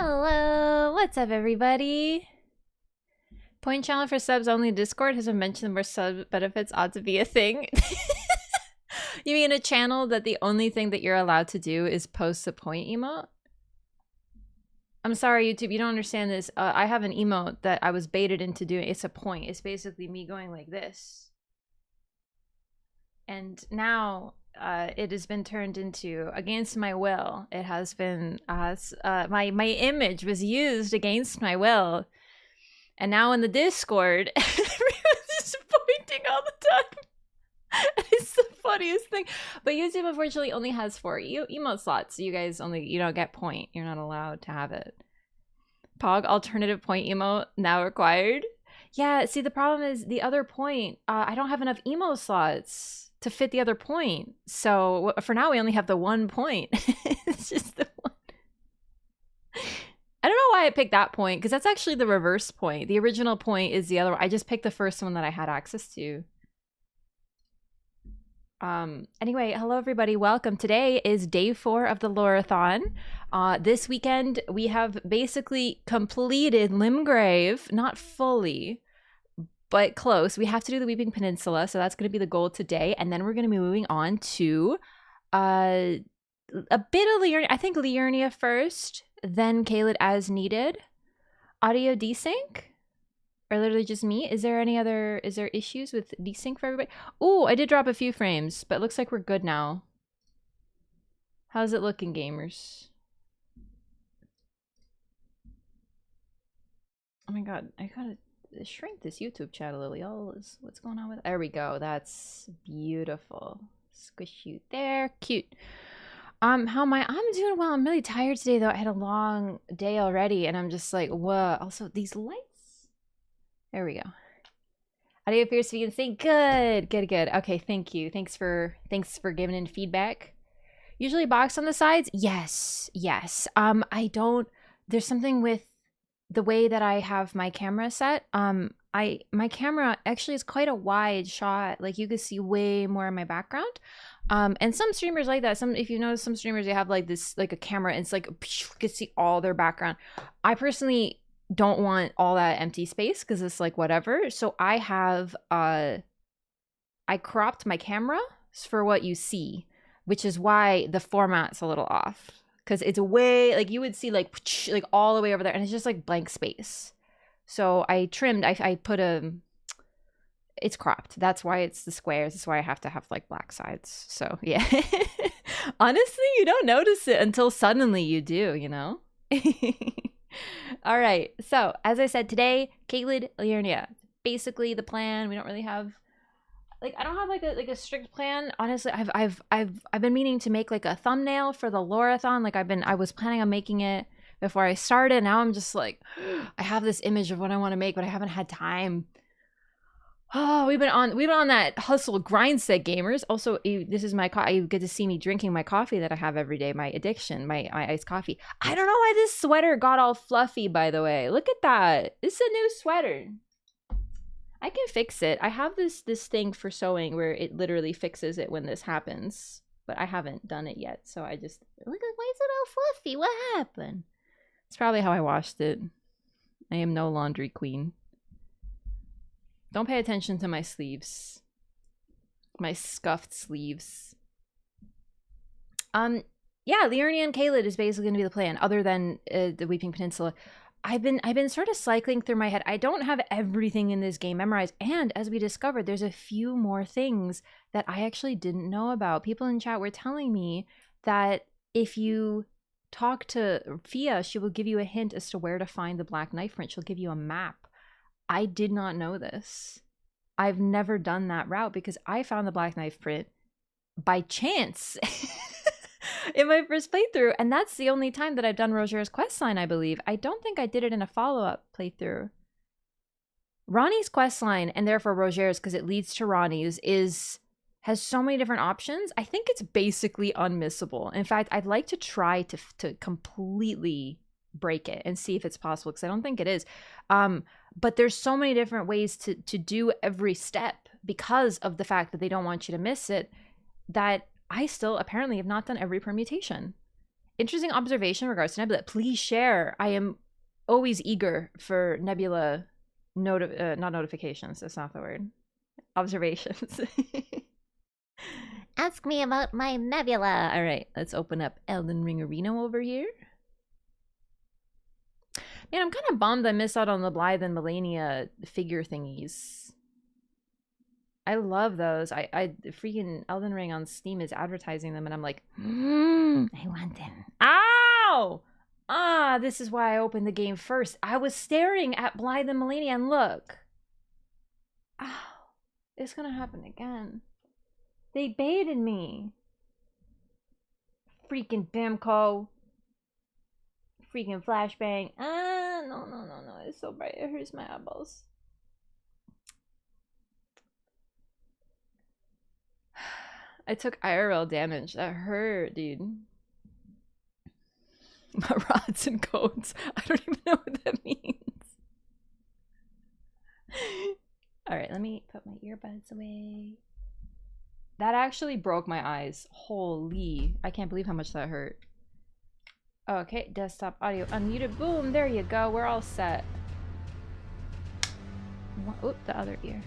Hello, what's up, everybody? Point challenge for subs only. Discord has been mentioned more sub benefits ought to be a thing. You mean a channel that the only thing that you're allowed to do is post a point emote? I'm sorry, YouTube, you don't understand this. I have an emote that I was baited into doing. It's a point. It's basically me going like this. And now it has been turned into, against my will, it has been, my image was used against my will. And now in the Discord, everyone's just pointing all the time. It's the funniest thing. But YouTube unfortunately only has 4 emote slots. So you guys you don't get point. You're not allowed to have it. Pog alternative point emote now required. Yeah, see the problem is the other point, I don't have enough emote slots to fit the other point. So for now we only have the 1 point. It's just the one. I don't know why I picked that point, because that's actually the reverse point. The original point is the other one. I just picked the first one that I had access to. Anyway, hello everybody, welcome. Today is day 4 of the LOREATHON. This weekend we have basically completed Limgrave, not fully, but close. We have to do the Weeping Peninsula, so that's going to be the goal today, and then we're going to be moving on to a bit of Liurnia. I think Liurnia first, then Caelid as needed. Audio desync? Or literally just me? Is there issues with desync for everybody? Oh, I did drop a few frames, but it looks like we're good now. How's it looking, gamers? Oh my god, I gotta shrink this YouTube chat a little, y'all. What's going on with it? There we go. That's beautiful. Squish you there. Cute. I'm doing well. I'm really tired today though. I had a long day already and I'm just like, whoa. Also, these lights. There we go. Audio appears to be in sync. Good. Okay, thank you. Thanks for giving in feedback. Usually box on the sides? Yes. There's something with the way that I have my camera set. My camera actually is quite a wide shot. Like you can see way more in my background. And some streamers like that. If you notice, some streamers, they have like this, like a camera, and it's like you can see all their background. I personally don't want all that empty space because it's like whatever. So I have I cropped my camera for what you see, which is why the format's a little off, because it's way, like you would see like all the way over there, and it's just like blank space. So I trimmed. I put it's cropped. That's why it's the squares. That's why I have to have like black sides. So yeah. Honestly, you don't notice it until suddenly you do, you know? All right. So as I said, today, Caelid, Liurnia. Basically the plan. We don't really have, like, I don't have like a strict plan. Honestly, I've been meaning to make like a thumbnail for the LOREATHON. Like I was planning on making it before I started. Now I'm just like, I have this image of what I want to make, but I haven't had time. Oh, we've been on that hustle grind set, gamers. Also, this is my you get to see me drinking my coffee that I have every day, my addiction, my iced coffee. I don't know why this sweater got all fluffy, by the way. Look at that. It's a new sweater. I can fix it. I have this thing for sewing where it literally fixes it when this happens, but I haven't done it yet. So I just look at, why is it all fluffy? What happened? It's probably how I washed it. I am no laundry queen. Don't pay attention to my sleeves. My scuffed sleeves. Yeah, Liurnia and Caelid is basically going to be the plan, other than the Weeping Peninsula. I've been sort of cycling through my head. I don't have everything in this game memorized, and as we discovered, there's a few more things that I actually didn't know about. People in chat were telling me that if you talk to Fia, she will give you a hint as to where to find the Black Knife print. She'll give you a map. I did not know this. I've never done that route because I found the Black Knife print by chance in my first playthrough, and that's the only time that I've done Roger's questline, I believe. I don't think I did it in a follow-up playthrough. Ronnie's questline, and therefore Roger's, because it leads to Ronnie's, has so many different options. I think it's basically unmissable. In fact, I'd like to try to completely break it and see if it's possible, because I don't think it is. But there's so many different ways to do every step because of the fact that they don't want you to miss it, that I still apparently have not done every permutation. Interesting observation in regards to Nebula. Please share. I am always eager for Nebula not notifications. That's not the word. Observations. Ask me about my Nebula. All right, let's open up Elden Ring Arena over here. Man, I'm kind of bummed I missed out on the Blythe and Melania figure thingies. I love those. I freaking Elden Ring on Steam is advertising them, and I'm like, I want them. Ow! Ah, this is why I opened the game first. I was staring at Blythe and Melania, and look. Ow. It's gonna happen again. They baited me. Freaking Bamco. Freaking flashbang. Ah, no. It's so bright. It hurts my eyeballs. I took IRL damage. That hurt, dude. My rods and codes. I don't even know what that means. Alright, let me put my earbuds away. That actually broke my eyes. Holy. I can't believe how much that hurt. Okay, desktop audio unmuted. Boom, there you go. We're all set. Oop, the other ear.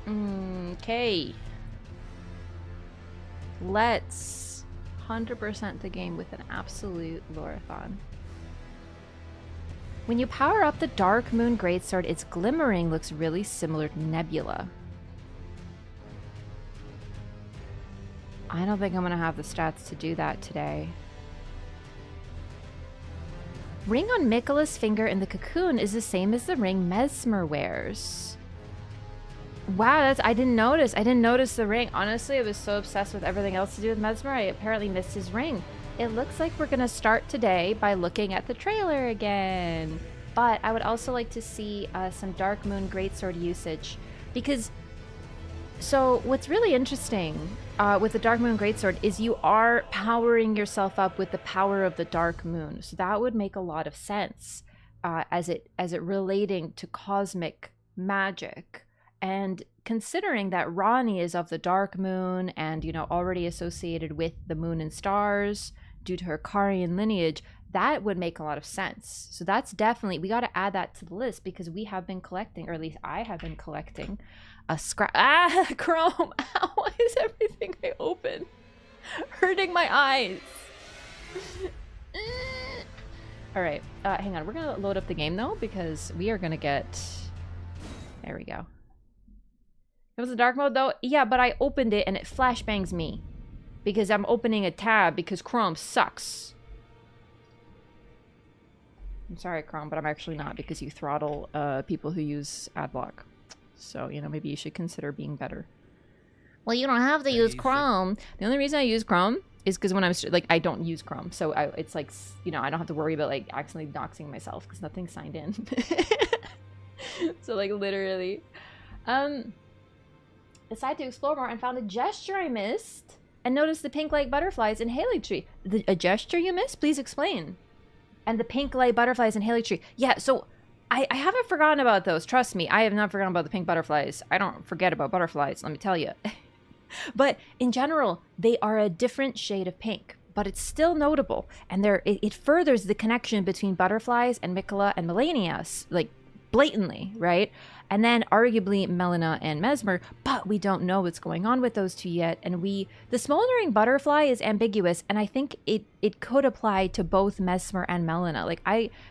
Okay. Let's 100% the game with an absolute Loreathon. When you power up the Dark Moon Greatsword, its glimmering looks really similar to Nebula. I don't think I'm gonna have the stats to do that today. Ring on Miquella's finger in the cocoon is the same as the ring Mesmer wears. Wow, I didn't notice. I didn't notice the ring. Honestly, I was so obsessed with everything else to do with Mesmer, I apparently missed his ring. It looks like we're gonna start today by looking at the trailer again. But I would also like to see some Dark Moon Greatsword usage. Because, so what's really interesting with the Dark Moon Greatsword is you are powering yourself up with the power of the Dark Moon. So that would make a lot of sense as it relating to cosmic magic. And considering that Ranni is of the Dark Moon and, you know, already associated with the moon and stars due to her Karian lineage, that would make a lot of sense. So that's definitely, we got to add that to the list because we have been collecting, or at least I have been collecting a scrap. Ah, Chrome. Ow, why is everything I open hurting my eyes? All right, hang on. We're going to load up the game though because we are going to get, there we go. It was a dark mode though? Yeah, but I opened it and it flashbangs me. Because I'm opening a tab because Chrome sucks. I'm sorry, Chrome, but I'm actually not because you throttle people who use adblock. So, you know, maybe you should consider being better. Well, you don't have to use Chrome. The only reason I use Chrome is because when I'm, like, I don't use Chrome. So it's like, you know, I don't have to worry about, like, accidentally doxing myself because nothing's signed in. So, like, literally. Decided to explore more and found a gesture I missed and noticed the pink light butterflies in Haley Tree. A gesture you missed? Please explain. And the pink light butterflies in Haley Tree. Yeah, so I haven't forgotten about those. Trust me, I have not forgotten about the pink butterflies. I don't forget about butterflies, let me tell you. But in general, they are a different shade of pink, but it's still notable. And it furthers the connection between butterflies and Miquella and Melania, like blatantly, right? And then arguably Melina and Mesmer, but we don't know what's going on with those two yet. And the smoldering butterfly is ambiguous, and I think it could apply to both Mesmer and Melina. Like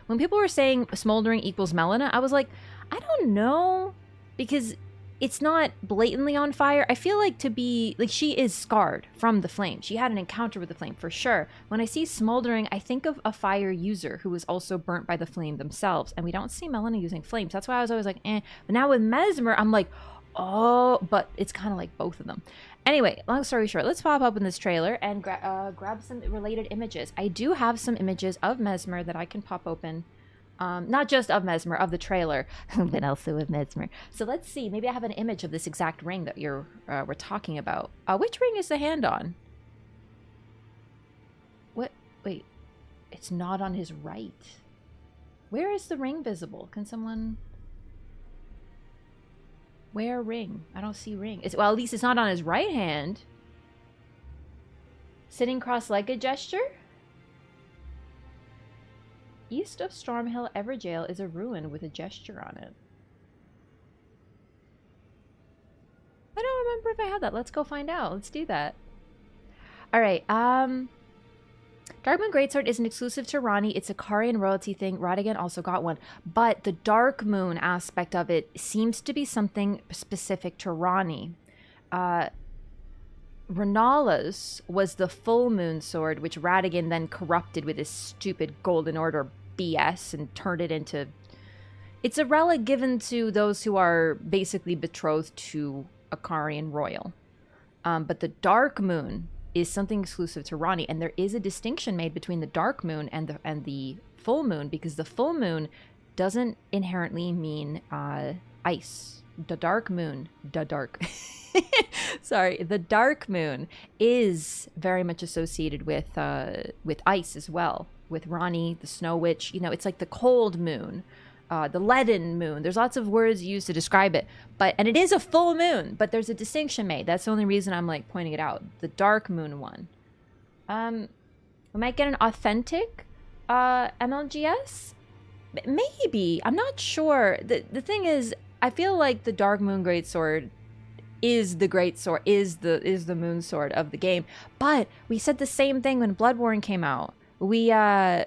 when people were saying smoldering equals Melina, I was like, I don't know, because it's not blatantly on fire. I feel like she is scarred from the flame. She had an encounter with the flame for sure. When I see smoldering, I think of a fire user who was also burnt by the flame themselves. And we don't see Melina using flames. That's why I was always like, eh. But now with Mesmer, I'm like, oh, but it's kind of like both of them. Anyway, long story short, let's pop up in this trailer and grab some related images. I do have some images of Mesmer that I can pop open. Not just of Mesmer, of the trailer, but also of Mesmer. So let's see. Maybe I have an image of this exact ring that we're talking about. Which ring is the hand on? What? Wait. It's not on his right. Where is the ring visible? Can someone... Where ring? I don't see ring. Well, at least it's not on his right hand. Sitting cross-legged gesture? East of Stormhill Everjail is a ruin with a gesture on it. I don't remember if I had that. Let's go find out. Let's do that. Alright, Darkmoon Greatsword isn't exclusive to Ranni. It's a Karian royalty thing. Rodigan also got one. But the Darkmoon aspect of it seems to be something specific to Ranni. Renala's was the full moon sword, which Radigan then corrupted with his stupid Golden Order BS and turned it into... It's a relic given to those who are basically betrothed to a Karian royal. But the Dark Moon is something exclusive to Ranni, and there is a distinction made between the Dark Moon and the full moon, because the full moon doesn't inherently mean ice. The Dark Moon, sorry, the Dark Moon is very much associated with ice as well. With Ranni, the Snow Witch, you know, it's like the cold moon, the leaden moon. There's lots of words used to describe it, and it is a full moon, but there's a distinction made. That's the only reason I'm like pointing it out. The Dark Moon one. We might get an authentic MLGS. Maybe. I'm not sure. The thing is, I feel like the Dark Moon Greatsword is the greatsword, is the moon sword of the game. But we said the same thing when Bloodborne came out. We were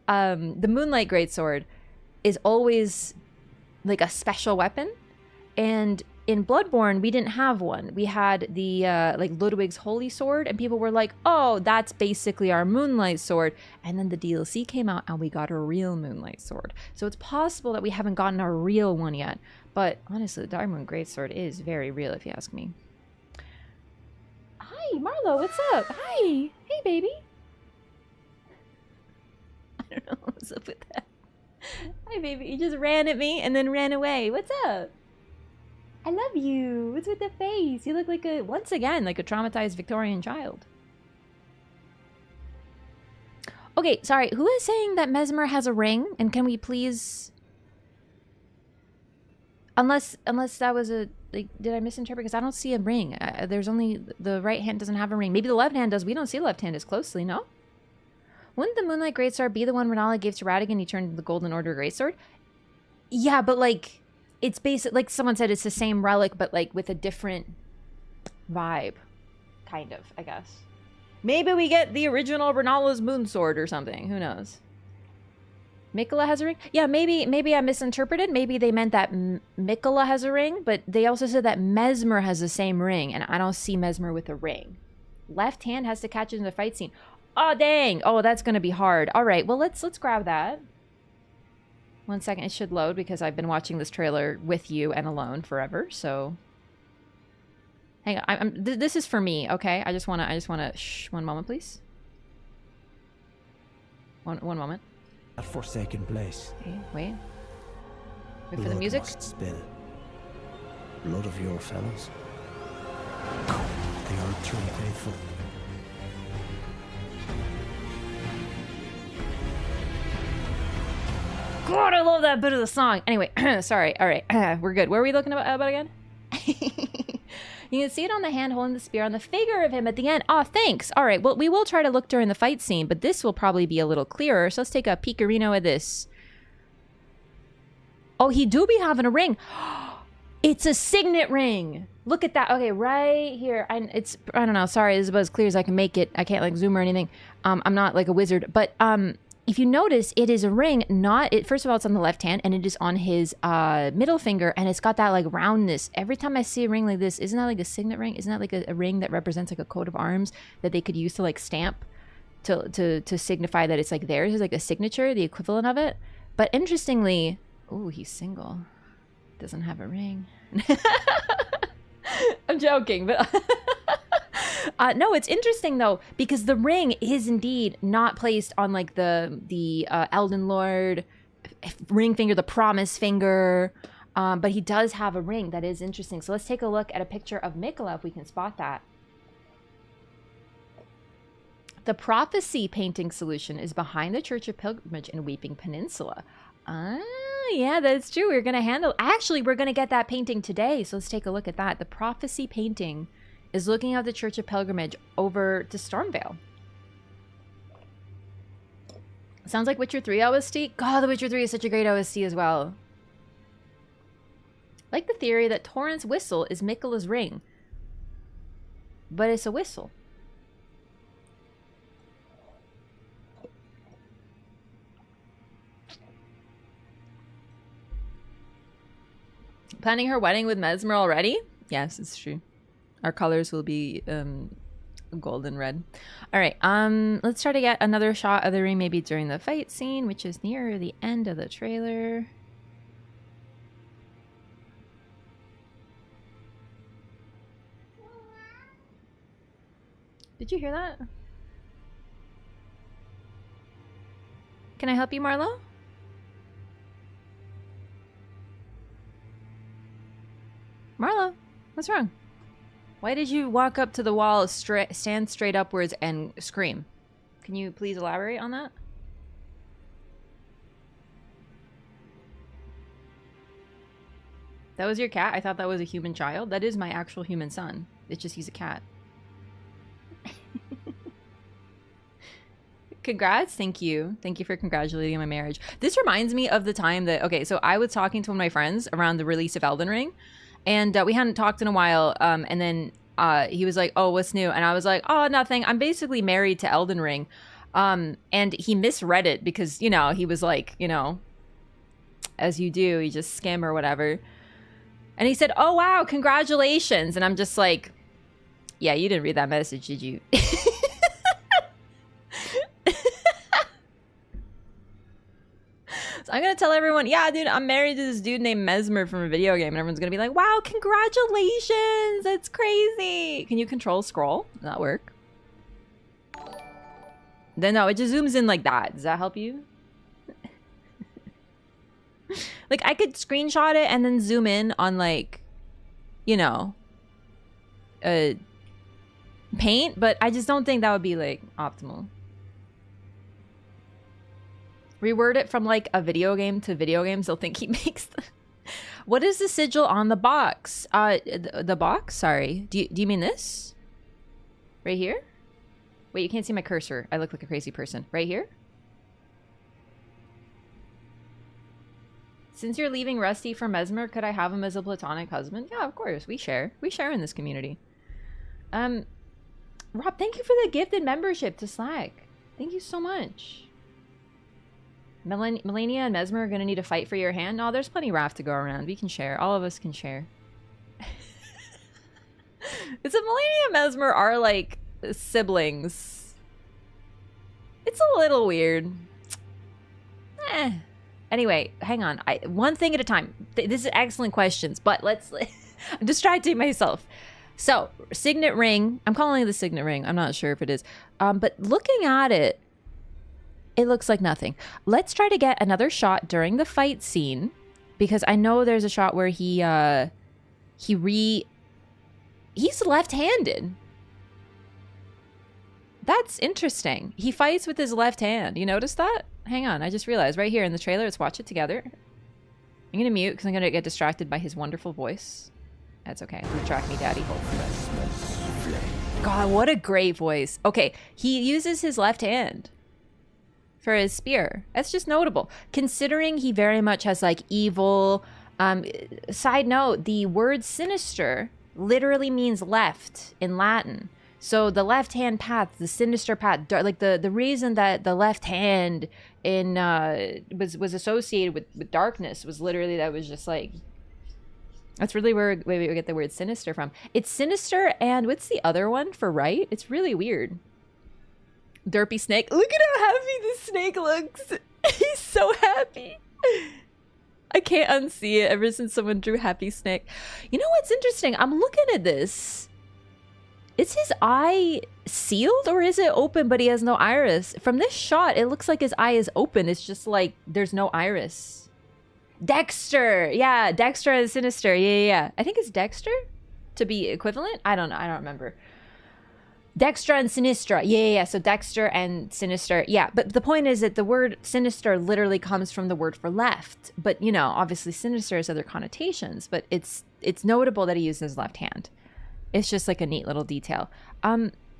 the Moonlight Greatsword is always like a special weapon, and in Bloodborne we didn't have one. We had the like Ludwig's Holy Sword, and people were like, oh, that's basically our Moonlight Sword. And then the DLC came out and we got a real Moonlight Sword. So it's possible that we haven't gotten a real one yet, but honestly, the Darkmoon Greatsword is very real if you ask me. Hi Marlo, what's up? Hi. Hey baby. I don't know what's up with that. Hi baby, you just ran at me and then ran away. What's up? I love you. What's with the face? You look like once again, like a traumatized Victorian child. Okay, sorry. Who is saying that Mesmer has a ring? And can we please... Unless that was a... Like, did I misinterpret? Because I don't see a ring. There's only... The right hand doesn't have a ring. Maybe the left hand does. We don't see the left hand as closely, no? Wouldn't the Moonlight Greatsword be the one Renala gave to Radigan and he turned into the Golden Order Greatsword? Yeah, but like... It's basic, like someone said, it's the same relic, but like with a different vibe, kind of, I guess. Maybe we get the original Renala's moon sword or something. Who knows? Mikola has a ring? Yeah, maybe I misinterpreted. Maybe they meant that Mikola has a ring, but they also said that Mesmer has the same ring, and I don't see Mesmer with a ring. Left hand has to catch it in the fight scene. Oh, dang. Oh, that's going to be hard. All right, well, let's grab that. 1 second, it should load because I've been watching this trailer with you and alone forever. So, hang on. This is for me, okay? I just wanna. Shh. 1 moment, please. One moment. That forsaken place. Okay, wait for the music. Must spill. Blood of your fellows. They are too faithful. God, I love that bit of the song. Anyway, sorry. All right, we're good. Where are we looking about again? You can see it on the hand holding the spear on the figure of him at the end. Oh, thanks. All right, well, we will try to look during the fight scene, but this will probably be a little clearer. So let's take a peekarino at this. Oh, he do be having a ring. It's a signet ring. Look at that. Okay, right here. I don't know. Sorry, this is about as clear as I can make it. I can't like zoom or anything. I'm not like a wizard, but if you notice, it is a ring, first of all, it's on the left hand, and it is on his middle finger, and it's got that, like, roundness. Every time I see a ring like this, isn't that like a signet ring? Isn't that like a ring that represents, like, a coat of arms that they could use to, like, stamp to signify that it's, like, theirs? It's like a signature, the equivalent of it. But interestingly, ooh, he's single. Doesn't have a ring. I'm joking, but... no, it's interesting though, because the ring is indeed not placed on like the Elden Lord ring finger, the promise finger, but he does have a ring. That is interesting. So let's take a look at a picture of Mikola if we can spot that. The prophecy painting solution is behind the Church of Pilgrimage in Weeping Peninsula. Ah, Yeah, that's true. We're gonna handle. Actually, we're gonna get that painting today. So let's take a look at that. The prophecy painting is looking at the Church of Pilgrimage over to Stormvale. Sounds like Witcher 3 OST. God, the Witcher 3 is such a great OST as well. Like the theory that Torrent's whistle is Miquella's ring, but it's a whistle. Planning her wedding with Mesmer already? Yes, it's true. Our colors will be gold and red. All right, let's try to get another shot of the ring maybe during the fight scene, which is near the end of the trailer. Did you hear that? Can I help you, Marlo? Marlo, what's wrong? Why did you walk up to the wall, stand straight upwards, and scream? Can you please elaborate on that? That was your cat? I thought that was a human child. That is my actual human son. It's just he's a cat. Congrats. Thank you. Thank you for congratulating my marriage. This reminds me of the time that, okay, so I was talking to one of my friends around the release of Elden Ring, and we hadn't talked in a while, and then he was like, oh, what's new? And I was like, oh, nothing. I'm basically married to Elden Ring. And he misread it because, you know, he was like, you know, as you do, you just skim or whatever. And he said, oh, wow, congratulations. And I'm just like, yeah, you didn't read that message, did you? So I'm going to tell everyone, yeah, dude, I'm married to this dude named Mesmer from a video game. And everyone's going to be like, wow, congratulations. That's crazy. Can you control scroll? Does that work? Then no, it just zooms in like that. Does that help you? Like, I could screenshot it and then zoom in on, like, you know, paint. But I just don't think that would be, like, optimal. Reword it from like a video game to video games. They'll think he makes the... What is the sigil on the box? The box? Sorry. Do you mean this? Right here? Wait, you can't see my cursor. I look like a crazy person. Right here? Since you're leaving Rusty for Mesmer, could I have him as a platonic husband? Yeah, of course. We share. We share in this community. Rob, thank you for the gifted membership to Slack. Thank you so much. Melania and Mesmer are going to need to fight for your hand. No, there's plenty raft to go around. We can share. All of us can share. It's a Melania and Mesmer are like siblings. It's a little weird. Anyway, hang on. One thing at a time. This is excellent questions, but let's... I'm distracting myself. So, signet ring. I'm calling it the signet ring. I'm not sure if it is. But looking at it, it looks like nothing. Let's try to get another shot during the fight scene, because I know there's a shot where he's left-handed. That's interesting. He fights with his left hand. You notice that? Hang on, I just realized right here in the trailer. Let's watch it together. I'm gonna mute because I'm gonna get distracted by his wonderful voice. That's okay. Retract me, daddy. God, what a great voice. Okay, he uses his left hand for his spear. That's just notable, considering he very much has like evil. Side note, the word sinister literally means left in Latin. So the left hand path, the sinister path, like the reason that the left hand in was associated with darkness was literally that was just like, that's really where we get the word sinister from. It's sinister, and what's the other one for right? It's really weird. Derpy snake. Look at how happy this snake looks. He's so happy. I can't unsee it ever since someone drew happy snake. You know what's interesting? I'm looking at this. Is his eye sealed or is it open but he has no iris? From this shot, it looks like his eye is open. It's just like there's no iris. Dexter. Yeah, Dexter is sinister. Yeah. I think it's Dexter to be equivalent. I don't know. I don't remember. Dextra and Sinistra. Yeah. So Dexter and Sinister. Yeah. But the point is that the word sinister literally comes from the word for left. But, you know, obviously sinister has other connotations. But it's notable that he uses his left hand. It's just like a neat little detail.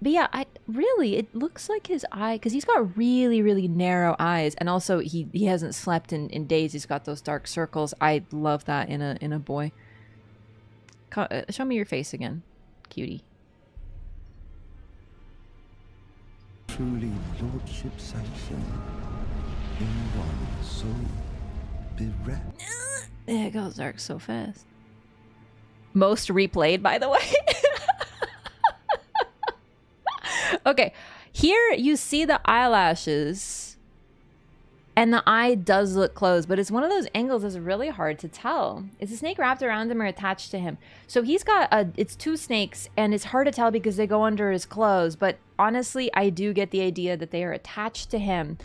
But yeah, it looks like his eye, because he's got really, really narrow eyes. And also he hasn't slept in days. He's got those dark circles. I love that in a boy. Show me your face again, cutie. Truly lordship sanction in one so bereft. It goes dark so fast. Most replayed, by the way. Okay, here you see the eyelashes and the eye does look closed, but it's one of those angles that's really hard to tell. Is the snake wrapped around him or attached to him? So he's got it's two snakes and it's hard to tell because they go under his clothes, but honestly, I do get the idea that they are attached to him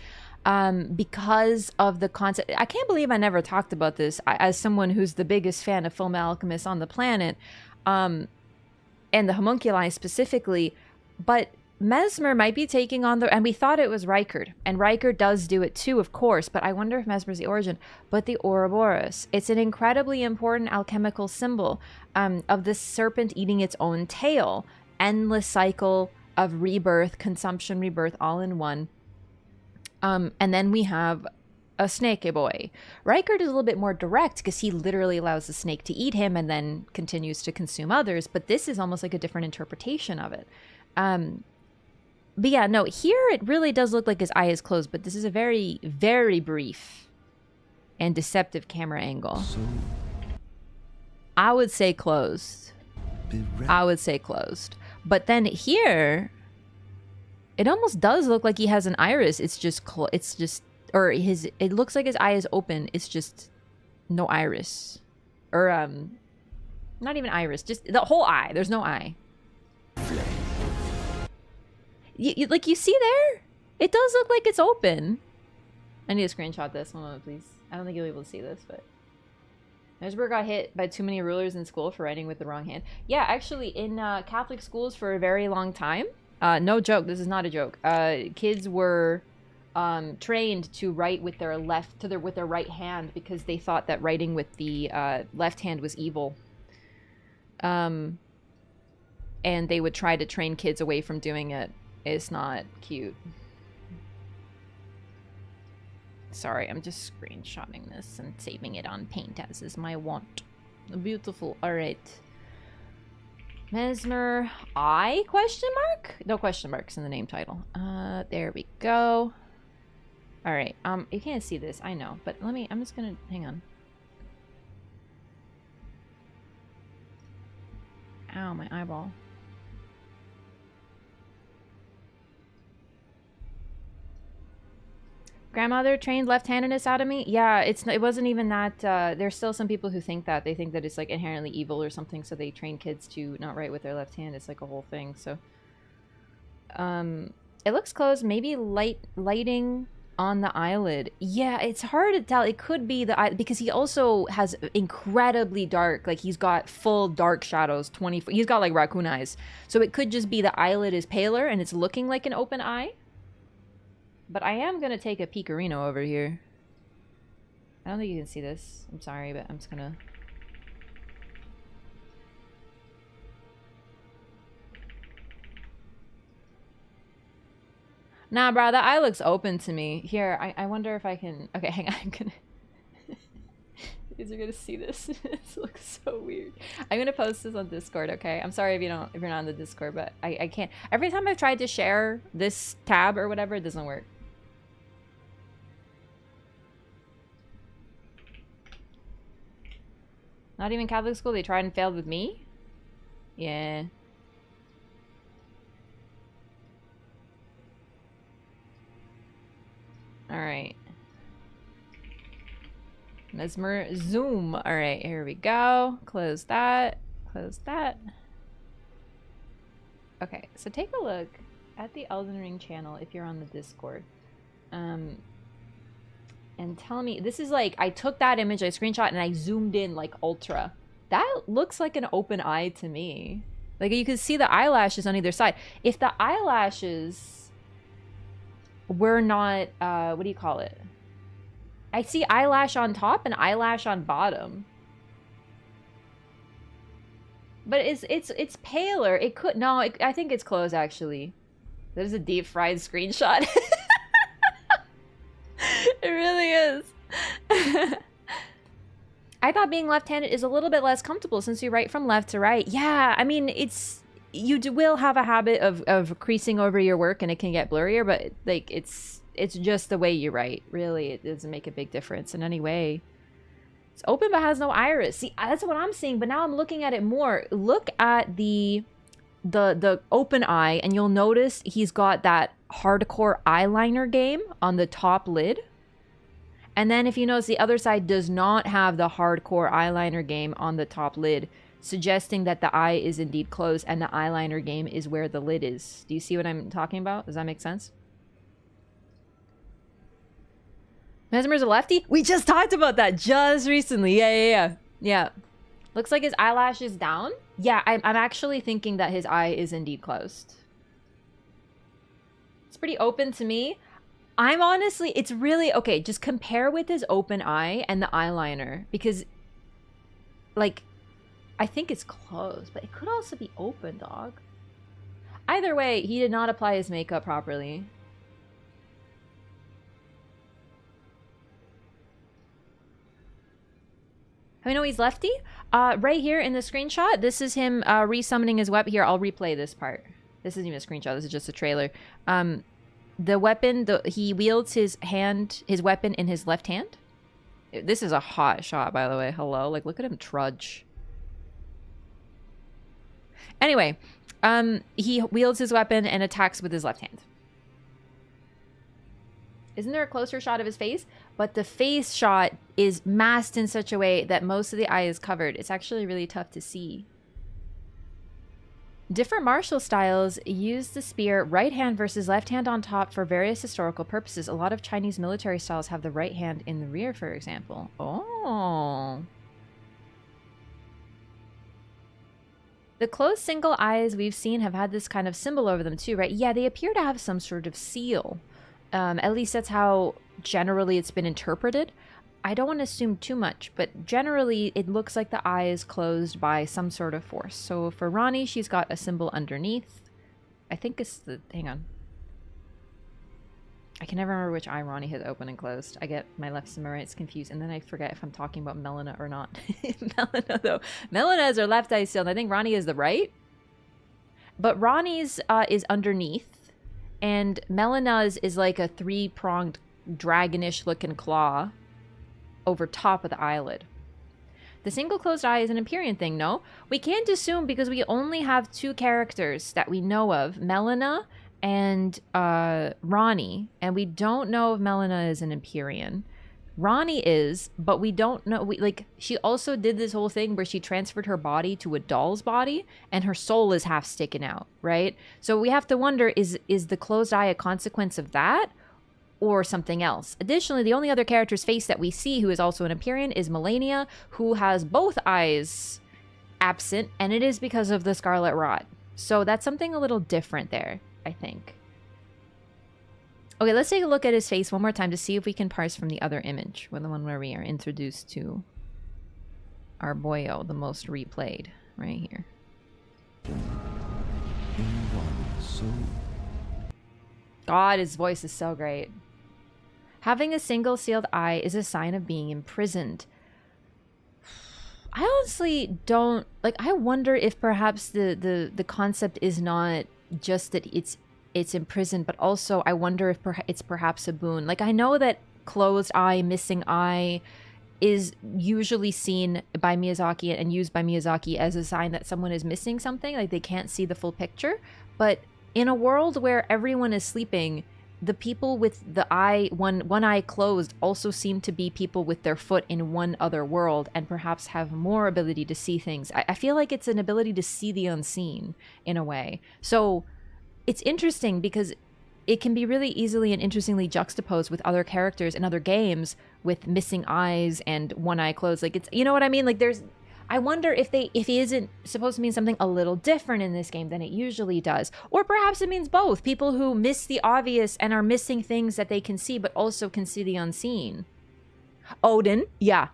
because of the concept. I can't believe I never talked about this as someone who's the biggest fan of Full Alchemist on the planet, and the homunculi specifically, but Mesmer might be taking on and we thought it was Rykard, and Rykard does do it too, of course, but I wonder if Mesmer's the origin. But the Ouroboros, it's an incredibly important alchemical symbol of the serpent eating its own tail. Endless cycle of rebirth, consumption, rebirth, all in one. And then we have a snake boy. Rykard is a little bit more direct because he literally allows the snake to eat him and then continues to consume others, but this is almost like a different interpretation of it. But yeah, no, here it really does look like his eye is closed, but this is a very, very brief and deceptive camera angle. So I would say closed. bereft. I would say closed. But then here, it almost does look like he has an iris. It's just, or it looks like his eye is open. It's just no iris. Or, not even iris, just the whole eye. There's no eye. Like you see there? It does look like it's open. I need to screenshot this. Hold on, please. I don't think you'll be able to see this, but Mesmer got hit by too many rulers in school for writing with the wrong hand. Yeah, actually, in Catholic schools for a very long time, no joke, this is not a joke. Kids were trained to write with their with their right hand because they thought that writing with the left hand was evil. And they would try to train kids away from doing it. It's not cute. Sorry, I'm just screenshotting this and saving it on Paint as is my wont. Beautiful. All right. Mesmer eye question mark? No question marks in the name title. There we go. All right. You can't see this, I know, but I'm just gonna hang on. Ow, my eyeball. Grandmother trained left-handedness out of me? Yeah, it wasn't even that. There's still some people who think that. They think that it's like inherently evil or something, so they train kids to not write with their left hand. It's like a whole thing, so. It looks closed. Maybe lighting on the eyelid. Yeah, it's hard to tell. It could be the eye, because he also has incredibly dark, like he's got full dark shadows, he's got like raccoon eyes. So it could just be the eyelid is paler and it's looking like an open eye. But I am going to take a peekarino over here. I don't think you can see this. I'm sorry, but I'm just going to... Nah, bro, that eye looks open to me. Here, I wonder if I can... Okay, hang on, I'm going to... You guys are going to see this. This looks so weird. I'm going to post this on Discord, okay? I'm sorry if you're not on the Discord, but I can't... Every time I've tried to share this tab or whatever, it doesn't work. Not even Catholic school? They tried and failed with me? Yeah. Alright. Mesmer zoom. Alright, here we go. Close that. Close that. Okay, so take a look at the Elden Ring channel if you're on the Discord. And tell me, this is like, I took that image, I screenshot, and I zoomed in like ultra. That looks like an open eye to me. Like you can see the eyelashes on either side. If the eyelashes were not, what do you call it? I see eyelash on top and eyelash on bottom. But it's paler. It could, no, I think it's close actually. There's a deep fried screenshot. It really is. I thought being left-handed is a little bit less comfortable since you write from left to right. Yeah, I mean, will have a habit of creasing over your work and it can get blurrier, but like it's just the way you write. Really, it doesn't make a big difference in any way. It's open but has no iris. See, that's what I'm seeing, but now I'm looking at it more. Look at the open eye and you'll notice he's got that hardcore eyeliner game on the top lid. And then if you notice, the other side does not have the hardcore eyeliner game on the top lid, suggesting that the eye is indeed closed and the eyeliner game is where the lid is. Do you see what I'm talking about? Does that make sense? Mesmer's a lefty? We just talked about that just recently. Yeah. Looks like his eyelash is down. Yeah, I'm actually thinking that his eye is indeed closed. It's pretty open to me. I'm honestly, it's really, okay, just compare with his open eye and the eyeliner. Because, like, I think it's closed, but it could also be open, dog. Either way, he did not apply his makeup properly. How do we know he's lefty? Right here in the screenshot, this is him resummoning his weapon. Here, I'll replay this part. This isn't even a screenshot, this is just a trailer. The weapon, he wields his weapon in his left hand. This is a hot shot, by the way. Hello? Like, look at him trudge. Anyway, he wields his weapon and attacks with his left hand. Isn't there a closer shot of his face? But the face shot is masked in such a way that most of the eye is covered. It's actually really tough to see. Different martial styles use the spear right hand versus left hand on top for various historical purposes. A lot of Chinese military styles have the right hand in the rear, for example. Oh. The closed single eyes we've seen have had this kind of symbol over them too, right? Yeah, they appear to have some sort of seal. At least that's how generally it's been interpreted. I don't want to assume too much, but generally it looks like the eye is closed by some sort of force. So for Ronnie, she's got a symbol underneath. I think it's the... Hang on. I can never remember which eye Ronnie has open and closed. I get my lefts and my rights confused, and then I forget if I'm talking about Melina or not. Melina, though. Melina has her left eye still, and I think Ronnie is the right. But Ronnie's is underneath, and Melina's is like a three-pronged dragonish looking claw over top of the eyelid. The single closed eye is an Empyrean thing, no? We can't assume because we only have two characters that we know of, Melina and Ronnie, and we don't know if Melina is an Empyrean. Ronnie is, but we don't know. She also did this whole thing where she transferred her body to a doll's body, and her soul is half sticking out, right? So we have to wonder, is the closed eye a consequence of that, or something else? Additionally, the only other character's face that we see who is also an Empyrean is Melania, who has both eyes absent, and it is because of the Scarlet Rot. So that's something a little different there, I think. Okay, let's take a look at his face one more time to see if we can parse from the other image, with the one where we are introduced to our boyo, the most replayed, right here. God, his voice is so great. Having a single sealed eye is a sign of being imprisoned. I honestly don't... I wonder if perhaps the concept is not just that it's imprisoned, but also I wonder if it's perhaps a boon. I know that closed eye, missing eye is usually seen by Miyazaki and used by Miyazaki as a sign that someone is missing something, they can't see the full picture. But in a world where everyone is sleeping, the people with the eye, one eye closed, also seem to be people with their foot in one other world and perhaps have more ability to see things. I feel like it's an ability to see the unseen in a way. So it's interesting because it can be really easily and interestingly juxtaposed with other characters in other games with missing eyes and one eye closed. It's, you know what I mean? I wonder if he isn't supposed to mean something a little different in this game than it usually does. Or perhaps it means both. People who miss the obvious and are missing things that they can see, but also can see the unseen. Odin, yeah.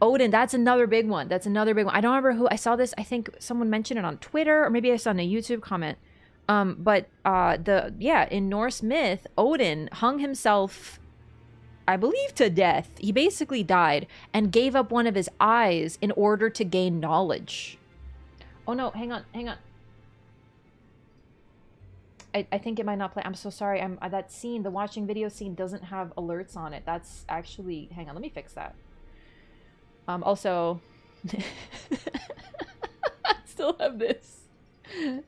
Odin, that's another big one. That's another big one. I don't remember who, I saw this, I think someone mentioned it on Twitter, or maybe I saw it in a YouTube comment. In Norse myth, Odin hung himself, I believe, to death. He basically died and gave up one of his eyes in order to gain knowledge. Oh no, hang on. I think it might not play. I'm so sorry. That scene, the watching video scene, doesn't have alerts on it. That's actually, hang on, let me fix that. Also, I still have this. I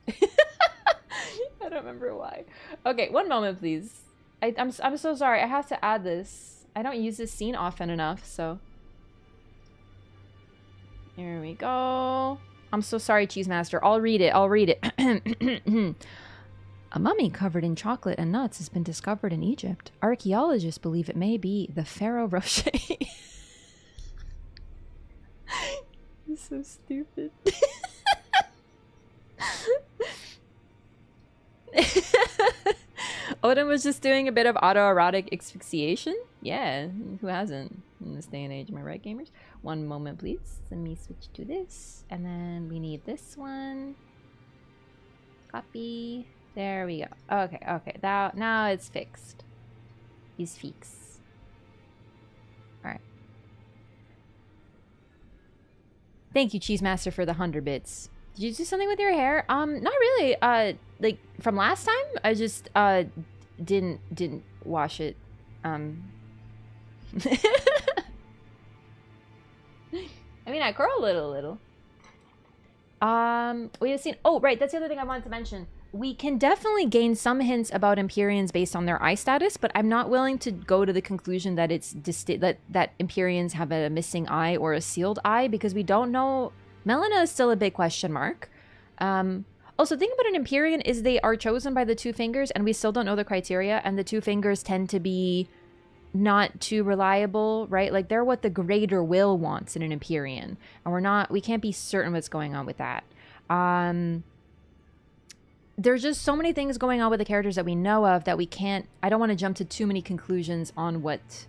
don't remember why. Okay, one moment, please. I'm so sorry. I have to add this. I don't use this scene often enough, so. Here we go. I'm so sorry, Cheese Master. I'll read it. A mummy covered in chocolate and nuts has been discovered in Egypt. Archaeologists believe it may be the Pharaoh Rocher. You're so stupid. Odin was just doing a bit of autoerotic asphyxiation? Yeah, who hasn't in this day and age? Am I right, gamers? One moment, please. Let me switch to this. And then we need this one. Copy. There we go. Okay. Now it's fixed. He's fixed. Alright. Thank you, Cheese Master, for the 100 bits. Did you do something with your hair? Not really. Like from last time, I just didn't wash it. I mean, I curl it a little. We have seen. Oh, right. That's the other thing I wanted to mention. We can definitely gain some hints about Empyreans based on their eye status, but I'm not willing to go to the conclusion that it's that Empyreans have a missing eye or a sealed eye, because we don't know. Melina is still a big question mark. Also, the thing about an Empyrean is they are chosen by the two fingers, and we still don't know the criteria, and the two fingers tend to be not too reliable, right? Like, they're what the greater will wants in an Empyrean, and we can't be certain what's going on with that. There's just so many things going on with the characters that we know of that we can't. I don't want to jump to too many conclusions on what,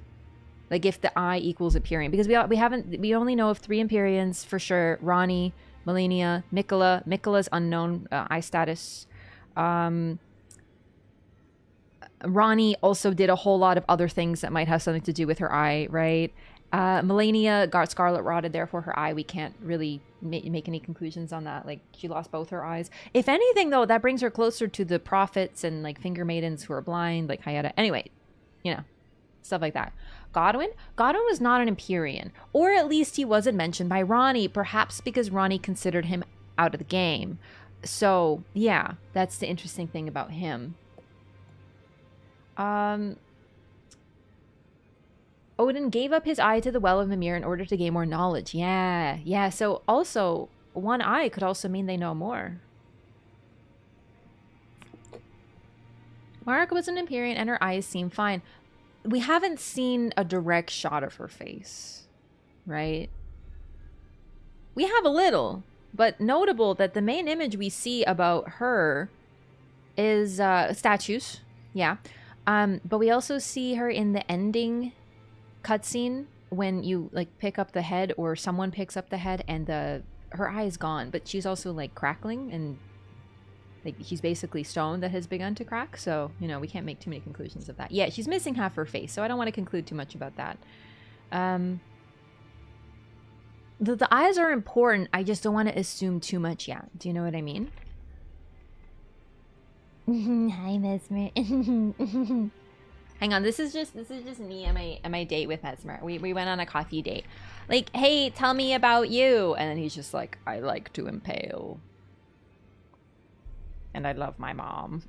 like, if the eye equals Empyrean, because we only know of 3 Empyreans for sure: Ronnie, Melania, Mikola. Mikola's unknown eye status. Ronnie also did a whole lot of other things that might have something to do with her eye, right? Melania got scarlet rotted, therefore her eye, we can't really make any conclusions on that. Like, she lost both her eyes. If anything, though, that brings her closer to the prophets and, like, finger maidens who are blind, like Hayata. Anyway, you know, stuff like that. Godwin was not an Empyrean, or at least he wasn't mentioned by Ronnie, perhaps because Ronnie considered him out of the game. So, yeah, that's the interesting thing about him. Odin gave up his eye to the Well of Mimir in order to gain more knowledge. Yeah. So also, one eye could also mean they know more. Marika was an Empyrean and her eyes seem fine. We haven't seen a direct shot of her face, right? We have a little, but notable that the main image we see about her is statues. Yeah. But we also see her in the ending cutscene when you, like, pick up the head, or someone picks up the head, and her eye is gone, but she's also, like, crackling, and, like, she's basically stone that has begun to crack. So, you know, we can't make too many conclusions of that. Yeah, she's missing half her face, so I don't want to conclude too much about that. The eyes are important. I just don't want to assume too much yet. Do you know what I mean? Hi, Mesmer. Hang on, this is just me and my date with Mesmer. We went on a coffee date. Like, hey, tell me about you. And then he's just like, I like to impale. And I love my mom.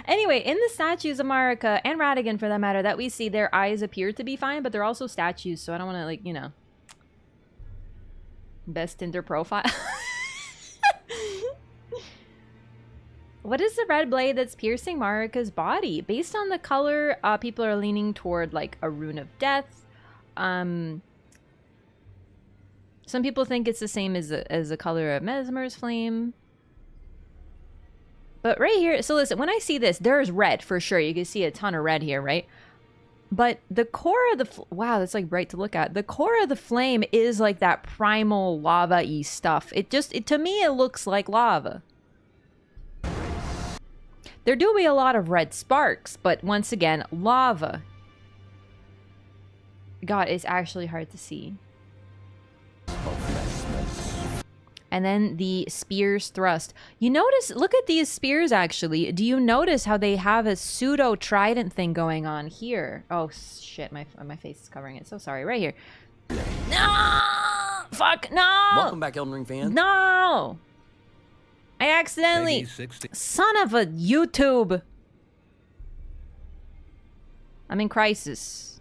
Anyway, in the statues of Marika and Radigan, for that matter, that we see, their eyes appear to be fine, but they're also statues, so I don't want to, like, you know. Best Tinder profile. What is the red blade that's piercing Marika's body? Based on the color, people are leaning toward like a rune of death. Some people think it's the same as the color of Mesmer's flame. But right here, so listen, when I see this, there's red for sure. You can see a ton of red here, right? But the core of the... wow, that's like bright to look at. The core of the flame is like that primal lava-y stuff. To me, it looks like lava. There do be a lot of red sparks, but once again, lava. God, it's actually hard to see. And then the spears thrust. You notice, look at these spears actually. Do you notice how they have a pseudo trident thing going on here? Oh shit, my face is covering it. So sorry, right here. No! Fuck, no! Welcome back, Elden Ring fan. No! I accidentally... son of a YouTube! I'm in crisis.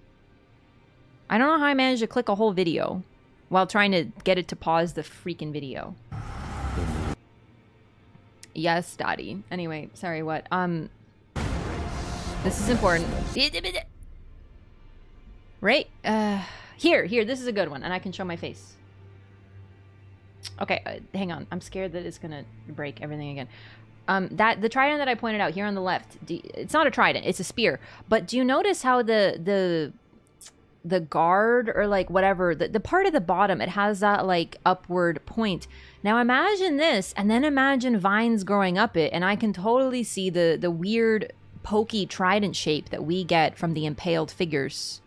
I don't know how I managed to click a whole video while trying to get it to pause the freaking video. Yes, Daddy. Anyway, sorry, what? This is important. Right? Here, this is a good one, and I can show my face. Okay, hang on. I'm scared that it's gonna break everything again. The trident that I pointed out here on the left, it's not a trident, it's a spear. But do you notice how the guard or like whatever, the part of the bottom, it has that like upward point. Now imagine this, and then imagine vines growing up it, and I can totally see the weird pokey trident shape that we get from the impaled figures.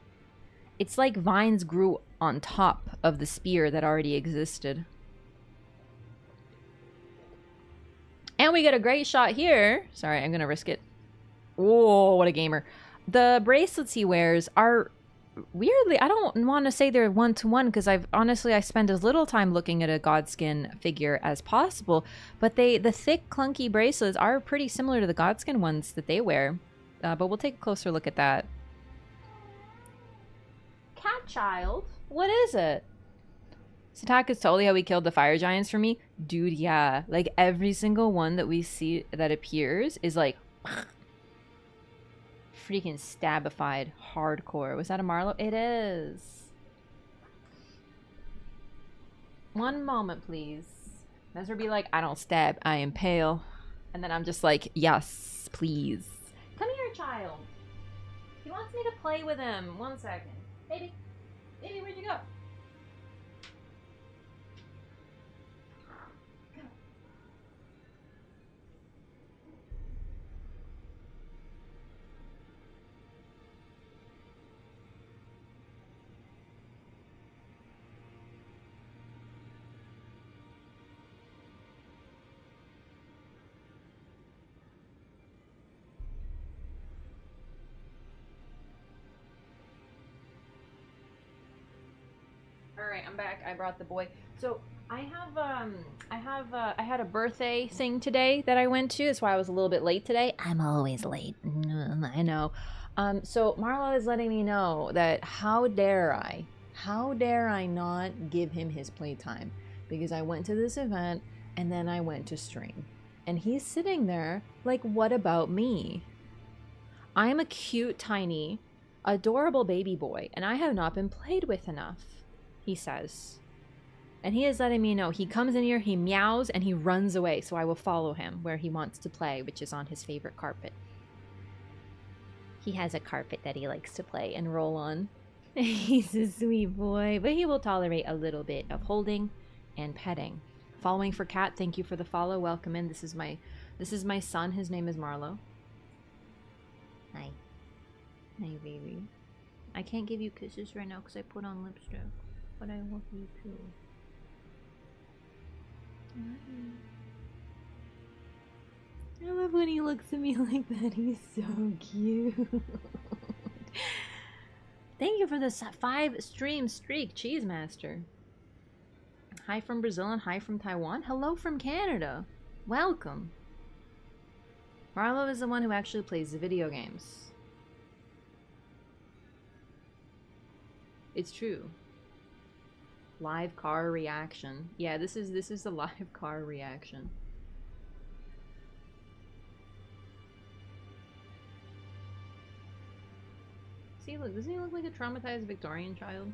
It's like vines grew on top of the spear that already existed. And we get a great shot here. Sorry, I'm gonna risk it. Whoa, what a gamer. The bracelets he wears are weirdly, I don't want to say they're one-to-one because I spend as little time looking at a Godskin figure as possible, but the thick clunky bracelets are pretty similar to the Godskin ones that they wear. But we'll take a closer look at that. Cat child? What is it? This attack is totally how we killed the fire giants for me. Dude, yeah. Like every single one that we see that appears is like freaking stabified hardcore. Was that a Marlowe? It is. One moment, please. Mesmer be like, I don't stab, I impale. And then I'm just like, yes, please. Come here, child. He wants me to play with him. 1 second. Baby. Baby, where'd you go? Alright, I'm back. I brought the boy. So I had a birthday thing today that I went to. That's why I was a little bit late today. I'm always late. I know. So Marla is letting me know that how dare I not give him his playtime? Because I went to this event and then I went to stream. And he's sitting there like, what about me? I am a cute, tiny, adorable baby boy, and I have not been played with enough, he says. And he is letting me know. He comes in here, he meows, and he runs away, so I will follow him where he wants to play, which is on his favorite carpet. He has a carpet that he likes to play and roll on. He's a sweet boy, but he will tolerate a little bit of holding and petting. Following for Cat, thank you for the follow. Welcome in. This is my son. His name is Marlo. Hi. Hi, baby. I can't give you kisses right now because I put on lipstick, but I love you too. I love when he looks at me like that. He's so cute. Thank you for this 5 stream streak, Cheese Master. Hi from Brazil and hi from Taiwan. Hello from Canada. Welcome. Marlo is the one who actually plays the video games. It's true. Live car reaction. Yeah, this is a live car reaction. look? Doesn't he look like a traumatized Victorian child?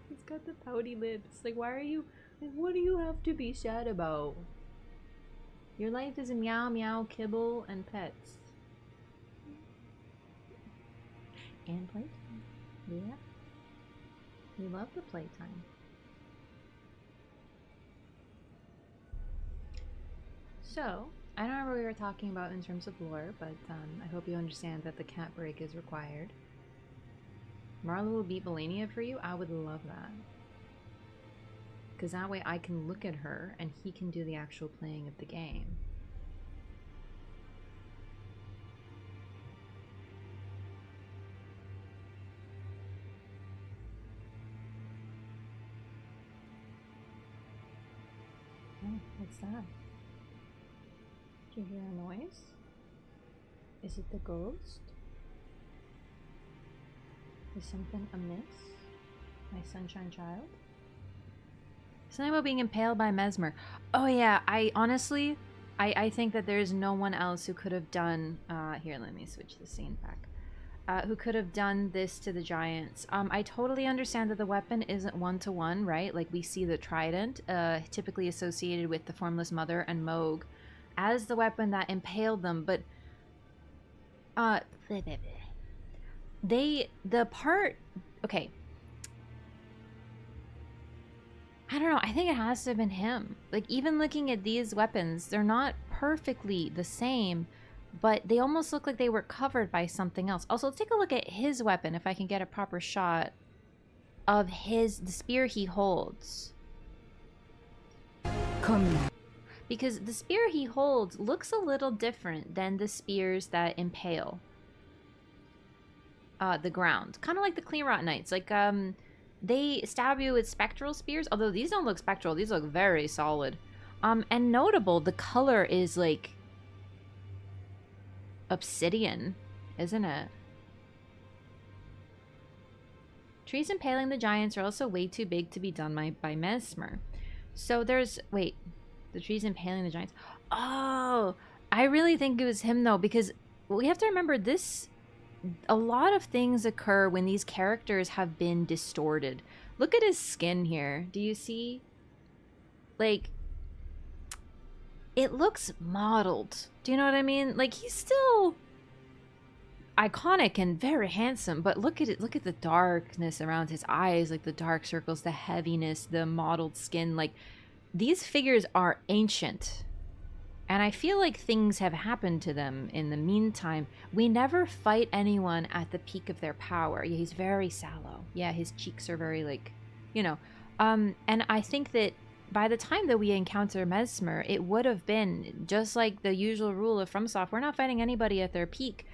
He's got the pouty lips. Like, why are you... Like, what do you have to be sad about? Your life is a meow meow, kibble, and pets. And playtime. Yeah. We love the playtime. So, I don't remember what we were talking about in terms of lore, but I hope you understand that the cat break is required. Marla will beat Melania for you? I would love that. Because that way I can look at her and he can do the actual playing of the game. Oh, what's that? Do you hear a noise? Is it the ghost? Is something amiss? My sunshine child? Something about being impaled by Mesmer. Oh yeah, I honestly, I think that there's no one else who could have done, here, let me switch the scene back. Who could have done this to the giants. I totally understand that the weapon isn't one-to-one, right? Like we see the trident, typically associated with the Formless Mother and Moog, as the weapon that impaled them, but okay, I don't know, I think it has to have been him. Like, even looking at these weapons, they're not perfectly the same, but they almost look like they were covered by something else. Also, let's take a look at his weapon, if I can get a proper shot of the spear he holds. Come. Because the spear he holds looks a little different than the spears that impale the ground. Kind of like the Clean Rot Knights. Like, they stab you with spectral spears, although these don't look spectral. These look very solid. And notable, the color is like obsidian, isn't it? Trees impaling the giants are also way too big to be done by Mesmer. So there's... Wait. The trees impaling the giants. Oh! I really think it was him, though, because we have to remember this... A lot of things occur when these characters have been distorted. Look at his skin here. Do you see? Like... It looks modeled. Do you know what I mean? Like, he's still... iconic and very handsome, but look at it. Look at the darkness around his eyes, like the dark circles, the heaviness, the mottled skin. Like, these figures are ancient, and I feel like things have happened to them in the meantime. We never fight anyone at the peak of their power. Yeah, he's very sallow. Yeah, his cheeks are very, like, you know. And I think that by the time that we encounter Mesmer, it would have been just like the usual rule of FromSoft. We're not fighting anybody at their peak.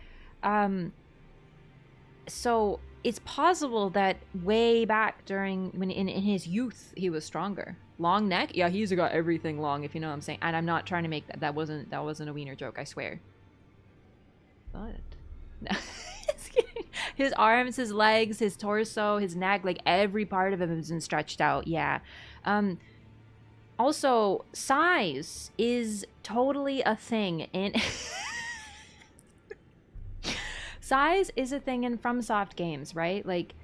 So it's possible that way back during when in his youth he was stronger. Long neck, yeah, he's got everything long, if you know what I'm saying. And I'm not trying to make that wasn't a wiener joke, I swear. But no. His arms, his legs, his torso, his neck, like every part of him has been stretched out. Yeah. Also, size is totally a thing in size is a thing in FromSoft games, right? Like,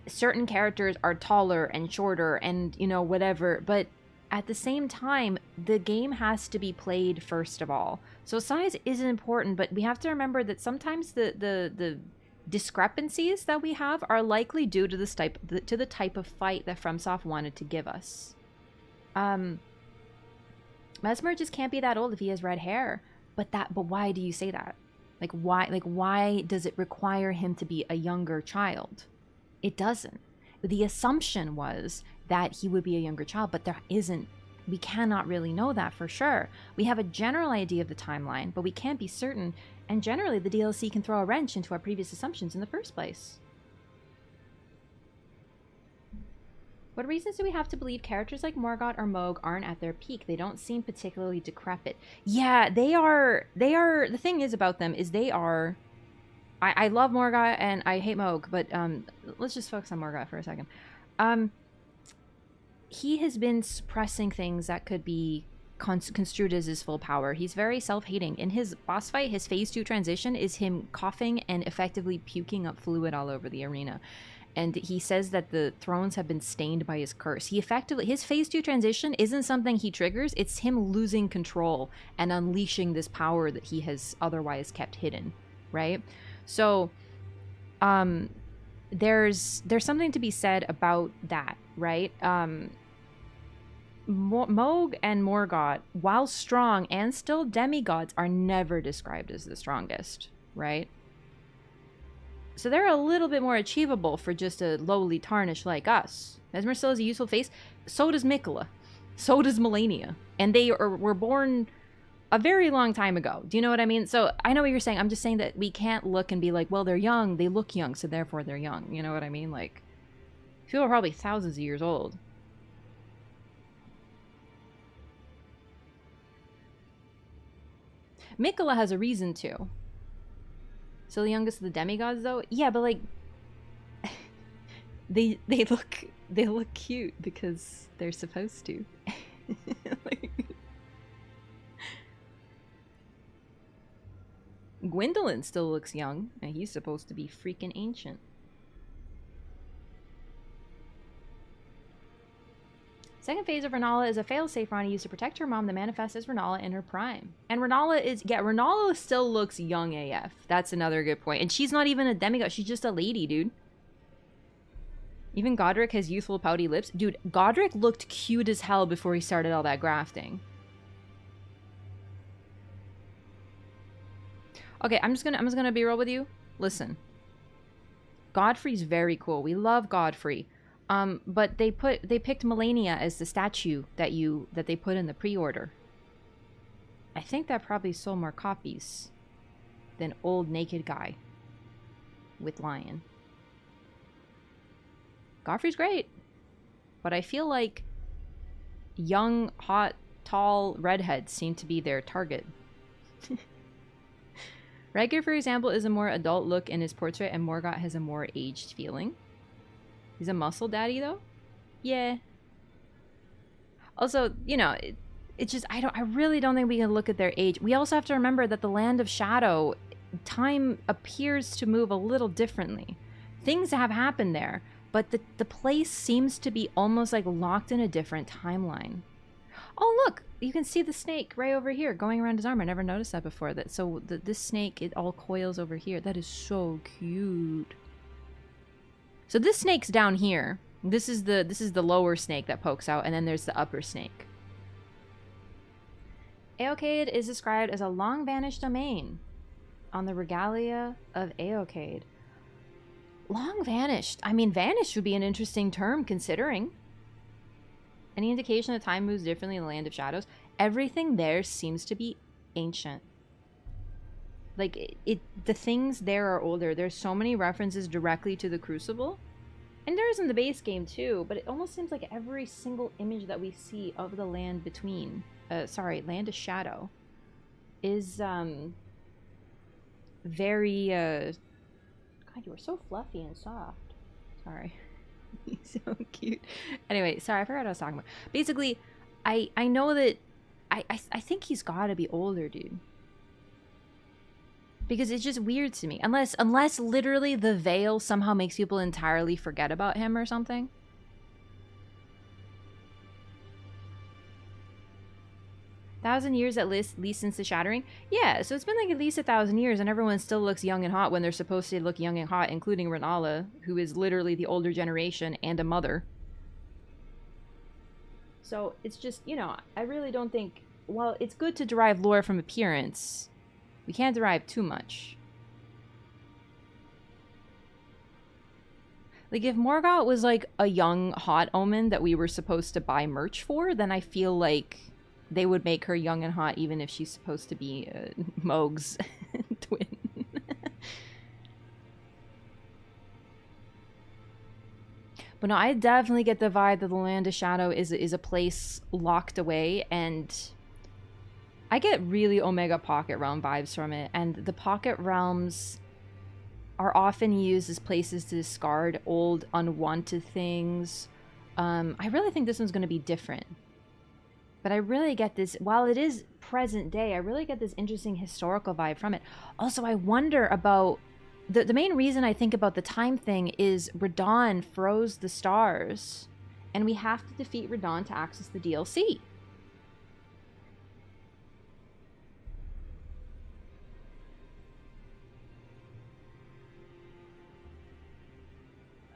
certain characters are taller and shorter and, you know, whatever, but at the same time, the game has to be played first of all. So size is important, but we have to remember that sometimes the discrepancies that we have are likely due to the type of fight that FromSoft wanted to give us. Mesmer just can't be that old if he has red hair. But why do you say that? Like, why does it require him to be a younger child? It doesn't. The assumption was that he would be a younger child, but there isn't. We cannot really know that for sure. We have a general idea of the timeline, but we can't be certain. And generally, the DLC can throw a wrench into our previous assumptions in the first place. What reasons do we have to believe characters like Morgott or Moog aren't at their peak? They don't seem particularly decrepit. Yeah, they are. The thing is about them is they are... I love Morgott and I hate Moog, but let's just focus on Morgott for a second. He has been suppressing things that could be construed as his full power. He's very self-hating. In his boss fight, his phase 2 transition is him coughing and effectively puking up fluid all over the arena. And he says that the thrones have been stained by his curse. His phase 2 transition isn't something he triggers, it's him losing control and unleashing this power that he has otherwise kept hidden, right? So there's something to be said about that, right? Moog and Morgott, while strong and still demigods, are never described as the strongest, right? So they're a little bit more achievable for just a lowly tarnish like us. Mesmer still has a useful face. So does Mikola. So does Melania. And they were born a very long time ago. Do you know what I mean? So I know what you're saying. I'm just saying that we can't look and be like, well, they're young. They look young, so therefore they're young. You know what I mean? Like, people are probably thousands of years old. Mikola has a reason to. So the youngest of the demigods, though? Yeah, but like they look cute because they're supposed to. Like, Gwendolyn still looks young, and he's supposed to be freaking ancient. Second phase of Renala is a failsafe Rani used to protect her mom that manifests as Renala in her prime. And Renala still looks young AF. That's another good point. And she's not even a demigod. She's just a lady, dude. Even Godric has youthful pouty lips. Dude, Godric looked cute as hell before he started all that grafting. Okay, I'm just gonna be real with you. Listen. Godfrey's very cool. We love Godfrey. But they picked Melania as the statue that they put in the pre-order. I think that probably sold more copies than old naked guy with lion. Godfrey's great, but I feel like young, hot, tall redheads seem to be their target. Redgear, for example, is a more adult look in his portrait, and Morgott has a more aged feeling. He's a muscle daddy, though? Yeah. Also, you know, it's just, I really don't think we can look at their age. We also have to remember that the Land of Shadow, time appears to move a little differently. Things have happened there, but the place seems to be almost like locked in a different timeline. Oh, look! You can see the snake right over here going around his arm. I never noticed that before. This snake, it all coils over here. That is so cute. So this snake's down here. This is the lower snake that pokes out, and then there's the upper snake. Aocade is described as a long-vanished domain on the regalia of Aocade. Long-vanished. I mean, vanished would be an interesting term, considering. Any indication that time moves differently in the Land of Shadows? Everything there seems to be ancient. Like, the things there are older. There's so many references directly to the Crucible. And there is in the base game, too. But it almost seems like every single image that we see of the land between... Land of Shadow is, very, God, you are so fluffy and soft. Sorry. He's so cute. Anyway, sorry, I forgot what I was talking about. Basically, I know that... I think he's gotta be older, dude. Because it's just weird to me. Unless literally the veil somehow makes people entirely forget about him or something. Thousand years at least since the Shattering? Yeah, so it's been like at least 1,000 years and everyone still looks young and hot when they're supposed to look young and hot, including Renala, who is literally the older generation and a mother. So it's just, you know, I really don't think... Well, it's good to derive lore from appearance. We can't derive too much. Like, if Morgott was like a young, hot omen that we were supposed to buy merch for, then I feel like they would make her young and hot even if she's supposed to be Moog's twin. But no, I definitely get the vibe that the Land of Shadow is a place locked away, and I get really Omega Pocket Realm vibes from it, and the Pocket Realms are often used as places to discard old, unwanted things. I really think this one's going to be different. But I really get this, while it is present day, I really get this interesting historical vibe from it. Also, I wonder about, the main reason I think about the time thing is Radon froze the stars, and we have to defeat Radon to access the DLC.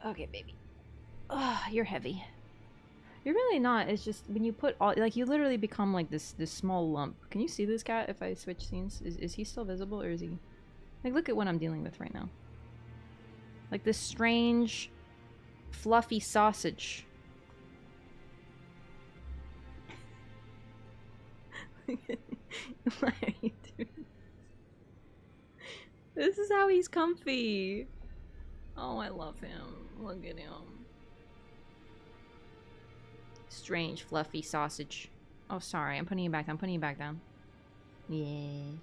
Okay, baby. Ugh, you're heavy. You're really not. It's just when you put all, like, you literally become like this small lump. Can you see this cat if I switch scenes? Is he still visible, or is he? Like, look at what I'm dealing with right now. Like this strange, fluffy sausage. Why are you doing this? This is how he's comfy. Oh, I love him. Look at him. Strange, fluffy sausage. Oh, sorry. I'm putting you back down. I'm putting you back down. Yeah.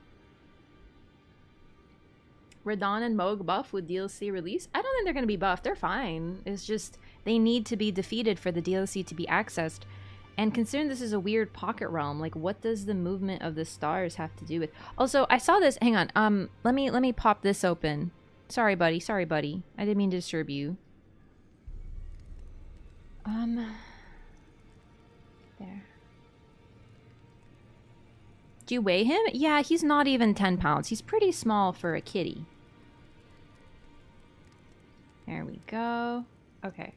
Radon and Moog buff with DLC release? I don't think they're going to be buffed. They're fine. It's just they need to be defeated for the DLC to be accessed. And considering this is a weird pocket realm, like, what does the movement of the stars have to do with? Also, I saw this. Hang on. Let me pop this open. Sorry, buddy. Sorry, buddy. I didn't mean to disturb you. There. Do you weigh him? Yeah, he's not even 10 pounds. He's pretty small for a kitty. There we go. Okay.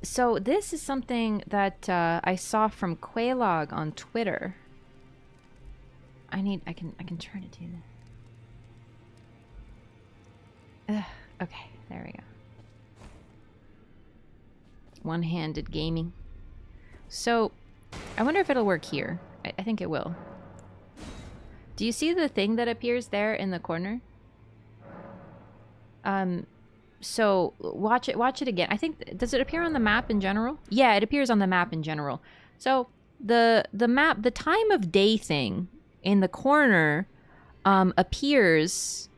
So this is something that I saw from Quaylog on Twitter. I can turn it to. Okay, there we go. One-handed gaming. So, I wonder if it'll work here. I think it will. Do you see the thing that appears there in the corner? So watch it again. I think, does it appear on the map in general? Yeah, it appears on the map in general. So the map, the time of day thing in the corner appears,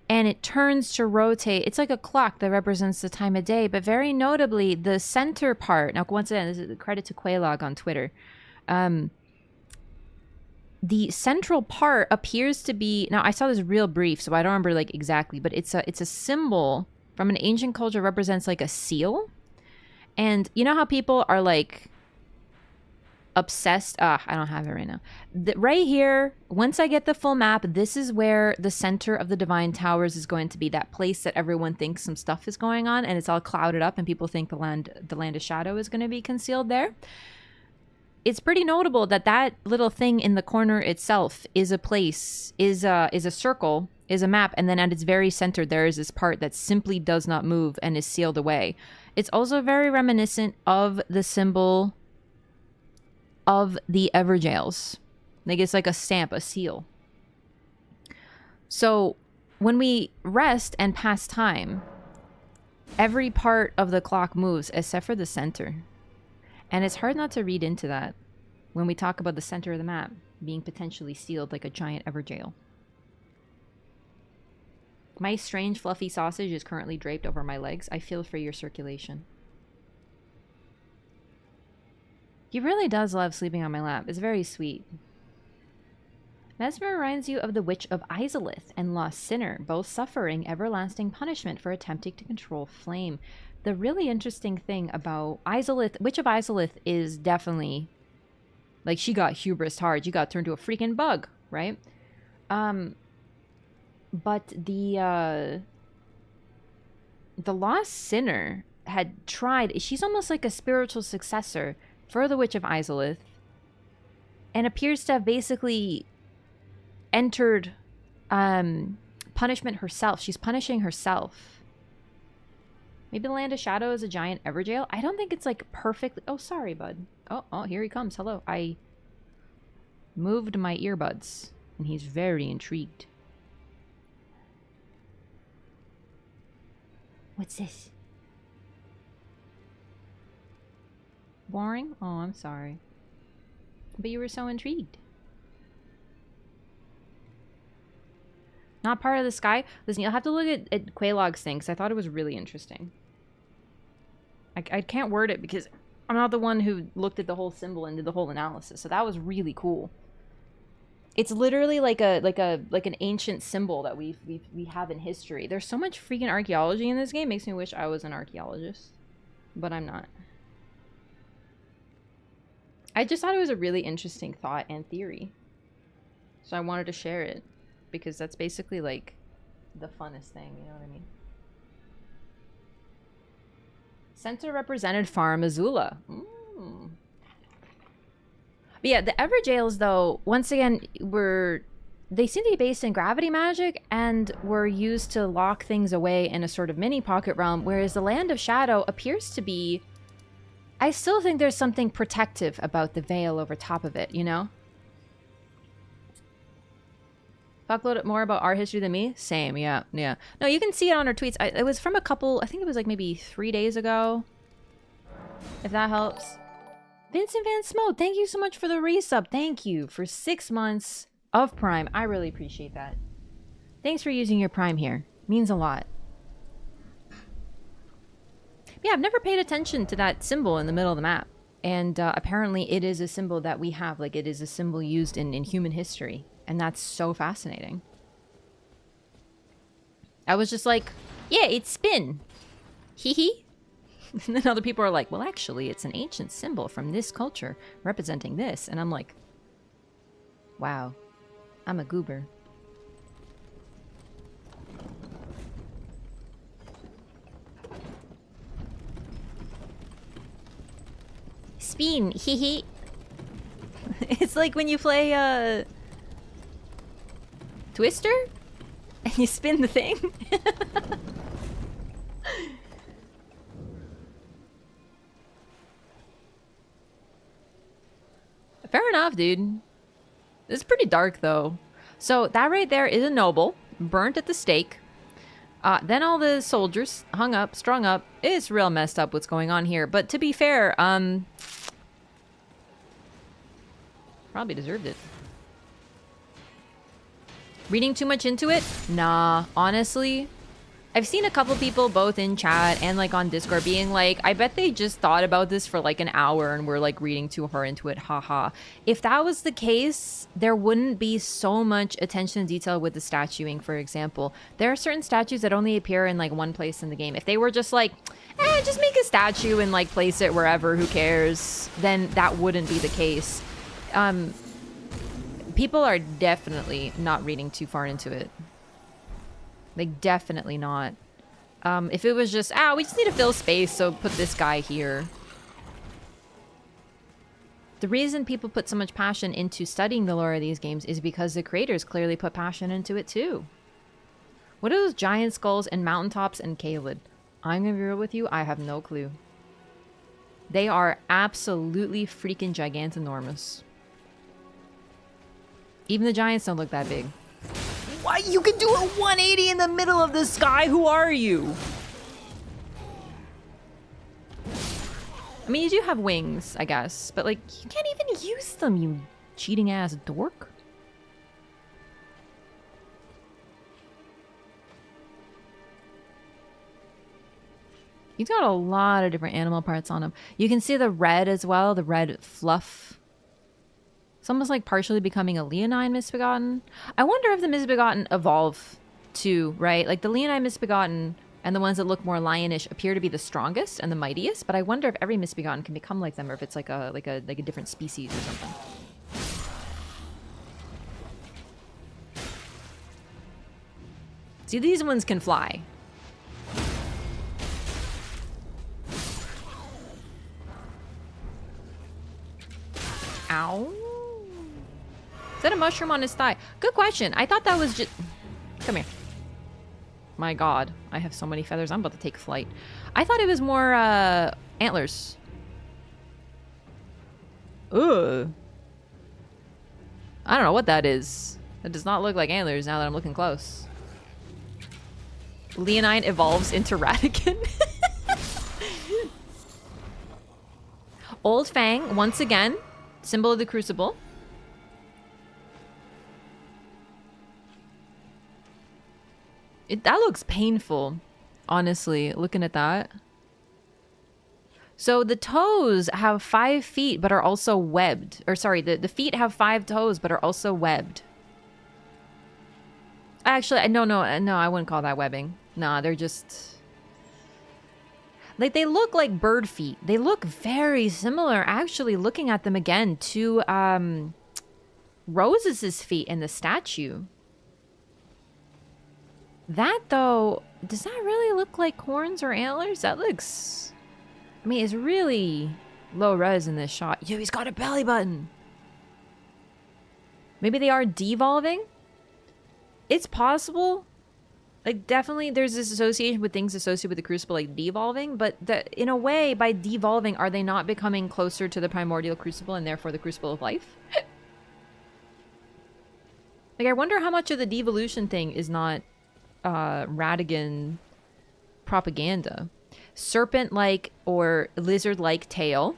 and it turns to rotate. It's like a clock that represents the time of day, but very notably, the center part. Now, once again, this is credit to Quaylog on Twitter. The central part appears to be, now I saw this real brief, so I don't remember like exactly, but it's a symbol from an ancient culture, represents like a seal. And you know how people are like obsessed? I don't have it right now. Right here, once I get the full map, this is where the center of the Divine Towers is going to be, that place that everyone thinks some stuff is going on, and it's all clouded up, and people think the land of shadow is going to be concealed there. It's pretty notable that that little thing in the corner itself is a place, is a circle, is a map, and then at its very center there is this part that simply does not move and is sealed away. It's also very reminiscent of the symbol of the Everjails. Like, it's like a stamp, a seal. So when we rest and pass time, every part of the clock moves except for the center. And it's hard not to read into that when we talk about the center of the map being potentially sealed like a giant Everjail. My strange fluffy sausage is currently draped over my legs. I feel for your circulation. He really does love sleeping on my lap. It's very sweet. Mesmer reminds you of the Witch of Izalith and Lost Sinner, both suffering everlasting punishment for attempting to control flame. The really interesting thing about Izalith, Witch of Izalith, is definitely, like, she got hubris hard. She got turned to a freaking bug, right? But the Lost Sinner had tried, she's almost like a spiritual successor for the Witch of Izalith, and appears to have basically entered punishment herself. She's punishing herself. Maybe the Land of Shadow is a giant Everjail. I don't think it's like perfectly... Oh, sorry, bud. Oh, here he comes. Hello. I moved my earbuds, and he's very intrigued. What's this? Boring? Oh, I'm sorry. But you were so intrigued. Not part of the sky? Listen, you'll have to look at Quaylog's thing, because I thought it was really interesting. I can't word it because I'm not the one who looked at the whole symbol and did the whole analysis. So that was really cool. It's literally like an ancient symbol that we have in history. There's so much freaking archaeology in this game. Makes me wish I was an archaeologist, but I'm not. I just thought it was a really interesting thought and theory, so I wanted to share it because that's basically like the funnest thing. You know what I mean? Center represented Farm Azula. But yeah, the Everjails, though, once again, they seem to be based in gravity magic and were used to lock things away in a sort of mini pocket realm, whereas the Land of Shadow appears to be... I still think there's something protective about the veil over top of it, you know? Fuckload it more about our history than me? Same, yeah. No, you can see it on our tweets. It was from a couple, I think it was like maybe 3 days ago. If that helps. Vincent Van Smo, thank you so much for the resub. Thank you for 6 months of Prime. I really appreciate that. Thanks for using your Prime here. Means a lot. Yeah, I've never paid attention to that symbol in the middle of the map. And apparently it is a symbol that we have. Like, it is a symbol used in human history. And that's so fascinating. I was just like, yeah, it's spin. Hee hee. And then other people are like, well, actually, it's an ancient symbol from this culture representing this. And I'm like, wow, I'm a goober. Spin, hee hee. It's like when you play Twister and you spin the thing. Fair enough, dude. It's pretty dark, though. So that right there is a noble, burnt at the stake. Then all the soldiers hung up, strung up. It's real messed up what's going on here. But to be fair, probably deserved it. Reading too much into it? Nah, honestly. I've seen a couple people both in chat and like on Discord being like, I bet they just thought about this for like an hour and were like reading too hard into it, haha. If that was the case, there wouldn't be so much attention to detail with the statuing, for example. There are certain statues that only appear in like one place in the game. If they were just like, just make a statue and like place it wherever, who cares, then that wouldn't be the case. People are definitely not reading too far into it. Like, definitely not. If it was just, we just need to fill space, so put this guy here. The reason people put so much passion into studying the lore of these games is because the creators clearly put passion into it too. What are those giant skulls and mountaintops and Caelid? I'm gonna be real with you, I have no clue. They are absolutely freaking gigantinormous. Even the giants don't look that big. Why? You can do a 180 in the middle of the sky? Who are you? I mean, you do have wings, I guess. But, like, you can't even use them, you cheating-ass dork. He's got a lot of different animal parts on him. You can see the red as well, the red fluff. It's almost like partially becoming a leonine misbegotten. I wonder if the misbegotten evolve too, right? Like the leonine misbegotten and the ones that look more lionish appear to be the strongest and the mightiest, but I wonder if every misbegotten can become like them or if it's like a different species or something. See, these ones can fly. Ow. Is that a mushroom on his thigh? Good question. I thought that was just... Come here. My god. I have so many feathers. I'm about to take flight. I thought it was more, antlers. Ugh. I don't know what that is. That does not look like antlers now that I'm looking close. Leonine evolves into Ratigan. Old Fang, once again. Symbol of the Crucible. That looks painful, honestly, looking at that. So the toes have 5 feet but are also webbed. Or sorry, the feet have 5 toes but are also webbed. Actually, no, I wouldn't call that webbing. Nah, they're just... like, they look like bird feet. They look very similar, actually, looking at them again, to Rose's feet in the statue. That, though, does that really look like horns or antlers? That looks... I mean, it's really low res in this shot. Yo, he's got a belly button. Maybe they are devolving? It's possible. Like, definitely there's this association with things associated with the Crucible, like devolving, but in a way, by devolving, are they not becoming closer to the primordial Crucible and therefore the Crucible of Life? Like, I wonder how much of the devolution thing is not Radigan propaganda. Serpent-like or lizard-like tail.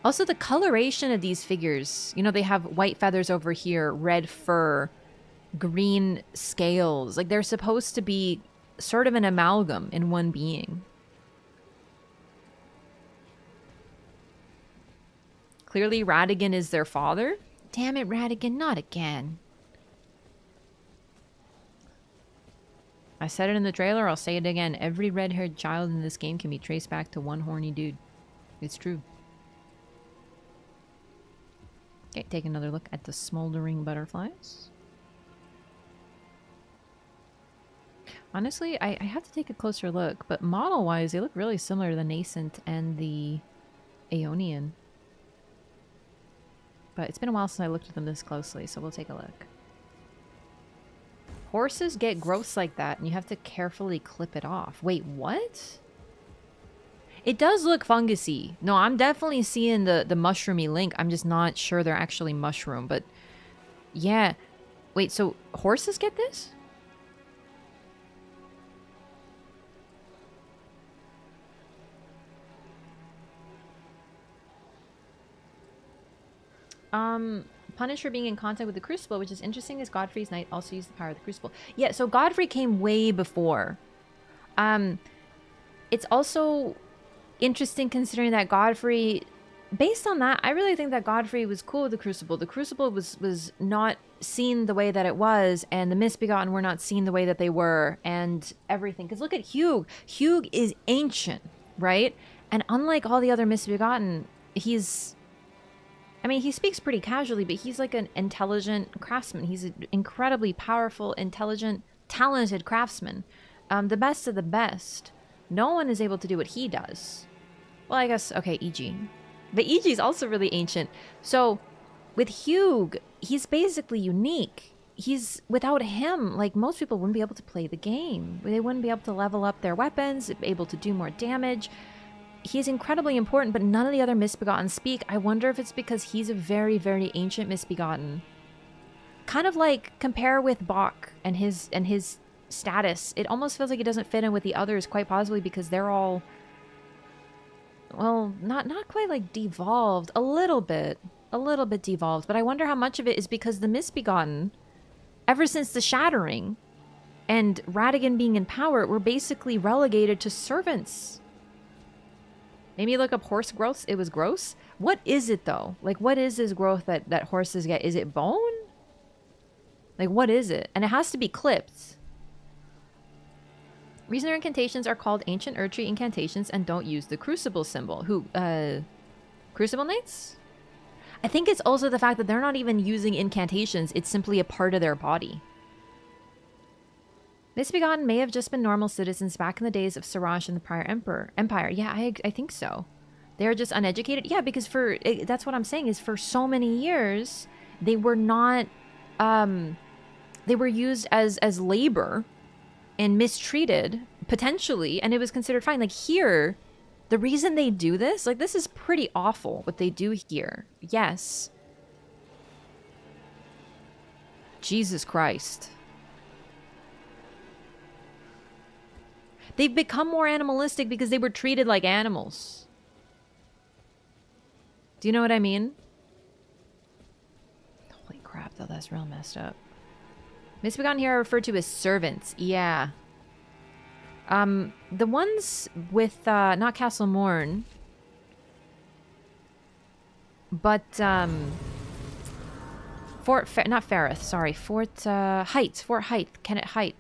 Also, the coloration of these figures, you know, they have white feathers over here, red fur, green scales. Like, they're supposed to be sort of an amalgam in one being. Clearly, Radigan is their father. Damn it, Radigan, not again. I said it in the trailer, I'll say it again. Every red-haired child in this game can be traced back to one horny dude. It's true. Okay, take another look at the smoldering butterflies. Honestly, I have to take a closer look, but model-wise, they look really similar to the Nascent and the Aeonian. But it's been a while since I looked at them this closely, so we'll take a look. Horses get gross like that, and you have to carefully clip it off. Wait, what? It does look fungusy. No, I'm definitely seeing the mushroomy link. I'm just not sure they're actually mushroom, but yeah. Wait, so horses get this? Punished for being in contact with the Crucible, which is interesting as Godfrey's knight also used the power of the Crucible. Yeah, so Godfrey came way before. It's also interesting considering that Godfrey, based on that, I really think that Godfrey was cool with the Crucible. The Crucible was not seen the way that it was, and the Misbegotten were not seen the way that they were, and everything. Because look at Hugh. Hugh is ancient, right? And unlike all the other Misbegotten, he's... I mean, he speaks pretty casually, but he's like an intelligent craftsman. He's an incredibly powerful, intelligent, talented craftsman. The best of the best. No one is able to do what he does. Well, I guess, okay, E.G. But E.G.'s also really ancient. So, with Hugh, he's basically unique. He's, without him, like, most people wouldn't be able to play the game. They wouldn't be able to level up their weapons, able to do more damage. He's incredibly important, but none of the other Misbegotten speak. I wonder if it's because he's a very, very ancient Misbegotten. Kind of like, compare with Bach and his status. It almost feels like it doesn't fit in with the others, quite possibly because they're all, well, not quite like devolved. A little bit devolved. But I wonder how much of it is because the Misbegotten, ever since the Shattering and Radigan being in power, were basically relegated to servants. Maybe look up horse growths. It was gross. What is it, though? Like, what is this growth that horses get? Is it bone? Like, what is it? And it has to be clipped. Reason their incantations are called Ancient Erdtree incantations and don't use the Crucible symbol. Who, Crucible Knights? I think it's also the fact that they're not even using incantations. It's simply a part of their body. Misbegotten may have just been normal citizens back in the days of Siraj and the prior empire. Yeah, I think so. They're just uneducated. Yeah, because that's what I'm saying is for so many years, they were not, they were used as labor and mistreated, potentially, and it was considered fine. Like here, the reason they do this, like this is pretty awful what they do here. Yes. Jesus Christ. They've become more animalistic because they were treated like animals. Do you know what I mean? Holy crap, though, that's real messed up. Misbegotten here are referred to as servants. Yeah. The ones with, not Castle Morn, but, not Ferrith, sorry, Fort Height, Kennet Height.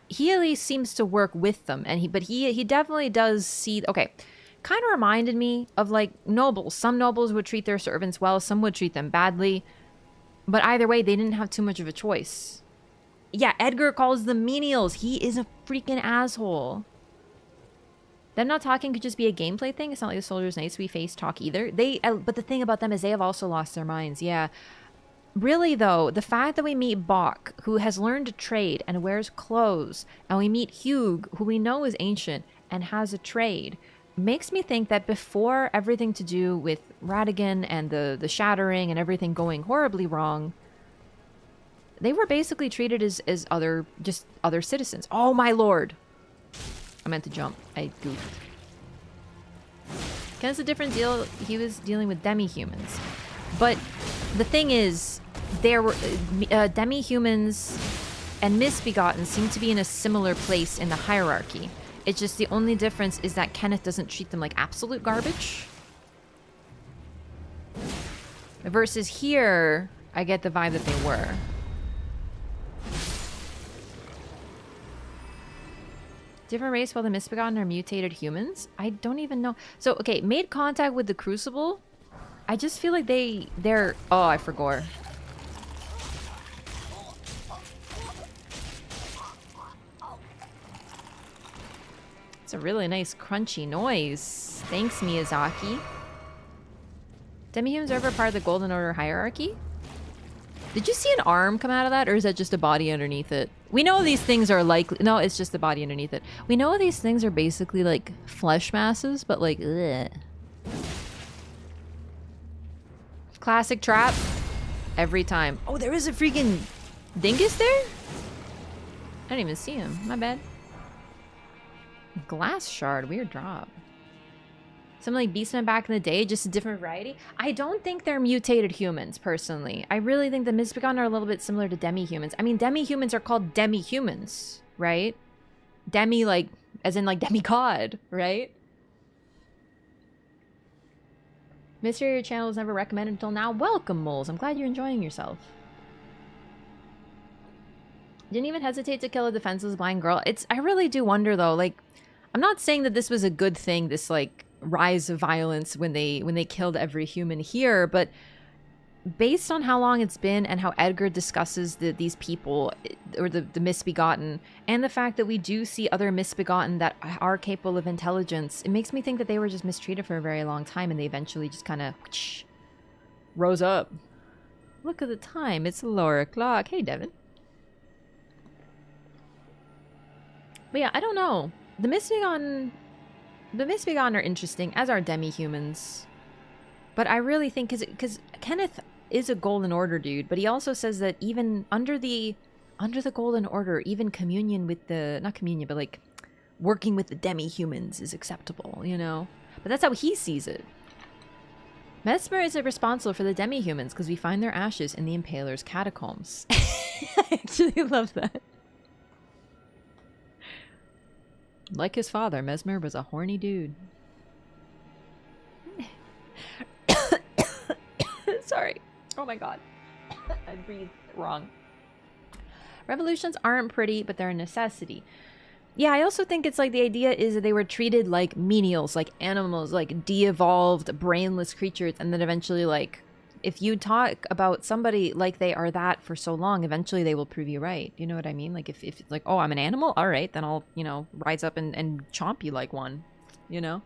He at least seems to work with them, and but he definitely does see, okay, kind of reminded me of, like, nobles. Some nobles would treat their servants well, some would treat them badly, but either way, they didn't have too much of a choice. Yeah, Edgar calls them menials. He is a freaking asshole. Them not talking could just be a gameplay thing. It's not like the Soldiers' Knights we face talk either. But the thing about them is they have also lost their minds. Yeah. Really, though, the fact that we meet Bok, who has learned to trade and wears clothes, and we meet Hugh, who we know is ancient and has a trade, makes me think that before everything to do with Radigan and the shattering and everything going horribly wrong, they were basically treated as other citizens. Oh, my lord. I meant to jump. I goofed. Ken's a different deal. He was dealing with demi-humans. But the thing is, there were demi-humans and misbegotten seem to be in a similar place in the hierarchy. It's just the only difference is that Kenneth doesn't treat them like absolute garbage. Versus here, I get the vibe that they were. Different race while the misbegotten are mutated humans? I don't even know. So, okay, made contact with the Crucible. I just feel like they're... Oh, I forgot. It's a really nice crunchy noise. Thanks, Miyazaki. Demi-humans are ever part of the Golden Order hierarchy? Did you see an arm come out of that, or is that just a body underneath it? We know these things are likely... No, it's just the body underneath it. We know these things are basically, like, flesh masses, but, like, ugh. Classic trap. Every time. Oh, there is a freaking dingus there? I didn't even see him. My bad. Glass shard. Weird drop. Something like Beastmen back in the day, just a different variety. I don't think they're mutated humans, personally. I really think the Misbegotten are a little bit similar to demi-humans. I mean, demi-humans are called demi-humans, right? Demi, like, as in, like, demigod, right? Mystery, your channel was never recommended until now. Welcome, moles. I'm glad you're enjoying yourself. Didn't even hesitate to kill a defenseless blind girl. I really do wonder, though, like, I'm not saying that this was a good thing, this, like, rise of violence when they killed every human here, but based on how long it's been and how Edgar discusses these people, or the misbegotten, and the fact that we do see other misbegotten that are capable of intelligence, it makes me think that they were just mistreated for a very long time and they eventually just kind of rose up. Look at the time, it's Laura o'clock. Hey, Devin. But yeah, I don't know. The Misbegotten are interesting, as are demi-humans. But I really think, because Kenneth is a Golden Order dude, but he also says that even under the Golden Order, even communion with the, not communion, but like working with the demi-humans is acceptable, you know? But that's how he sees it. Mesmer is responsible for the demi-humans because we find their ashes in the Impaler's catacombs. I actually love that. Like his father, Mesmer was a horny dude. Sorry. Oh my god. I breathed wrong. Revolutions aren't pretty, but they're a necessity. Yeah, I also think it's like the idea is that they were treated like menials, like animals, like de-evolved, brainless creatures, and then eventually, like, if you talk about somebody like they are that for so long, eventually they will prove you right. You know what I mean? Like, if it's like, oh, I'm an animal? All right, then I'll, you know, rise up and chomp you like one, you know?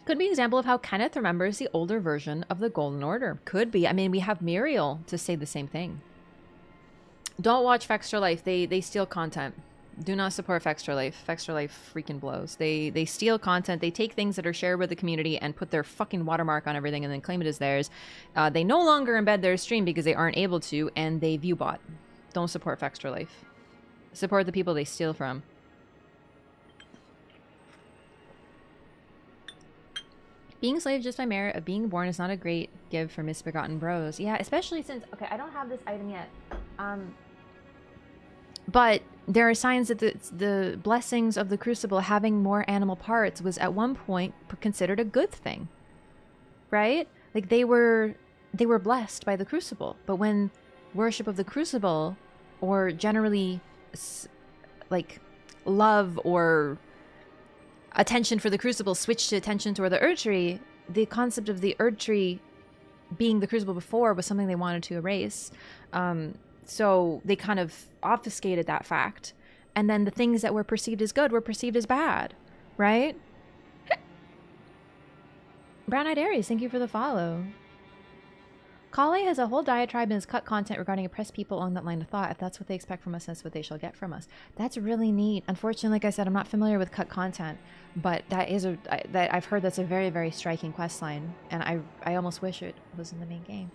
Could be an example of how Kenneth remembers the older version of the Golden Order. Could be. I mean, we have Muriel to say the same thing. Don't watch Fextra Life. They steal content. Do not support Fextra Life. Fextra Life freaking blows. They steal content. They take things that are shared with the community and put their fucking watermark on everything and then claim it as theirs. They no longer embed their stream because they aren't able to, and they view bot. Don't support Fextra Life. Support the people they steal from. Being a slave just by merit of being born is not a great give for misbegotten bros. Yeah, especially since... Okay, I don't have this item yet. But there are signs that the blessings of the Crucible having more animal parts was at one point considered a good thing, right? Like they were blessed by the Crucible. But when worship of the Crucible, or generally like love or attention for the Crucible, switched to attention toward the Erd Tree, the concept of the Erd Tree being the Crucible before was something they wanted to erase. So they kind of obfuscated that fact. And then the things that were perceived as good were perceived as bad, right? Brown-Eyed Aries, thank you for the follow. Kale has a whole diatribe in his cut content regarding oppressed people on that line of thought. If that's what they expect from us, that's what they shall get from us. That's really neat. Unfortunately, like I said, I'm not familiar with cut content, but that is that I've heard that's a very, very striking quest line, and I almost wish it was in the main game.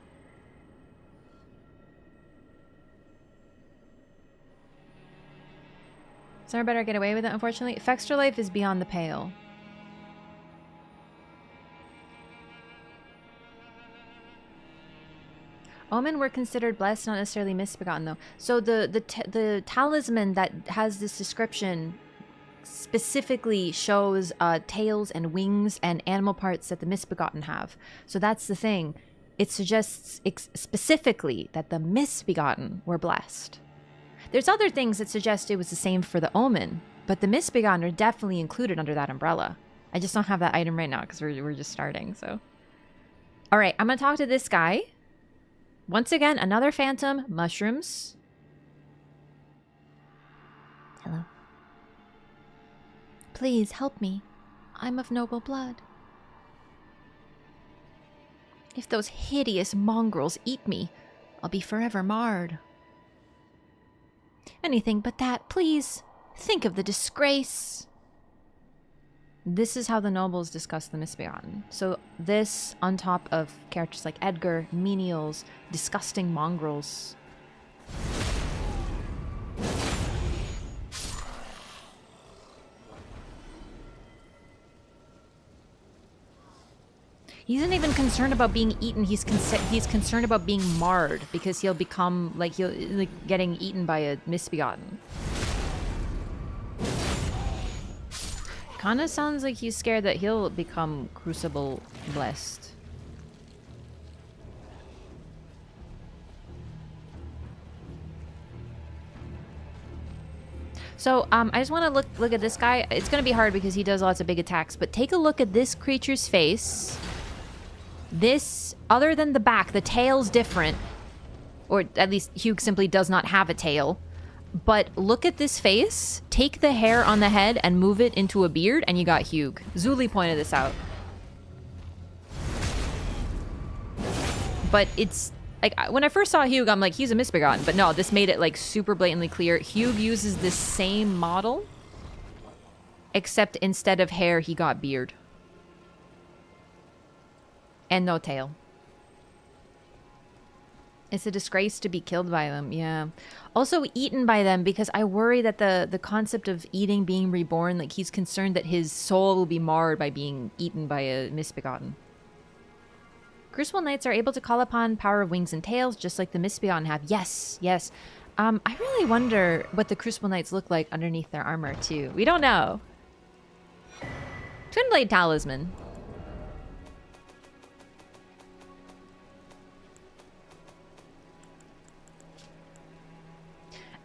Some better get away with it, unfortunately. Fextra life is beyond the pale. Omen were considered blessed, not necessarily misbegotten, though. So the talisman that has this description specifically shows tails and wings and animal parts that the misbegotten have. So that's the thing. It suggests specifically that the misbegotten were blessed. There's other things that suggest it was the same for the Omen, but the misbegotten are definitely included under that umbrella. I just don't have that item right now because we're just starting, so. All right, I'm going to talk to this guy. Once again, another phantom. Mushrooms. Hello. Please help me. I'm of noble blood. If those hideous mongrels eat me, I'll be forever marred. Anything but that, please. Think of the disgrace. This is how the nobles discuss the misbegotten. So this, on top of characters like Edgar, menials, disgusting mongrels. He isn't even concerned about being eaten. He's concerned about being marred because he'll become like getting eaten by a misbegotten. Kind of sounds like he's scared that he'll become Crucible blessed. So I just want to look at this guy. It's going to be hard because he does lots of big attacks, but take a look at this creature's face. This, other than the back, the tail's different. Or at least Hugh simply does not have a tail. But look at this face. Take the hair on the head and move it into a beard, and you got Hugh. Zuli pointed this out. But it's like when I first saw Hugh, I'm like, he's a misbegotten. But no, this made it like super blatantly clear. Hugh uses the same model, except instead of hair, he got beard. And no tail. It's a disgrace to be killed by them, yeah. Also eaten by them, because I worry that the concept of eating being reborn, like he's concerned that his soul will be marred by being eaten by a misbegotten. Crucible Knights are able to call upon power of wings and tails, just like the misbegotten have. Yes, yes. I really wonder what the Crucible Knights look like underneath their armor, too. We don't know. Twin Blade Talisman.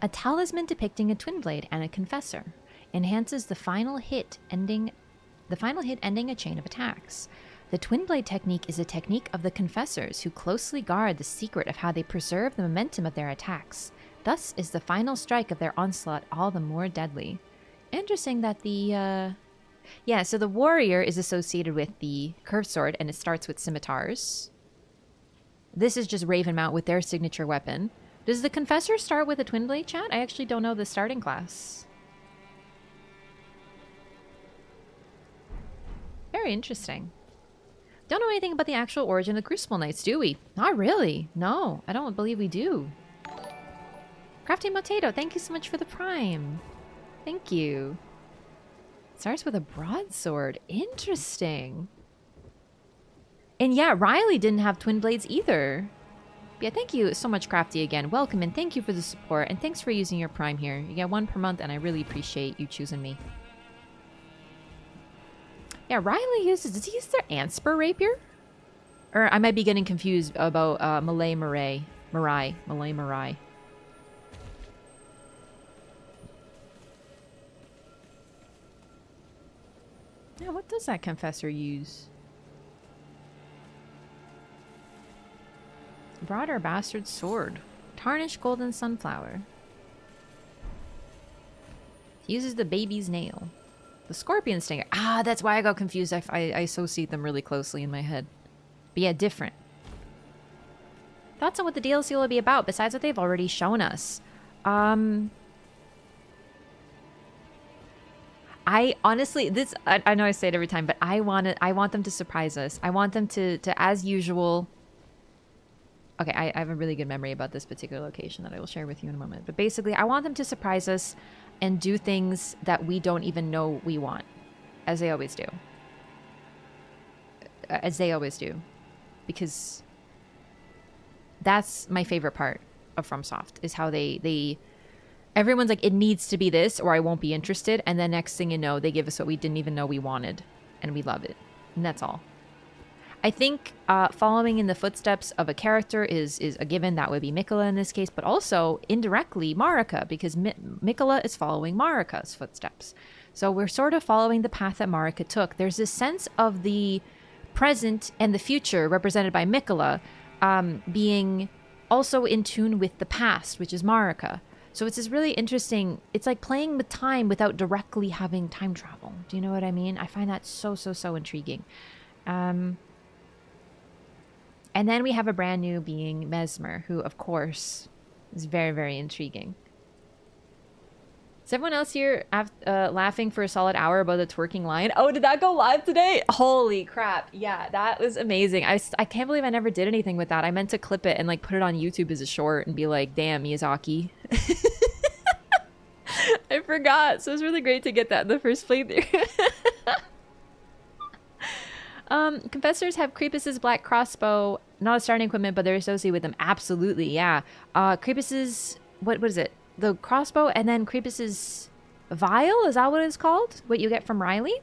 A talisman depicting a twin blade and a confessor enhances the final hit ending a chain of attacks. The twin blade technique is a technique of the confessors who closely guard the secret of how they preserve the momentum of their attacks. Thus is the final strike of their onslaught all the more deadly. Interesting that the yeah, so the warrior is associated with the curved sword and it starts with scimitars. This is just Ravenmount with their signature weapon. Does the Confessor start with a Twin Blade, chat? I actually don't know the starting class. Very interesting. Don't know anything about the actual origin of the Crucible Knights, do we? Not really. No, I don't believe we do. Crafty Potato, thank you so much for the prime. Thank you. Starts with a broadsword. Interesting. And yeah, Riley didn't have twin blades either. Yeah, thank you so much, Crafty, again. Welcome and thank you for the support, and thanks for using your Prime here. You get 1 per month, and I really appreciate you choosing me. Yeah, Riley uses... Does he use their Anspur Rapier? Or I might be getting confused about Malay Marai. Malay Marai. Yeah, what does that Confessor use? Broader Bastard Sword. Tarnished Golden Sunflower. He uses the Baby's Nail. The Scorpion Stinger. Ah, that's why I got confused. I associate them really closely in my head. But yeah, different. Thoughts on what the DLC will be about, besides what they've already shown us. I honestly, I know I say it every time, but I want them to surprise us. I want them to as usual... Okay, I have a really good memory about this particular location that I will share with you in a moment. But basically, I want them to surprise us and do things that we don't even know we want. As they always do. As they always do. Because that's my favorite part of FromSoft, is how they everyone's like, it needs to be this or I won't be interested. And then next thing you know, they give us what we didn't even know we wanted. And we love it. And that's all. I think following in the footsteps of a character is a given. That would be Mikola in this case, but also indirectly Marika, because Mikola is following Marika's footsteps. So we're sort of following the path that Marika took. There's this sense of the present and the future represented by Mikola being also in tune with the past, which is Marika. So it's this really interesting, it's like playing with time without directly having time travel. Do you know what I mean? I find that so intriguing. And then we have a brand new being, Mesmer, who, of course, is very intriguing. Is everyone else here laughing for a solid hour about the twerking lion? Oh, did that go live today? Holy crap. Yeah, that was amazing. I can't believe I never did anything with that. I meant to clip it and like put it on YouTube as a short and be like, damn, Miyazaki. I forgot. So it was really great to get that in the first playthrough. Confessors have Creepus's black crossbow, not a starting equipment, but they're associated with them. Absolutely, yeah. Creepus's, what is it? The crossbow, and then Creepus's vial, is that what it's called? What you get from Riley?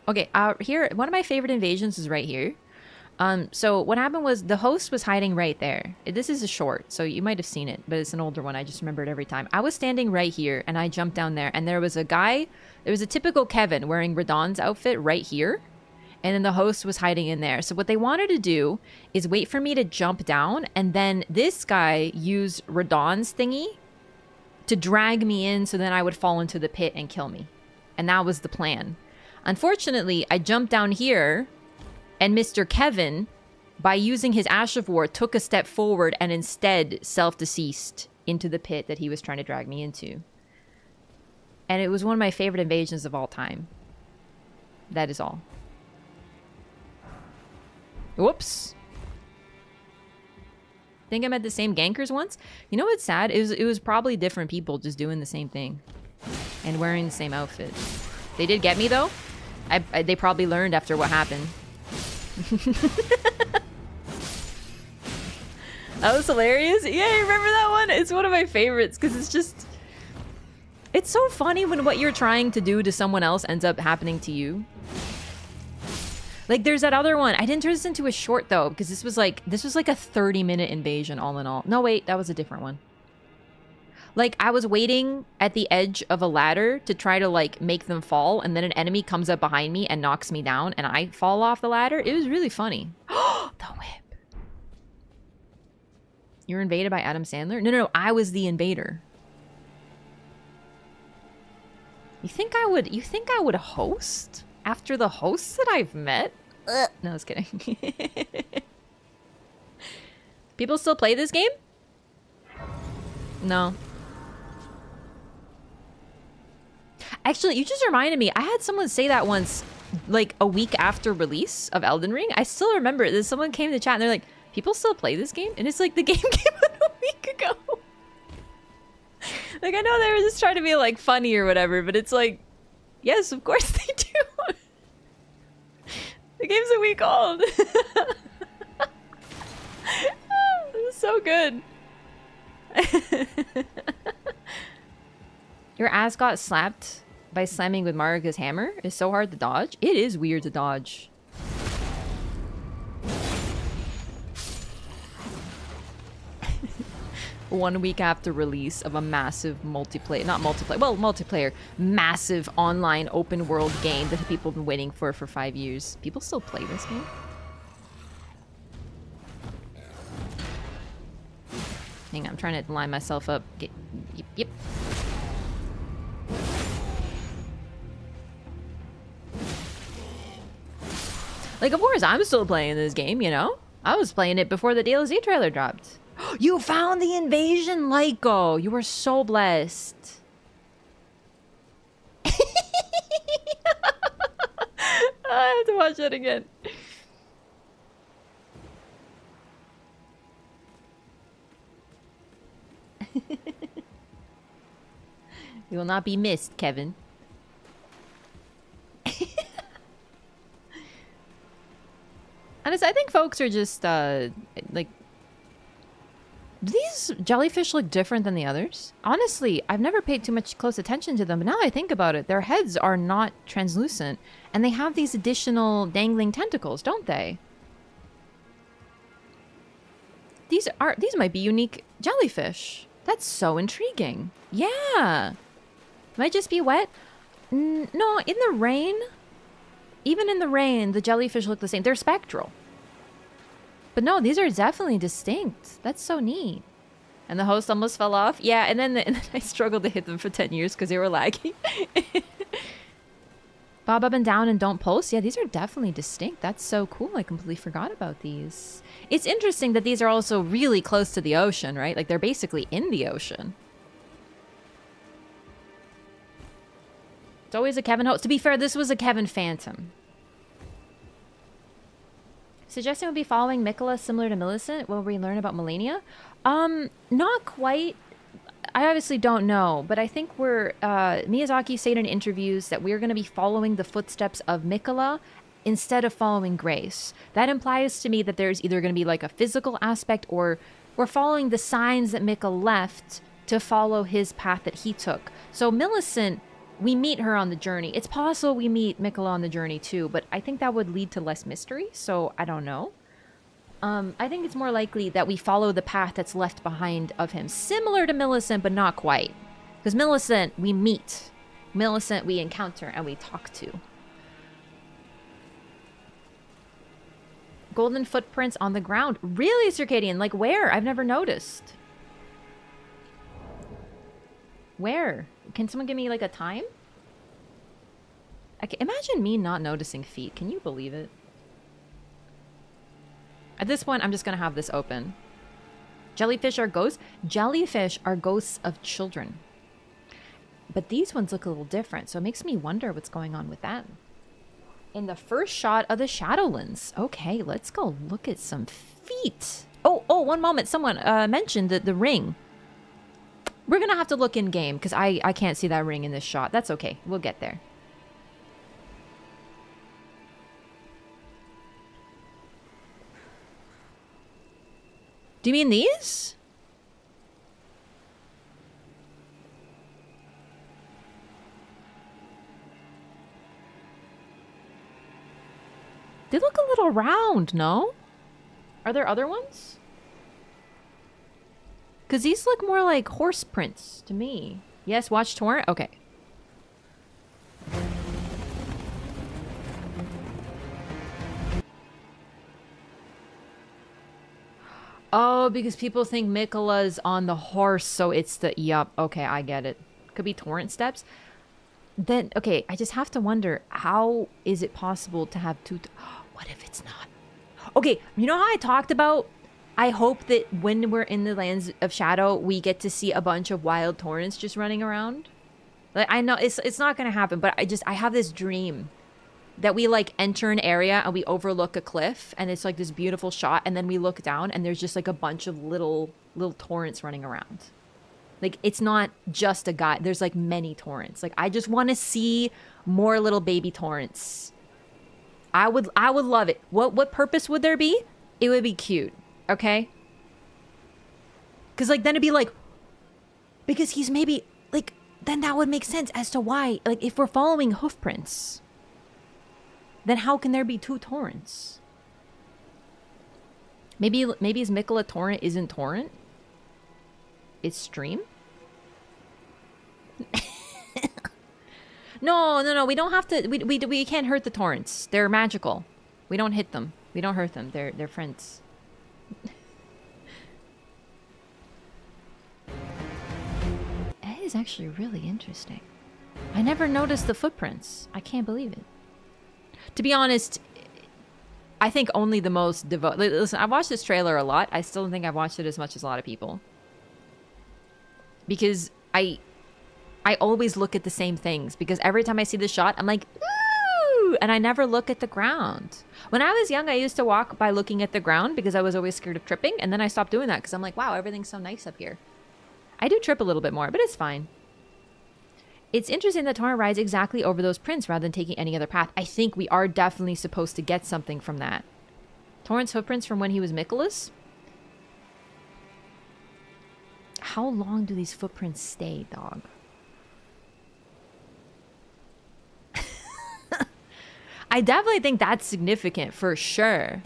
Okay, here, one of my favorite invasions is right here. So what happened was the host was hiding right there. This is a short, so you might have seen it, but it's an older one. I just remember it every time. I was standing right here, and I jumped down there, and there was a guy. There was a typical Kevin wearing Radon's outfit right here, and then the host was hiding in there. So what they wanted to do is wait for me to jump down, and then this guy used Radon's thingy to drag me in, so then I would fall into the pit and kill me. And that was the plan. Unfortunately, I jumped down here, and Mr. Kevin, by using his Ash of War, took a step forward and instead self-deceased into the pit that he was trying to drag me into. And it was one of my favorite invasions of all time. That is all. Whoops. Think I met the same gankers once? You know what's sad? It was probably different people just doing the same thing. And wearing the same outfit. They did get me though. They probably learned after what happened. That was hilarious. Yeah, I remember that one. It's one of my favorites because it's just... It's so funny when what you're trying to do to someone else ends up happening to you. Like, there's that other one. I didn't turn this into a short, though, because this was like a 30-minute invasion all in all. No, wait, that was a different one. Like, I was waiting at the edge of a ladder to try to, like, make them fall, and then an enemy comes up behind me and knocks me down, and I fall off the ladder. It was really funny. The whip. You were invaded by Adam Sandler? No, I was the invader. You think I would host after the hosts that I've met? Ugh. No, I was kidding. People still play this game? No. Actually, you just reminded me. I had someone say that once, like a week after release of Elden Ring. I still remember it. Someone came to chat and they're like, people still play this game? And it's like, the game came out a week ago. Like, I know they were just trying to be, like, funny or whatever, but it's like, yes, of course they do. The game's a week old. This is so good. Your ass got slapped by slamming with Marika's hammer? It's so hard to dodge. It is weird to dodge. One week after release of a massive multiplayer, massive online open world game that people have been waiting for 5 years. People still play this game? Hang on, I'm trying to line myself up. Yep. Like, of course, I'm still playing this game, you know? I was playing it before the DLC trailer dropped. You found the invasion, Lyko! You were so blessed. I have to watch that again. You will not be missed, Kevin. Honestly, I think folks are just, like... Do these jellyfish look different than the others? Honestly, I've never paid too much close attention to them, but now I think about it, their heads are not translucent, and they have these additional dangling tentacles, don't they? These might be unique jellyfish. That's so intriguing. Yeah. Might just be wet. No, in the rain... Even in the rain, the jellyfish look the same. They're spectral. But no, these are definitely distinct. That's so neat. And the host almost fell off. Yeah, and then I struggled to hit them for 10 years because they were lagging. Bob up and down and don't pulse. Yeah, these are definitely distinct. That's so cool. I completely forgot about these. It's interesting that these are also really close to the ocean, right? Like, they're basically in the ocean. It's always a Kevin host. To be fair, this was a Kevin Phantom. Suggesting we'll be following Mikola similar to Millicent. Will we learn about Melania? Not quite. I obviously don't know, but I think we're... Miyazaki said in interviews that we're going to be following the footsteps of Mikola instead of following Grace. That implies to me that there's either going to be like a physical aspect or we're following the signs that Mikola left to follow his path that he took. So Millicent... We meet her on the journey. It's possible we meet Mikola on the journey too, but I think that would lead to less mystery, so I don't know. I think it's more likely that we follow the path that's left behind of him. Similar to Millicent, but not quite. Because Millicent, we meet. Millicent, we encounter and we talk to. Golden footprints on the ground. Really, Circadian? Like where? I've never noticed. Where? Can someone give me like a time? Imagine me not noticing feet. Can you believe it? At this point, I'm just going to have this open. Jellyfish are ghosts? Jellyfish are ghosts of children. But these ones look a little different, so it makes me wonder what's going on with that. In the first shot of the Shadowlands. Okay, let's go look at some feet. Oh, one moment. Someone mentioned the ring. We're going to have to look in-game, because I can't see that ring in this shot. That's okay. We'll get there. Do you mean these? They look a little round, no? Are there other ones? Because these look more like horse prints to me. Yes, watch Torrent? Okay. Oh, because people think Mikola's on the horse, so it's the... Yup, okay, I get it. Could be Torrent steps. Then, okay, I just have to wonder, how is it possible to have two... What if it's not? Okay, you know how I talked about... I hope that when we're in the Lands of Shadow, we get to see a bunch of wild torrents just running around. Like, I know it's not going to happen, but I have this dream that we like enter an area and we overlook a cliff and it's like this beautiful shot, and then we look down and there's just like a bunch of little torrents running around. Like, it's not just a guy. There's like many torrents. Like, I just want to see more little baby torrents. I would love it. What purpose would there be? It would be cute. Okay? Because, like, then it'd be like... Because he's maybe... Like, then that would make sense as to why... Like, if we're following hoof prints, then how can there be two torrents? Maybe his Mikola torrent isn't torrent? It's stream? No. We don't have to... We can't hurt the torrents. They're magical. We don't hit them. We don't hurt them. They're friends. It is actually really interesting. I never noticed the footprints. I can't believe it. To be honest, I think only the most devoted... Listen, I've watched this trailer a lot. I still don't think I've watched it as much as a lot of people. Because I always look at the same things. Because every time I see the shot, I'm like, ooh! And I never look at the ground. When I was young, I used to walk by looking at the ground because I was always scared of tripping. And then I stopped doing that because I'm like, wow, everything's so nice up here. I do trip a little bit more, but it's fine. It's interesting that Torrent rides exactly over those prints rather than taking any other path. I think we are definitely supposed to get something from that. Torrent's footprints from when he was Mikolas? How long do these footprints stay, dog? I definitely think that's significant for sure.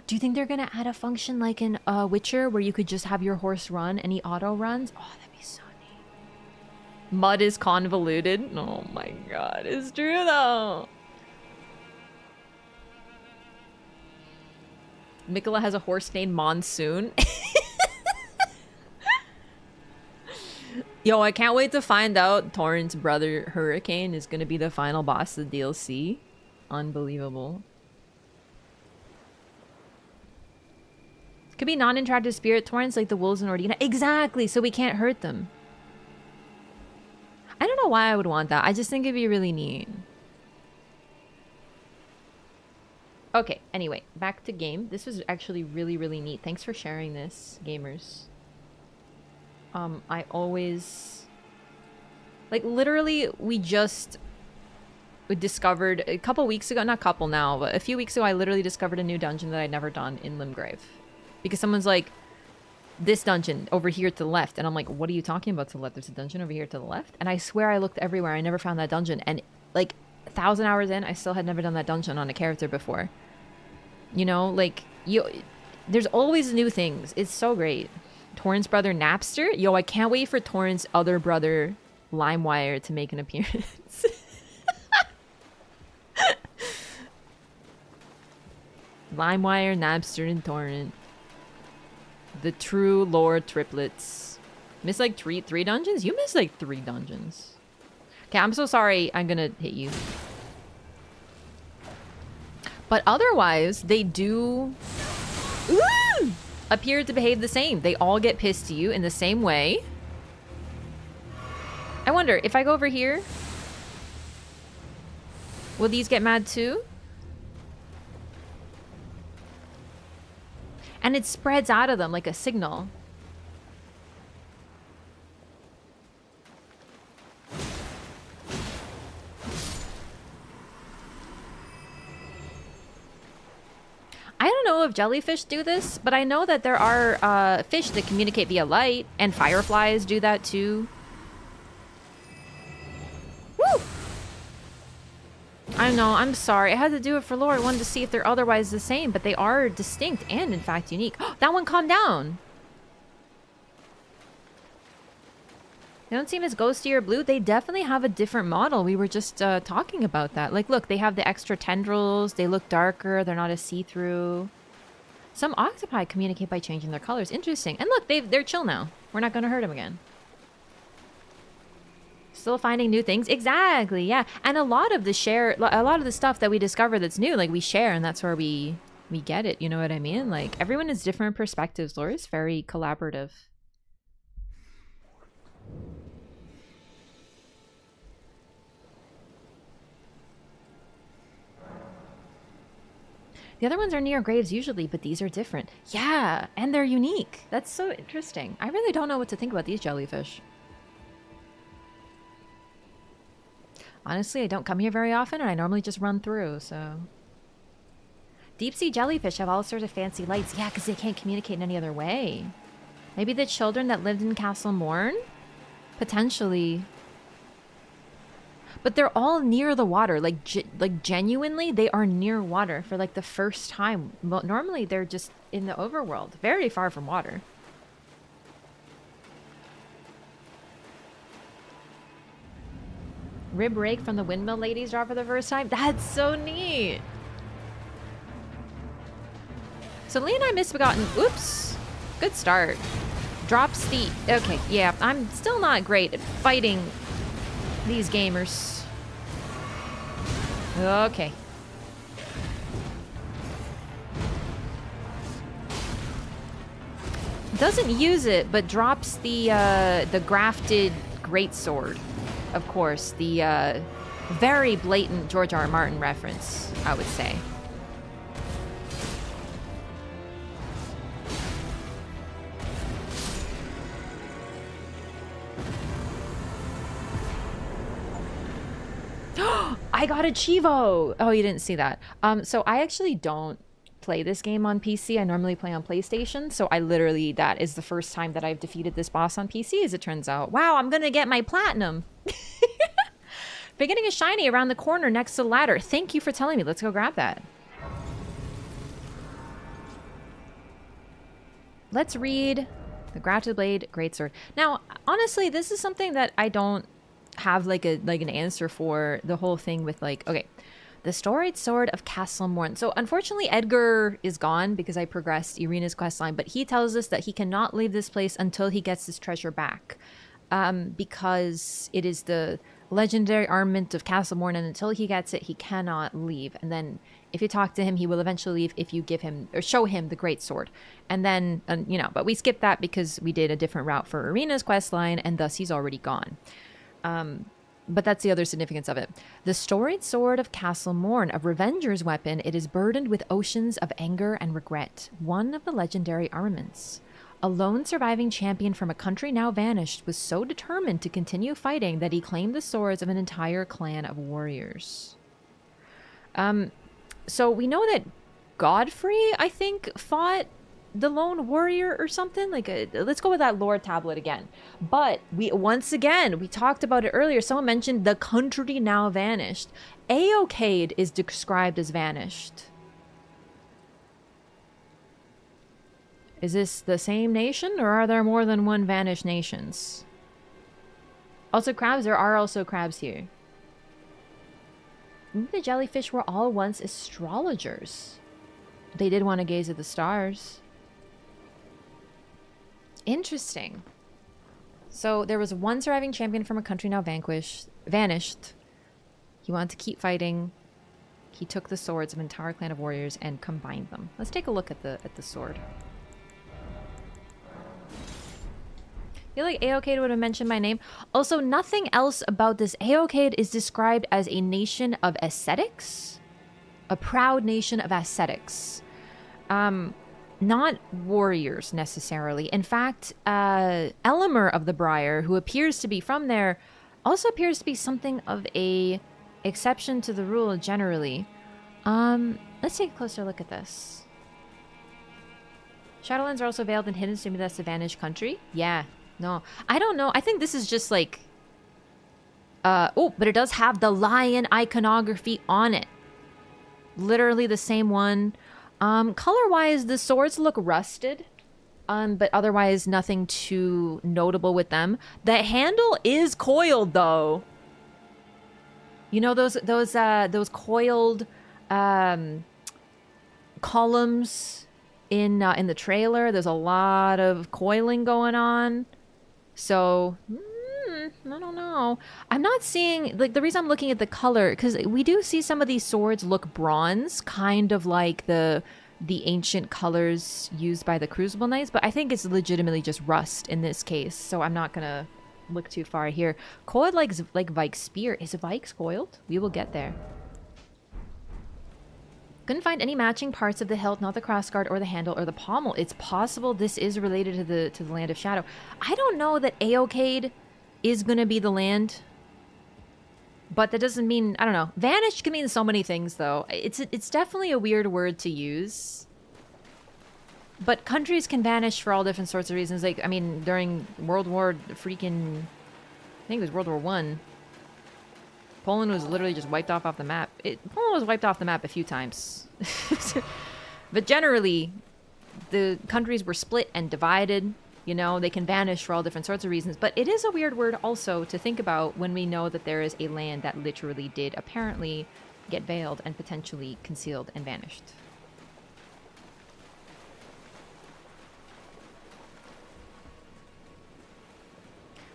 Do you think they're gonna add a function like in Witcher where you could just have your horse run and he auto runs? Oh, that'd be so neat. Mud is convoluted. Oh my god, it's true though. Mikola has a horse named Monsoon. Yo, I can't wait to find out Torrent's brother Hurricane is gonna be the final boss of the DLC. Unbelievable. Could be non-interactive spirit torrents like the wolves in Ordina. Exactly, so we can't hurt them. I don't know why I would want that. I just think it'd be really neat. Okay, anyway, back to game. This was actually really, really neat. Thanks for sharing this, gamers. I always... Like, literally, we discovered a couple weeks ago, not couple now, but a few weeks ago, I literally discovered a new dungeon that I'd never done in Limgrave. Because someone's like, this dungeon over here to the left. And I'm like, what are you talking about to the left? There's a dungeon over here to the left? And I swear I looked everywhere. I never found that dungeon. And like 1,000 hours in, I still had never done that dungeon on a character before. You know, like, there's always new things. It's so great. Torrent's brother Napster? Yo, I can't wait for Torrent's other brother LimeWire to make an appearance. LimeWire, Napster, and Torrent. The true lore triplets. Missed like three dungeons? You missed like 3 dungeons. Okay, I'm so sorry. I'm gonna hit you. But otherwise, they do appear to behave the same. They all get pissed to you in the same way. I wonder, if I go over here, will these get mad too? And it spreads out of them like a signal. I don't know if jellyfish do this, but I know that there are fish that communicate via light, and fireflies do that too. Woo! I know, I'm sorry. I had to do it for lore. I wanted to see if they're otherwise the same, but they are distinct and, in fact, unique. That one calmed down! They don't seem as ghosty or blue. They definitely have a different model. We were just talking about that. Like, look, they have the extra tendrils. They look darker. They're not as see-through. Some octopi communicate by changing their colors. Interesting. And look, they're chill now. We're not going to hurt them again. Still finding new things. Exactly, yeah. And a lot of the stuff that we discover that's new, like, we share, and that's where we get it. You know what I mean? Like, everyone has different perspectives. Lore is very collaborative. The other ones are near graves usually, but these are different. Yeah, and they're unique. That's so interesting. I really don't know what to think about these jellyfish. Honestly, I don't come here very often, and I normally just run through, so... Deep sea jellyfish have all sorts of fancy lights. Yeah, because they can't communicate in any other way. Maybe the children that lived in Castle Morn? Potentially. But they're all near the water. Like genuinely, they are near water for like the first time. Well, normally they're just in the overworld. Very far from water. Rib rake from the windmill ladies draw for the first time. That's so neat. So Lee and I misbegotten. Oops. Good start. Drops the... Okay, yeah. I'm still not great at fighting these gamers. Okay. Doesn't use it, but drops the grafted greatsword. Of course, the very blatant George R. R. Martin reference, I would say. I got a Chivo! Oh, you didn't see that. So I actually don't play this game on PC. I normally play on PlayStation. So I literally, that is the first time that I've defeated this boss on PC, as it turns out. Wow, I'm gonna get my platinum. Beginning a shiny around the corner next to the ladder. Thank you for telling me. Let's go grab that. Let's read the Grafted Blade Greatsword. Now, honestly, this is something that I don't have like an answer for. The whole thing with like, okay, the storied sword of Castle Morn. So unfortunately Edgar is gone because I progressed Irina's questline, but he tells us that he cannot leave this place until he gets his treasure back, because it is the legendary armament of Castle Morn, and until he gets it he cannot leave. And then if you talk to him, he will eventually leave if you give him or show him the great sword. And then you know, but we skipped that because we did a different route for Irina's questline, and thus he's already gone. But that's the other significance of it. The storied sword of Castle Morn, a revenger's weapon, it is burdened with oceans of anger and regret. One of the legendary armaments. A lone surviving champion from a country now vanished was so determined to continue fighting that he claimed the swords of an entire clan of warriors. So we know that Godfrey, I think, fought the lone warrior or something. Like let's go with that lore tablet again. But we talked about it earlier. Someone mentioned the country now vanished. Aocade is described as vanished. Is this the same nation, or are there more than one vanished nations? Also crabs, there are also crabs here. The jellyfish were all once astrologers. They did want to gaze at the stars. Interesting. So there was one surviving champion from a country now vanished. He wanted to keep fighting. He took the swords of an entire clan of warriors and combined them. Let's take a look at the sword. I feel like Aocade would have mentioned my name. Also, nothing else about this. Aocade is described as a nation of ascetics. A proud nation of ascetics. Not warriors, necessarily. In fact, Elimer of the Briar, who appears to be from there, also appears to be something of a exception to the rule generally. Let's take a closer look at this. Shadowlands are also veiled and hidden, assuming that's the vanished country. Yeah. No, I don't know. I think this is just like... oh, but it does have the lion iconography on it. Literally the same one. Color-wise, the swords look rusted. But otherwise, nothing too notable with them. The handle is coiled, though. You know those coiled columns in the trailer? There's a lot of coiling going on. So, I don't know. I'm not seeing, like, the reason I'm looking at the color, because we do see some of these swords look bronze, kind of like the ancient colors used by the Crucible Knights, but I think it's legitimately just rust in this case, so I'm not gonna look too far here. Coiled like Vike's spear. Is Vike's coiled? We will get there. Couldn't find any matching parts of the hilt, not the crossguard or the handle or the pommel. It's possible this is related to the Land of Shadow. I don't know that Aocade is gonna be the land, But that doesn't mean, I don't know. Vanished can mean so many things, though. It's definitely a weird word to use. But countries can vanish for all different sorts of reasons. Like, I mean, during World War freaking... I think it was World War One. Poland was literally just wiped off the map. Poland was wiped off the map a few times. But generally, the countries were split and divided. You know, they can vanish for all different sorts of reasons. But it is a weird word also to think about when we know that there is a land that literally did apparently get veiled and potentially concealed and vanished.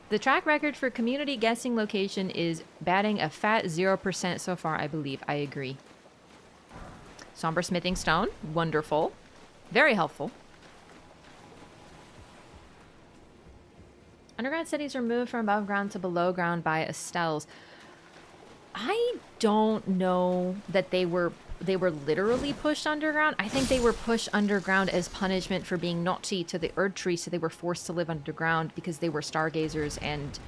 The track record for community guessing location is batting a fat 0% so far, I believe. I agree. Somber smithing stone. Wonderful. Very helpful. Underground cities are moved from above ground to below ground by Estelles. I don't know that they were literally pushed underground. I think they were pushed underground as punishment for being naughty to the Erd Tree, so they were forced to live underground because they were stargazers and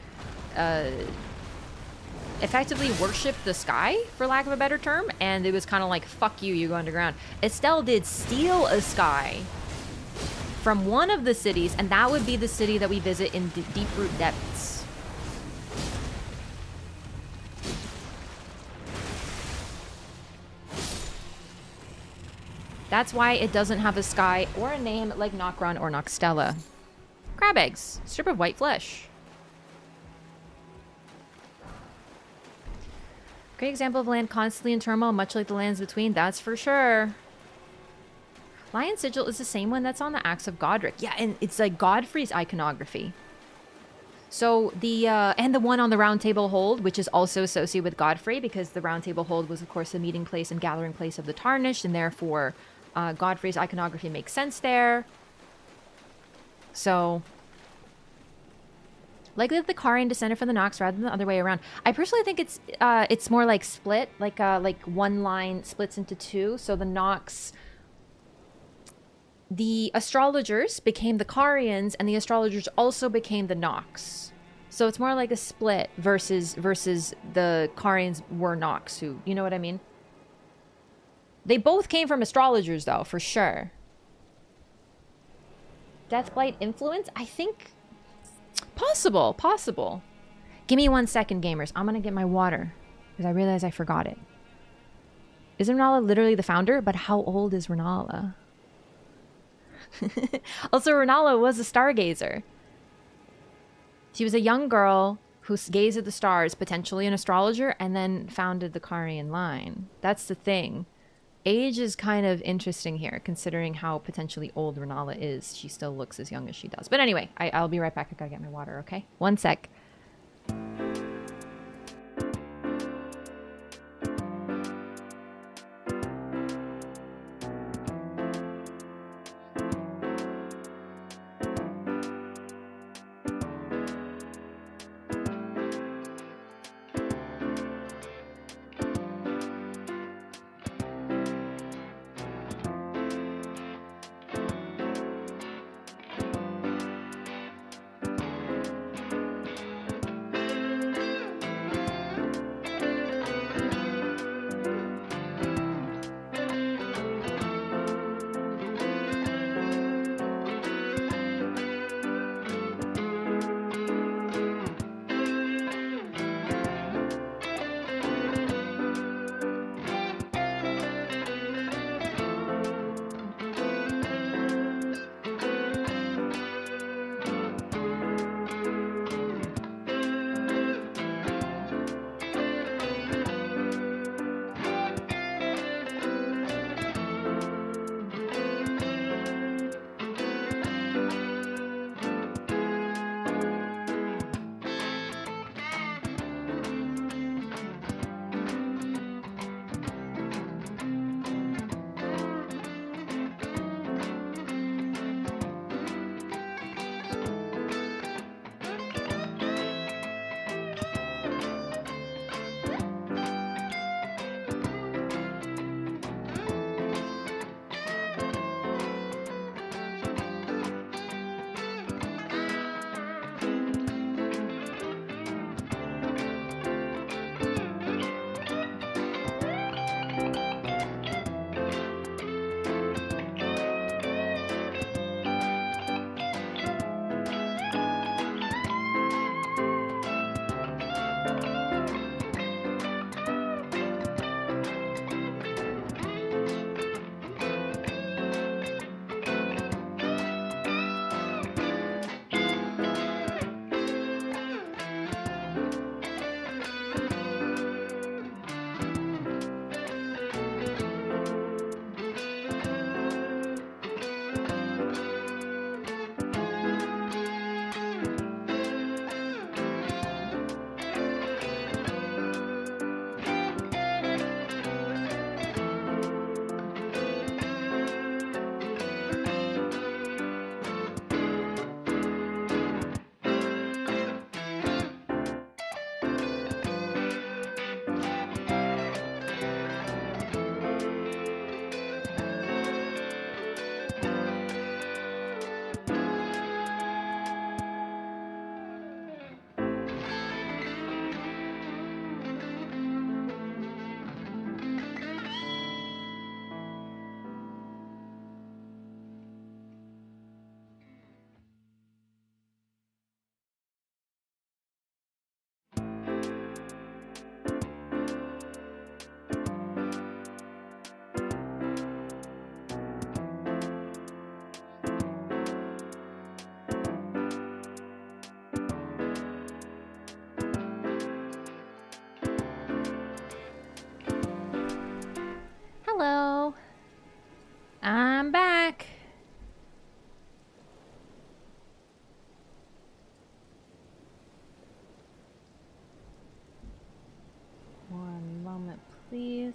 effectively worshipped the sky, for lack of a better term, and it was kind of like, fuck you, you go underground. Estelle did steal a sky from one of the cities, and that would be the city that we visit in Deep Root Depths. That's why it doesn't have a sky or a name like Nokron or Noxtella. Crab eggs. Strip of white flesh. Great example of land constantly in turmoil, much like the lands between. That's for sure. Lion Sigil is the same one that's on the Axe of Godric. Yeah, and it's like Godfrey's iconography. So the, and the one on the Round Table Hold, which is also associated with Godfrey, because the Round Table Hold was, of course, the meeting place and gathering place of the Tarnished, and therefore Godfrey's iconography makes sense there. So, likely that the Karian descended from the Nox rather than the other way around. I personally think it's more like split, like one line splits into two. So the Nox, the astrologers became the Karians, and the astrologers also became the Nox. So it's more like a split versus the Karians were Nox, who, you know what I mean? They both came from astrologers, though, for sure. Deathblight influence? I think... Possible. Give me 1 second, gamers. I'm gonna get my water, because I realized I forgot it. Is Renala literally the founder? But how old is Renala? Also, Renala was a stargazer. She was a young girl who gazed at the stars, potentially an astrologer, and then founded the Karian line. That's the thing. Age is kind of interesting here, considering how potentially old Renala is. She still looks as young as she does. But anyway, I'll be right back. I gotta get my water, okay? 1 sec.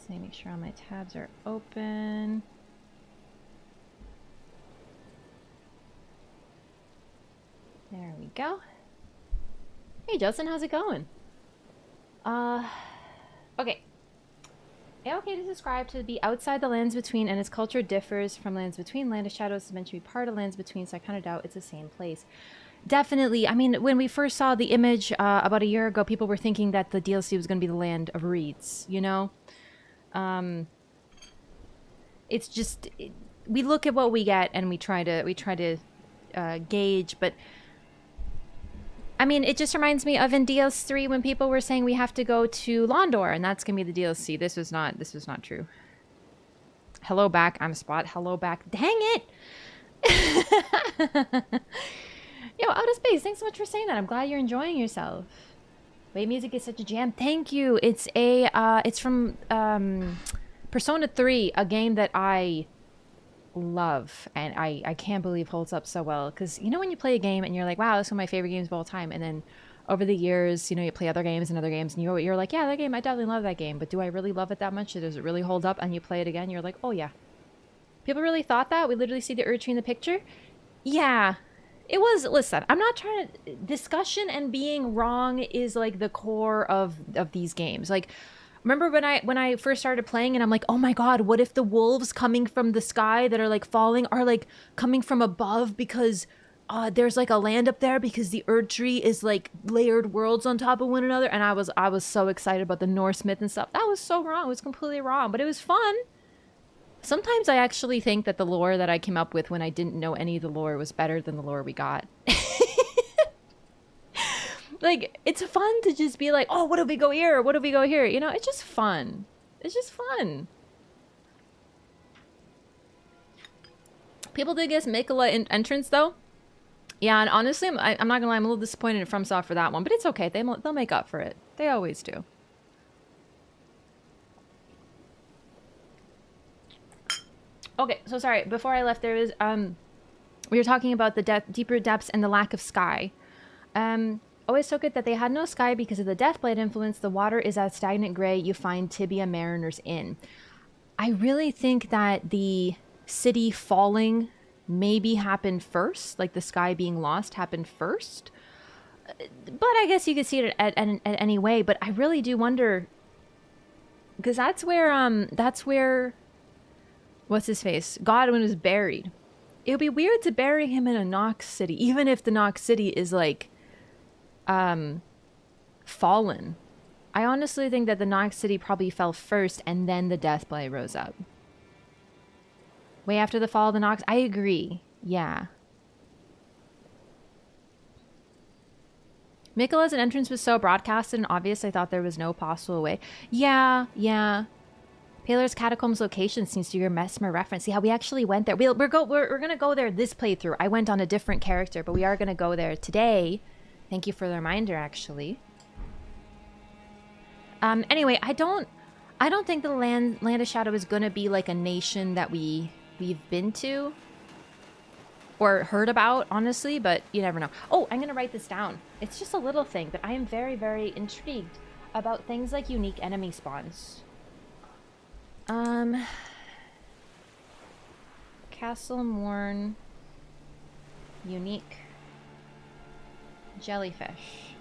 Let me make sure all my tabs are open. There we go. Hey Justin, how's it going? Okay. Okay to describe to be outside the lands between, and its culture differs from lands between. Land of Shadows is meant to be part of lands between, so I kind of doubt it's the same place. Definitely. I mean, when we first saw the image about a year ago, people were thinking that the DLC was going to be the land of reeds, you know? It's just, we look at what we get and we try to gauge, but I mean, it just reminds me of in DS3 when people were saying we have to go to Londor and that's going to be the DLC. This was not true. Hello back. I'm Spot. Hello back. Dang it. Yo, Out of Space, thanks so much for saying that. I'm glad you're enjoying yourself. Wait, music is such a jam. Thank you. It's from Persona 3, a game that I love and I can't believe holds up so well, because you know when you play a game and you're like, wow, this is one of my favorite games of all time, and then over the years, you know, you play other games and you're like, yeah, that game, I definitely love that game, but do I really love it that much? Does it really hold up? And you play it again, you're like, oh yeah, people really thought that. We literally see the Erdtree in the picture. Yeah, it was. Listen, I'm not trying to, discussion and being wrong is like the core of these games. Like, remember when I first started playing and I'm like, oh my god, what if the wolves coming from the sky that are like falling are like coming from above because there's like a land up there because the Erdtree is like layered worlds on top of one another, and I was so excited about the Norse myth and stuff. That was so wrong. It was completely wrong, but it was fun. Sometimes I actually think that the lore that I came up with when I didn't know any of the lore was better than the lore we got. Like, it's fun to just be like, oh, what if we go here? What if we go here? You know, it's just fun. It's just fun. People did guess Mikola entrance, though. Yeah, and honestly, I'm not gonna lie, I'm a little disappointed in FromSoft for that one, but it's okay. They'll make up for it. They always do. Okay, so sorry. Before I left, there was we were talking about the deeper depths and the lack of sky. Always took it that they had no sky because of the Deathblade influence. The water is that stagnant gray you find Tibia mariners in. I really think that the city falling maybe happened first, like the sky being lost happened first. But I guess you could see it at any way. But I really do wonder, because that's where what's his face, Godwin is buried. It would be weird to bury him in a Nox city, even if the Nox city is like fallen. I honestly think that the Nox city probably fell first and then the Deathblade rose up. Way after the fall of the Nox. I agree. Yeah. Mikola's entrance was so broadcasted and obvious I thought there was no possible way. Yeah. Paler's Catacombs location seems to be your Mesmer reference. Yeah, we actually went there. We're gonna go there this playthrough. I went on a different character, but we are gonna go there today. Thank you for the reminder, actually. Anyway, I don't think the land of Shadow is gonna be like a nation that we've been to or heard about, honestly, but you never know. Oh, I'm gonna write this down. It's just a little thing, but I am very, very intrigued about things like unique enemy spawns. Castle Morn unique jellyfish.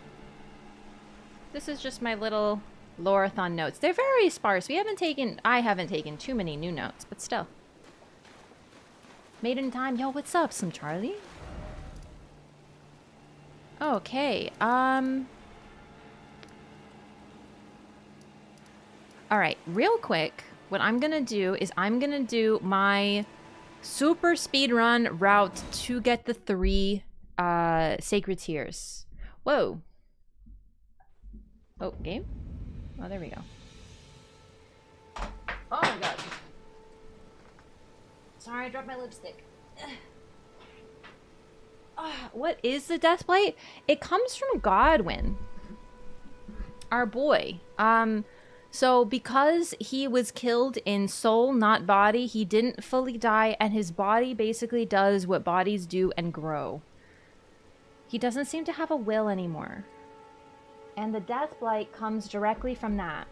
This is just my little Loreathon notes. They're very sparse. I haven't taken too many new notes, but still. Made in time. Yo, what's up, Slim Charlie? Okay, alright, real quick, what I'm gonna do is I'm gonna do my super speedrun route to get the 3 sacred tears. Whoa. Oh, game? Oh, there we go. Oh my god. Sorry, I dropped my lipstick. What is the Deathblade? It comes from Godwin, our boy. So because he was killed in soul, not body, he didn't fully die, and his body basically does what bodies do and grow. He doesn't seem to have a will anymore. And the Deathblight comes directly from that.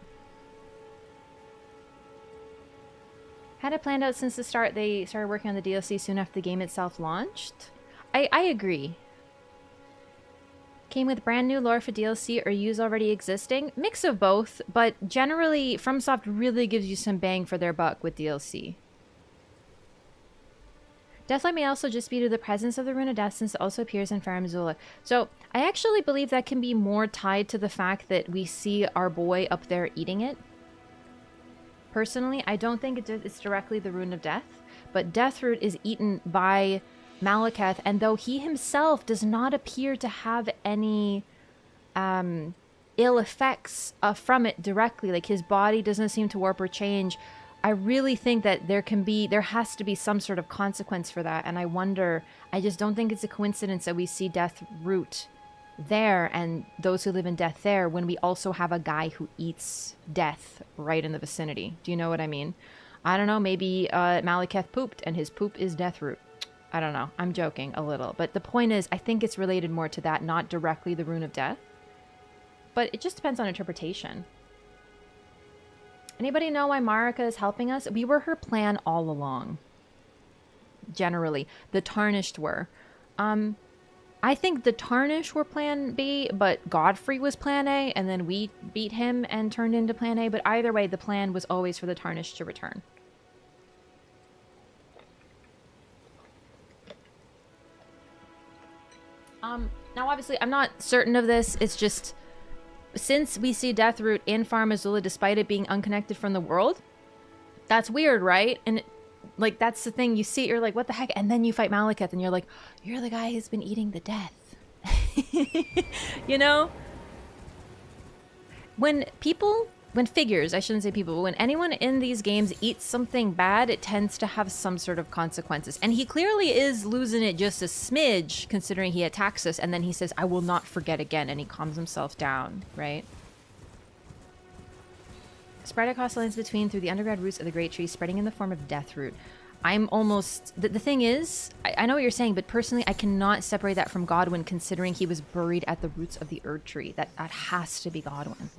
Had it planned out since the start. They started working on the DLC soon after the game itself launched. I agree. Came with brand new lore for DLC or use already existing? Mix of both, but generally FromSoft really gives you some bang for their buck with DLC. Deathlight may also just be due to the presence of the Rune of Death since it also appears in Fire Missoula. So I actually believe that can be more tied to the fact that we see our boy up there eating it. Personally, I don't think it's directly the Rune of Death, but Deathroot is eaten by Malekith, and though he himself does not appear to have any ill effects from it directly, like his body doesn't seem to warp or change, I really think that there has to be some sort of consequence for that, and I just don't think it's a coincidence that we see Deathroot there and those who live in death there when we also have a guy who eats death right in the vicinity. Do you know what I mean? I don't know, maybe Malekith pooped and his poop is Deathroot. I don't know. I'm joking a little. But the point is, I think it's related more to that, not directly the Rune of Death. But it just depends on interpretation. Anybody know why Marika is helping us? We were her plan all along. Generally. The Tarnished were. I think the Tarnished were plan B, but Godfrey was plan A, and then we beat him and turned into plan A. But either way, the plan was always for the Tarnished to return. Now obviously I'm not certain of this, it's just since we see Deathroot in Far Missoula despite it being unconnected from the world, that's weird, right? And like that's the thing, you see it, you're like, what the heck? And then you fight Malekith and you're like, you're the guy who's been eating the death. You know? When figures, I shouldn't say people, but when anyone in these games eats something bad, it tends to have some sort of consequences. And he clearly is losing it just a smidge, considering he attacks us, and then he says, I will not forget again, and he calms himself down, right? Spread across the lands between through the underground roots of the great tree, spreading in the form of Deathroot. I'm almost... The thing is, I know what you're saying, but personally, I cannot separate that from Godwyn, considering he was buried at the roots of the Erd Tree. That has to be Godwyn.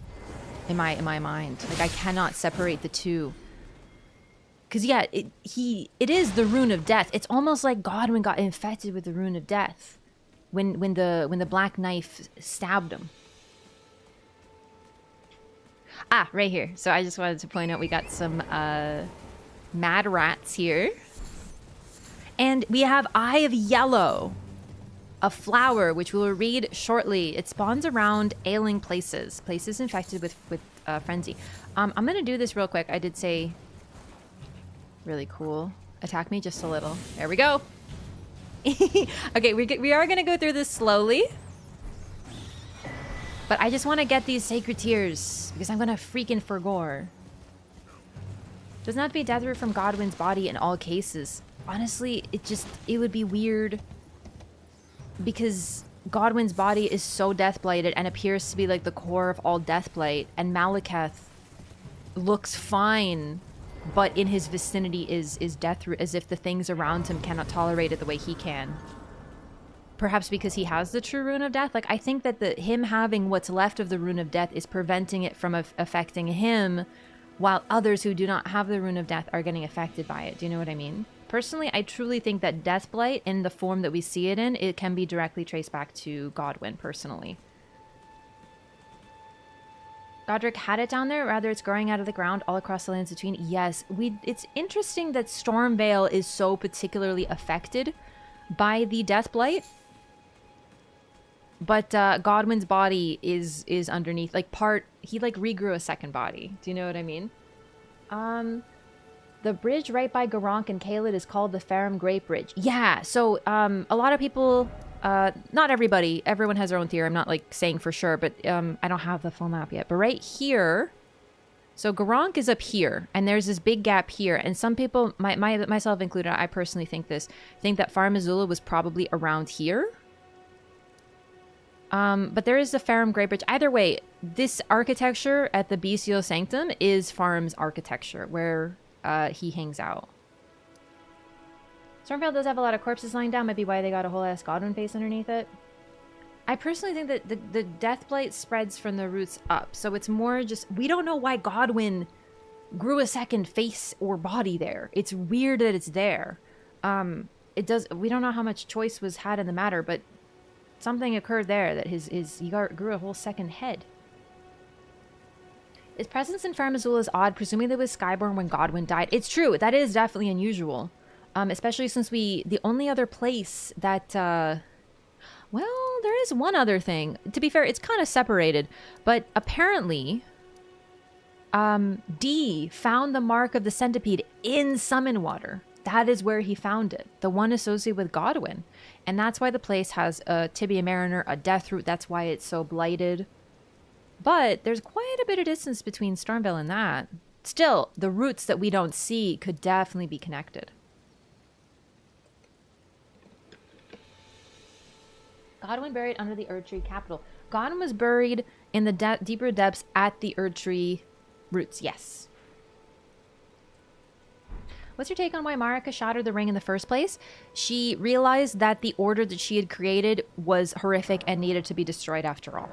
In my mind, like I cannot separate the two, because yeah, it is the Rune of Death. It's almost like Godwyn got infected with the Rune of Death when the Black Knife stabbed him. Right here. So I just wanted to point out we got some mad rats here, and we have Eye of Yellow, a flower which we will read shortly. It spawns around ailing places infected with frenzy. I'm gonna do this real quick. I did say really cool. Attack me just a little. There we go. Okay, we are gonna go through this slowly, but I just want to get these sacred tears because I'm gonna freaking for gore. Doesn't have to be Deathroot from Godwyn's body in all cases. Honestly, it would be weird, because Godwyn's body is so death-blighted and appears to be like the core of all deathblight, and Malekith looks fine, but in his vicinity is Deathroot, as if the things around him cannot tolerate it the way he can. Perhaps because he has the true Rune of Death. Like, I think that him having what's left of the Rune of Death is preventing it from affecting him, while others who do not have the Rune of Death are getting affected by it. Do you know what I mean? Personally, I truly think that Deathblight, in the form that we see it in, it can be directly traced back to Godwyn, personally. Godric had it down there, rather it's growing out of the ground all across the lands between. Yes, it's interesting that Stormvale is so particularly affected by the Deathblight. But Godwyn's body is underneath, like he like regrew a second body. Do you know what I mean? The bridge right by Garank and Caelid is called the Farum Great Bridge. Yeah, so a lot of people, not everybody, everyone has their own theory. I'm not like saying for sure, but I don't have the full map yet. But right here, so Garank is up here, and there's this big gap here. And some people, myself included, I personally think that Far Missoula was probably around here. But there is the Farum Great Bridge. Either way, this architecture at the Bestial Sanctum is Farum's architecture, where he hangs out. Stormvale does have a lot of corpses lying down, might be why they got a whole ass Godwyn face underneath it. I personally think that the Deathblight spreads from the roots up, so it's more just, we don't know why Godwyn grew a second face or body there. It's weird that it's there. We don't know how much choice was had in the matter, but something occurred there that grew a whole second head. His presence in Farum Azula is odd, presuming that it was Skyborn when Godwyn died. It's true. That is definitely unusual. Especially since the only other place that, well, there is one other thing. To be fair, it's kind of separated, but apparently, D found the mark of the centipede in Summon Water. That is where he found it. The one associated with Godwyn. And that's why the place has a Tibia Mariner, a Death Root. That's why it's so blighted. But there's quite a bit of distance between Stormvale and that. Still, the roots that we don't see could definitely be connected. Godwyn buried under the Erdtree capital. Godwyn was buried in the deeper depths at the Erdtree roots, yes. What's your take on why Marika shattered the ring in the first place? She realized that the order that she had created was horrific and needed to be destroyed after all.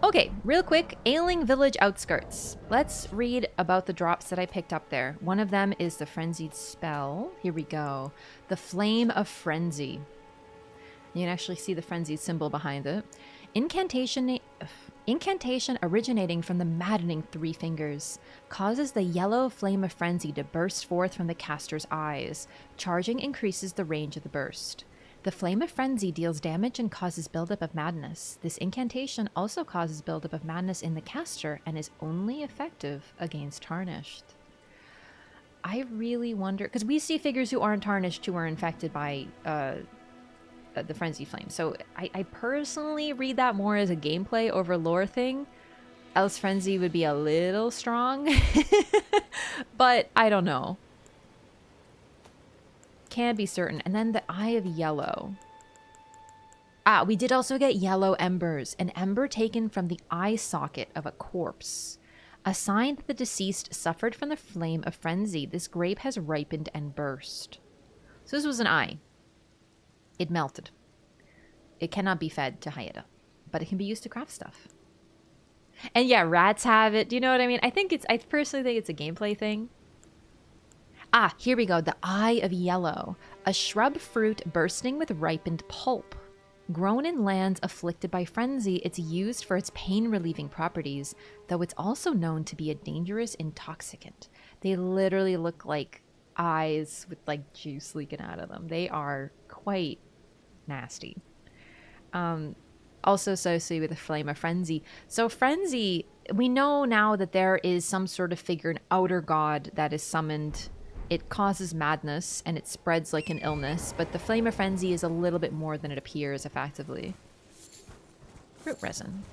Okay, real quick, Ailing Village outskirts. Let's read about the drops that I picked up there. One of them is the Frenzied Spell. Here we go. The Flame of Frenzy. You can actually see the Frenzied symbol behind it. Incantation originating from the maddening Three Fingers causes the yellow flame of frenzy to burst forth from the caster's eyes. Charging increases the range of the burst. The Flame of Frenzy deals damage and causes buildup of madness. This incantation also causes buildup of madness in the caster and is only effective against Tarnished. I really wonder, because we see figures who aren't Tarnished who are infected by the Frenzy Flame. So I personally read that more as a gameplay over lore thing. Else Frenzy would be a little strong. But I don't know. Can't be certain. And then the Eye of Yellow. Ah, we did also get Yellow Embers. An ember taken from the eye socket of a corpse. A sign that the deceased suffered from the Flame of Frenzy. This grape has ripened and burst. So this was an eye. It melted. It cannot be fed to Hayata, but it can be used to craft stuff. And yeah, rats have it. Do you know what I mean? I personally think it's a gameplay thing. Ah, here we go. The Eye of Yellow. A shrub fruit bursting with ripened pulp. Grown in lands afflicted by frenzy, it's used for its pain-relieving properties, though it's also known to be a dangerous intoxicant. They literally look like eyes with like juice leaking out of them. They are quite nasty. Also associated with the Flame of Frenzy. So Frenzy, we know now that there is some sort of figure, an outer god that is summoned. It causes madness and it spreads like an illness, but the Flame of Frenzy is a little bit more than it appears effectively. Root resin.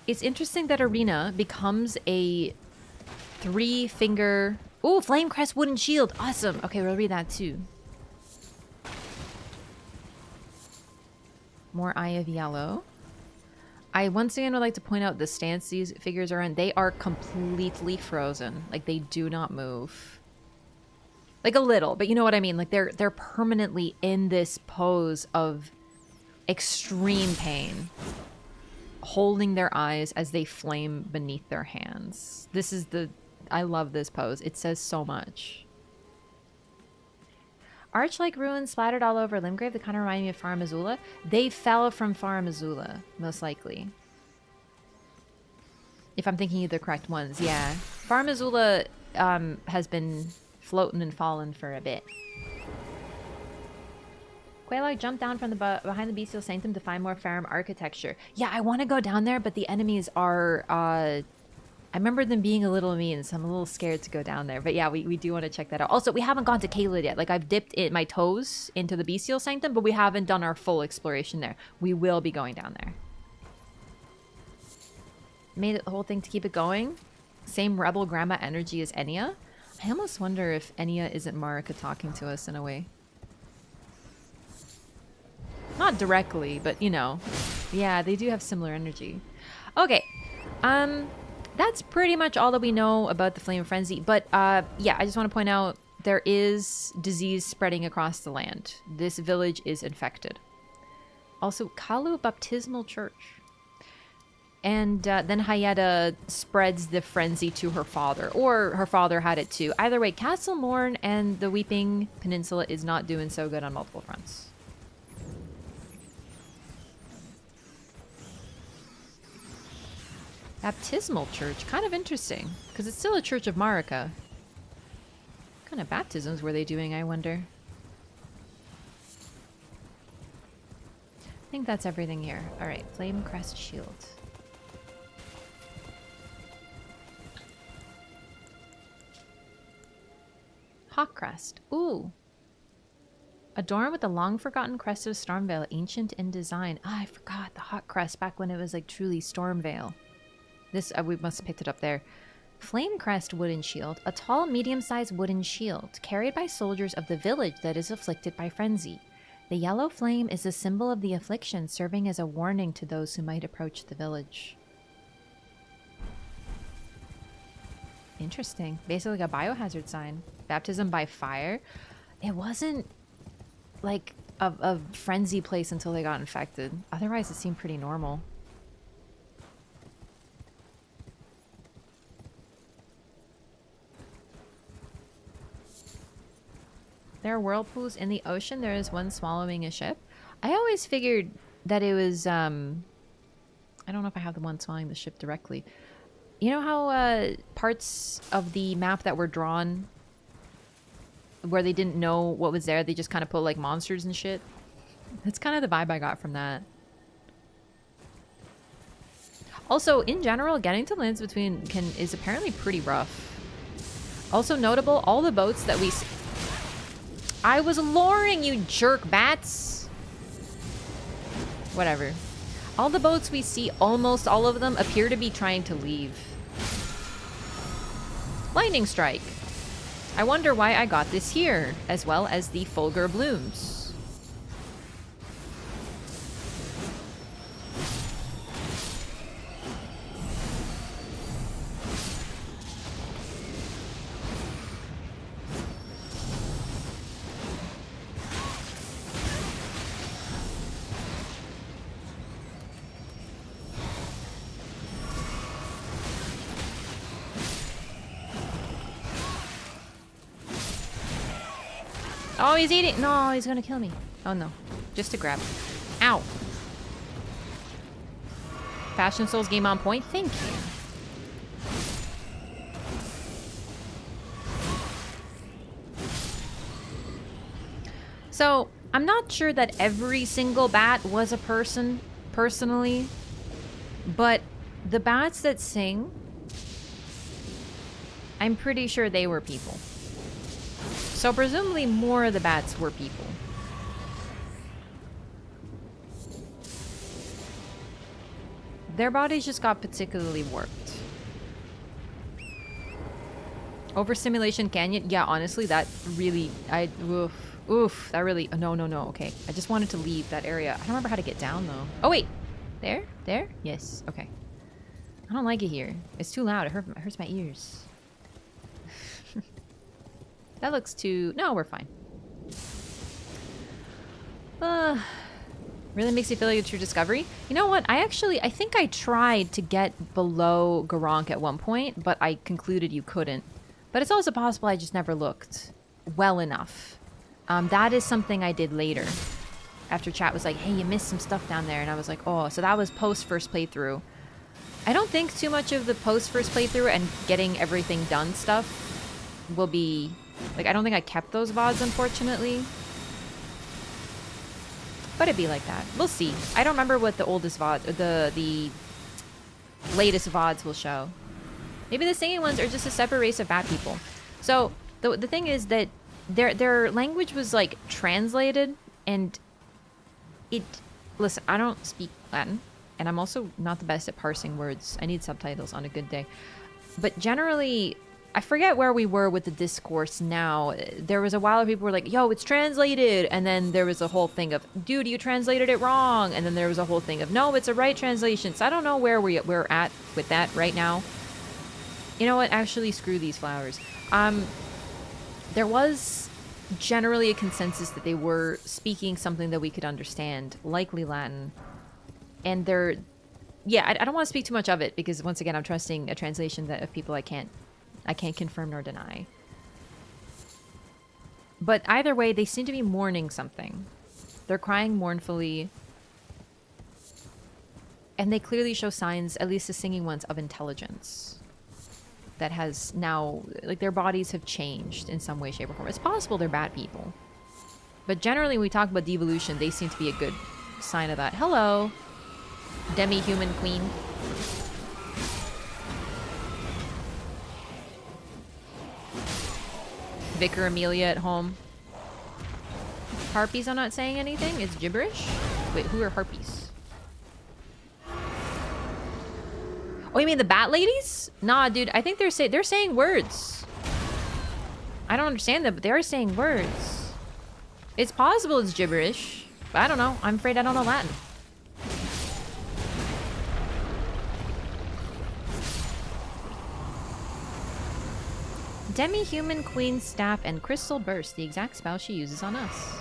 It's interesting that Arena becomes a 3-finger... Ooh, Flame Crest Wooden Shield. Awesome. Okay, we'll read that too. More Eye of Yellow. I once again would like to point out the stance these figures are in. They are completely frozen. Like, they do not move. Like, a little, but you know what I mean? Like, they're permanently in this pose of extreme pain, holding their eyes as they flame beneath their hands. This is I love this pose. It says so much. Arch-like ruins splattered all over Limgrave that kind of remind me of Farum Azula. They fell from Farum Azula, most likely. If I'm thinking of the correct ones, yeah. Farum Azula has been floating and falling for a bit. Quelaag jumped down from behind the Bestial Sanctum to find more Farum architecture. Yeah, I want to go down there, but the enemies are... I remember them being a little mean, so I'm a little scared to go down there. But yeah, we do want to check that out. Also, we haven't gone to Caelid yet. Like, I've dipped my toes into the Bestial Sanctum, but we haven't done our full exploration there. We will be going down there. Made it the whole thing to keep it going. Same Rebel Grandma energy as Enya. I almost wonder if Enya isn't Marika talking to us in a way. Not directly, but, you know. Yeah, they do have similar energy. Okay. That's pretty much all that we know about the Flame of Frenzy. But, yeah, I just want to point out there is disease spreading across the land. This village is infected. Also, Kalu Baptismal Church. And then Hayeta spreads the frenzy to her father, or her father had it too. Either way, Castle Morn and the Weeping Peninsula is not doing so good on multiple fronts. Baptismal church, kind of interesting, because it's still a Church of Marika. What kind of baptisms were they doing, I wonder? I think that's everything here. All right, Flame Crest Shield. Hawk Crest. Ooh. Adorned with the long-forgotten crest of Stormvale, ancient in design. Ah, I forgot the Hawk Crest back when it was like truly Stormvale. This, we must have picked it up there. Flame Crest Wooden Shield. A tall, medium-sized wooden shield carried by soldiers of the village that is afflicted by frenzy. The yellow flame is a symbol of the affliction, serving as a warning to those who might approach the village. Interesting. Basically like a biohazard sign. Baptism by fire. It wasn't like a frenzy place until they got infected. Otherwise, it seemed pretty normal. There are whirlpools in the ocean. There is one swallowing a ship. I always figured that it was, I don't know if I have the one swallowing the ship directly. You know how parts of the map that were drawn where they didn't know what was there, they just kind of put like monsters and shit? That's kind of the vibe I got from that. Also, in general, getting to lands between is apparently pretty rough. Also notable, all the boats that we see. I was luring, you jerk bats! Whatever. All the boats we see, almost all of them, appear to be trying to leave. Lightning Strike. I wonder why I got this here, as well as the Fulgur Blooms. Oh, he's eating. No, he's gonna kill me. Oh no, just to grab. Ow. Fashion Souls game on point. Thank you. So I'm not sure that every single bat was a person, personally, but the bats that sing, I'm pretty sure they were people. So presumably more of the bats were people. Their bodies just got particularly warped. Overstimulation Canyon? Yeah, honestly, that really... Oof, that really... No, okay. I just wanted to leave that area. I don't remember how to get down, though. Oh, wait. There? There? Yes. Okay. I don't like it here. It's too loud. It hurts my ears. That looks too... No, we're fine. Really makes you feel like a true discovery. You know what? I think I tried to get below Garank at one point, but I concluded you couldn't. But it's also possible I just never looked well enough. That is something I did later. After chat was like, hey, you missed some stuff down there. And I was like, oh, so that was post first playthrough. I don't think too much of the post first playthrough and getting everything done stuff will be... Like, I don't think I kept those VODs, unfortunately. But it'd be like that. We'll see. I don't remember what the oldest VOD, the latest VODs will show. Maybe the singing ones are just a separate race of bad people. So, the thing is that their language was, like, translated, and it... Listen, I don't speak Latin, and I'm also not the best at parsing words. I need subtitles on a good day. But generally... I forget where we were with the discourse now. There was a while where people were like, yo, it's translated. And then there was a whole thing of, dude, you translated it wrong. And then there was a whole thing of, no, it's a right translation. So I don't know where we're at with that right now. You know what? Actually, screw these flowers. There was generally a consensus that they were speaking something that we could understand, likely Latin. And yeah, I don't want to speak too much of it because once again, I'm trusting a translation that of people I can't confirm nor deny. But either way, they seem to be mourning something. They're crying mournfully. And they clearly show signs, at least the singing ones, of intelligence. That has now, like, their bodies have changed in some way, shape, or form. It's possible they're bad people. But generally, when we talk about devolution, they seem to be a good sign of that. Hello, demi-human queen. Vicar Amelia at home. Harpies are not saying anything? It's gibberish? Wait, who are harpies? Oh, you mean the bat ladies? Nah, dude, I think they're saying words. I don't understand them, but they're saying words. It's possible it's gibberish, but I don't know. I'm afraid I don't know Latin. Demi-human queen's staff and crystal burst, the exact spell she uses on us.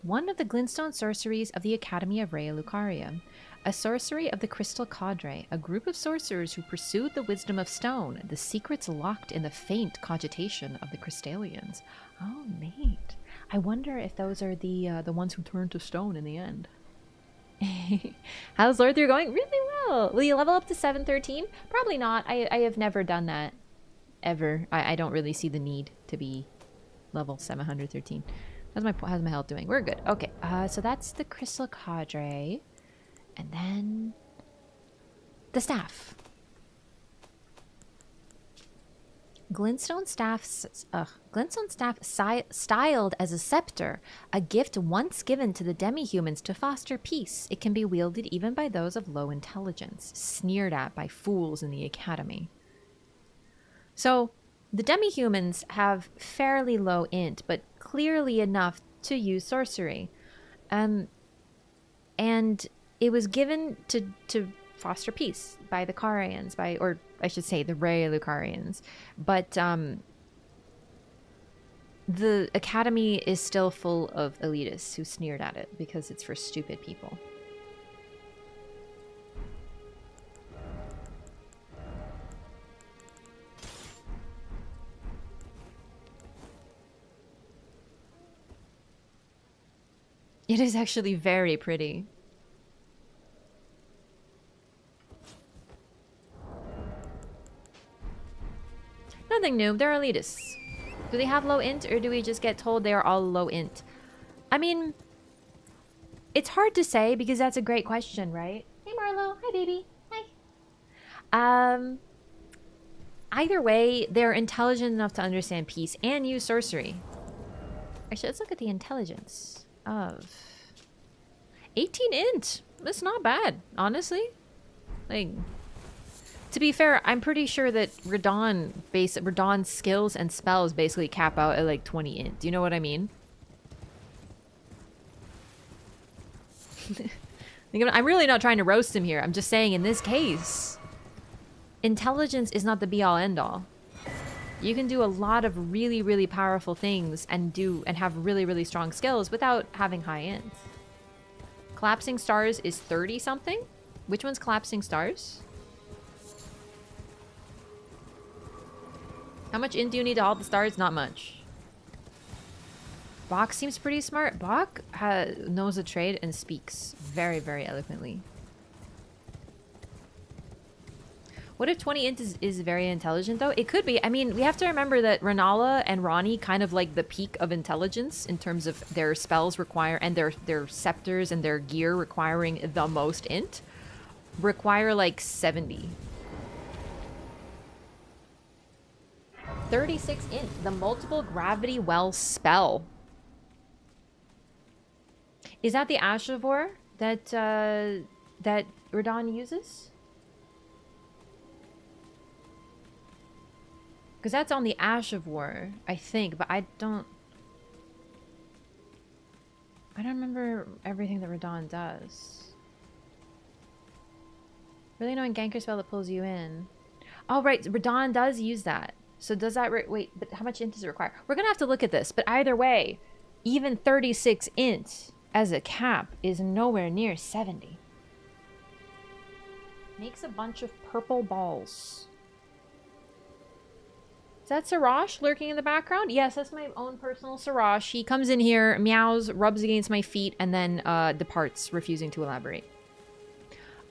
One of the glintstone sorceries of the Academy of Rea Lucaria. A sorcery of the Crystal Cadre, a group of sorcerers who pursued the wisdom of stone, the secrets locked in the faint cogitation of the Crystallians. Oh, mate. I wonder if those are the ones who turned to stone in the end. How's Lord 3 going? Really well. Will you level up to 713? Probably not. I have never done that. Ever. I don't really see the need to be level 713. How's my health doing? We're good. Okay, so that's the Crystal Cadre. And then the staff. Glintstone staff styled as a scepter, a gift once given to the demi-humans to foster peace. It can be wielded even by those of low intelligence, sneered at by fools in the academy. So, the demi-humans have fairly low int, but clearly enough to use sorcery. And it was given to foster peace by the Carians, or I should say the Rea Lucarians. But the academy is still full of elitists who sneered at it because it's for stupid people. It is actually very pretty. Nothing new. They're elitists. Do they have low int, or do we just get told they are all low int? I mean, it's hard to say because that's a great question, right? Hey, Marlo. Hi, baby. Hi. Either way, they're intelligent enough to understand peace and use sorcery. Actually, let's look at the intelligence of 18 int. That's not bad, honestly. Like, to be fair, I'm pretty sure that Radon's skills and spells basically cap out at like 20 int. Do you know what I mean? I'm really not trying to roast him here. I'm just saying in this case, intelligence is not the be-all end-all. You can do a lot of really, really powerful things and have really, really strong skills without having high int. Collapsing Stars is 30 something? Which one's Collapsing Stars? How much int do you need to hold the stars? Not much. Bach seems pretty smart. Bach knows a trade and speaks very, very eloquently. What if 20 int is very intelligent, though? It could be. I mean, we have to remember that Renala and Ronnie kind of like the peak of intelligence in terms of their spells and their scepters and their gear requiring the most int. Require like 70. 36 int. The multiple gravity well spell. Is that the Ashavor that Radon uses? Because that's on the Ash of War, I think, but I don't remember everything that Radon does. Really annoying ganker spell that pulls you in. Oh, right, Radon does use that. So does that... Wait, but how much int does it require? We're going to have to look at this. But either way, even 36 int as a cap is nowhere near 70. Makes a bunch of purple balls. Is that Sirash lurking in the background? Yes, that's my own personal Sirash. He comes in here, meows, rubs against my feet, and then departs, refusing to elaborate.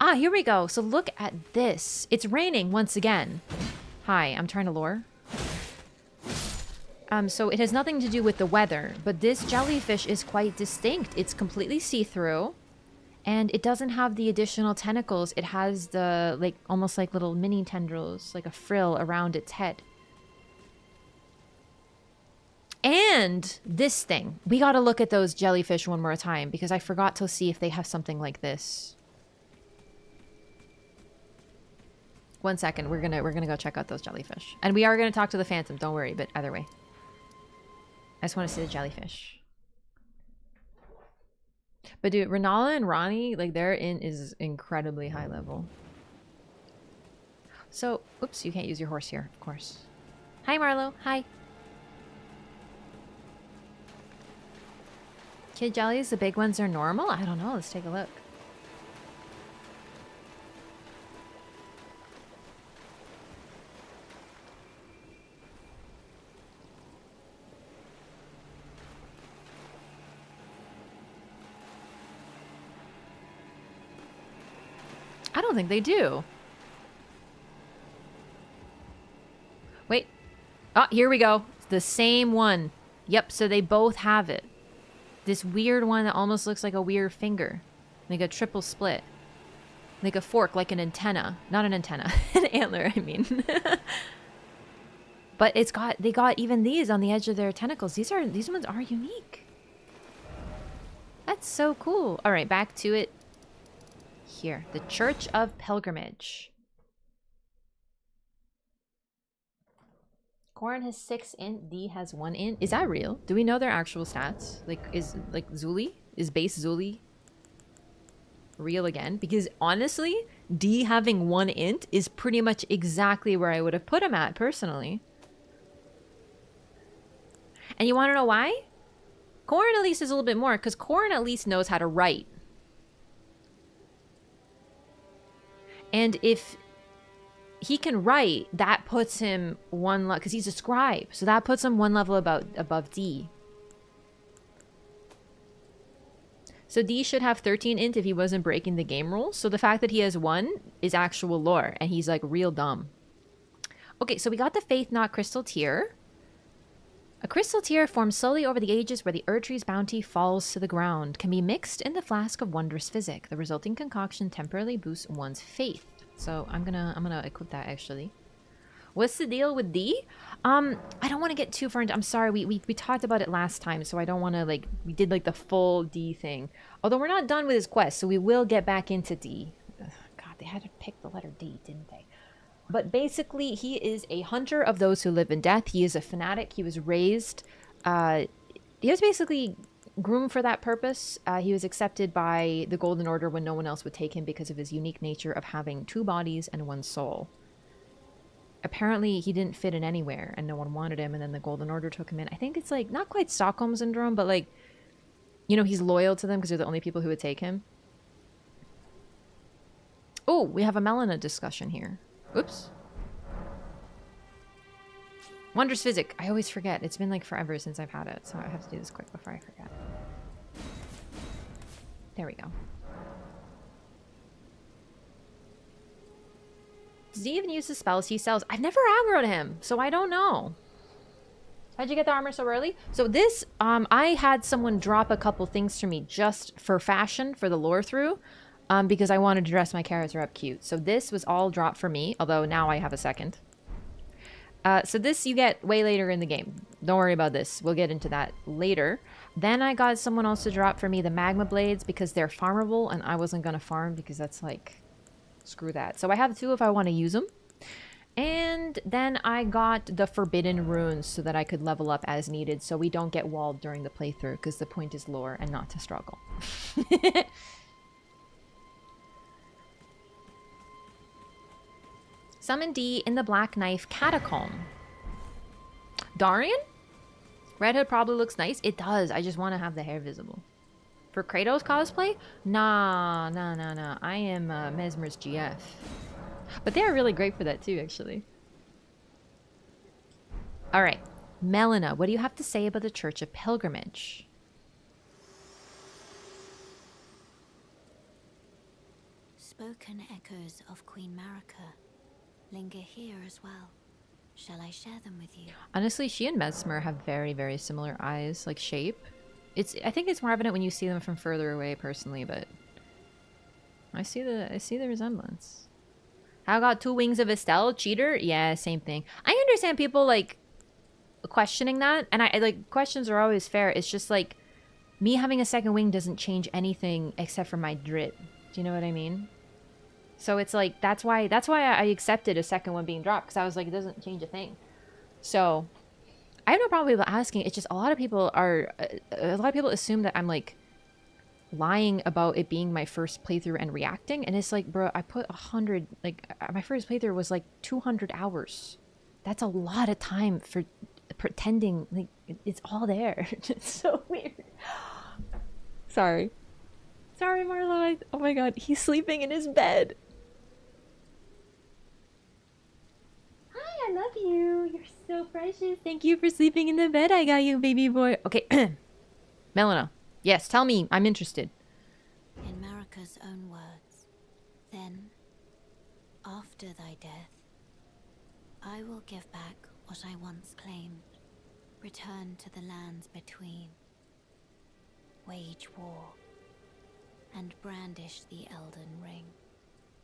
Ah, here we go. So look at this. It's raining once again. Hi, I'm trying to lure. So it has nothing to do with the weather, but this jellyfish is quite distinct. It's completely see-through, and it doesn't have the additional tentacles. It has the, like, almost like little mini tendrils, like a frill around its head. And this thing. We gotta look at those jellyfish one more time, because I forgot to see if they have something like this. 1 second, we're gonna go check out those jellyfish. And we are gonna talk to the Phantom, don't worry, but either way. I just want to see the jellyfish. But dude, Renala and Ronnie, like their int is incredibly high level. So, oops, you can't use your horse here, of course. Hi Marlo, hi. Kid jellies, the big ones are normal? I don't know, let's take a look. I don't think they do. Wait. Oh, here we go. It's the same one. Yep, so they both have it. This weird one that almost looks like a weird finger. Like a triple split. Like a fork, like an antenna. Not an antenna. An antler, I mean. But they got even these on the edge of their tentacles. These ones are unique. That's so cool. All right, back to it. Here, the Church of Pilgrimage. Corrin has 6 int, D has 1 int. Is that real? Do we know their actual stats? Like, is Zuli? Is base Zuli real again? Because honestly, D having 1 int is pretty much exactly where I would have put him at, personally. And you want to know why? Corrin at least is a little bit more, because Corrin at least knows how to write. And if he can write, that puts him one level, because he's a scribe, so that puts him one level above D. So D should have 13 int if he wasn't breaking the game rules. So the fact that he has 1 is actual lore, and he's like real dumb. Okay, so we got the Faith Knot Crystal Tear. A crystal tear forms slowly over the ages where the Erdtree's bounty falls to the ground. Can be mixed in the flask of wondrous physic. The resulting concoction temporarily boosts one's faith. So I'm gonna equip that actually. What's the deal with D? I don't want to get too far into. I'm sorry, we talked about it last time, so I don't want to like we did like the full D thing. Although we're not done with his quest, so we will get back into D. Ugh, God, they had to pick the letter D, didn't they? But basically, he is a hunter of those who live in death. He is a fanatic. He was raised... he was basically groomed for that purpose. He was accepted by the Golden Order when no one else would take him because of his unique nature of having 2 bodies and 1 soul. Apparently, he didn't fit in anywhere, and no one wanted him, and then the Golden Order took him in. I think it's like, not quite Stockholm Syndrome, but like, you know, he's loyal to them because they're the only people who would take him. Oh, we have a Melina discussion here. Oops. Wondrous Physic. I always forget. It's been like forever since I've had it, so I have to do this quick before I forget. There we go. Does he even use the spells he sells? I've never aggroed him, so I don't know. How'd you get the armor so early? So this, I had someone drop a couple things to me just for fashion, for the lore through. Because I wanted to dress my character up cute. So this was all dropped for me, although now I have a second. So this you get way later in the game. Don't worry about this. We'll get into that later. Then I got someone else to drop for me the magma blades because they're farmable, and I wasn't going to farm because that's like, screw that. So I have 2 if I want to use them. And then I got the forbidden runes so that I could level up as needed so we don't get walled during the playthrough because the point is lore and not to struggle. Summon D in the Black Knife Catacomb. Darian? Red Hood probably looks nice. It does. I just want to have the hair visible. For Kratos cosplay? Nah. I am Mesmer's GF. But they are really great for that too, actually. Alright. Melina, what do you have to say about the Church of Pilgrimage? Spoken echoes of Queen Marika linger here as well. Shall I share them with you? Honestly, she and Mesmer have very, very similar eyes, like shape. I think it's more evident when you see them from further away, personally, but I see the resemblance. How got 2 wings of Estelle? Cheater? Yeah, same thing. I understand people like questioning that, and I like questions are always fair. It's just like me having a second wing doesn't change anything except for my drip. Do you know what I mean? So it's like that's why I accepted a second one being dropped, because I was like, it doesn't change a thing. So I have no problem with asking. It's just a lot of people assume that I'm like lying about it being my first playthrough and reacting, and it's like, bro, I put 100, like my first playthrough was like 200 hours. That's a lot of time for pretending like it's all there. It's so weird. Sorry, Marlo. Oh my god, he's sleeping in his bed. Hi, I love you. You're so precious. Thank you for sleeping in the bed I got you, baby boy. Okay. Melina. Yes, tell me. I'm interested. In Marika's own words, then, after thy death, I will give back what I once claimed, return to the lands between, wage war, and brandish the Elden Ring,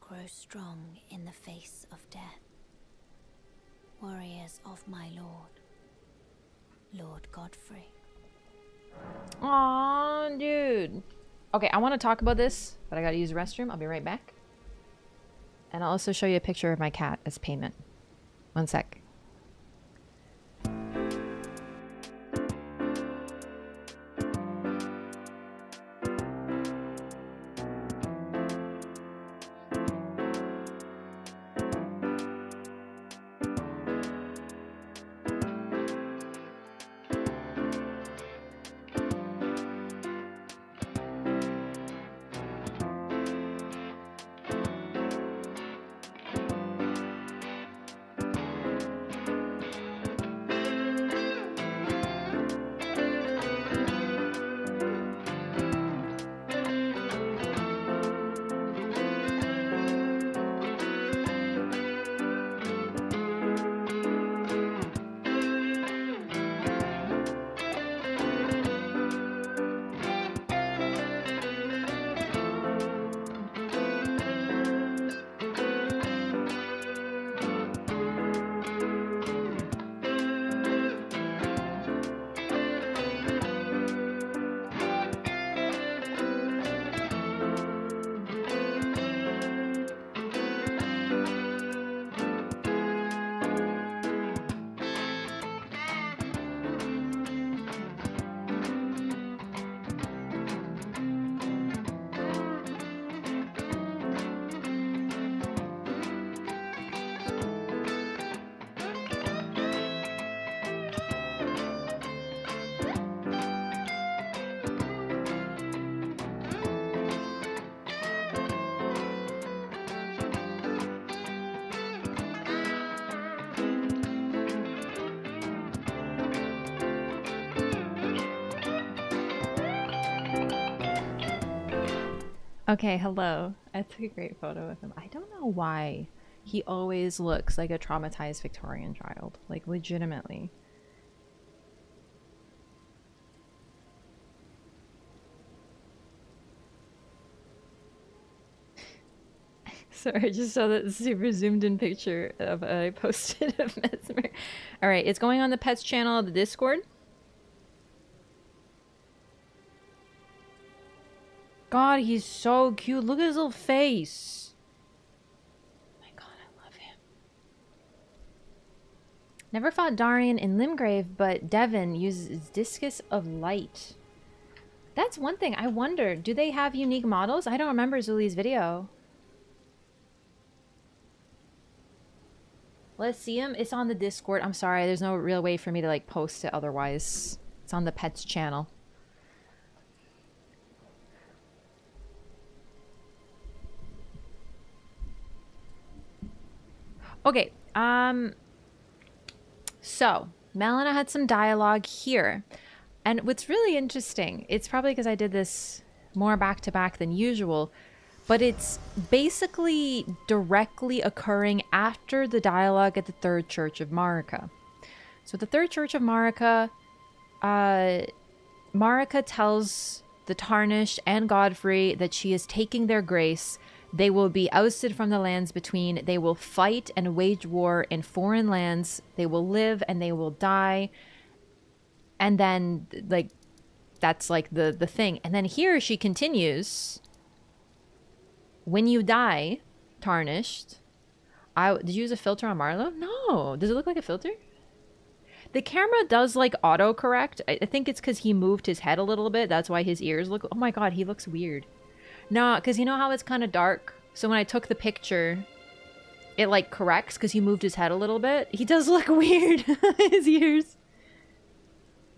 grow strong in the face of death. Warriors of my lord, Lord Godfrey. Aw, dude. Okay, I want to talk about this, but I gotta use the restroom. I'll be right back. And I'll also show you a picture of my cat as payment. One sec. Okay, hello. I took a great photo of him. I don't know why he always looks like a traumatized Victorian child. Like, legitimately. Sorry, I just saw that super zoomed in picture of I posted of Mesmer. Alright, it's going on the pets channel of the Discord. God, he's so cute. Look at his little face. Oh my god, I love him. Never fought Darian in Limgrave, but Devon uses Discus of Light. That's one thing. I wonder, do they have unique models? I don't remember Zuli's video. Coliseum. It's on the Discord. I'm sorry, there's no real way for me to like post it otherwise. It's on the pets channel. Okay, so Melina had some dialogue here. And what's really interesting, it's probably because I did this more back to back than usual, but it's basically directly occurring after the dialogue at the Third Church of Marika. So the Third Church of Marika, Marika tells the Tarnished and Godfrey that she is taking their grace. They will be ousted from the lands between. They will fight and wage war in foreign lands. They will live and they will die. And then, like, that's like the thing. And then here she continues. When you die, Tarnished. Did you use a filter on Marlo? No. Does it look like a filter? The camera does like autocorrect. I think it's because he moved his head a little bit. That's why his ears look... Oh my god, he looks weird. No, because you know how it's kind of dark? So when I took the picture, it like corrects because he moved his head a little bit. He does look weird. His ears.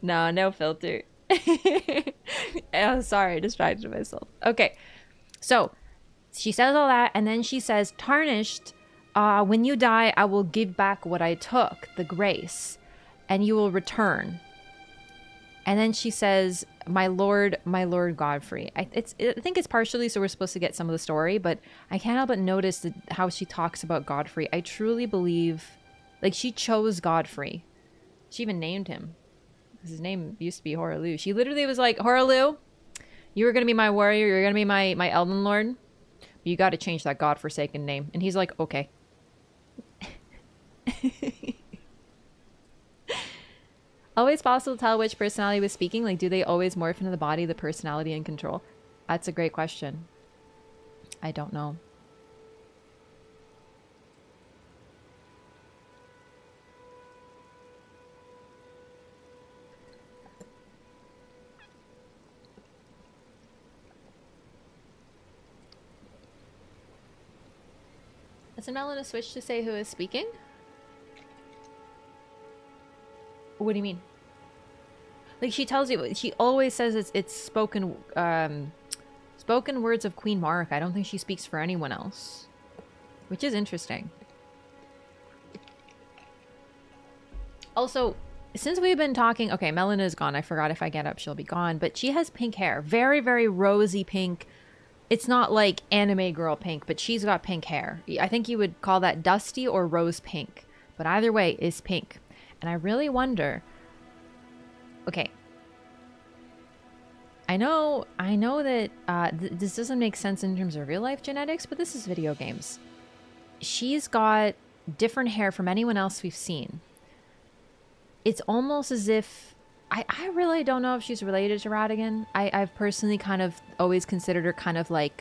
No filter. Oh, sorry, I distracted myself. Okay, so she says all that, and then she says, Tarnished, when you die, I will give back what I took, the grace, and you will return. And then she says, my lord Godfrey. I think it's partially so we're supposed to get some of the story, but I can't help but notice how she talks about Godfrey. I truly believe, like, she chose Godfrey. She even named him. His name used to be Horalu. She literally was like, Horalu, you were going to be my warrior. You're going to be my Elden Lord. But you got to change that godforsaken name. And he's like, okay. Always possible to tell which personality was speaking? Like, do they always morph into the body, the personality, and control? That's a great question. I don't know. Is Melina switch to say who is speaking? What do you mean? Like, she tells you, she always says it's spoken spoken words of Queen Marika. I don't think she speaks for anyone else, which is interesting. Also, since we've been talking, okay, Melina's gone. I forgot if I get up, she'll be gone. But she has pink hair, very, very rosy pink. It's not like anime girl pink, but she's got pink hair. I think you would call that dusty or rose pink, but either way is pink. And I really wonder, okay, I know that this doesn't make sense in terms of real life genetics, but this is video games. She's got different hair from anyone else we've seen. It's almost as if, I really don't know if she's related to Radigan. I've personally kind of always considered her kind of like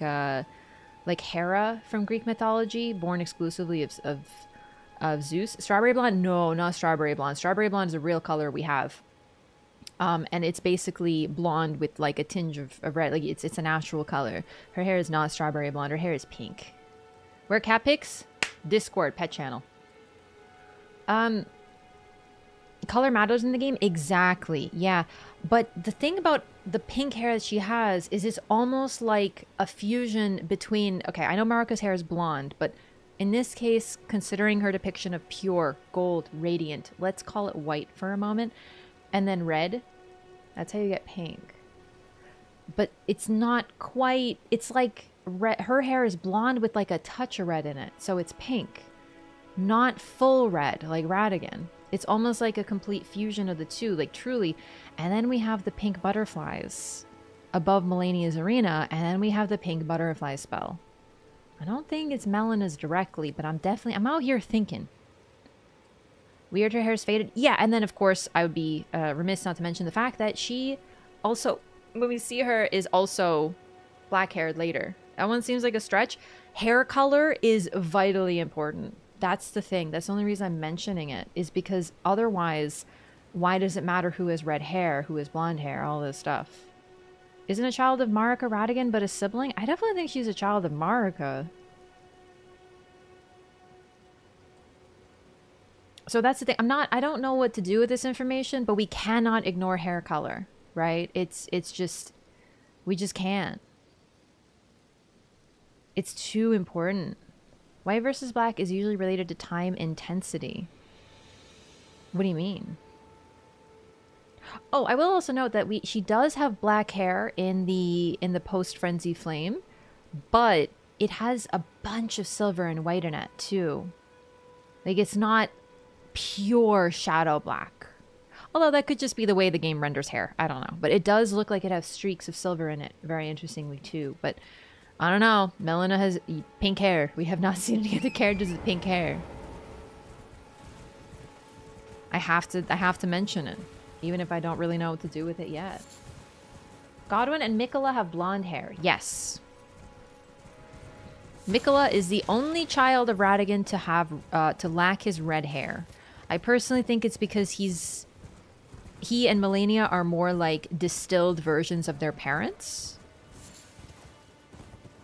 Hera from Greek mythology, born exclusively of Zeus. Strawberry blonde? No, not strawberry blonde. Strawberry blonde is a real color we have. And it's basically blonde with like a tinge of red. Like it's a natural color. Her hair is not strawberry blonde. Her hair is pink. Where cat pics? Discord, pet channel. Color matters in the game? Exactly. Yeah. But the thing about the pink hair that she has is it's almost like a fusion between... Okay, I know Marika's hair is blonde, but in this case, considering her depiction of pure, gold, radiant, let's call it white for a moment, and then red, that's how you get pink. But it's not quite... It's like red. Her hair is blonde with like a touch of red in it, so it's pink. Not full red, like Radigan. It's almost like a complete fusion of the two, like truly. And then we have the pink butterflies above Melania's arena, and then we have the pink butterfly spell. I don't think it's Melina's directly, but I'm out here thinking. Weird her hair's faded. Yeah, and then of course I would be remiss not to mention the fact that she also, when we see her, is also black haired later. That one seems like a stretch. Hair color is vitally important. That's the thing. That's the only reason I'm mentioning it, is because otherwise, why does it matter who has red hair, who has blonde hair, all this stuff? Isn't a child of Marika Radigan but a sibling? I definitely think she's a child of Marika. So that's the thing. I don't know what to do with this information, but we cannot ignore hair color, right? It's just, we just can't. It's too important. White versus black is usually related to time intensity. What do you mean? Oh, I will also note that she does have black hair in the post frenzy flame, but it has a bunch of silver and white in it too. Like, it's not pure shadow black. Although that could just be the way the game renders hair. I don't know. But it does look like it has streaks of silver in it, very interestingly too. But I don't know. Melina has pink hair. We have not seen any other characters with pink hair. I have to mention it, even if I don't really know what to do with it yet. Godwin and Mikola have blonde hair. Yes. Mikola is the only child of Radigan to have to lack his red hair. I personally think it's because he and Melania are more like distilled versions of their parents.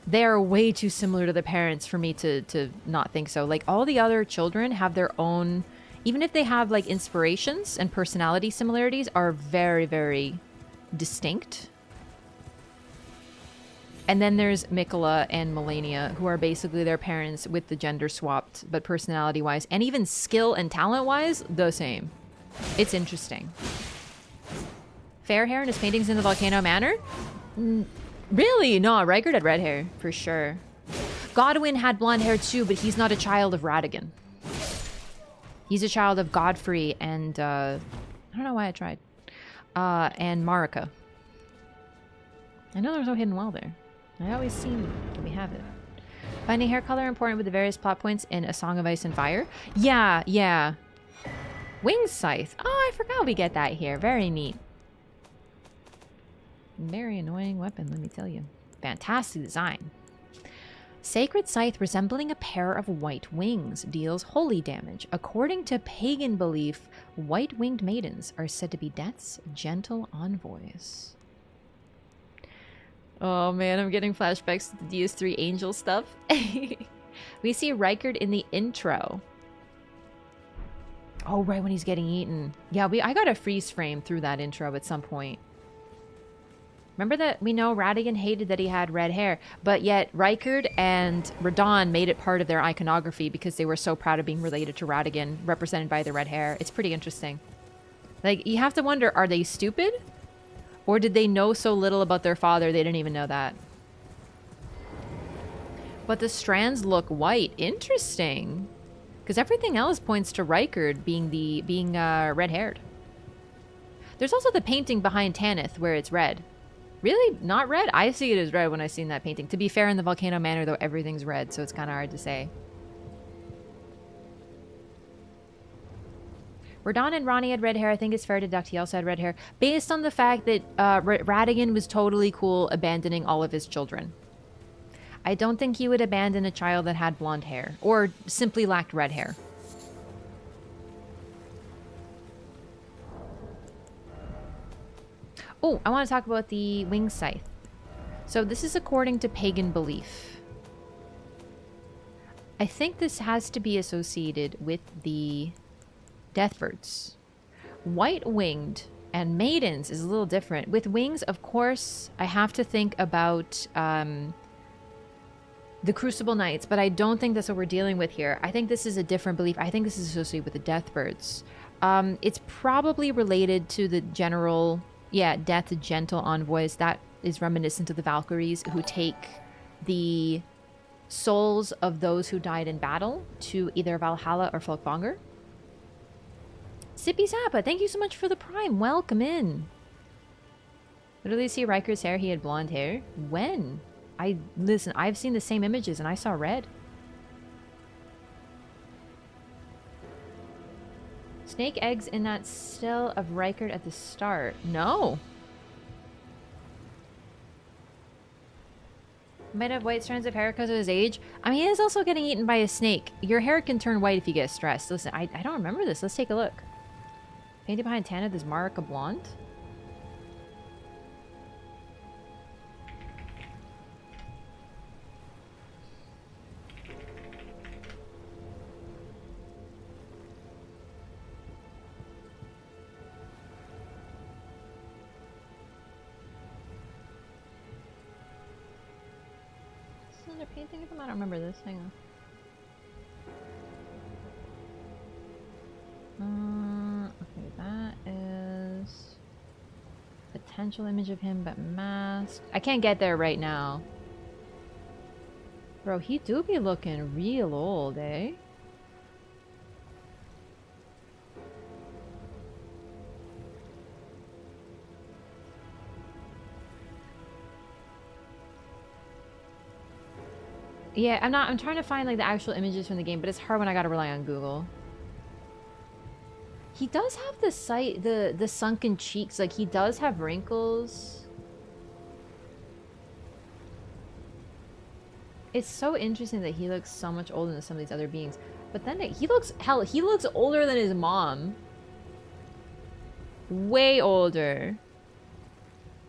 They are way too similar to the parents for me to not think so. Like, all the other children have their own, even if they have like inspirations and personality similarities, are very, very distinct. And then there's Mikola and Melania, who are basically their parents with the gender swapped, but personality-wise and even skill and talent-wise, the same. It's interesting. Fair hair in his paintings in the Volcano Manor? Really? No, Reichert had red hair, for sure. Godwin had blonde hair too, but he's not a child of Radigan. He's a child of Godfrey and, I don't know why I tried. And Marika. I know there's no hidden well there. I always seem that we have it. Finding hair color important with the various plot points in A Song of Ice and Fire. Yeah, yeah. Wing Scythe. Oh, I forgot we get that here. Very neat. Very annoying weapon, let me tell you. Fantastic design. Sacred Scythe resembling a pair of white wings deals holy damage. According to pagan belief, white-winged maidens are said to be death's gentle envoys. Oh man, I'm getting flashbacks to the DS3 Angel stuff. We see Reichert in the intro. Oh, right when he's getting eaten. Yeah, I got a freeze frame through that intro at some point. Remember that we know Radigan hated that he had red hair, but yet Reichert and Radon made it part of their iconography because they were so proud of being related to Radigan, represented by the red hair. It's pretty interesting. Like, you have to wonder, are they stupid? Or did they know so little about their father they didn't even know that? But the strands look white. Interesting. Because everything else points to Reichert being red-haired. There's also the painting behind Tanith where it's red. Really? Not red? I see it as red when I seen that painting. To be fair, in the Volcano Manor, though, everything's red, so it's kind of hard to say. Radon and Ronnie had red hair. I think it's fair to deduct he also had red hair. Based on the fact that Radigan was totally cool abandoning all of his children. I don't think he would abandon a child that had blonde hair. Or simply lacked red hair. Oh, I want to talk about the Wing Scythe. So this is according to pagan belief. I think this has to be associated with the Deathbirds. White-winged and maidens is a little different. With wings, of course, I have to think about the Crucible Knights, but I don't think that's what we're dealing with here. I think this is a different belief. I think this is associated with the Deathbirds. It's probably related to the general... Yeah, Death Gentle Envoys. That is reminiscent of the Valkyries, who take the souls of those who died in battle to either Valhalla or Folkvanger. Sippy Zappa, thank you so much for the Prime. Welcome in. Literally see Riker's hair. He had blonde hair. When? Listen, I've seen the same images and I saw red. Snake eggs in that still of Reichert at the start. No. Might have white strands of hair because of his age. I mean, he is also getting eaten by a snake. Your hair can turn white if you get stressed. Listen, I don't remember this. Let's take a look. Painted behind Tanith is Marika blonde. another painting of him? I don't remember this. Hang on. Okay, that is potential image of him, but masked. I can't get there right now. Bro, he do be looking real old, eh? Yeah, I'm trying to find like the actual images from the game, but it's hard when I gotta rely on Google. He does have the sunken cheeks, like he does have wrinkles. It's so interesting that he looks so much older than some of these other beings. But then he looks, hell, he looks older than his mom. Way older.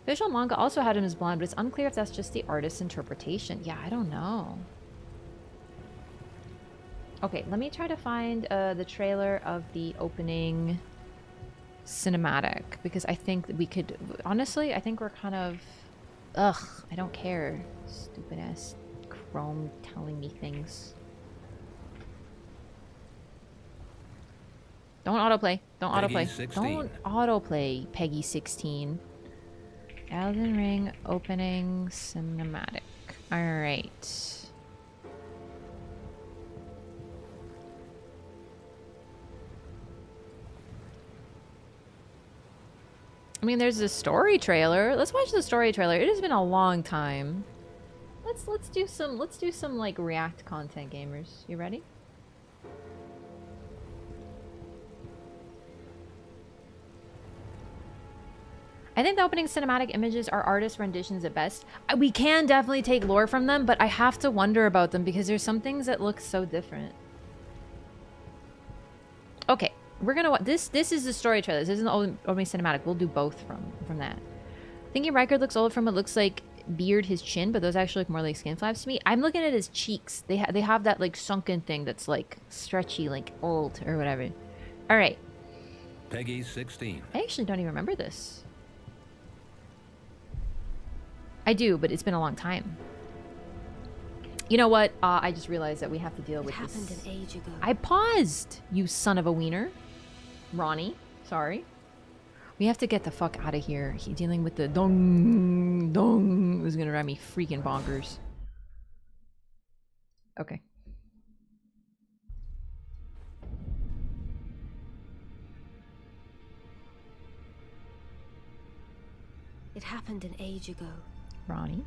Official manga also had him as blonde, but it's unclear if that's just the artist's interpretation. Yeah, I don't know. Okay, let me try to find the trailer of the opening cinematic, because I think that we could... Honestly, I think we're kind of... Ugh, I don't care. Stupid ass Chrome telling me things. Don't autoplay. Don't autoplay. Don't autoplay, Peggy 16. Elden Ring opening cinematic. Alright. I mean, there's a story trailer. Let's watch the story trailer. It has been a long time. Let's do some like React content, gamers. You ready? I think the opening cinematic images are artist renditions at best. We can definitely take lore from them, but I have to wonder about them because there's some things that look so different. Okay, we're gonna watch this. This is the story trailer. This isn't the opening cinematic. We'll do both from that. Thinking Riker looks old from it looks like beard his chin, but those actually look more like skin flaps to me. I'm looking at his cheeks. They have that like sunken thing that's like stretchy, like old or whatever. All right. Peggy 16. I actually don't even remember this. I do, but it's been a long time. You know what? I just realized that we have to deal with this. It happened an age ago. I paused, you son of a wiener. Ronnie, sorry. We have to get the fuck out of here. He's dealing with the dong dong. Is gonna drive me freaking bonkers. Okay. It happened an age ago. Ronnie.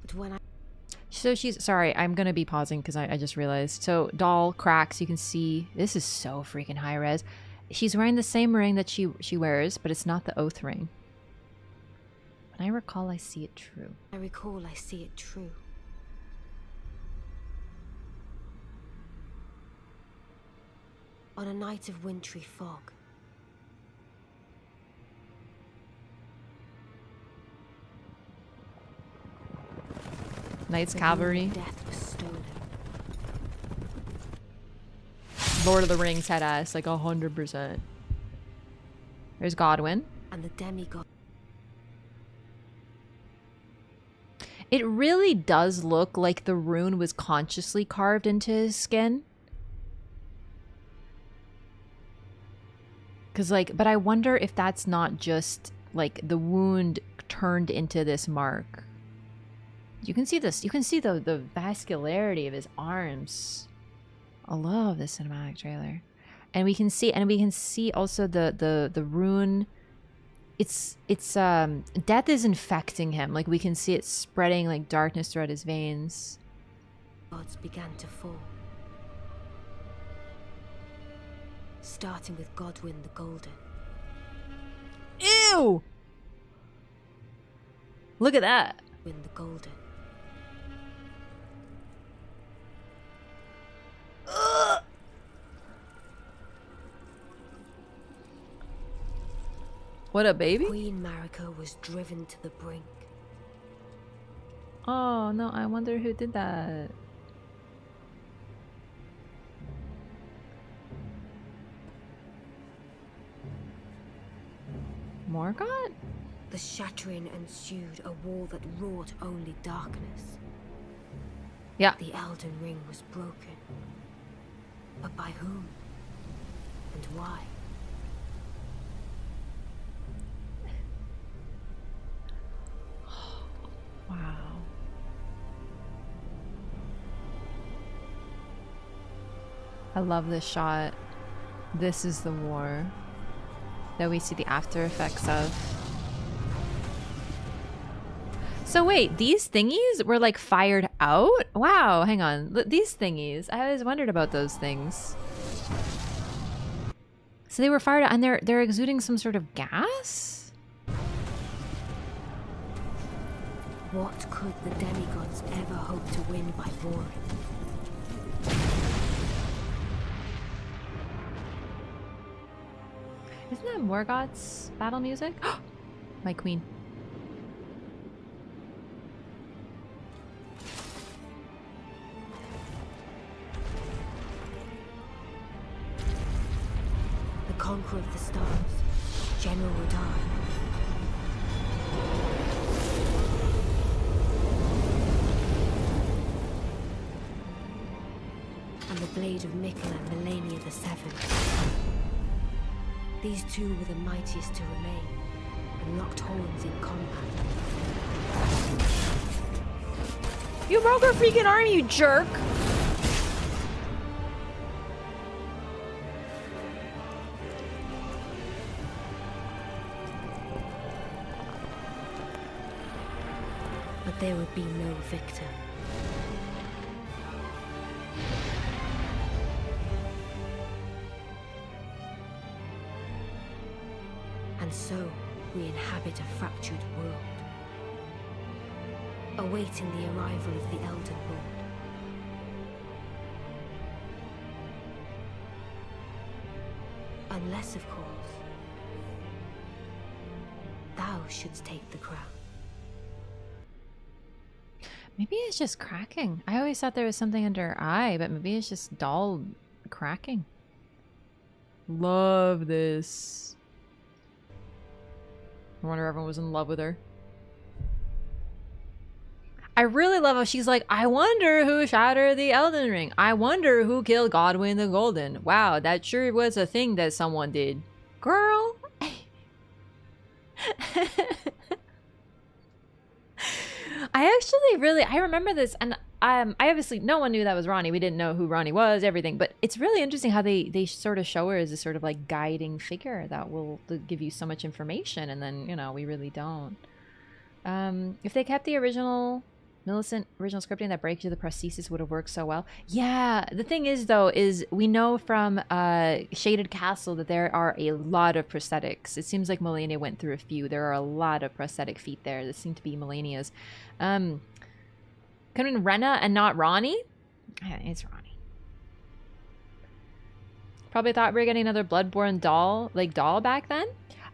But when I... So she's... Sorry, I'm gonna be pausing because I just realized. So, doll cracks, you can see... This is so freaking high res. She's wearing the same ring that she wears, but it's not the oath ring. When I recall, I see it true. I recall I see it true. On a night of wintry fog. Knights Cavalry. Death was stolen. Lord of the Rings head ass, like 100%. There's Godwin. And the demigod. It really does look like the rune was consciously carved into his skin. Cause like, but I wonder if that's not just like the wound turned into this mark. You can see this. You can see the vascularity of his arms. I love this cinematic trailer, and we can see also the rune. It's death is infecting him. Like we can see it spreading like darkness throughout his veins. Gods began to fall. Starting with Godwin the Golden. Ew! Look at that. Godwin the Golden. Ugh. What a baby? Queen Marika was driven to the brink. Oh no, I wonder who did that. Morgoth? The shattering ensued, a war that wrought only darkness. Yeah. The Elden Ring was broken. But by whom? And why? Wow. I love this shot. This is the war that we see the after effects of. So wait, these thingies were like fired out? Wow, hang on. These thingies. I always wondered about those things. So they were fired out and they're exuding some sort of gas? What could the demigods ever hope to win by warring? Isn't that Morgoth's battle music? My queen. The conqueror of the stars, General Radar. And the blade of Mikkel and Melania the Seventh. These two were the mightiest to remain, and locked horns in combat. You broke her freaking arm, you jerk! But there would be no victor. And so, we inhabit a fractured world, awaiting the arrival of the Elden Lord. Unless, of course, thou shouldst take the crown. Maybe it's just cracking. I always thought there was something under her eye, but maybe it's just dull cracking. Love this. I wonder if everyone was in love with her. I really love how she's like, I wonder who shattered the Elden Ring. I wonder who killed Godwyn the Golden. Wow, that sure was a thing that someone did. Girl. I remember this, and I obviously, no one knew that was Ronnie. We didn't know who Ronnie was, everything, but it's really interesting how they sort of show her as a sort of like guiding figure that will give you so much information, and then, you know, we really don't. If they kept the original Millicent original scripting, that breakage of the prosthesis would have worked so well. Yeah, the thing is though, is we know from Shaded Castle that there are a lot of prosthetics. It seems like Melania went through a few. There are a lot of prosthetic feet there that seem to be Melania's. Could have been Rena and not Ronnie? Yeah, it's Ronnie. Probably thought we were getting another Bloodborne doll back then.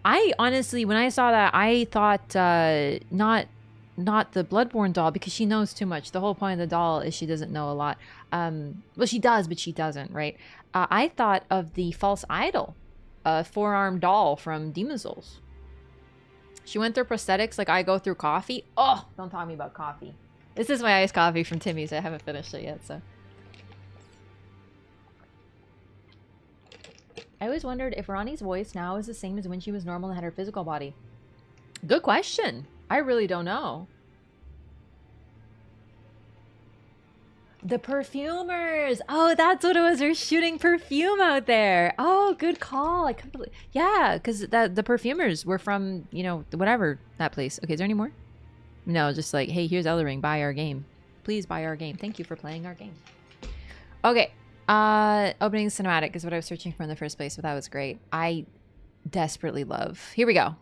I honestly, when I saw that, I thought not the Bloodborne doll, because she knows too much. The whole point of the doll is she doesn't know a lot. Well, she does, but she doesn't, right? I thought of the false idol, four-armed doll from Demon Souls. She went through prosthetics like I go through coffee. Oh, don't talk to me about coffee. This is my iced coffee from Timmy's. I haven't finished it yet, so. I always wondered if Ronnie's voice now is the same as when she was normal and had her physical body. Good question. I really don't know. The perfumers. Oh, that's what it was. They're shooting perfume out there. Oh, good call. I completely. Yeah, because the perfumers were from, you know, whatever that place. Okay, is there any more? No, just like, hey, here's Elden Ring. Buy our game. Please buy our game. Thank you for playing our game. Okay. Opening cinematic is what I was searching for in the first place, but that was great. I desperately love. Here we go.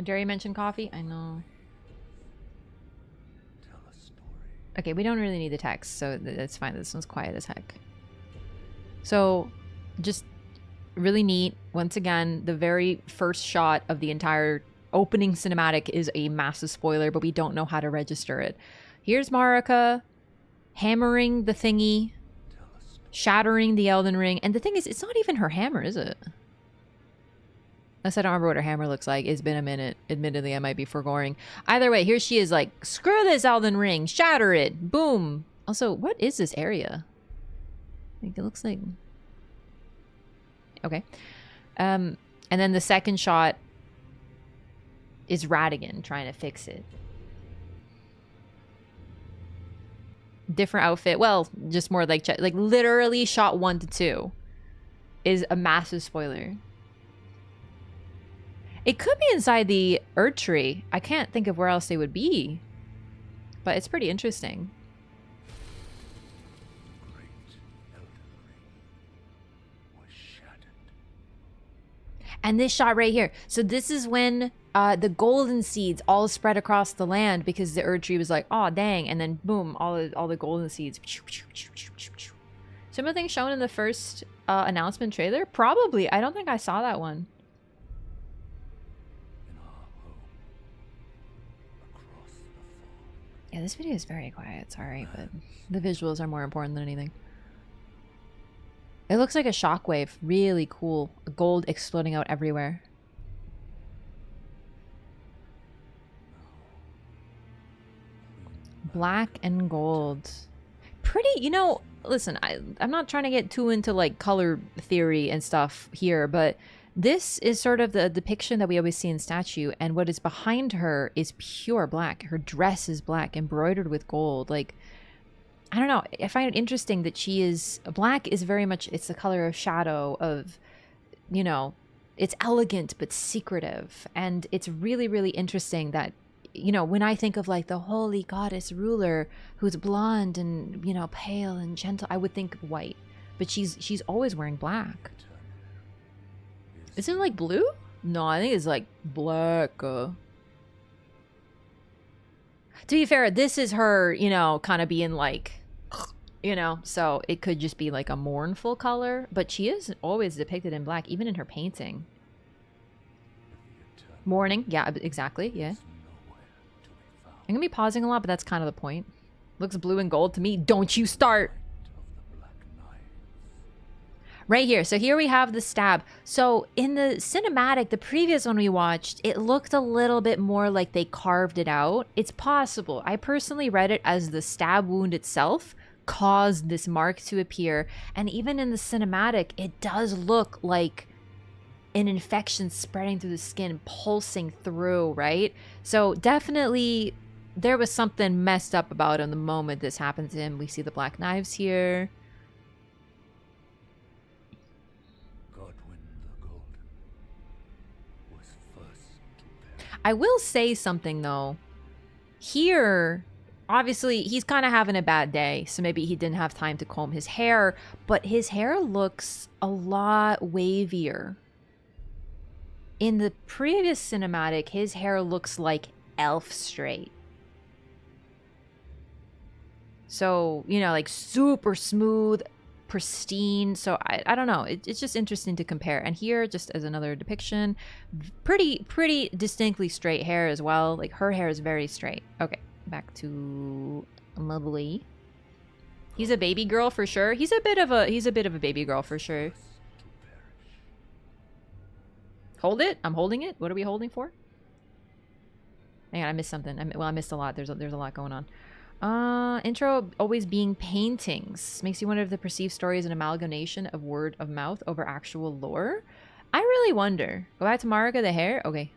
Dare you mention coffee? I know. Tell a story. Okay, we don't really need the text, so that's fine. This one's quiet as heck. So, just really neat. Once again, the very first shot of the entire opening cinematic is a massive spoiler, but we don't know how to register it. Here's Marika hammering the thingy, shattering the Elden Ring. And the thing is, it's not even her hammer, is it? Unless I don't remember what her hammer looks like. It's been a minute. Admittedly, I might be forgoing. Either way, here she is like, screw this Elden Ring. Shatter it. Boom. Also, what is this area? Like, it looks like... Okay. And then the second shot is Radigan trying to fix it. Different outfit. Well, just more like literally shot 1 to 2 is a massive spoiler. It could be inside the Erd Tree. I can't think of where else they would be, but it's pretty interesting. And this shot right here. So this is when the golden seeds all spread across the land because the Erd Tree was like, oh dang, and then boom, all the golden seeds. Similar thing shown in the first announcement trailer? Probably. I don't think I saw that one. Yeah, this video is very quiet. Sorry, but the visuals are more important than anything. It looks like a shockwave. Really cool. Gold exploding out everywhere. Black and gold. Pretty, you know, listen, I'm not trying to get too into like color theory and stuff here, but this is sort of the depiction that we always see in statue, and what is behind her is pure black. Her dress is black, embroidered with gold. Like, I don't know. I find it interesting that she is... Black is very much... It's the color of shadow, of, you know... It's elegant, but secretive. And it's really, really interesting that, you know, when I think of, like, the holy goddess ruler who's blonde and, you know, pale and gentle, I would think white. But she's always wearing black. Isn't it, like, blue? No, I think it's, like, black. To be fair, this is her, you know, kind of being, like... You know, so it could just be like a mournful color, but she is always depicted in black, even in her painting. Mourning, yeah, exactly, yeah. I'm gonna be pausing a lot, but that's kind of the point. Looks blue and gold to me. Don't you start! Right here, so here we have the stab. So in the cinematic, the previous one we watched, it looked a little bit more like they carved it out. It's possible. I personally read it as the stab wound itself caused this mark to appear, and even in the cinematic it does look like an infection spreading through the skin, pulsing through, right? So definitely there was something messed up about him the moment this happened to him. We see the black knives here. Godwin the Golden was first to perish. I will say something though. Here, obviously, he's kind of having a bad day, so maybe he didn't have time to comb his hair, but his hair looks a lot wavier. In the previous cinematic, his hair looks like elf straight. So, you know, like super smooth, pristine. So I don't know. It's just interesting to compare. And here, just as another depiction, pretty distinctly straight hair as well. Like her hair is very straight. Okay. Back to lovely. He's a baby girl for sure. He's a bit of a baby girl for sure. Hold it. I'm holding it. What are we holding for? Hang on, I missed something. I missed a lot. There's a lot going on. Intro always being paintings makes you wonder if the perceived story is an amalgamation of word of mouth over actual lore. I really wonder. Go back to Marika, the hair. Okay.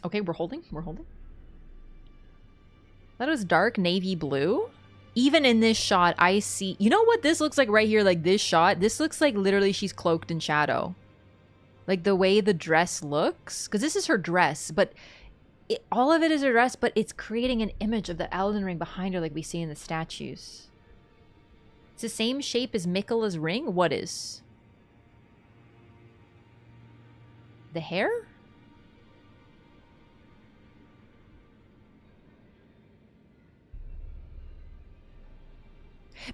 Okay, we're holding. That was dark navy blue. Even in this shot, I see... You know what this looks like right here? Like this shot? This looks like literally she's cloaked in shadow. Like the way the dress looks. Because this is her dress, but... all of it is her dress, but it's creating an image of the Elden Ring behind her like we see in the statues. It's the same shape as Miquella's ring? What is? The hair?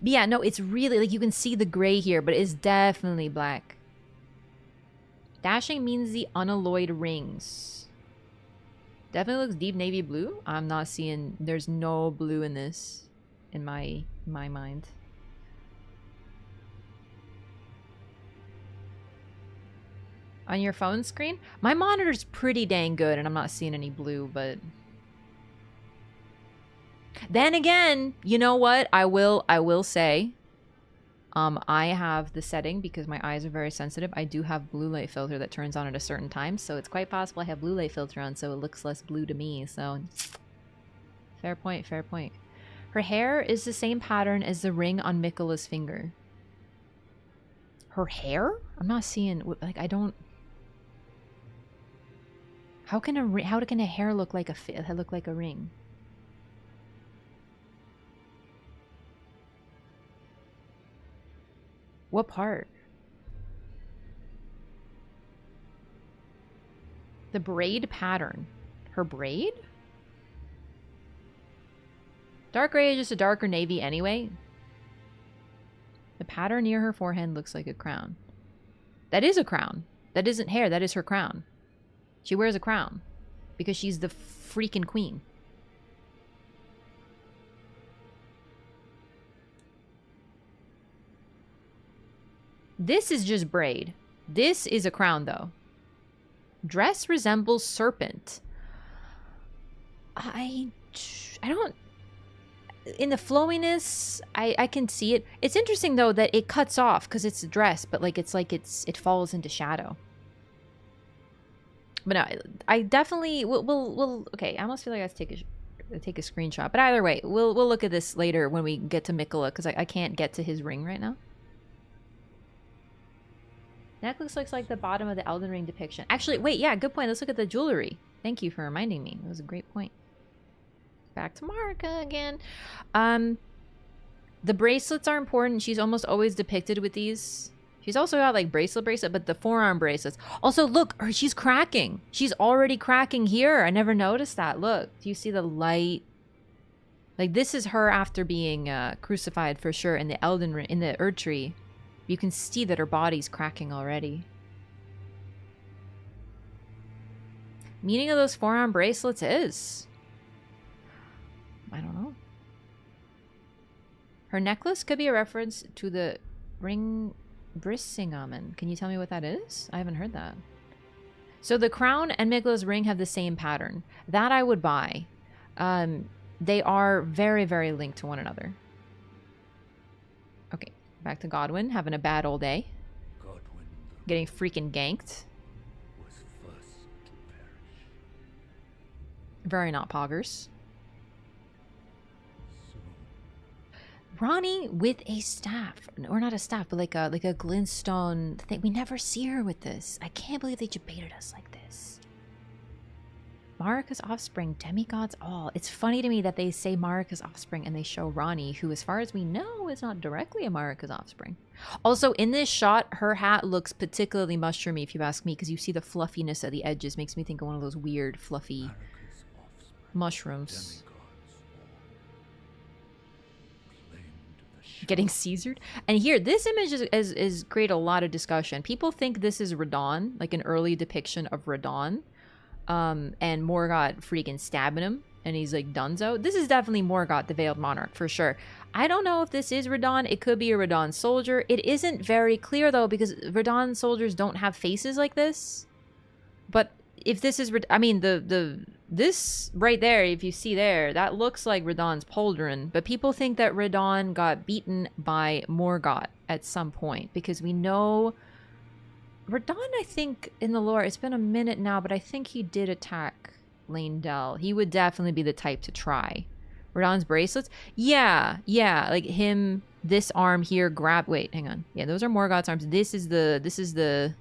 But yeah, no, it's really, like, you can see the gray here, but it's definitely black. Dashing means the unalloyed rings. Definitely looks deep navy blue. I'm not seeing... There's no blue in this. In my mind. On your phone screen? My monitor's pretty dang good and I'm not seeing any blue, but... Then again, you know what? I will say... I have the setting because my eyes are very sensitive. I do have blue light filter that turns on at a certain time, so it's quite possible I have blue light filter on, so it looks less blue to me. So, fair point, fair point. Her hair is the same pattern as the ring on Mikkola's finger. Her hair? I'm not seeing, like, I don't. How can a hair look like a ring? What part? The braid pattern. Her braid? Dark gray is just a darker navy anyway. The pattern near her forehead looks like a crown. That is a crown. That isn't hair, that is her crown. She wears a crown. Because she's the freaking queen. This is just braid. This is a crown, though. Dress resembles serpent. I don't... In the flowiness, I can see it. It's interesting, though, that it cuts off because it's a dress, but it falls into shadow. But no, I definitely... We'll okay, I almost feel like I have to take a screenshot. But either way, we'll look at this later when we get to Mikkola, because I can't get to his ring right now. Necklace looks like the bottom of the Elden Ring depiction. Actually, wait, yeah, good point. Let's look at the jewelry. Thank you for reminding me. That was a great point. Back to Marika again. The bracelets are important. She's almost always depicted with these. She's also got like bracelet, but the forearm bracelets. Also, look, she's cracking. She's already cracking here. I never noticed that. Look, do you see the light? Like, this is her after being crucified for sure in the Elden Ring, in the Erdtree. You can see that her body's cracking already. Meaning of those forearm bracelets is... I don't know. Her necklace could be a reference to the ring Brisingamen. Can you tell me what that is? I haven't heard that. So the crown and Mikkola's ring have the same pattern. That I would buy. They are very, very linked to one another. Okay. Back to Godwin, having a bad old day. Getting freaking ganked. Was first to perish. Very not poggers. Ronnie with a staff. Or not a staff, but like a glintstone thing. We never see her with this. I can't believe they debated us like this. Marika's offspring, demigods all. It's funny to me that they say Marika's offspring and they show Ronnie, who as far as we know is not directly a Marika's offspring. Also, in this shot, her hat looks particularly mushroomy, if you ask me, because you see the fluffiness at the edges. Makes me think of one of those weird, fluffy mushrooms. Getting Caesared. And here, this image is create a lot of discussion. People think this is Radon, like an early depiction of Radon. And Morgott freaking stabbing him, and he's like dunzo. This is definitely Morgott, the Veiled Monarch, for sure. I don't know if this is Radon. It could be a Radon soldier. It isn't very clear, though, because Radon soldiers don't have faces like this. But if this is... I mean, this right there, if you see there, that looks like Radon's pauldron. But people think that Radon got beaten by Morgott at some point, because we know... Radon, I think, in the lore, it's been a minute now, but I think he did attack Leyndell. He would definitely be the type to try. Radon's bracelets? Yeah, like him, this arm here, grab... Wait, hang on. Yeah, those are Morgott's arms. This is the...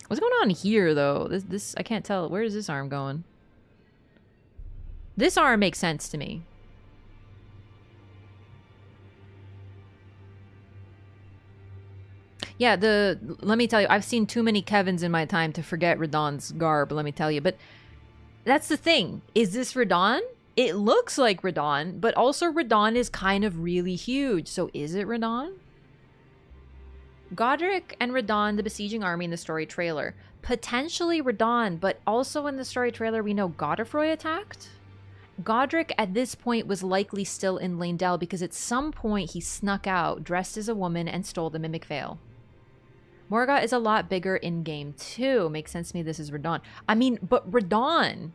What's going on here, though? This I can't tell. Where is this arm going? This arm makes sense to me. Yeah, let me tell you, I've seen too many Kevins in my time to forget Radon's garb, let me tell you. But that's the thing. Is this Radon? It looks like Radon, but also Radon is kind of really huge. So is it Radon? Godric and Radon, the besieging army in the story trailer. Potentially Radon, but also in the story trailer we know Godefroy attacked. Godric at this point was likely still in Leyndell because at some point he snuck out, dressed as a woman, and stole the Mimic Veil. Morgoth is a lot bigger in-game too. Makes sense to me this is Radon. I mean, but Radon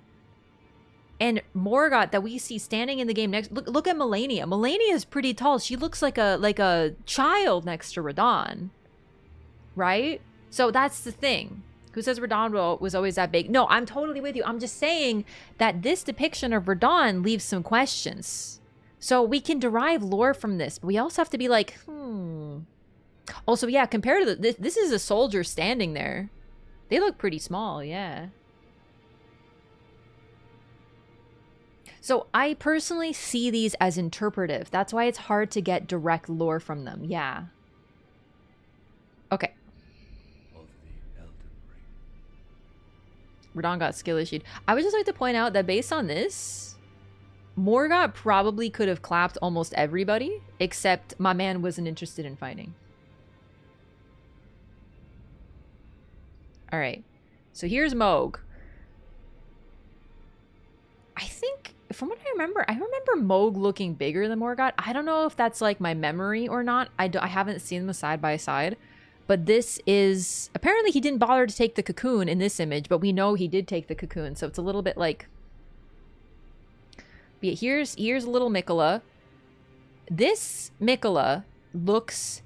and Morgoth that we see standing in the game next... Look at Melania. Melania is pretty tall. She looks like a child next to Radon. Right? So that's the thing. Who says Radon was always that big? No, I'm totally with you. I'm just saying that this depiction of Radon leaves some questions. So we can derive lore from this, but we also have to be like, Also, yeah, compared to this is a soldier standing there. They look pretty small, yeah. So I personally see these as interpretive. That's why it's hard to get direct lore from them, yeah. Okay. Radon got skill issued. I would just like to point out that based on this, Morgoth probably could have clapped almost everybody, except my man wasn't interested in fighting. Alright. So here's Moog. I think, from what I remember Moog looking bigger than Morgoth. I don't know if that's like my memory or not. I haven't seen them side by side. But this is... Apparently he didn't bother to take the cocoon in this image, but we know he did take the cocoon, so it's a little bit like... But here's little Mikola. This Mikola looks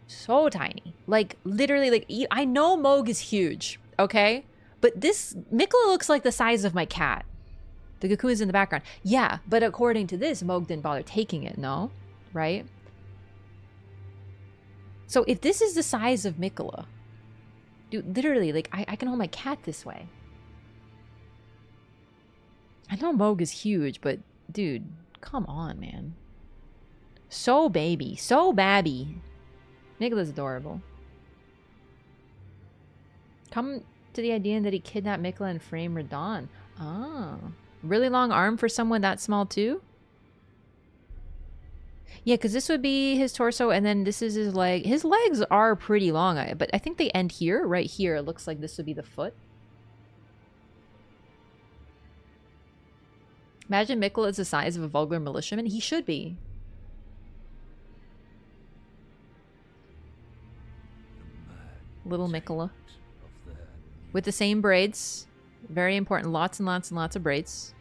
so tiny. Like, literally, like... I know Moog is huge, okay? But this... Mikola looks like the size of my cat. The cocoon is in the background. Yeah, but according to this, Moog didn't bother taking it, no? Right? So if this is the size of Mikola, dude, literally, like, I can hold my cat this way. I know Moog is huge, but dude, come on, man. So baby, so babby. Mikola's adorable. Come to the idea that he kidnapped Mikola and framed Radon. Ah, really long arm for someone that small too? Yeah, because this would be his torso, and then this is his leg. His legs are pretty long, but I think they end here. Right here, it looks like this would be the foot. Imagine Mikola is the size of a vulgar militiaman. He should be. Little Mikola. With the same braids. Very important. Lots and lots and lots of braids.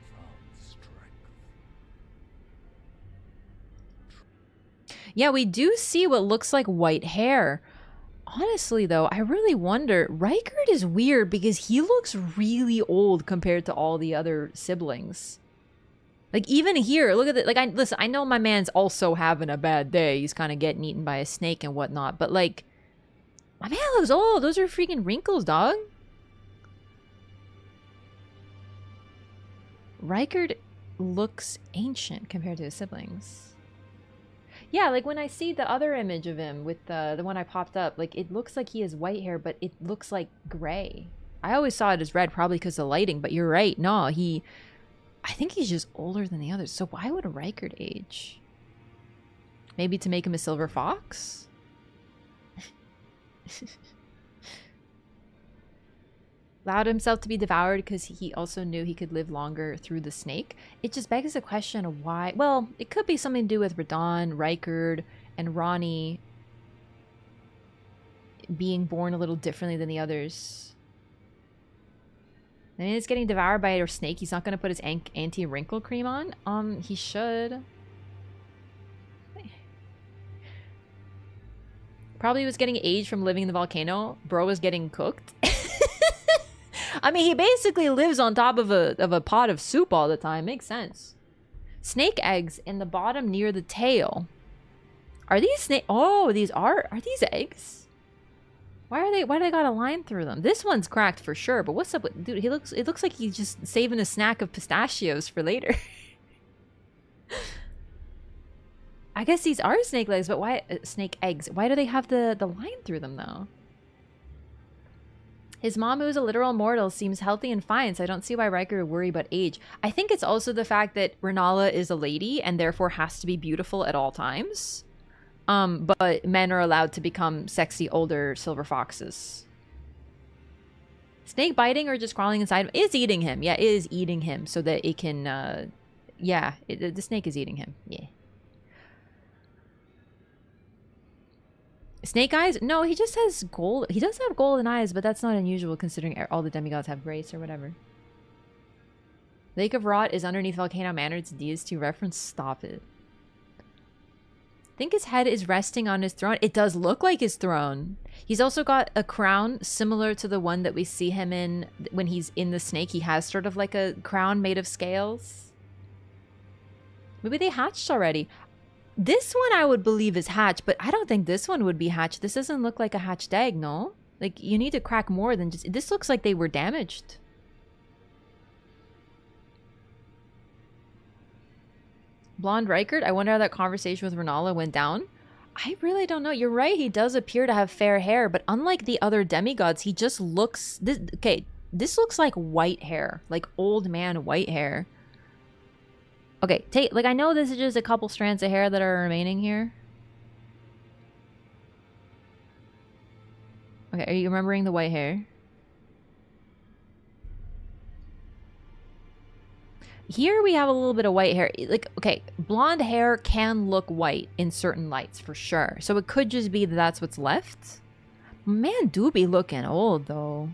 Yeah, we do see what looks like white hair. Honestly, though, I really wonder. Rykard is weird because he looks really old compared to all the other siblings. Like, even here, look at it. Like, listen, I know my man's also having a bad day. He's kind of getting eaten by a snake and whatnot. But, like, my man looks old. Those are freaking wrinkles, dog. Rykard looks ancient compared to his siblings. Yeah, like when I see the other image of him with the one I popped up, like it looks like he has white hair, but it looks like gray. I always saw it as red, probably because of lighting, but you're right. No, I think he's just older than the others. So why would Rykard age? Maybe to make him a silver fox? Allowed himself to be devoured because he also knew he could live longer through the snake. It just begs the question of why. Well, it could be something to do with Radon, Rykard, and Ronnie being born a little differently than the others. And he's getting devoured by a snake. He's not going to put his anti-wrinkle cream on. He should. Probably was getting aged from living in the volcano. Bro was getting cooked. I mean, he basically lives on top of a pot of soup all the time. Makes sense. Snake eggs in the bottom near the tail. Are these snake? Oh, these are these eggs? Why do they got a line through them? This one's cracked for sure, but what's up with dude? It looks like he's just saving a snack of pistachios for later. I guess these are snake legs, but why snake eggs? Why do they have the line through them though? His mom, who is a literal mortal, seems healthy and fine, so I don't see why Rykard would worry about age. I think it's also the fact that Renala is a lady and therefore has to be beautiful at all times. But men are allowed to become sexy older silver foxes. Snake biting or just crawling inside him? Is eating him. Yeah, it is eating him so that it can, yeah, the snake is eating him. Yeah. Snake eyes? No, he just has gold. He does have golden eyes, but that's not unusual considering all the demigods have grace or whatever. Lake of Rot is underneath Volcano Manor. It's a DS2 reference. Stop it. I think his head is resting on his throne. It does look like his throne. He's also got a crown similar to the one that we see him in when he's in the snake. He has sort of like a crown made of scales. Maybe they hatched already. This one I would believe is hatched, but I don't think this one would be hatched. This doesn't look like a hatched egg, no? Like, you need to crack more than just... This looks like they were damaged. Blonde Rykard? I wonder how that conversation with Renala went down. I really don't know. You're right, he does appear to have fair hair, but unlike the other demigods, he just looks... this looks like white hair. Like old man white hair. Okay, like I know this is just a couple strands of hair that are remaining here. Okay, are you remembering the white hair? Here we have a little bit of white hair. Like, okay, blonde hair can look white in certain lights for sure. So it could just be that that's what's left. Man do be looking old though.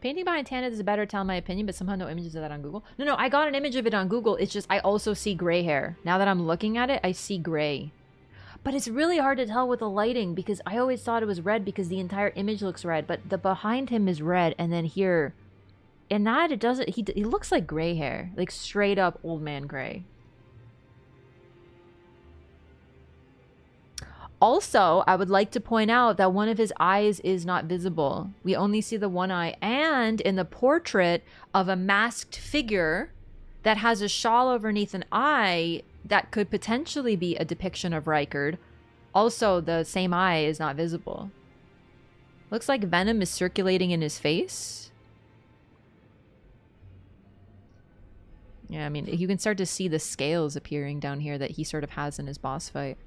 Painting behind Tanith is a better tell in my opinion, but somehow no images of that on Google. No, I got an image of it on Google. It's just I also see gray hair. Now that I'm looking at it, I see gray. But it's really hard to tell with the lighting because I always thought it was red because the entire image looks red, but the behind him is red, and then here, in that it doesn't. He looks like gray hair, like straight up old man gray. Also, I would like to point out that one of his eyes is not visible. We only see the one eye. And in the portrait of a masked figure that has a shawl underneath an eye that could potentially be a depiction of Rykard, also the same eye is not visible. Looks like venom is circulating in his face. Yeah, I mean, you can start to see the scales appearing down here that he sort of has in his boss fight.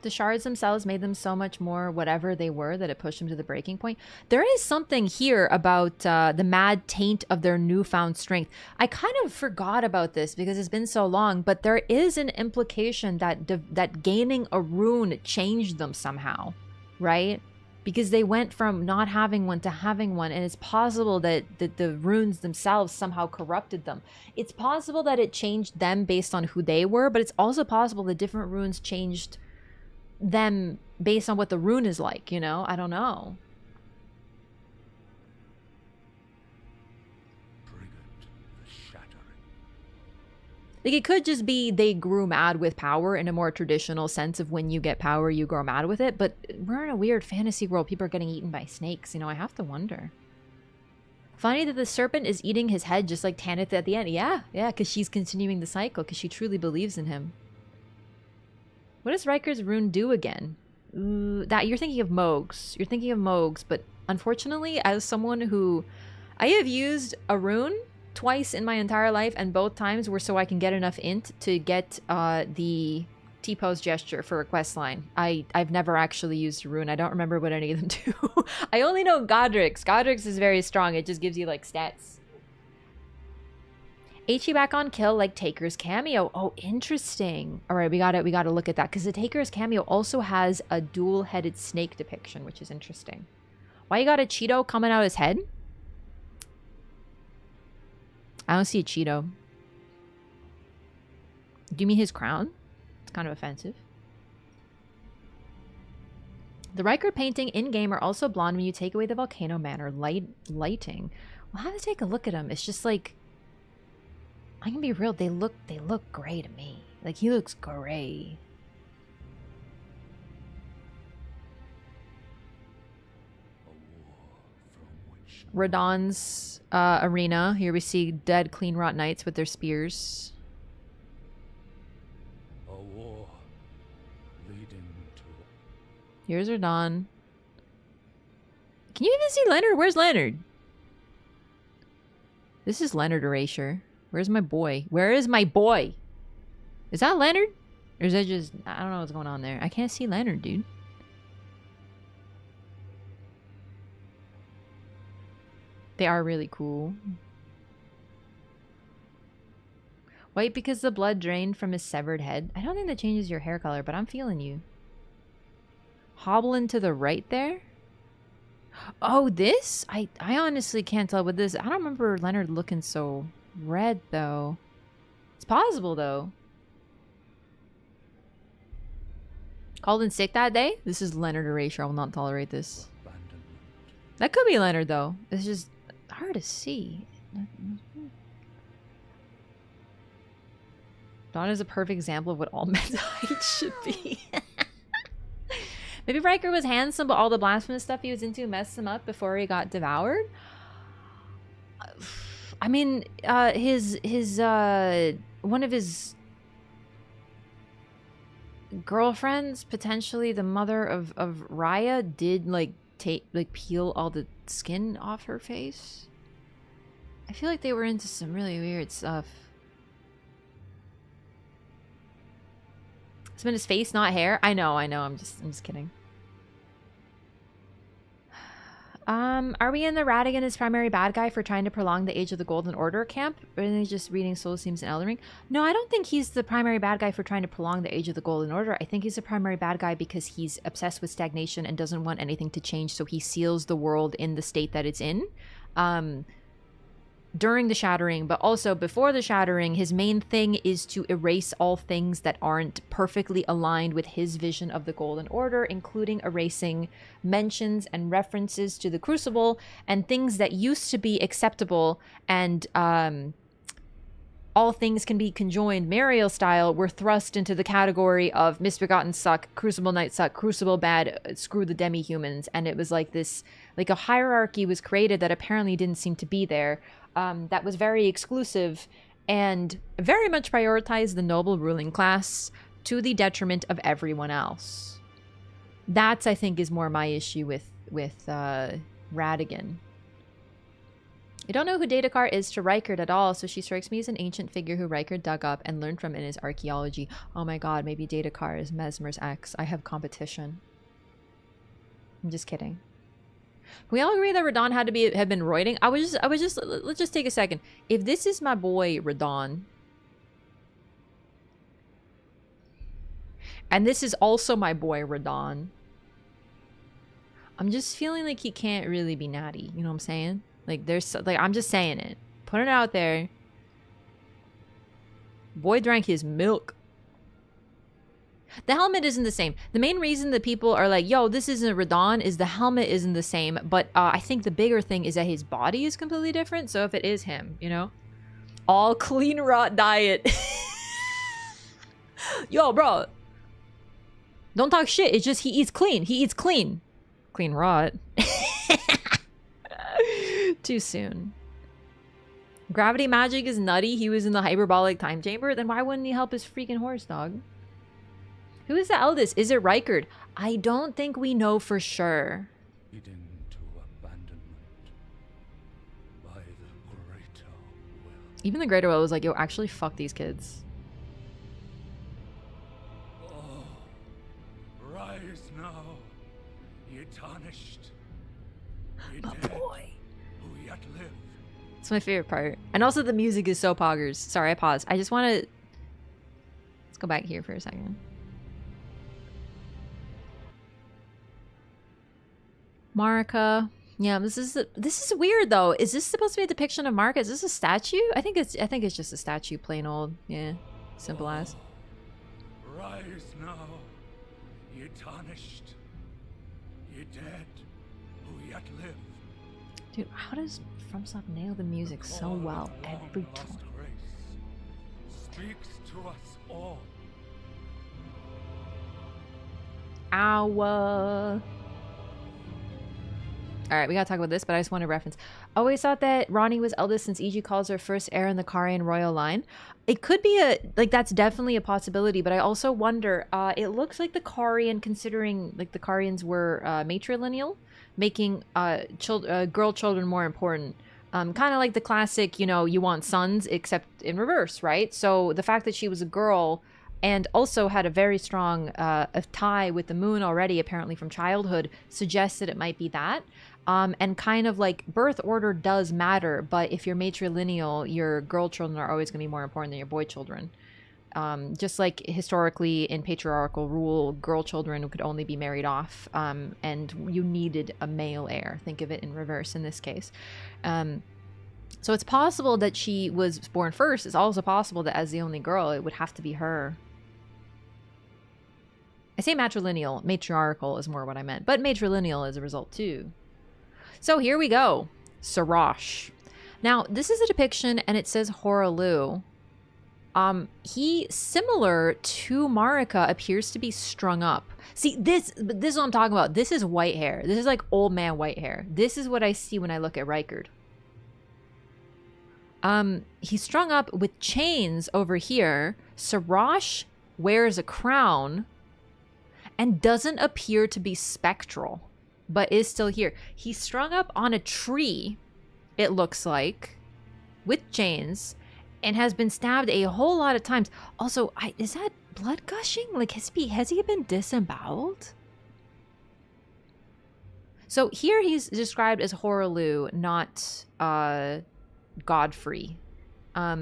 The shards themselves made them so much more whatever they were that it pushed them to the breaking point. There is something here about the mad taint of their newfound strength. I kind of forgot about this because it's been so long, but there is an implication that that gaining a rune changed them somehow, right? Because they went from not having one to having one, and it's possible that the runes themselves somehow corrupted them. It's possible that it changed them based on who they were, but it's also possible that different runes changed them based on what the rune is like, you know? I don't know. Like, it could just be they grew mad with power in a more traditional sense of when you get power, you grow mad with it. But we're in a weird fantasy world. People are getting eaten by snakes. You know, I have to wonder. Funny that the serpent is eating his head just like Tanith at the end. Yeah, because she's continuing the cycle because she truly believes in him. What does Rykard's rune do again? That you're thinking of Mogs. You're thinking of Mogs, but unfortunately, as someone who... I have used a rune twice in my entire life, and both times were so I can get enough int to get the T-pose gesture for a quest line. I've never actually used a rune. I don't remember what any of them do. I only know Godric's. Godric's is very strong. It just gives you, like, stats. HE back on kill like Taker's cameo. Oh, interesting. All right, we gotta look at that because the Taker's cameo also has a dual-headed snake depiction, which is interesting. Why you got a Cheeto coming out his head? I don't see a Cheeto. Do you mean his crown? It's kind of offensive. The Rykard painting in-game are also blonde when you take away the Volcano Manor lighting. We'll have to take a look at them. It's just like... I can be real, they look gray to me. Like, he looks gray. Radon's arena. Here we see dead clean rot knights with their spears. A war leading to... Here's Radon. Can you even see Leonard? Where's Leonard? This is Leonard Erasure. Where's my boy? Where is my boy? Is that Leonard? Or is that just... I don't know what's going on there. I can't see Leonard, dude. They are really cool. White because the blood drained from his severed head. I don't think that changes your hair color, but I'm feeling you. Hobbling to the right there? Oh, this? I honestly can't tell with this. I don't remember Leonard looking so red, though. It's possible, though. Called in sick that day? This is Leonard Erasure. I will not tolerate this. That could be Leonard, though. It's just hard to see. Dawn is a perfect example of what all men's height should be. Maybe Riker was handsome, but all the blasphemous stuff he was into messed him up before he got devoured. I mean, one of his girlfriends, potentially the mother of Raya, did peel all the skin off her face. I feel like they were into some really weird stuff. It's been his face, not hair. I know. I'm just kidding. Are we in the Radigan is primary bad guy for trying to prolong the age of the Golden Order camp? Or are they just reading Soul Seams and Elden Ring? No, I don't think he's the primary bad guy for trying to prolong the age of the Golden Order. I think he's the primary bad guy because he's obsessed with stagnation and doesn't want anything to change, so he seals the world in the state that it's in. During the Shattering, but also before the Shattering, his main thing is to erase all things that aren't perfectly aligned with his vision of the Golden Order, including erasing mentions and references to the Crucible and things that used to be acceptable and all things can be conjoined Mariel style were thrust into the category of Misbegotten suck, Crucible Knight suck, Crucible bad, screw the demi-humans. And it was like this, like a hierarchy was created that apparently didn't seem to be there. That was very exclusive and very much prioritized the noble ruling class to the detriment of everyone else. That's, I think, is more my issue with Radigan. I don't know who Datakar is to Riker at all, so she strikes me as an ancient figure who Riker dug up and learned from in his archaeology. Oh my god, maybe Datakar is Mesmer's ex. I have competition. I'm just kidding. We all agree that Radon had been roiding. Let's just take a second. If this is my boy Radon, and this is also my boy Radon, I'm just feeling like he can't really be natty. You know what I'm saying? Like I'm just saying it. Put it out there. Boy drank his milk. The helmet isn't the same. The main reason that people are like, yo, this isn't Radon is the helmet isn't the same. But I think the bigger thing is that his body is completely different. So if it is him, you know? All clean rot diet. Yo, bro. Don't talk shit. It's just he eats clean. He eats clean. Clean rot. Too soon. Gravity magic is nutty. He was in the hyperbolic time chamber. Then why wouldn't he help his freaking horse dog? Who is the eldest? Is it Rykard? I don't think we know for sure. Leading to abandonment by the greater will. Even the greater will was like, yo, actually fuck these kids. Oh, rise now, ye tarnished. Ye My dead, boy. who yet live. It's my favorite part. And also the music is so poggers. Sorry, I paused. I just want to... Let's go back here for a second. Marika. Yeah, this is weird though. Is this supposed to be a depiction of Marika? Is this a statue? I think it's just a statue, plain old. Yeah. Simple as. Rise now, ye tarnished. Ye dead, who yet live. Dude, how does FromSoft nail the music so well every time? Speaks to us all. Ow. Alright, we gotta talk about this, but I just want to reference. Always thought that Ronnie was eldest since EG calls her first heir in the Karian royal line. It could be that's definitely a possibility, but I also wonder, it looks like the Karian, considering like the Karians were matrilineal, making girl children more important. Kind of like the classic, you know, you want sons, except in reverse, right? So the fact that she was a girl and also had a very strong tie with the moon already, apparently from childhood, suggests that it might be that. And kind of like birth order does matter, but if you're matrilineal, your girl children are always going to be more important than your boy children. Just like historically in patriarchal rule, girl children could only be married off, and you needed a male heir. Think of it in reverse in this case. So it's possible that she was born first. It's also possible that as the only girl, it would have to be her. I say matrilineal. Matriarchal is more what I meant, but matrilineal is a result too. So here we go. Sarash. Now, this is a depiction, and it says Horalu. He, similar to Marika, appears to be strung up. See, this is what I'm talking about. This is white hair. This is like old man white hair. This is what I see when I look at Rykard. He's strung up with chains over here. Sarash wears a crown and doesn't appear to be spectral, but is still here. He's strung up on a tree, it looks like, with chains, and has been stabbed a whole lot of times. Also, is that blood gushing? Like, has he been disemboweled? So here he's described as Horalu, not Godfrey.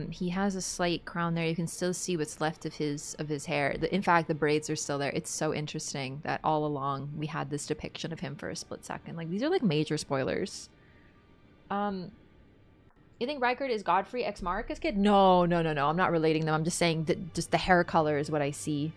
He has a slight crown there. You can still see what's left of his hair. In fact, the braids are still there. It's so interesting that all along we had this depiction of him for a split second. Like, these are like major spoilers. You think Rykard is Godfrey ex Marika's kid? No. I'm not relating them. I'm just saying that just the hair color is what I see.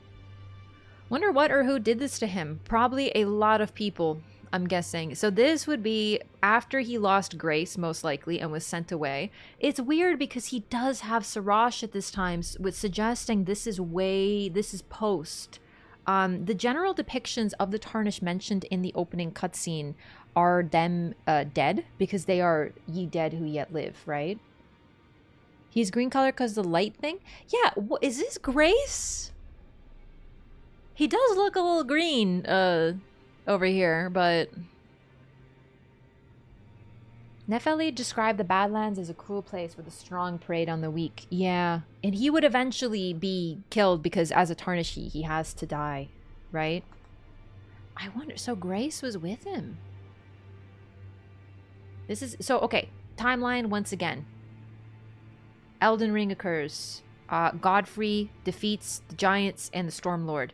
Wonder what or who did this to him. Probably a lot of people, I'm guessing. So this would be after he lost Grace, most likely, and was sent away. It's weird because he does have Sarash at this time, with suggesting this is post. The general depictions of the Tarnished mentioned in the opening cutscene are them dead, because they are ye dead who yet live, right? He's green color because the light thing? Yeah, is this Grace? He does look a little green over here, but... Nefeli described the Badlands as a cruel place where the strong preyed on the weak. Yeah, and he would eventually be killed because as a Tarnished, he has to die, right? I wonder, so Grace was with him. This is, so, okay, timeline once again. Elden Ring occurs. Godfrey defeats the giants and the Stormlord.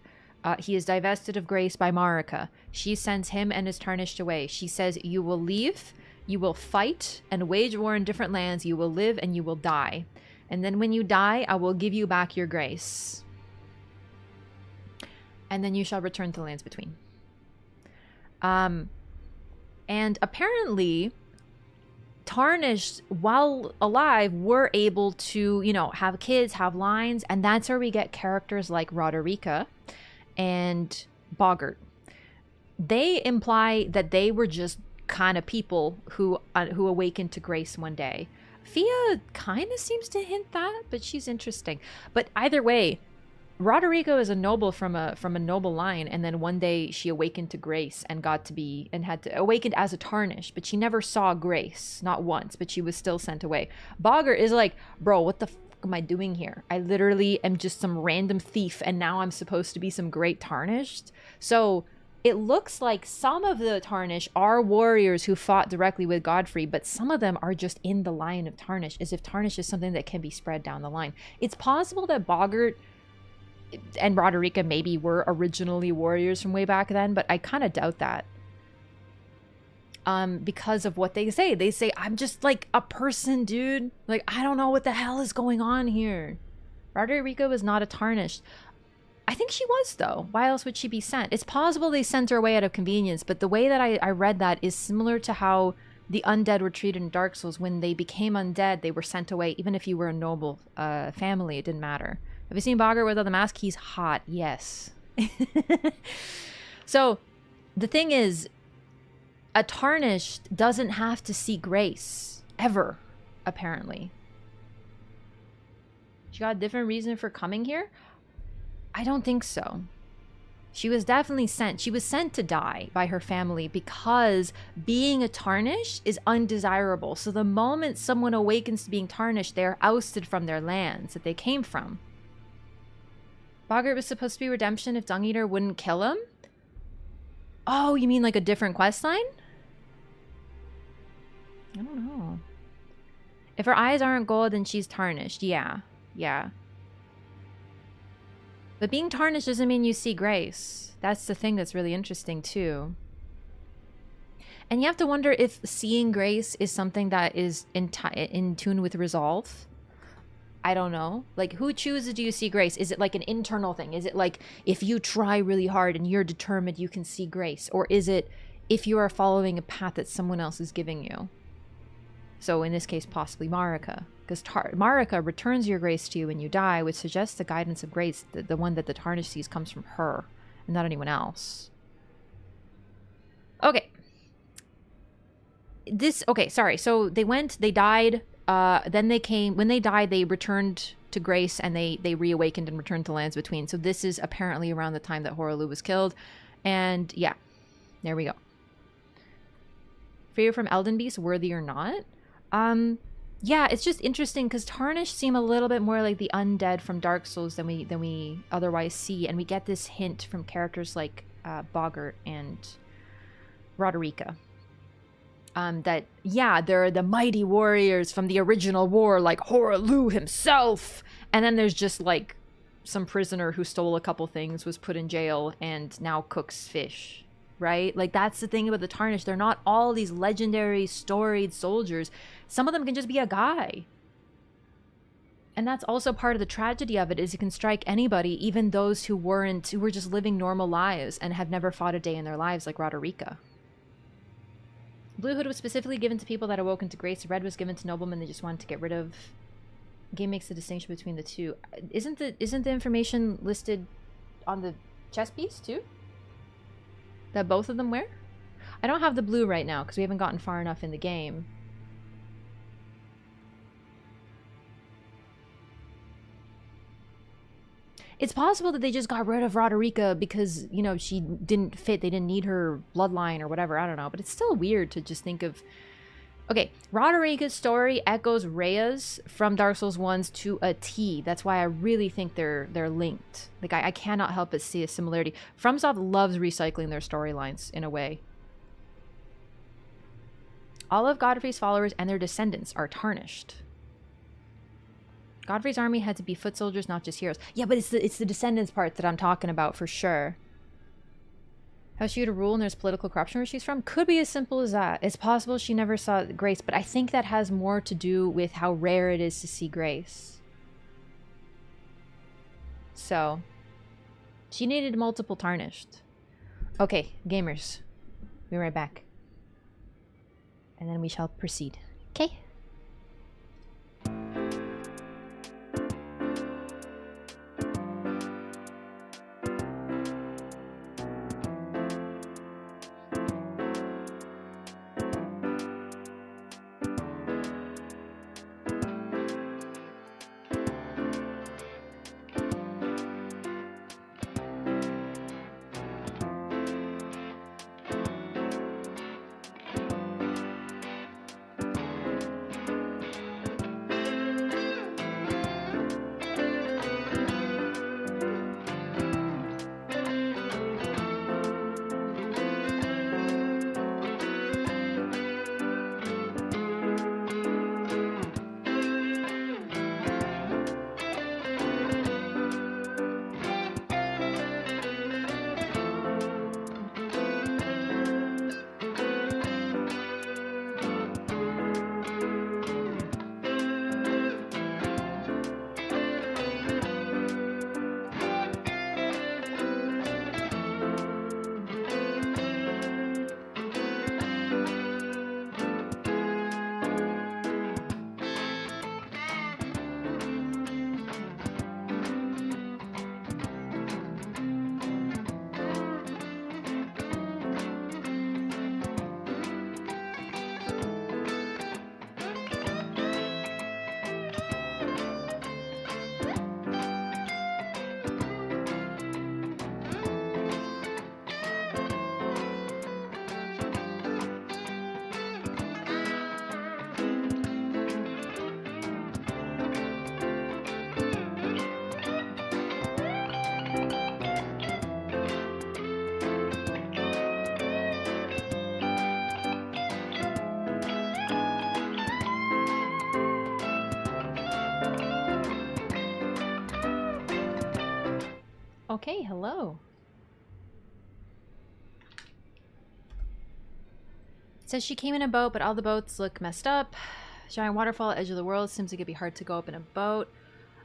He is divested of Grace by Marika. She sends him and his Tarnished away. She says, you will leave, you will fight and wage war in different lands, you will live and you will die. And then when you die, I will give you back your Grace. And then you shall return to the lands between. And apparently... Tarnished, while alive, were able to, you know, have kids, have lines, and that's where we get characters like Roderika and Boggart. They imply that they were just kind of people who awakened to Grace one day. Fia kind of seems to hint that, but she's interesting. But either way, Roderigo is a noble from a noble line, and then one day she awakened to Grace and awakened as a Tarnished, but she never saw Grace, not once, but she was still sent away. Boggart is like, bro, what the fuck am I doing here? I literally am just some random thief, and now I'm supposed to be some great Tarnished. So it looks like some of the Tarnished are warriors who fought directly with Godfrey, but some of them are just in the line of Tarnished, as if Tarnished is something that can be spread down the line. It's possible that Boggart and Roderika maybe were originally warriors from way back then, but I kind of doubt that. Because of what they say. They say, I'm just like a person, dude. Like, I don't know what the hell is going on here. Roderika was not a Tarnished. I think she was, though. Why else would she be sent? It's possible they sent her away out of convenience, but the way that I read that is similar to how the undead were treated in Dark Souls. When they became undead, they were sent away. Even if you were a noble family, it didn't matter. Have you seen Boggart without the mask? He's hot. Yes. So, the thing is, a Tarnished doesn't have to see Grace. Ever, apparently. She got a different reason for coming here? I don't think so. She was definitely sent. She was sent to die by her family because being a tarnished is undesirable. So the moment someone awakens to being tarnished, they're ousted from their lands that they came from. Boggart was supposed to be redemption if Dung Eater wouldn't kill him? Oh, you mean like a different quest line? I don't know. If her eyes aren't gold, then she's tarnished. Yeah. Yeah. But being tarnished doesn't mean you see grace. That's the thing that's really interesting too. And you have to wonder if seeing grace is something that is in tune with resolve. I don't know. Like, who chooses do you see grace? Is it like an internal thing? Is it like if you try really hard and you're determined, you can see grace? Or is it if you are following a path that someone else is giving you? So in this case, possibly Marika. Because Marika returns your grace to you when you die, which suggests the guidance of grace, the one that the Tarnished sees, comes from her and not anyone else. Okay. Okay, sorry. So they died. Then they came, when they died, they returned to grace and they reawakened and returned to Lands Between. So this is apparently around the time that Horalu was killed. And yeah, there we go. Fear from Elden Beast, worthy or not? Yeah, it's just interesting because Tarnished seem a little bit more like the undead from Dark Souls than we otherwise see, and we get this hint from characters like Boggart and Roderica. That yeah, they're the mighty warriors from the original war, like Horalu himself, and then there's just like some prisoner who stole a couple things, was put in jail, and now cooks fish. Right? Like, that's the thing about the Tarnished. They're not all these legendary, storied soldiers. Some of them can just be a guy. And that's also part of the tragedy of it, is it can strike anybody, even those who were just living normal lives and have never fought a day in their lives, like Roderica. Blue Hood was specifically given to people that awoken to grace. Red was given to noblemen they just wanted to get rid of. Game makes a distinction between the two. Isn't the information listed on the chess piece too? That both of them wear? I don't have the blue right now because we haven't gotten far enough in the game. It's possible that they just got rid of Roderica because, you know, she didn't fit. They didn't need her bloodline or whatever. I don't know. But it's still weird to just think of... Okay, Roderica's story echoes Rhea's from Dark Souls 1's to a T. That's why I really think they're linked. Like, I cannot help but see a similarity. FromSoft loves recycling their storylines in a way. All of Godfrey's followers and their descendants are tarnished. Godfrey's army had to be foot soldiers, not just heroes. Yeah, but it's the descendants part that I'm talking about for sure. How's she to rule and there's political corruption where she's from? Could be as simple as that. It's possible she never saw grace, but I think that has more to do with how rare it is to see grace. So, she needed multiple tarnished. Okay, gamers. Be right back. And then we shall proceed. Okay? Okay, hello. It says she came in a boat, but all the boats look messed up. Giant waterfall, edge of the world. Seems like it'd be hard to go up in a boat.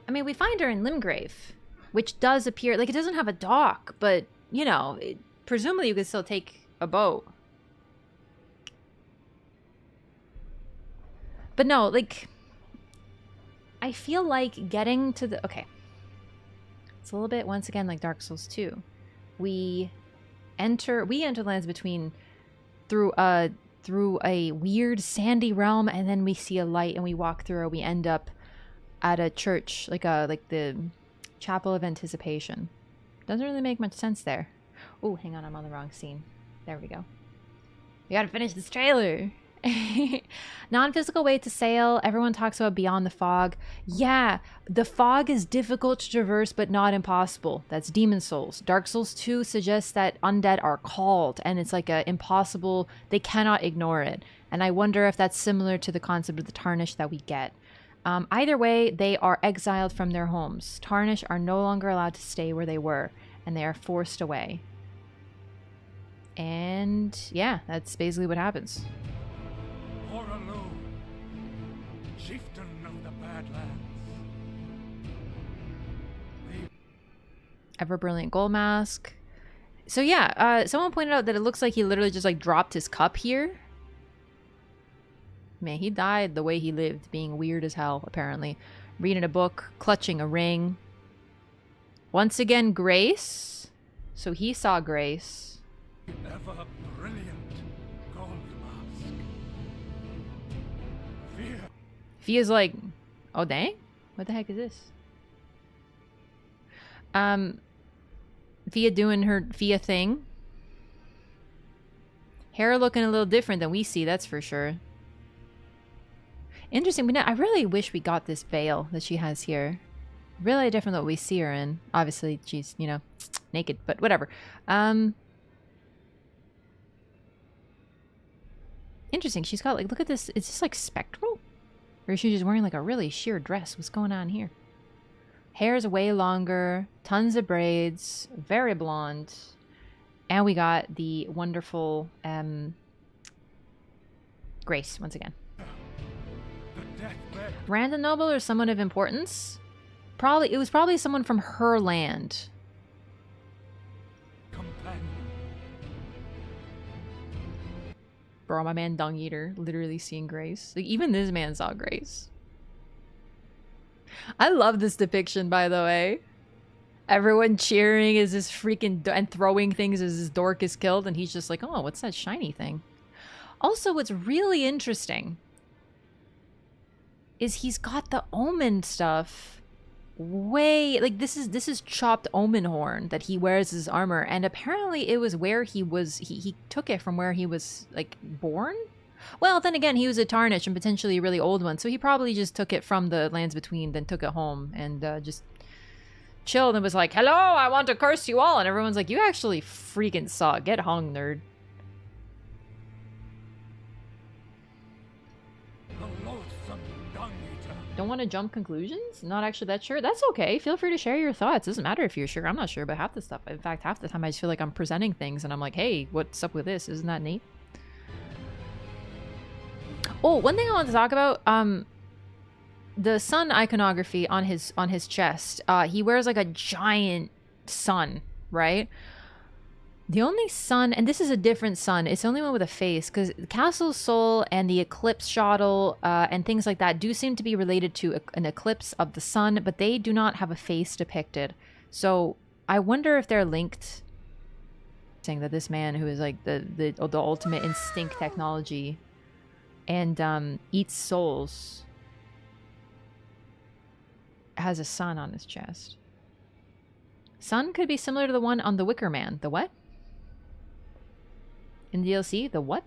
I mean, we find her in Limgrave, which does appear like it doesn't have a dock, but you know, presumably you could still take a boat. But no, like, I feel like getting to the... Okay. It's a little bit, once again, like Dark Souls 2. We enter lands between through a weird sandy realm, and then we see a light and we walk through, we end up at a church, like the Chapel of Anticipation. Doesn't really make much sense there. Oh, hang on, I'm on the wrong scene. There we go. We gotta finish this trailer. Non-physical way to sail. Everyone talks about beyond the fog. Yeah, the fog is difficult to traverse, but not impossible. That's Demon Souls. Dark Souls 2 suggests that undead are called, and it's like a impossible, they cannot ignore it. And I wonder if that's similar to the concept of the Tarnish that we get. Either way, they are exiled from their homes. Tarnish are no longer allowed to stay where they were, and they are forced away. And yeah, that's basically what happens. Horaloo, chieftain of the Badlands. Ever Brilliant Gold Mask. So yeah, someone pointed out that it looks like he literally just like dropped his cup here. Man, he died the way he lived, being weird as hell, apparently. Reading a book, clutching a ring. Once again, Grace. So he saw Grace. Ever brilliant gold mask. Fear. Fia's like, oh dang? What the heck is this? Fia doing her Fia thing. Hair looking a little different than we see, that's for sure. Interesting. I really wish we got this veil that she has here. Really different than what we see her in. Obviously, she's, you know, naked, but whatever. Interesting. She's got, like, look at this. Is this, like, spectral? Or is she just wearing, like, a really sheer dress? What's going on here? Hair's way longer. Tons of braids. Very blonde. And we got the wonderful, Grace, once again. Random noble or someone of importance? It was probably someone from her land. Companion. Bro, my man Dung Eater literally seeing Grace. Like, even this man saw Grace. I love this depiction, by the way. Everyone cheering as this freaking... and throwing things as this dork is killed, and he's just like, oh, what's that shiny thing? Also, what's really interesting is he's got the omen stuff way... like, this is chopped omen horn that he wears as armor, and apparently it was where he was... he took it from where he was, like, born? Well, then again, he was a Tarnish and potentially a really old one, so he probably just took it from the Lands Between, then took it home, and just chilled and was like, hello, I want to curse you all, and everyone's like, you actually freaking suck. Get hung, nerd. Don't want to jump conclusions? Not actually that sure? That's okay. Feel free to share your thoughts. Doesn't matter if you're sure. I'm not sure about half the stuff. In fact, half the time I just feel like I'm presenting things and I'm like, hey, what's up with this? Isn't that neat? Oh, one thing I want to talk about, the sun iconography on his chest. He wears like a giant sun, right? The only sun, and this is a different sun, it's the only one with a face, because Castle Soul and the Eclipse Shuttle and things like that do seem to be related to an eclipse of the sun, but they do not have a face depicted. So I wonder if they're linked. Saying that this man who is like the ultimate instinct technology and eats souls has a sun on his chest. Sun could be similar to the one on the Wicker Man. The what? In DLC? The what?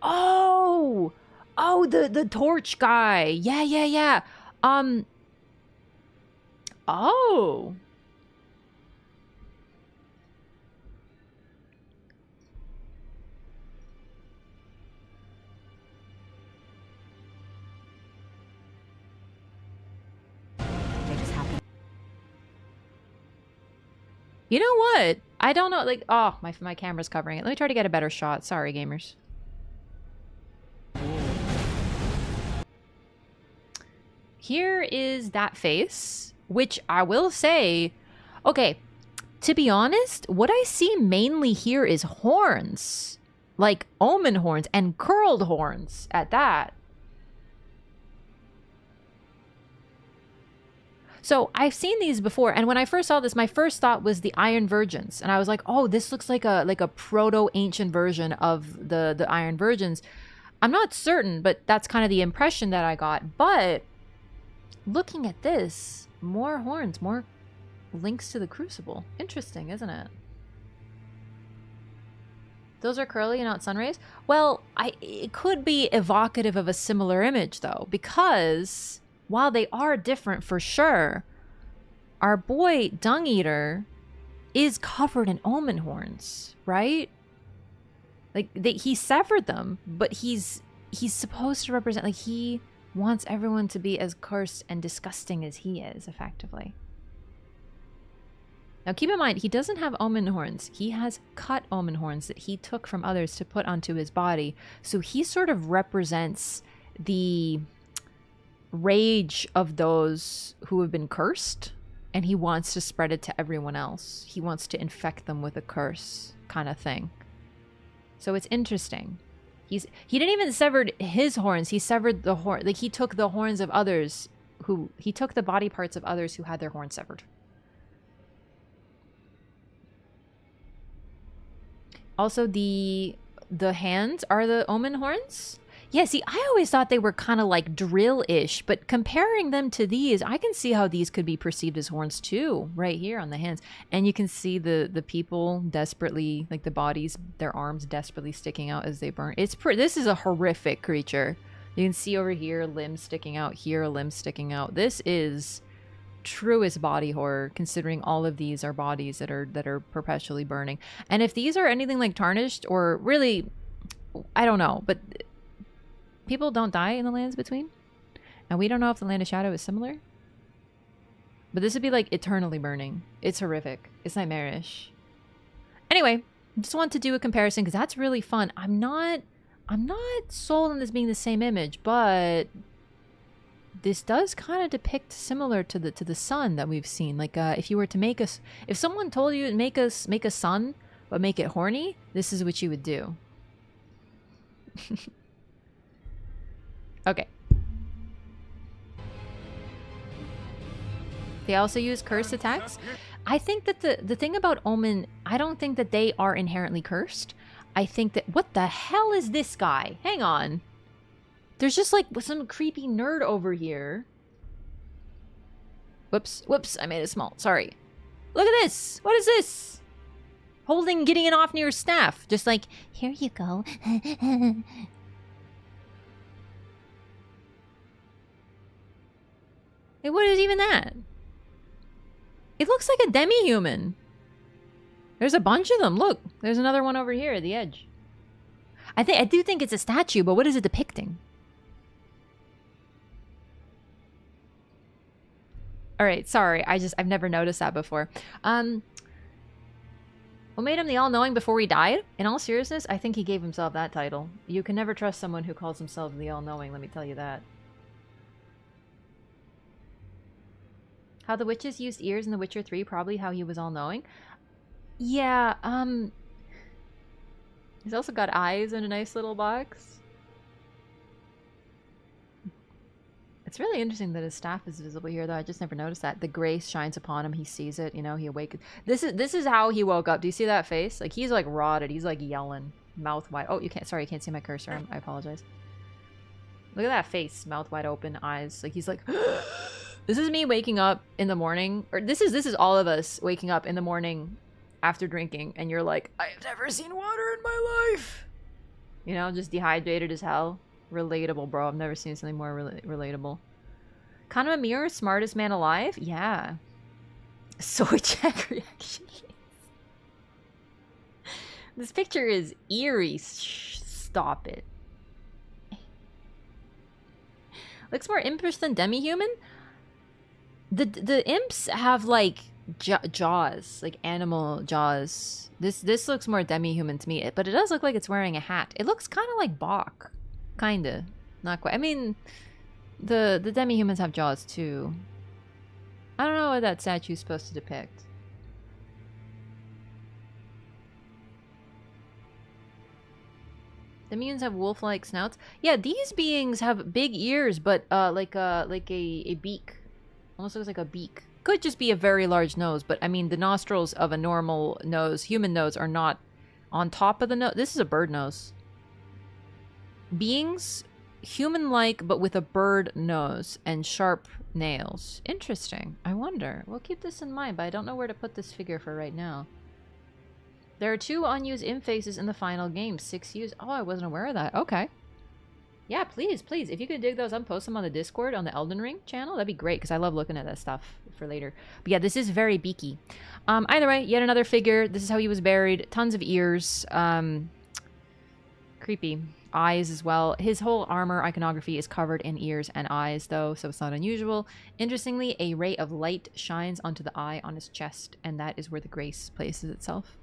Oh! Oh, the torch guy. Yeah. Oh. You know what? I don't know. Like, oh, my camera's covering it. Let me try to get a better shot. Sorry, gamers. Here is that face, which I will say, okay, to be honest, what I see mainly here is horns. Like omen horns and curled horns at that. So I've seen these before, and when I first saw this, my first thought was the Iron Virgins, and I was like, "Oh, this looks like a proto-ancient version of the Iron Virgins." I'm not certain, but that's kind of the impression that I got. But looking at this, more horns, more links to the Crucible. Interesting, isn't it? Those are curly and not sun rays? Well, it could be evocative of a similar image, though, because while they are different for sure, our boy Dung Eater is covered in omen horns, right? Like, he severed them, but he's supposed to represent, like, he wants everyone to be as cursed and disgusting as he is, effectively. Now, keep in mind, he doesn't have omen horns. He has cut omen horns that he took from others to put onto his body. So he sort of represents the rage of those who have been cursed, and he wants to spread it to everyone else. He wants to infect them with a curse kind of thing. So it's interesting. He didn't even sever his horns. He severed the horn. Like, he took the horns of others he took the body parts of others who had their horns severed. Also, the hands are the omen horns. Yeah, see, I always thought they were kind of like drill-ish, but comparing them to these, I can see how these could be perceived as horns too, right here on the hands. And you can see the people desperately, like the bodies, their arms desperately sticking out as they burn. This is a horrific creature. You can see over here, limbs sticking out, here, a limb sticking out. This is truest body horror, considering all of these are bodies that are perpetually burning. And if these are anything like tarnished, or really, I don't know, but people don't die in the lands between, and we don't know if the land of shadow is similar, but this would be like eternally burning. It's horrific. It's nightmarish. Anyway, just want to do a comparison because that's really fun. I'm not sold on this being the same image, but this does kind of depict similar to the sun that we've seen. Like, if you were to make us, if someone told you to make a sun but make it horny, this is what you would do. Okay. They also use curse attacks. I think that the thing about Omen, I don't think that they are inherently cursed. I think that, what the hell is this guy? Hang on. There's just like some creepy nerd over here. Whoops, I made it small. Sorry. Look at this. What is this? Holding Gideon off near staff. Just like, here you go. Hey, what is even that? It looks like a demi-human. There's a bunch of them. Look, there's another one over here at the edge. I do think it's a statue, but what is it depicting? All right, sorry. I've never noticed that before. What made him the all-knowing before he died? In all seriousness, I think he gave himself that title. You can never trust someone who calls himself the all-knowing, let me tell you that. How the witches used ears in The Witcher 3, probably how he was all-knowing. Yeah, he's also got eyes in a nice little box. It's really interesting that his staff is visible here, though. I just never noticed that. The grace shines upon him. He sees it. You know, he awakens. This is how he woke up. Do you see that face? Like, he's like rotted. He's like yelling, mouth wide. Oh, you can't. Sorry, you can't see my cursor. I apologize. Look at that face, mouth wide open, eyes. Like, he's like. This is me waking up in the morning, or this is all of us waking up in the morning after drinking, and you're like, I've never seen water in my life. You know, just dehydrated as hell. Relatable, bro. I've never seen something more relatable. Kind of a mirror, smartest man alive? Yeah. Sword check reaction. This picture is eerie. Stop it. Looks more impish than demi-human? The imps have like jaws, like animal jaws. This looks more demi-human to me, but it does look like it's wearing a hat. It looks kind of like Bach, kinda, not quite. I mean, the demi-humans have jaws too. I don't know what that statue's supposed to depict. The mutants have wolf-like snouts. Yeah, these beings have big ears, but like a beak. Almost looks like a beak. Could just be a very large nose, but I mean the nostrils of a normal nose, human nose, are not on top of the nose. This is a bird nose. Beings, human-like, but with a bird nose and sharp nails. Interesting. I wonder. We'll keep this in mind, but I don't know where to put this figure for right now. There are 2 unused imp faces in the final game. 6 used. Oh, I wasn't aware of that. Okay. Yeah, please, please. If you could dig those up, post them on the Discord on the Elden Ring channel, that'd be great, because I love looking at that stuff for later. But yeah, this is very beaky. Either way, yet another figure. This is how he was buried. Tons of ears. Creepy. Eyes as well. His whole armor iconography is covered in ears and eyes, though, so it's not unusual. Interestingly, a ray of light shines onto the eye on his chest, and that is where the grace places itself.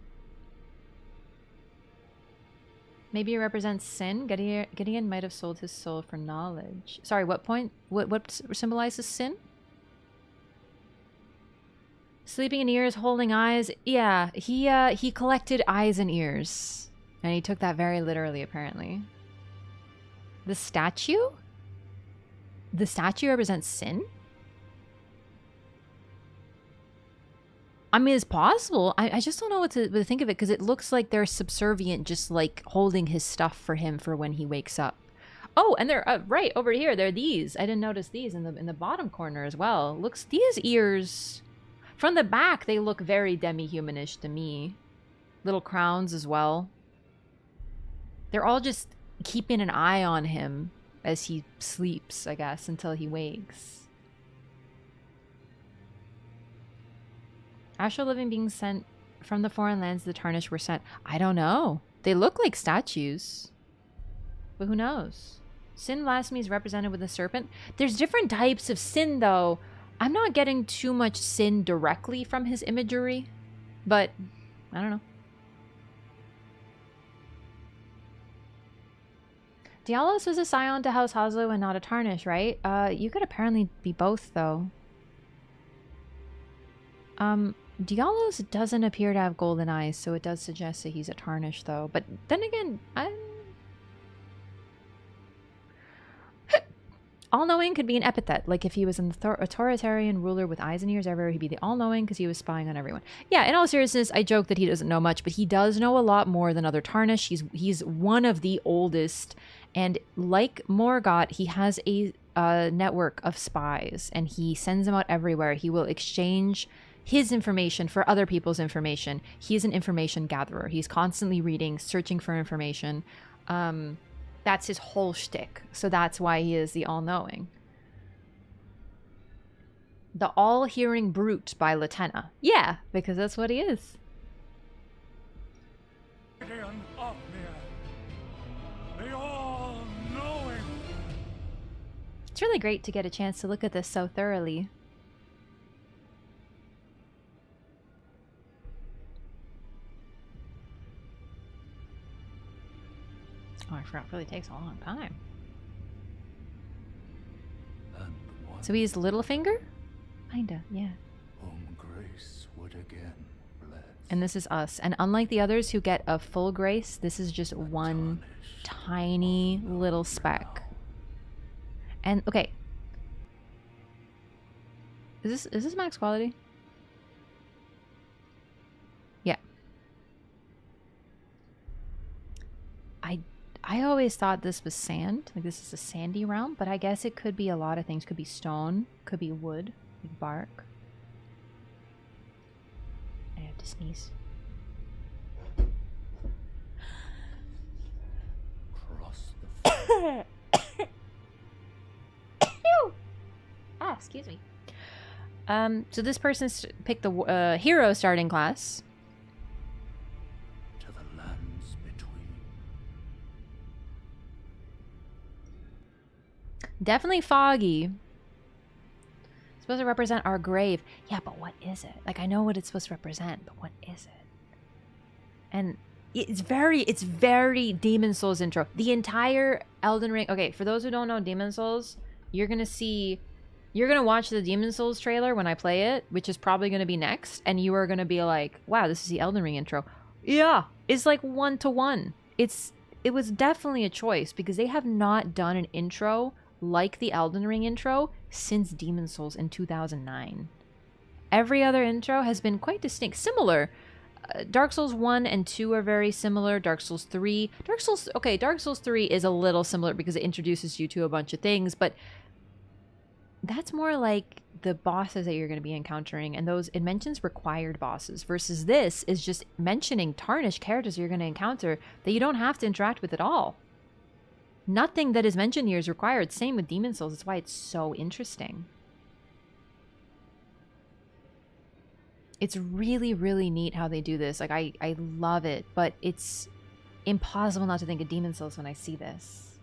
Maybe it represents sin. Gideon might have sold his soul for knowledge. Sorry, what point? What symbolizes sin? Sleeping in ears, holding eyes. Yeah, he collected eyes and ears, and he took that very literally, apparently. The statue? The statue represents sin? I mean, it's possible. I just don't know what to think of it, because it looks like they're subservient, just like holding his stuff for him for when he wakes up. Oh, and they're right over here. They're these. I didn't notice these in the bottom corner as well. Looks, these ears from the back, they look very demi-humanish to me. Little crowns as well. They're all just keeping an eye on him as he sleeps, I guess, until he wakes. Astral living beings sent from the foreign lands the Tarnished were sent. I don't know. They look like statues. But who knows? Sin blasphemy is represented with a serpent. There's different types of sin, though. I'm not getting too much sin directly from his imagery. But, I don't know. Dialos was a scion to House Haslo and not a Tarnish, right? You could apparently be both, though. Dialos doesn't appear to have golden eyes, so it does suggest that he's a Tarnish, though. But then again, all-knowing could be an epithet. Like if he was an authoritarian ruler with eyes and ears everywhere, he'd be the all-knowing because he was spying on everyone. Yeah, in all seriousness, I joke that he doesn't know much, but he does know a lot more than other Tarnish. He's one of the oldest, and like Morgott, he has a network of spies, and he sends them out everywhere. He will exchange his information for other people's information. He's an information gatherer. He's constantly reading, searching for information. That's his whole shtick. So that's why he is the all-knowing. The all-hearing brute by Latenna. Yeah, because that's what he is. Guardian of the all-knowing. It's really great to get a chance to look at this so thoroughly. Oh, I forgot. It really takes a long time. So he's Littlefinger? Kinda, yeah. Whom grace would again bless. And this is us. And unlike the others who get a full grace, this is just one tiny little speck. And, okay. Is this max quality? Yeah. I always thought this was sand. Like this is a sandy realm, but I guess it could be a lot of things. Could be stone, could be wood, like bark. I have to sneeze. Cross the Ah, excuse me. So this person picked the hero starting class. to the lands between. Definitely foggy. supposed to represent our grave. Yeah, but what is it? Like, I know what it's supposed to represent, but what is it? And it's very Demon Souls intro. The entire Elden Ring. Okay, for those who don't know Demon Souls, you're gonna watch the Demon Souls trailer when I play it, which is probably gonna be next, and you are gonna be like, wow, this is the Elden Ring intro. Yeah, it's like 1-to-1. It was definitely a choice because they have not done an intro like the Elden Ring intro since Demon Souls in 2009. Every other intro has been quite distinct, similar. Dark Souls 1 and 2 are very similar. Dark Souls 3. Dark Souls 3 is a little similar because it introduces you to a bunch of things, but that's more like the bosses that you're going to be encountering, and those it mentions required bosses, versus this is just mentioning tarnished characters you're going to encounter that you don't have to interact with at all. Nothing that is mentioned here is required. Same with Demon Souls. That's why it's so interesting. It's really, really neat how they do this. Like, I love it, but it's impossible not to think of Demon Souls when I see this.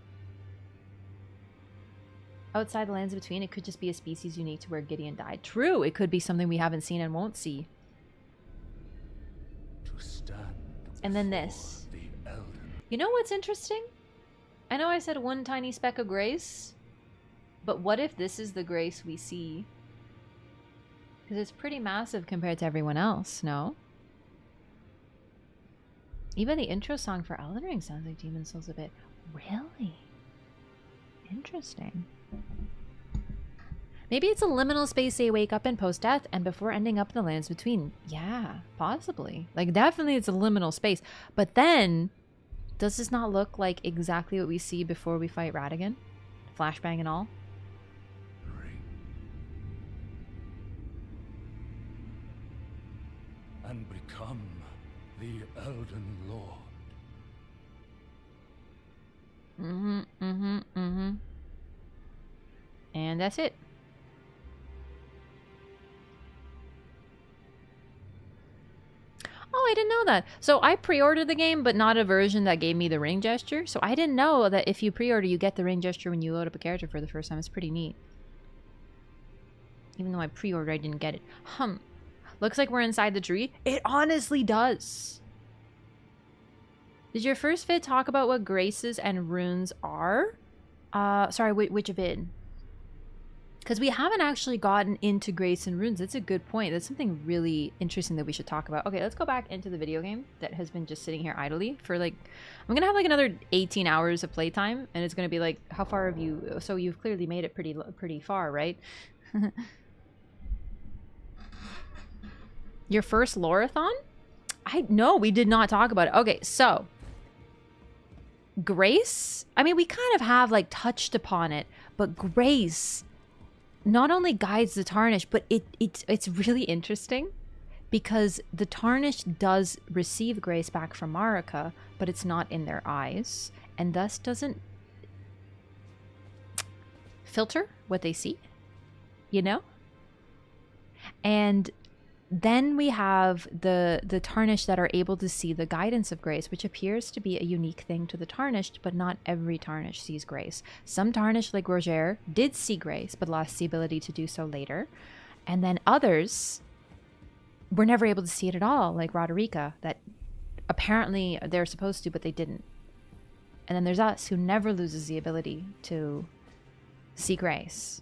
Outside the lands between, it could just be a species unique to where Gideon died. True, it could be something we haven't seen and won't see. And then this. You know what's interesting? I know I said one tiny speck of grace, but what if this is the grace we see? Because it's pretty massive compared to everyone else, no? Even the intro song for Elden Ring sounds like Demon Souls a bit. Really? Interesting. Maybe it's a liminal space they wake up in post-death and before ending up in the lands between. Yeah, possibly. Like, definitely it's a liminal space. But then, does this not look like exactly what we see before we fight Radigan? Flashbang and all? And become the Elden Lord. And that's it. Oh, I didn't know that. So I pre-ordered the game, but not a version that gave me the ring gesture. So I didn't know that if you pre-order, you get the ring gesture when you load up a character for the first time. It's pretty neat. Even though I pre-ordered, I didn't get it. Looks like we're inside the tree. It honestly does. Did your first vid talk about what graces and runes are? Sorry, which vid? Because we haven't actually gotten into grace and runes. That's a good point. That's something really interesting that we should talk about. Okay, let's go back into the video game that has been just sitting here idly for like... I'm going to have like another 18 hours of playtime. And it's going to be like, how far have you... So you've clearly made it pretty far, right? Your first LOREATHON? No, we did not talk about it. Okay, so grace, I mean, we kind of have like touched upon it, but grace not only guides the tarnished, but it's really interesting because the tarnished does receive grace back from Marika, but it's not in their eyes and thus doesn't filter what they see, you know? And then we have the tarnished that are able to see the guidance of grace, which appears to be a unique thing to the tarnished, but not every tarnished sees grace. Some tarnished, like Roger, did see grace, but lost the ability to do so later. And then others were never able to see it at all, like Roderica, that apparently they're supposed to, but they didn't. And then there's us, who never loses the ability to see grace.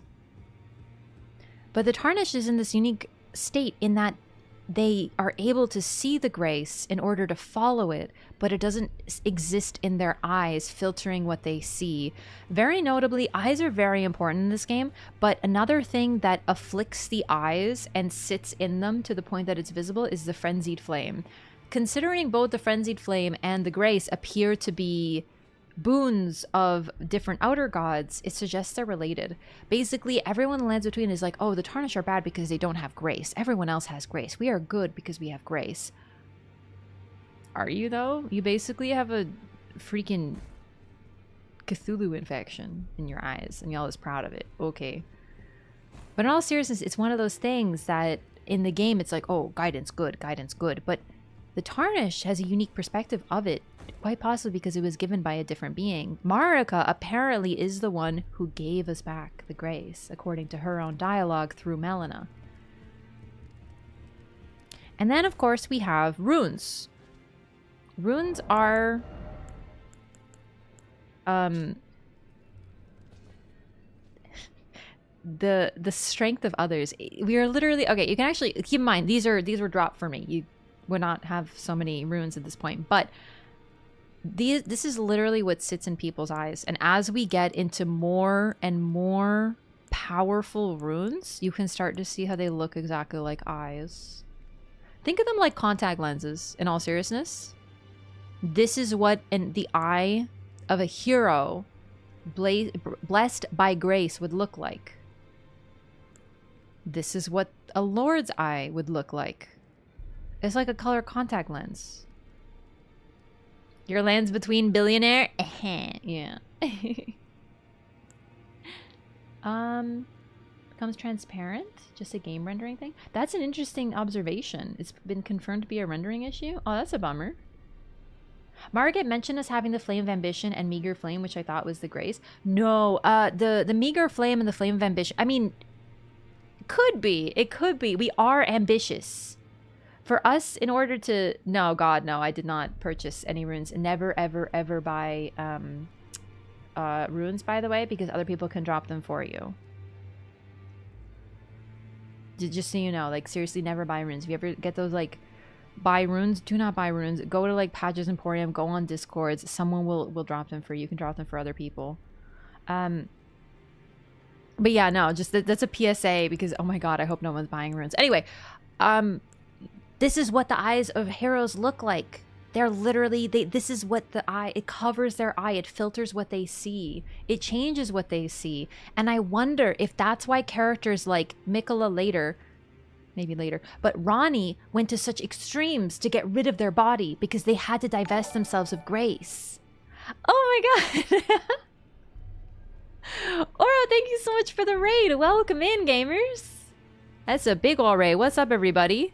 But the tarnished is in this unique state in that they are able to see the grace in order to follow it, but it doesn't exist in their eyes, filtering what they see. Very notably, eyes are very important in this game, but another thing that afflicts the eyes and sits in them to the point that it's visible is the frenzied flame. Considering both the frenzied flame and the grace appear to be boons of different outer gods, it suggests they're related. Basically, everyone in the lands between is like, oh, the tarnished are bad because they don't have grace. Everyone else has grace. We are good because we have grace. Are you, though? You basically have a freaking Cthulhu infection in your eyes, and y'all is proud of it. Okay. But in all seriousness, it's one of those things that in the game, it's like, oh, guidance, good, but The Tarnish has a unique perspective of it, quite possibly because it was given by a different being. Marika apparently is the one who gave us back the grace, according to her own dialogue through Melina. And then, of course, we have runes. Runes are... the strength of others. We are literally... Okay, you can actually... Keep in mind, these were dropped for me. You would not have so many runes at this point. But this is literally what sits in people's eyes. And as we get into more and more powerful runes, you can start to see how they look exactly like eyes. Think of them like contact lenses, in all seriousness. This is what the eye of a hero blessed by grace would look like. This is what a lord's eye would look like. It's like a color contact lens. Your lens between billionaire? Yeah. Becomes transparent? Just a game rendering thing? That's an interesting observation. It's been confirmed to be a rendering issue? Oh, that's a bummer. Margaret mentioned us having the Flame of Ambition and Meager Flame, which I thought was the Grace. No, the Meager Flame and the Flame of Ambition, I mean, could be. It could be. We are ambitious. For us, in order to... No, God, no, I did not purchase any runes. Never, ever, ever buy runes, by the way, because other people can drop them for you. Just so you know, like, seriously, never buy runes. If you ever get those, like, buy runes, do not buy runes. Go to, like, Patches Emporium, go on Discords. Someone will drop them for you. You can drop them for other people. But yeah, no, just that's a PSA because, oh my God, I hope no one's buying runes. Anyway, this is what the eyes of heroes look like. They're literally, this is what the eye, it covers their eye. It filters what they see. It changes what they see. And I wonder if that's why characters like Mikola later, maybe later, but Ronnie went to such extremes to get rid of their body because they had to divest themselves of grace. Oh my God. Oro, thank you so much for the raid. Welcome in, gamers. That's a big ol' raid. What's up, everybody?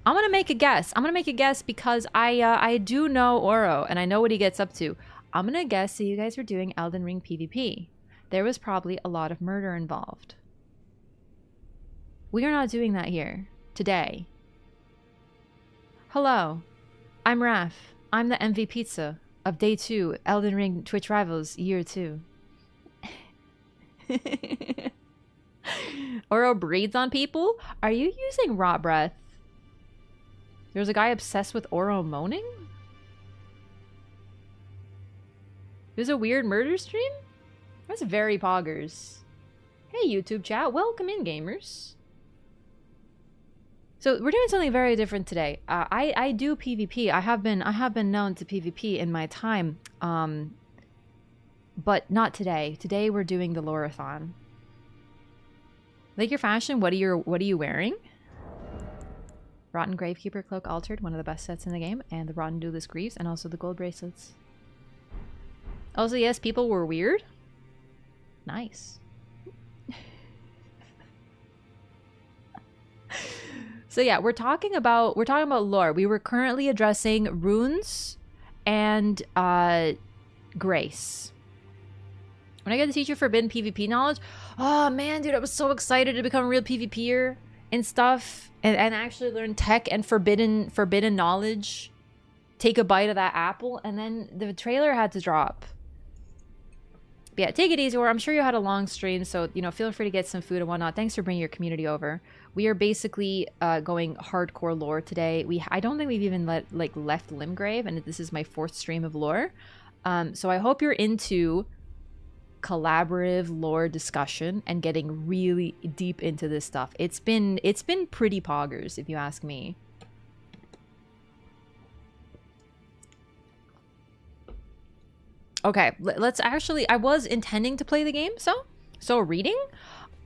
I'm gonna make a guess. I'm gonna make a guess because I do know Oro and I know what he gets up to. I'm gonna guess that you guys were doing Elden Ring PvP. There was probably a lot of murder involved. We are not doing that here today. Hello, I'm Raph. I'm the MV Pizza of Day 2 Elden Ring Twitch Rivals Year 2. Oro breathes on people? Are you using rot breath? There's a guy obsessed with Oro moaning? There's a weird murder stream? That's very poggers. Hey YouTube chat, welcome in, gamers. So we're doing something very different today. I do PvP. I have been known to PvP in my time. But not today. Today we're doing the LOREATHON. Like your fashion, what are you wearing? Rotten Gravekeeper Cloak Altered, one of the best sets in the game, and the Rotten Duelist Greaves, and also the gold bracelets. Also, yes, people were weird. Nice. So yeah, we're talking about lore. We were currently addressing runes and grace. When I get to teach you forbidden PvP knowledge, oh man, dude, I was so excited to become a real PvPer and stuff, and actually learn tech and forbidden knowledge. Take a bite of that apple, and then the trailer had to drop. But yeah, take it easy, or I'm sure you had a long stream, so you know, feel free to get some food and whatnot. Thanks for bringing your community over. We are basically going hardcore lore today. I don't think we've even left Limgrave, and this is my 4th stream of lore. So I hope you're into collaborative lore discussion and getting really deep into this stuff. It's been pretty poggers, if you ask me. Okay, let's actually, I was intending to play the game, so reading,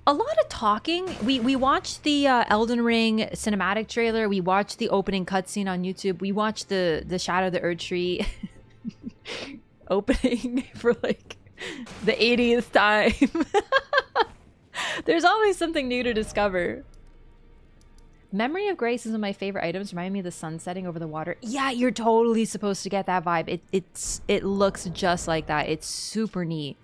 a lot of talking. We watched the Elden Ring cinematic trailer. We watched the opening cutscene on YouTube. We watched the Shadow of the Erdtree opening for like the 80th time. There's always something new to discover. Memory of Grace is one of my favorite items. Remind me of the sun setting over the water. Yeah, you're totally supposed to get that vibe. It looks just like that. It's super neat.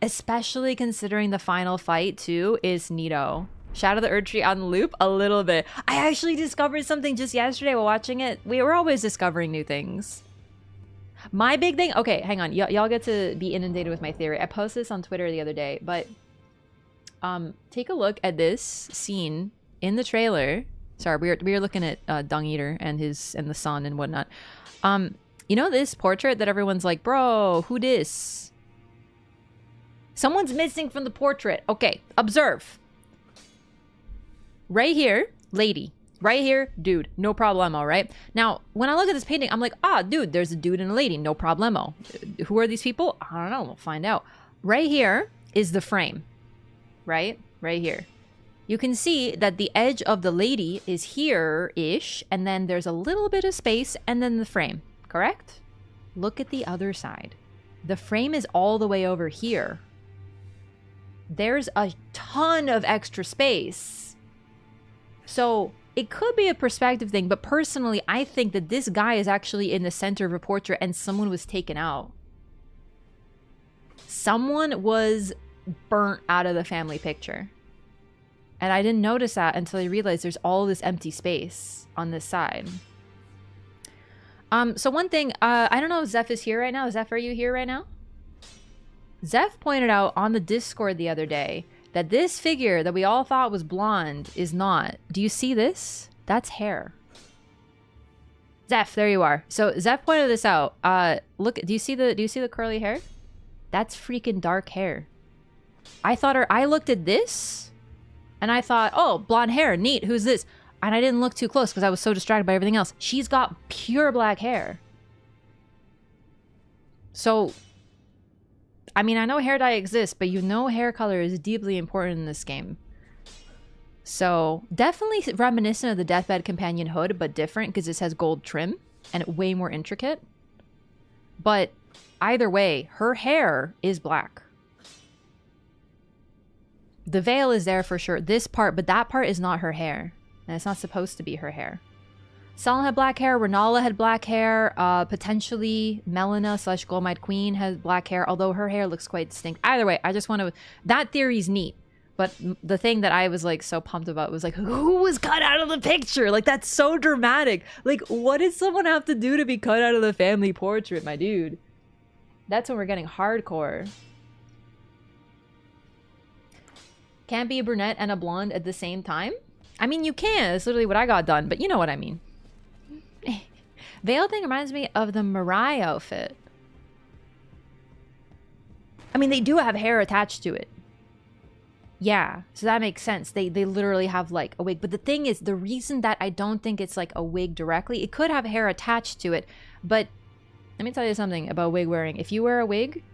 Especially considering the final fight too is neato. Shadow the Erdtree on loop a little bit. I actually discovered something just yesterday while watching it. We were always discovering new things. My big thing, okay, hang on. Y'all get to be inundated with my theory. I posted this on Twitter the other day, but take a look at this scene in the trailer. Sorry, we were looking at Dung Eater and the sun and whatnot. You know this portrait that everyone's like, bro, who dis? Someone's missing from the portrait. Okay, observe. Right here, lady. Right here, dude. No problemo, right? Now, when I look at this painting, I'm like, ah, dude, there's a dude and a lady. No problemo. Who are these people? I don't know. We'll find out. Right here is the frame. Right? Right here. You can see that the edge of the lady is here-ish, and then there's a little bit of space, and then the frame. Correct? Look at the other side. The frame is all the way over here. There's a ton of extra space. So it could be a perspective thing, but personally, I think that this guy is actually in the center of a portrait and someone was taken out. Someone was burnt out of the family picture. And I didn't notice that until I realized there's all this empty space on this side. So one thing, I don't know if Zeph is here right now. Zeph, are you here right now? Zeph pointed out on the Discord the other day that this figure that we all thought was blonde is not. Do you see this? That's hair. Zeph, there you are. So Zeph pointed this out. Look, do you see the curly hair? That's freaking dark hair. I looked at this and I thought, oh, blonde hair, neat. Who's this? And I didn't look too close because I was so distracted by everything else. She's got pure black hair. So, I mean, I know hair dye exists, but you know hair color is deeply important in this game. So, definitely reminiscent of the Deathbed Companion hood, but different because this has gold trim and way more intricate. But either way, her hair is black. The veil is there for sure. This part, but that part is not her hair. And it's not supposed to be her hair. Selin had black hair. Renala had black hair. Potentially Melina / Goldmite Queen has black hair, although her hair looks quite distinct. Either way, I just want to... That theory's neat. But the thing that I was like so pumped about was like, who was cut out of the picture? Like, that's so dramatic. Like, what did someone have to do to be cut out of the family portrait, my dude? That's when we're getting hardcore. Can't be a brunette and a blonde at the same time? I mean, you can. That's literally what I got done, but you know what I mean. Veil thing reminds me of the Mirai outfit. I mean, they do have hair attached to it. Yeah, so that makes sense. They literally have like a wig. But the thing is, the reason that I don't think it's like a wig directly, it could have hair attached to it. But let me tell you something about wig wearing. If you wear a wig,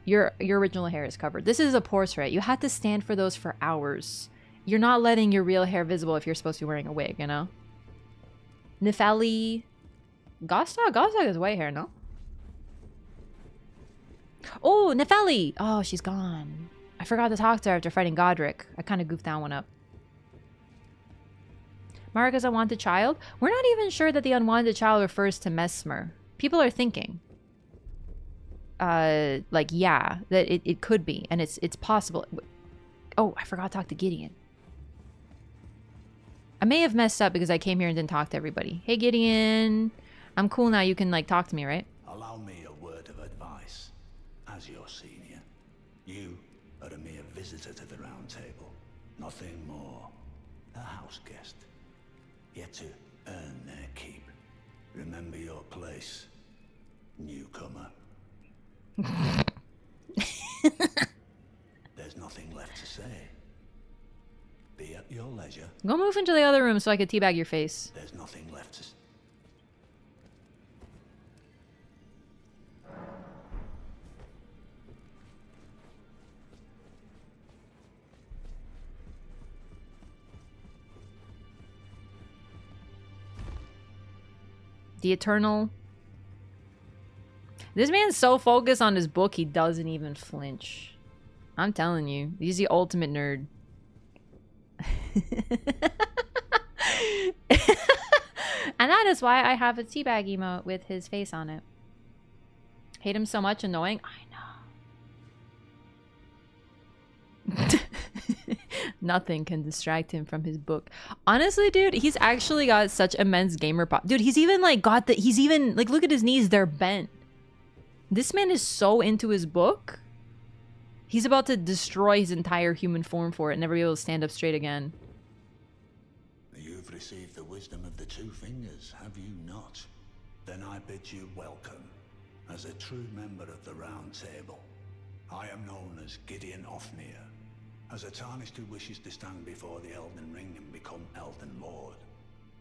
your original hair is covered. This is a portrait. You had to stand for those for hours. You're not letting your real hair visible if you're supposed to be wearing a wig, you know? Nefeli... Gostok? Gostok is white hair, no? Oh, Nefeli! Oh, she's gone. I forgot to talk to her after fighting Godric. I kind of goofed that one up. Marika's unwanted child? We're not even sure that the unwanted child refers to Mesmer. People are thinking. Like, yeah, that it could be. And it's possible. Oh, I forgot to talk to Gideon. I may have messed up because I came here and didn't talk to everybody. Hey, Gideon. I'm cool now. You can, like, talk to me, right? Allow me a word of advice. As your senior, you are a mere visitor to the Round Table. Nothing more. A house guest. Yet to earn their keep. Remember your place. Newcomer. There's nothing left to say. Be at your leisure. Go move into the other room so I could teabag your face. There's nothing left to... The Eternal. This man's so focused on his book, he doesn't even flinch. I'm telling you, he's the ultimate nerd. And that is why I have a teabag emote with his face on it. Hate him so much, annoying. I know. Nothing can distract him from his book. Honestly, dude, he's actually got such immense gamer pop. Dude, he's even like got the, he's even like, look at his knees, they're bent. This man is so into his book. He's about to destroy his entire human form for it and never be able to stand up straight again. You've received the wisdom of the two fingers, have you not? Then I bid you welcome as a true member of the Round Table. I am known as Gideon Ofnir, as a tarnished who wishes to stand before the Elden Ring and become Elden Lord.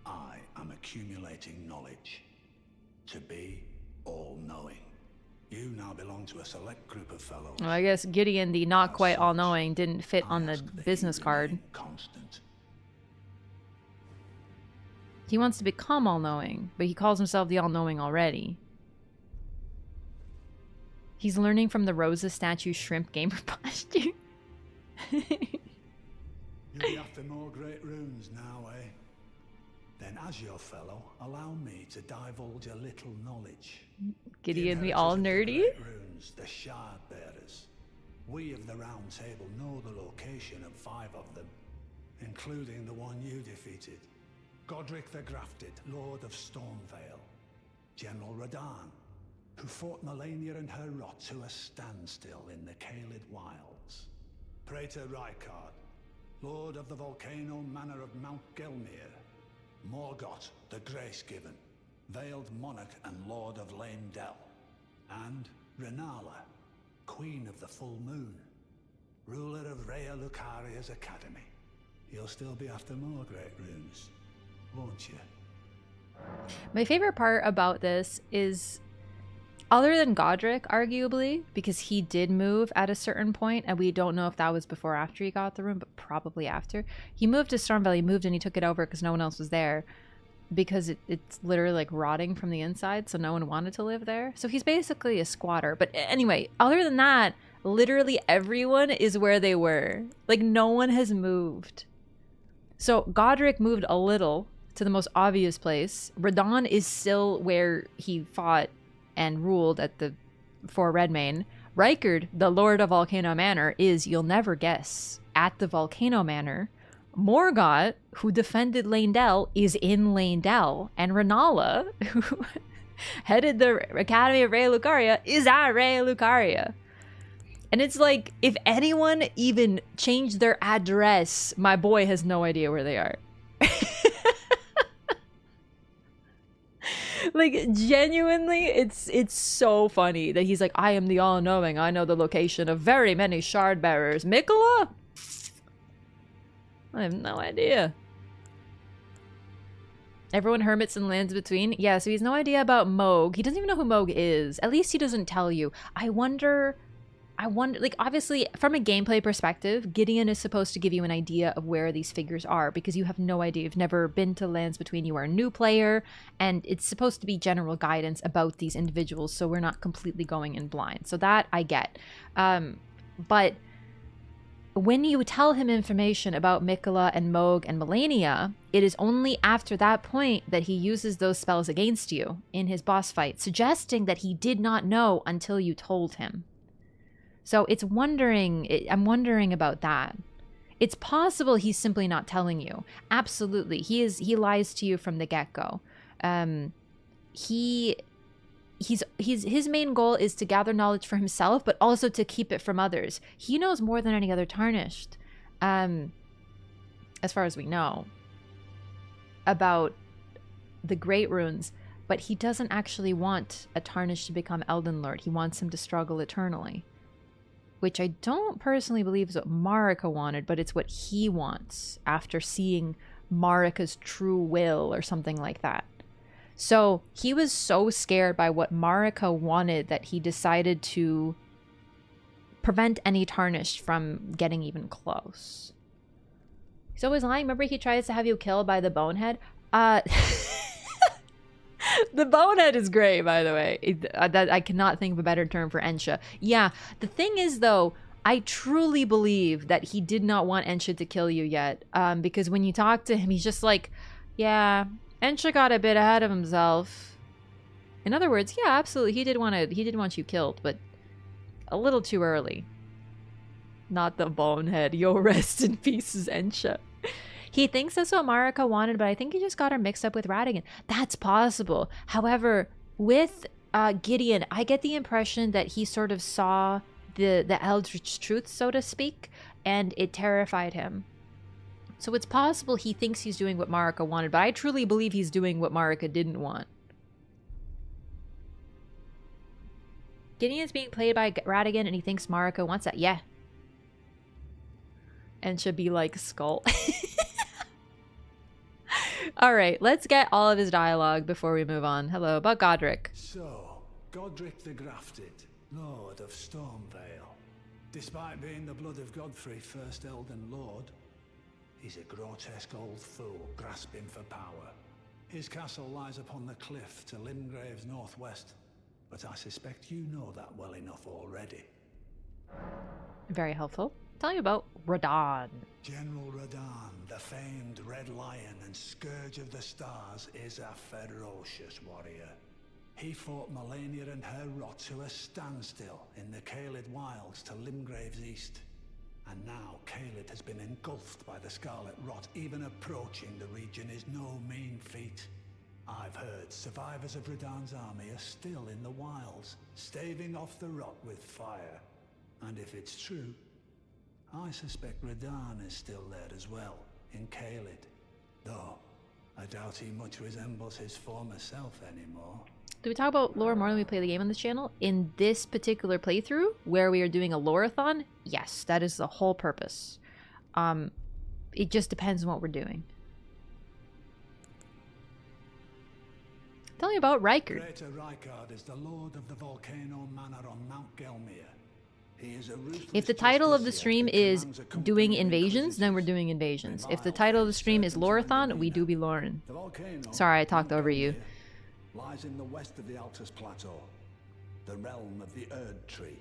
I am accumulating knowledge to be all-knowing. You now belong to a select group of fellows. Well, I guess Gideon, the not quite all-knowing, didn't fit on the business card. Constant. He wants to become all-knowing, but he calls himself the all-knowing already. He's learning from the Rosa statue shrimp gamer posture. You'll be after more great runes now, eh? Then as your fellow, allow me to divulge a little knowledge. Gideon, we all nerdy? Runes, the Shard Bearers. We of the Round Table know the location of 5 of them, including the one you defeated. Godric the Grafted, Lord of Stormvale. General Radahn, who fought Melania and her rot to a standstill in the Caelid Wilds. Praetor Rykard, Lord of the Volcano Manor of Mount Gelmir. Morgoth, the Grace-Given, Veiled Monarch and Lord of Leyndell. And Renala, Queen of the Full Moon, ruler of Rhea Lucaria's Academy. You'll still be after more great runes, won't you? My favorite part about this is, other than Godric, arguably, because he did move at a certain point, and we don't know if that was before or after he got the room, but probably after. He moved to Stormvale, he moved and he took it over because no one else was there, because it's literally like rotting from the inside, so no one wanted to live there. So he's basically a squatter. But anyway, other than that, literally everyone is where they were. Like, no one has moved. So Godric moved a little to the most obvious place. Radahn is still where he fought and ruled at the for Redmane. Rykard, the Lord of Volcano Manor, is, you'll never guess, at the Volcano Manor. Morgoth, who defended Leyndell, is in Leyndell. And Renala, who headed the Academy of Rhea Lucaria, is at Rhea Lucaria. And it's like, if anyone even changed their address, my boy has no idea where they are. Like, genuinely, it's so funny that he's like, I am the all-knowing. I know the location of very many shard bearers. Mikola? I have no idea. Everyone hermits and lands between. Yeah, so he has no idea about Mohg. He doesn't even know who Mohg is. At least he doesn't tell you. I wonder, like, obviously, from a gameplay perspective, Gideon is supposed to give you an idea of where these figures are, because you have no idea. You've never been to Lands Between. You are a new player, and it's supposed to be general guidance about these individuals, so we're not completely going in blind. So that I get. But when you tell him information about Mikola and Mohg and Melania, it is only after that point that he uses those spells against you in his boss fight, suggesting that he did not know until you told him. So it's wondering, I'm wondering about that. It's possible he's simply not telling you. Absolutely. He lies to you from the get-go. His main goal is to gather knowledge for himself, but also to keep it from others. He knows more than any other Tarnished, as far as we know, about the Great Runes, but he doesn't actually want a Tarnished to become Elden Lord. He wants him to struggle eternally. Which I don't personally believe is what Marika wanted, but it's what he wants after seeing Marika's true will or something like that. So he was so scared by what Marika wanted that he decided to prevent any Tarnished from getting even close. He's always lying. Remember he tries to have you killed by the Bonehead? The Bonehead is great, by the way. I cannot think of a better term for Ensha. Yeah, the thing is, though, I truly believe that he did not want Ensha to kill you yet. Because when you talk to him, he's just like, Yeah, Ensha got a bit ahead of himself. In other words, yeah, absolutely, he did want you killed, but a little too early. Not the bonehead. Yo, rest in pieces, Ensha. He thinks that's what Marika wanted, but I think he just got her mixed up with Radigan. That's possible. However, with Gideon, I get the impression that he sort of saw the eldritch truth, so to speak, and it terrified him. So it's possible he thinks he's doing what Marika wanted, but I truly believe he's doing what Marika didn't want. Gideon's being played by Radigan, and he thinks Marika wants that. Yeah. And should be like Skull. Alright, let's get all of his dialogue before we move on. Hello, about Godric. So, Godric the Grafted, Lord of Stormvale. Despite being the blood of Godfrey, first Elden Lord, he's a grotesque old fool grasping for power. His castle lies upon the cliff to Limgrave's northwest, but I suspect you know that well enough already. Very helpful. Tell me about Radahn. General Radahn, the famed Red Lion and Scourge of the Stars, is a ferocious warrior. He fought Melania and her rot to a standstill in the Caelid Wilds to Limgrave's east. And now Caelid has been engulfed by the Scarlet Rot. Even approaching the region is no mean feat. I've heard survivors of Radahn's army are still in the wilds, staving off the rot with fire. And if it's true, I suspect Radahn is still there as well, in Caelid. Though, I doubt he much resembles his former self anymore. Do we talk about lore more than we play the game on this channel? In this particular playthrough, where we are doing a loreathon, yes, that is the whole purpose. It just depends on what we're doing. Tell me about Rykard. Greater Rykard is the lord of the Volcano Manor on Mount Gelmir. He is a if the title of the stream is doing invasions, then we're doing invasions. If the title of the stream is Loreathon, we do be Lauren. Sorry, I talked over you. Lies in the west of the Altus Plateau, the realm of the Erd Tree.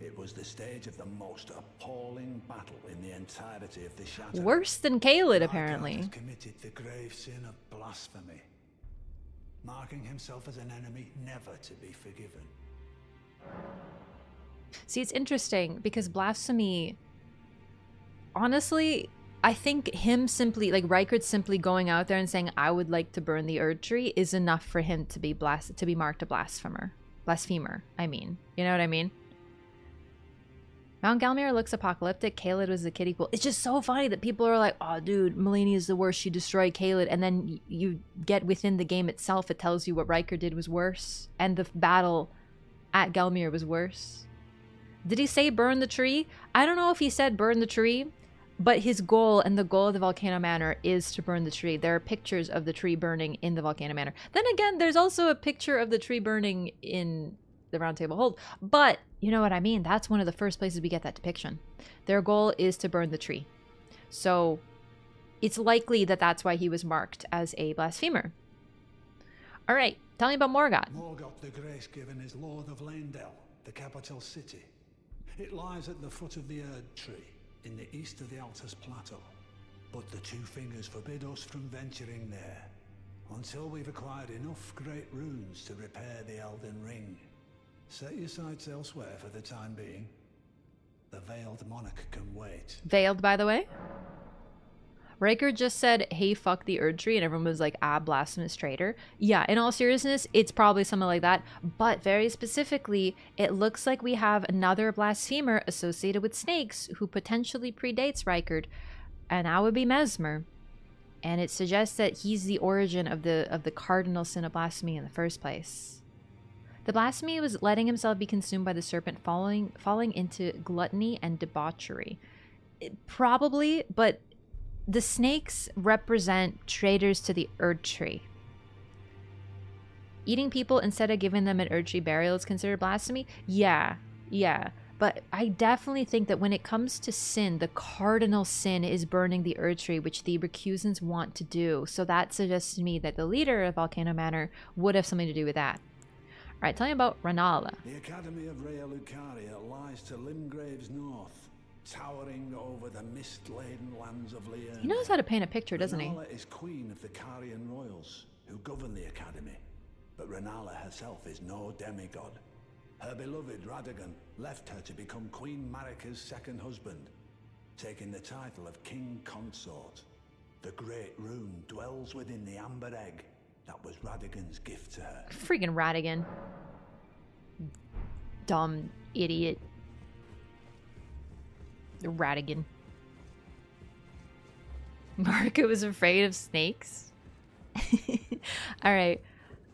It was the stage of the most appalling battle in the entirety of the Shatter. Worse than Caelid, apparently. Has committed the grave sin of blasphemy, marking himself as an enemy never to be forgiven. See, it's interesting because blasphemy, honestly, I think him simply, like Rykard simply going out there and saying, I would like to burn the Erd Tree is enough for him to be marked a blasphemer. Blasphemer, I mean. You know what I mean? Mount Gelmir looks apocalyptic. Caelid was the kiddie pool. It's just so funny that people are like, oh, dude, Melania is the worst. She destroyed Caelid. And then you get within the game itself, it tells you what Rykard did was worse. And the battle at Gelmir was worse. Did he say burn the tree? I don't know if he said burn the tree, but his goal and the goal of the Volcano Manor is to burn the tree. There are pictures of the tree burning in the Volcano Manor. Then again, there's also a picture of the tree burning in the Round Table Hold. But you know what I mean? That's one of the first places we get that depiction. Their goal is to burn the tree. So it's likely that that's why he was marked as a blasphemer. All right, tell me about Morgoth. Morgoth the Grace-Given is Lord of Leyndell, the capital city. It lies at the foot of the Erd Tree, in the east of the Altus Plateau. But the Two Fingers forbid us from venturing there, until we've acquired enough great runes to repair the Elden Ring. Set your sights elsewhere for the time being. The Veiled Monarch can wait. Veiled, by the way? Rykard just said, hey, fuck the Erd Tree, and everyone was like, ah, blasphemous traitor. Yeah, in all seriousness, it's probably something like that. But very specifically, it looks like we have another blasphemer associated with snakes who potentially predates Rykard, and that would be Mesmer. And it suggests that he's the origin of the cardinal sin of blasphemy in the first place. The blasphemy was letting himself be consumed by the serpent, falling into gluttony and debauchery. Probably, but the snakes represent traitors to the Erd Tree. Eating people instead of giving them an Erd Tree burial is considered blasphemy? Yeah. But I definitely think that when it comes to sin, the cardinal sin is burning the Erd Tree, which the recusants want to do. So that suggests to me that the leader of Volcano Manor would have something to do with that. All right, tell me about Rennala. The Academy of Rea Lucaria lies to Limgrave's north, towering over the mist-laden lands of Liurnia. He knows how to paint a picture, doesn't he? Renala is queen of the Carian royals, who govern the academy. But Renala herself is no demigod. Her beloved Radagon left her to become Queen Marika's second husband, taking the title of King Consort. The Great Rune dwells within the amber egg that was Radagon's gift to her. Freaking Radagon. Dumb idiot. Radagon. Marika was afraid of snakes. Alright.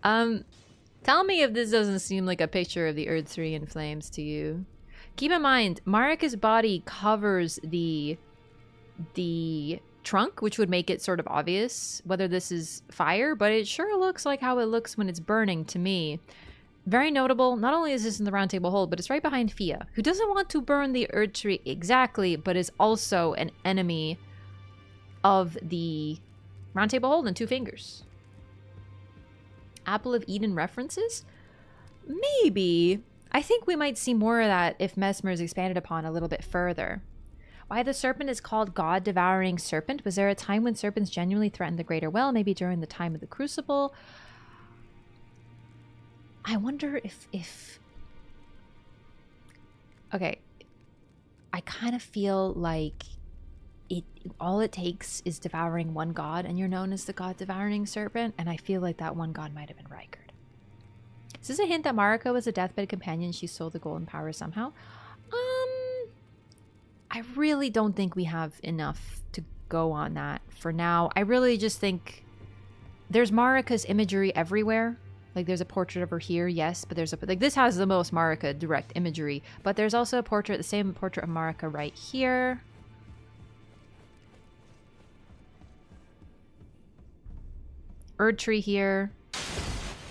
Tell me if this doesn't seem like a picture of the Earth 3 in flames to you. Keep in mind, Marika's body covers the trunk, which would make it sort of obvious whether this is fire, but it sure looks like how it looks when it's burning to me. Very notable, not only is this in the Round Table Hold, but it's right behind Fia, who doesn't want to burn the Earth Tree exactly, but is also an enemy of the Round Table Hold and Two Fingers. Apple of Eden references? Maybe. I think we might see more of that if Mesmer is expanded upon a little bit further. Why the serpent is called God-devouring serpent? Was there a time when serpents genuinely threatened the greater well? Maybe during the time of the Crucible? I wonder if... Okay. I kind of feel like all it takes is devouring one god and you're known as the God-devouring serpent, and I feel like that one god might have been Rykard. Is this a hint that Marika was a deathbed companion? She stole the golden power somehow? I really don't think we have enough to go on that for now. I really just think there's Marika's imagery everywhere. Like, there's a portrait of her here, yes, but there's a... Like, this has the most Marika direct imagery, but there's also a portrait, the same portrait of Marika right here. Erdtree here.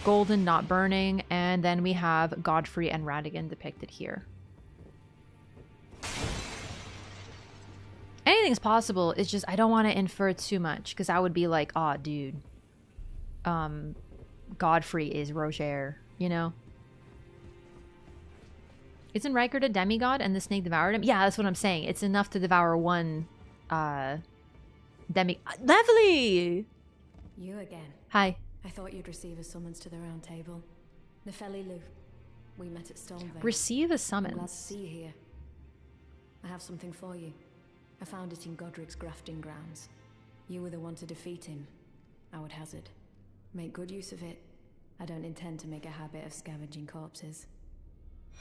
Golden not burning, and then we have Godfrey and Radagon depicted here. Anything's possible, it's just I don't want to infer too much, because I would be like, aw, dude. Godfrey is Roger, you know? Isn't Rykard a demigod and the snake devoured him? Yeah, that's what I'm saying. It's enough to devour one, Lovely! You again. Hi. I thought you'd receive a summons to the Round Table. Nefeli Lu. We met at Stonevale. Receive a I'm summons. glad to see you here. I have something for you. I found it in Godric's grafting grounds. You were the one to defeat him, I would hazard. Make good use of it. I don't intend to make a habit of scavenging corpses.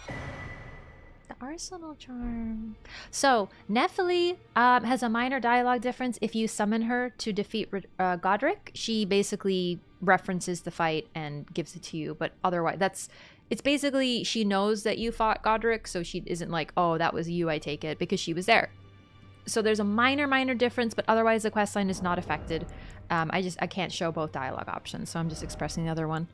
The Arsenal Charm. So, Nefeli has a minor dialogue difference. If you summon her to defeat Godric, she basically references the fight and gives it to you. But otherwise, it's basically she knows that you fought Godric, so she isn't like, oh, that was you, I take it, because she was there. So there's a minor difference, but otherwise the questline is not affected. I can't show both dialogue options, so I'm just expressing the other one.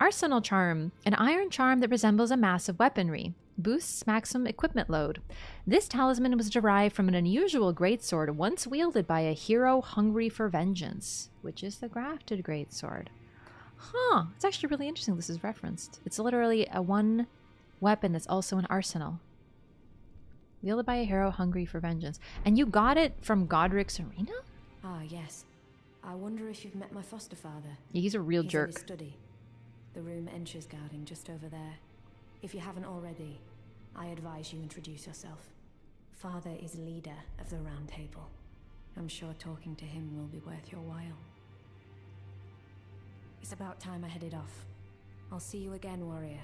Arsenal Charm. An iron charm that resembles a mass of weaponry. Boosts maximum equipment load. This talisman was derived from an unusual greatsword once wielded by a hero hungry for vengeance, which is the grafted greatsword. Huh, it's actually really interesting this is referenced. It's literally a one weapon that's also an arsenal. Wielded by a hero hungry for vengeance. And you got it from Godric's arena? Ah, yes. I wonder if you've met my foster father. Yeah, he's a real He's jerk. in his study. The room Encher's guarding just over there. If you haven't already, I advise you introduce yourself. Father is leader of the Round Table. I'm sure talking to him will be worth your while. It's about time I headed off. I'll see you again, warrior,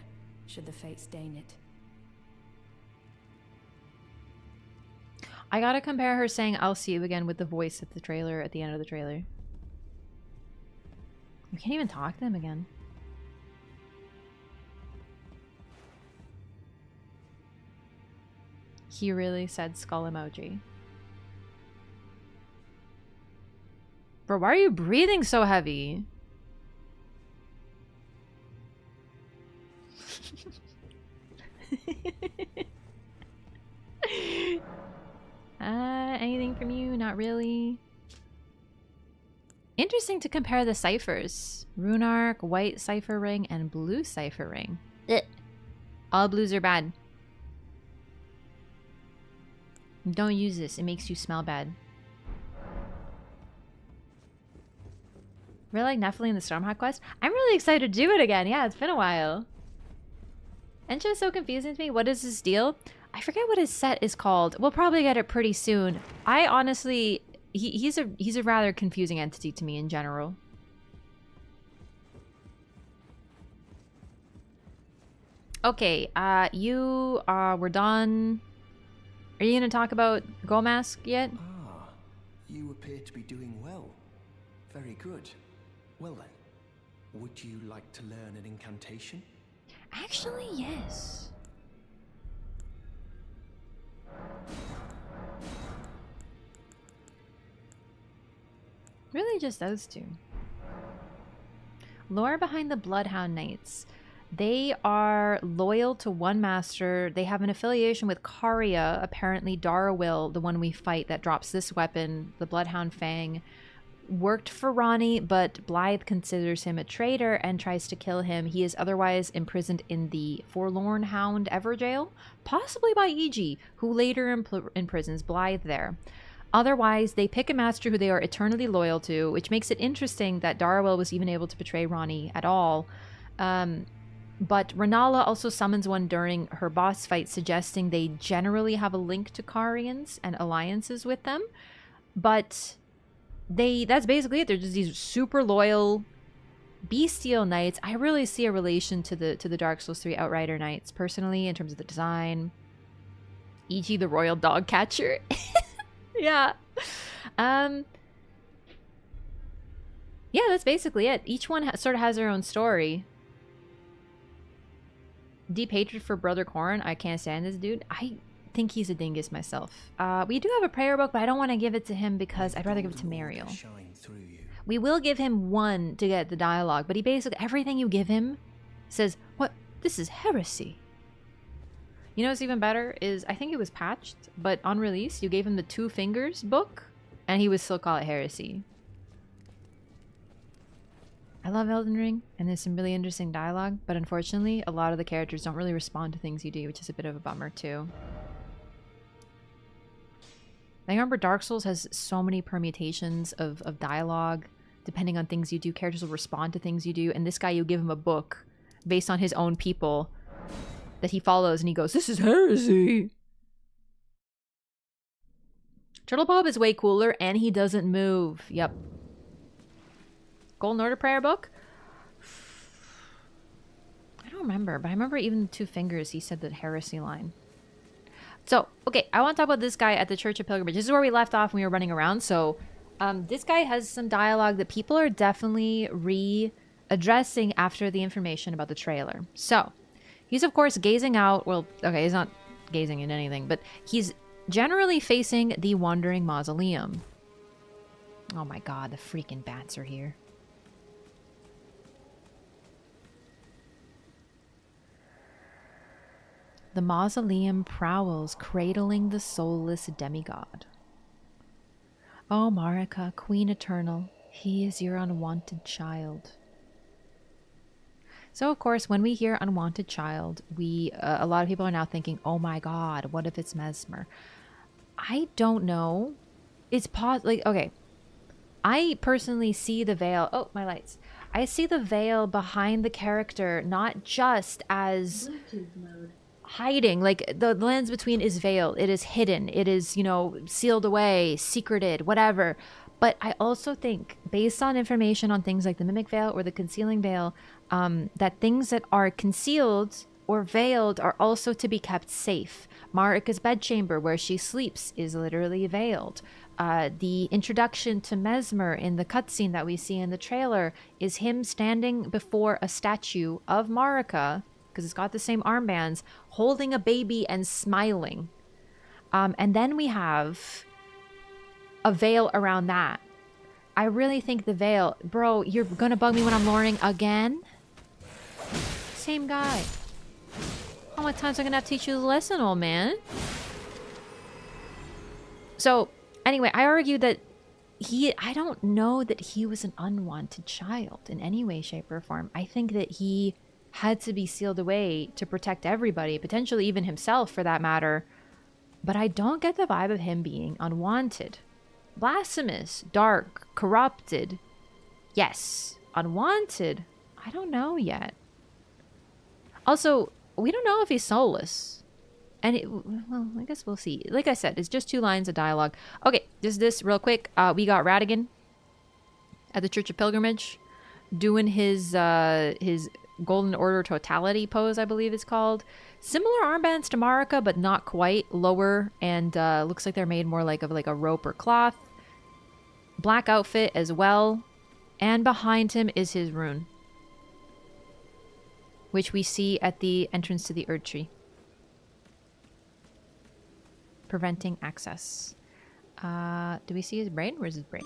should the fates deign it. I gotta compare her saying I'll see you again with the voice at the trailer, at the end of the trailer. You can't even talk to them again. He really said skull emoji. Bro, why are you breathing so heavy? Anything from you? Not really. Interesting to compare the ciphers. Rune Arc, white cipher ring, and blue cipher ring. Ugh. All blues are bad. Don't use this. It makes you smell bad. Really like Nephilim in the Stormhawk quest? I'm really excited to do it again. Yeah, it's been a while. And just so confusing to me. What is this deal? I forget what his set is called. We'll probably get it pretty soon. I honestly... He's a rather confusing entity to me in general. Okay, we're done. Are you gonna talk about Gomask yet? Ah, you appear to be doing well. Very good. Well then, would you like to learn an incantation? Actually, yes. Really just those two. Lore behind the Bloodhound Knights. They are loyal to one master. They have an affiliation with Karya, apparently Darawil, the one we fight that drops this weapon, the Bloodhound Fang. Worked for Ronnie, but Blythe considers him a traitor and tries to kill him. He is otherwise imprisoned in the Forlorn Hound Everjail, possibly by Iji, who later imprisons Blythe there. Otherwise, they pick a master who they are eternally loyal to, which makes it interesting that Darawil was even able to betray Ronnie at all. But Renala also summons one during her boss fight, suggesting they generally have a link to Karyans and alliances with them. But that's basically it. They're just these super loyal bestial knights. I really see a relation to the Dark Souls 3 Outrider knights, personally, in terms of the design. E.g. the royal dog catcher. Yeah. Yeah, that's basically it. Each one sort of has their own story. Deep hatred for Brother Corrin. I can't stand this dude. I think he's a dingus myself. We do have a prayer book, but I don't want to give it to him because I'd rather give it to Mariel. We will give him one to get the dialogue, but he basically, everything you give him says, what? This is heresy. You know what's even better is, I think it was patched, but on release, you gave him the Two Fingers book, and he would still call it heresy. I love Elden Ring, and there's some really interesting dialogue, but unfortunately, a lot of the characters don't really respond to things you do, which is a bit of a bummer too. I remember Dark Souls has so many permutations of dialogue, depending on things you do. Characters will respond to things you do, and this guy, you give him a book based on his own people that he follows, and he goes, this is heresy. Turtle Bob is way cooler, and he doesn't move. Yep. Golden Order prayer book? I don't remember, but I remember even the Two Fingers, he said the heresy line. So, okay, I want to talk about this guy at the Church of Pilgrimage. This is where we left off when we were running around. So, this guy has some dialogue that people are definitely readdressing after the information about the trailer. So, he's of course gazing out. Well, okay, he's not gazing at anything, but he's generally facing the Wandering Mausoleum. Oh my god, the freaking bats are here. The mausoleum prowls, cradling the soulless demigod. O Marika, Queen Eternal, he is your unwanted child. So, of course, when we hear unwanted child, a lot of people are now thinking, oh my god, what if it's Mesmer? I don't know. It's okay. I personally see the veil. Oh, my lights. I see the veil behind the character, not just as hiding. Like, the lens between is veiled. It is hidden. It is, you know, sealed away, secreted, whatever. But I also think, based on information on things like the Mimic Veil or the Concealing Veil, that things that are concealed or veiled are also to be kept safe. Marika's bedchamber, where she sleeps, is literally veiled. The introduction to Mesmer in the cutscene that we see in the trailer is him standing before a statue of Marika, because it's got the same armbands, holding a baby and smiling. And then we have a veil around that. I really think the veil... Bro, you're gonna bug me when I'm loring again? Same guy. How many times am I gonna have to teach you the lesson, old man? So, anyway, I argue that I don't know that he was an unwanted child in any way, shape, or form. I think that he had to be sealed away to protect everybody, potentially even himself for that matter. but I don't get the vibe of him being unwanted. Blasphemous, dark, corrupted. Yes. Unwanted? I don't know yet. Also, we don't know if he's soulless. And well, I guess we'll see. Like I said, it's just 2 lines of dialogue. Okay, this real quick. We got Radigan at the Church of Pilgrimage doing his Golden Order Totality pose, I believe it's called. Similar armbands to Marika, but not quite. Lower, and looks like they're made more like of like a rope or cloth. Black outfit as well. And behind him is his rune, which we see at the entrance to the Erd Tree. Preventing access. Do we see his brain? Where's his brain?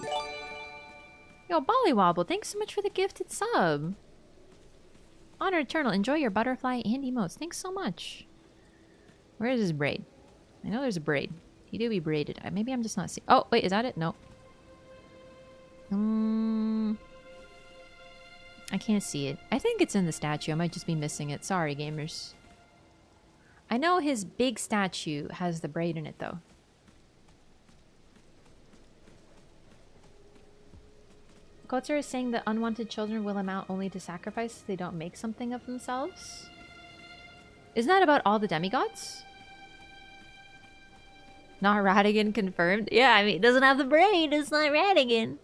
Yo, Bollywobble, thanks so much for the gifted sub. Honor Eternal, enjoy your butterfly and emotes. Thanks so much. Where is his braid? I know there's a braid. He do be braided. Maybe I'm just not seeing. Oh, wait, is that it? No. I can't see it. I think it's in the statue. I might just be missing it. Sorry, gamers. I know his big statue has the braid in it, though. Kotzer is saying that unwanted children will amount only to sacrifice if they don't make something of themselves. Isn't that about all the demigods? Not Radigan confirmed? Yeah, I mean, it doesn't have the braid. It's not Radigan.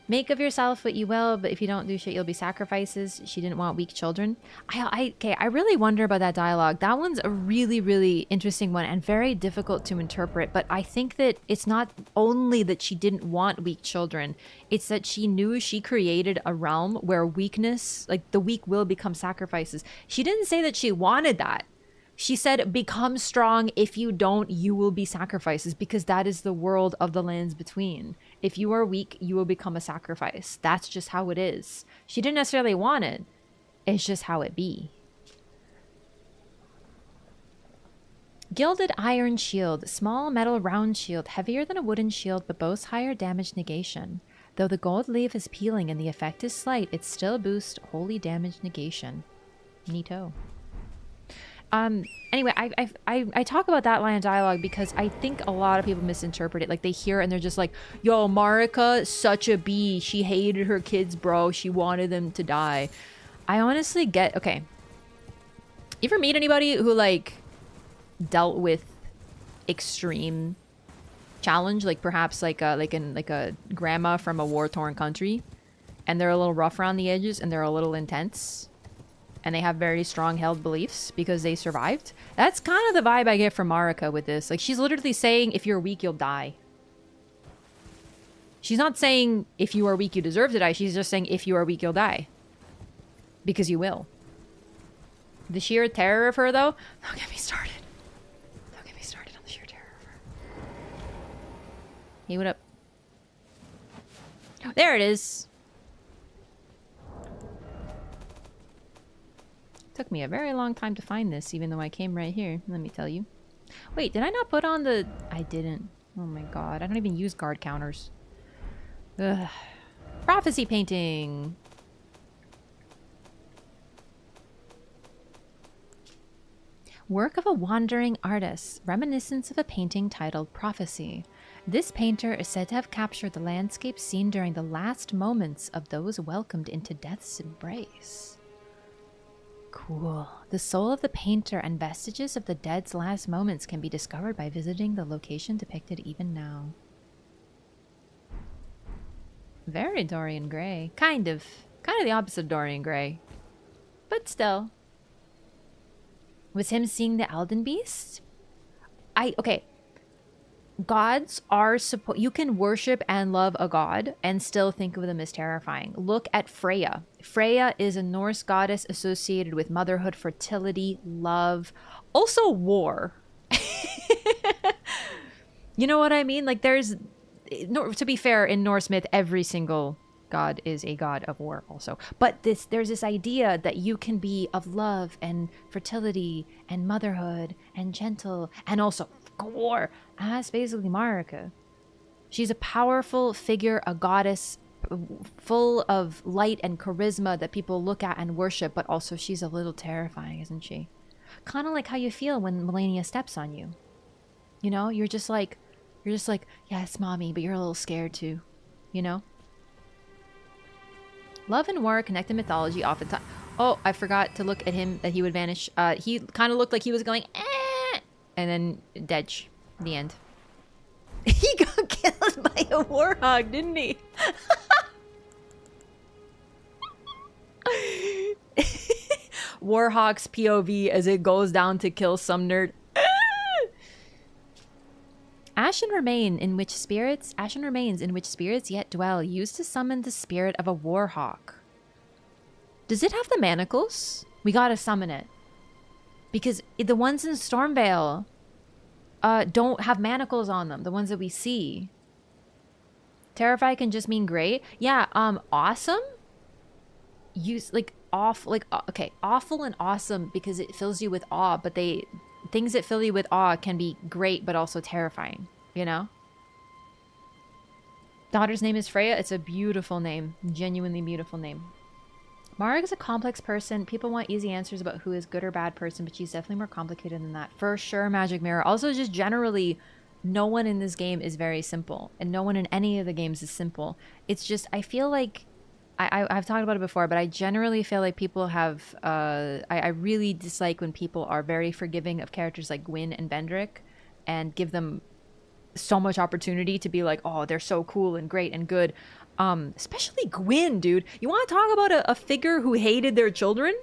Make of yourself what you will, but if you don't do shit, you'll be sacrifices. She didn't want weak children. Okay, I really wonder about that dialogue. That one's a really, really interesting one and very difficult to interpret. But I think that it's not only that she didn't want weak children. It's that she knew she created a realm where weakness, like the weak will become sacrifices. She didn't say that she wanted that. She said, become strong. If you don't, you will be sacrifices, because that is the world of the lands between. If you are weak, you will become a sacrifice. That's just how it is. She didn't necessarily want it. It's just how it be. Gilded iron shield. Small metal round shield. Heavier than a wooden shield, but boasts higher damage negation. Though the gold leaf is peeling and the effect is slight, it still boosts holy damage negation. Neato. Anyway, I talk about that line of dialogue because I think a lot of people misinterpret it. Like, they hear it and they're just like, yo, Marika, such a bee. She hated her kids, bro. She wanted them to die. I honestly get... Okay. You ever meet anybody who, like, dealt with extreme challenge? Like, perhaps, like a grandma from a war-torn country? And they're a little rough around the edges and they're a little intense? And they have very strong held beliefs because they survived. That's kind of the vibe I get from Marika with this. Like, she's literally saying, if you're weak, you'll die. She's not saying, if you are weak, you deserve to die. She's just saying, if you are weak, you'll die. Because you will. The sheer terror of her, though? Don't get me started. Don't get me started on the sheer terror of her. Hey, what up? There it is. Took me a very long time to find this, even though I came right here. Let me tell you. Wait, did I not put on the... I didn't. Oh my god. I don't even use guard counters. Ugh. Prophecy painting. Work of a wandering artist. Reminiscence of a painting titled Prophecy. This painter is said to have captured the landscape seen during the last moments of those welcomed into death's embrace. Cool. The soul of the painter and vestiges of the dead's last moments can be discovered by visiting the location depicted even now. Very Dorian Gray. Kind of the opposite of Dorian Gray. But still. Was him seeing the Elden Beast? Okay. Gods are you can worship and love a god and still think of them as terrifying. Look at Freya. Freya is a Norse goddess associated with motherhood, fertility, love, also war. You know what I mean? Like, there's, to be fair, in Norse myth, every single god is a god of war also. But there's this idea that you can be of love and fertility and motherhood and gentle and also war. That's basically Marika. She's a powerful figure, a goddess full of light and charisma that people look at and worship, but also she's a little terrifying, isn't she? Kind of like how you feel when Melania steps on you. You know, you're just like, yes, mommy, but you're a little scared too. You know? Love and war connect in mythology oftentimes. Oh, I forgot to look at him, that he would vanish. He kind of looked like he was going, eh, and then dead. The end. He got killed by a warhog, didn't he? Warhawk's POV as it goes down to kill some nerd. Ashen remains in which spirits yet dwell, used to summon the spirit of a warhawk. Does it have the manacles? We gotta summon it. Because the ones in Stormvale don't have manacles on them, the ones that we see. Terrify can just mean great. Yeah, awesome? Use like awful, like okay, awful and awesome because it fills you with awe, but things that fill you with awe can be great but also terrifying, you know? Daughter's name is Freya. It's a beautiful name, genuinely beautiful name. Marg is a complex person. People want easy answers about who is good or bad person, but she's definitely more complicated than that. For sure, Magic Mirror. Also, just generally, no one in this game is very simple, and no one in any of the games is simple. It's just, I feel like, I've talked about it before, but I generally feel like people have, I really dislike when people are very forgiving of characters like Gwyn and Vendrick and give them so much opportunity to be like, oh, they're so cool and great and good. Especially Gwyn, dude. You want to talk about a figure who hated their children?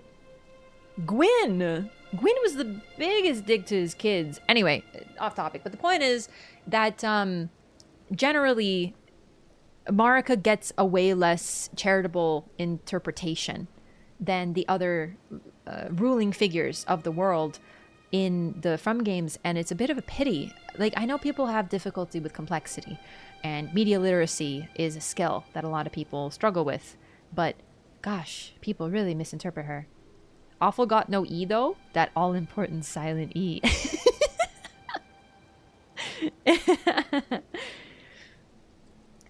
Gwyn. Gwyn was the biggest dick to his kids. Anyway, off topic. But the point is that generally, Marika gets a way less charitable interpretation than the other ruling figures of the world in the From games, and it's a bit of a pity. Like, I know people have difficulty with complexity, and media literacy is a skill that a lot of people struggle with, but gosh, people really misinterpret her. Awful got no E though, that all-important silent E.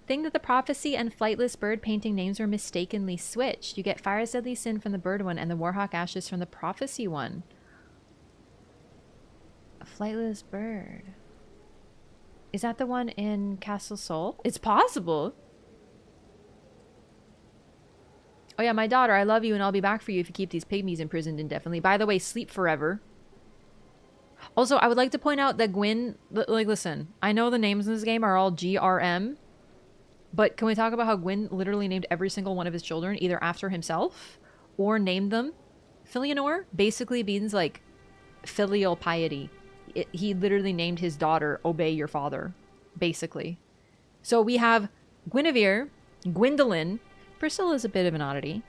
Think that the prophecy and flightless bird painting names were mistakenly switched. You get Fire's Deadly Sin from the bird one and the Warhawk Ashes from the prophecy one. A flightless bird. Is that the one in Castle Sol? It's possible. Oh yeah, my daughter, I love you and I'll be back for you if you keep these pygmies imprisoned indefinitely. By the way, sleep forever. Also, I would like to point out that Gwyn, like, listen, I know the names in this game are all GRM, but can we talk about how Gwyn literally named every single one of his children either after himself or named them? Filianor basically means like filial piety. He literally named his daughter Obey Your Father, basically. So we have Guinevere, Gwendolyn. Priscilla's a bit of an oddity.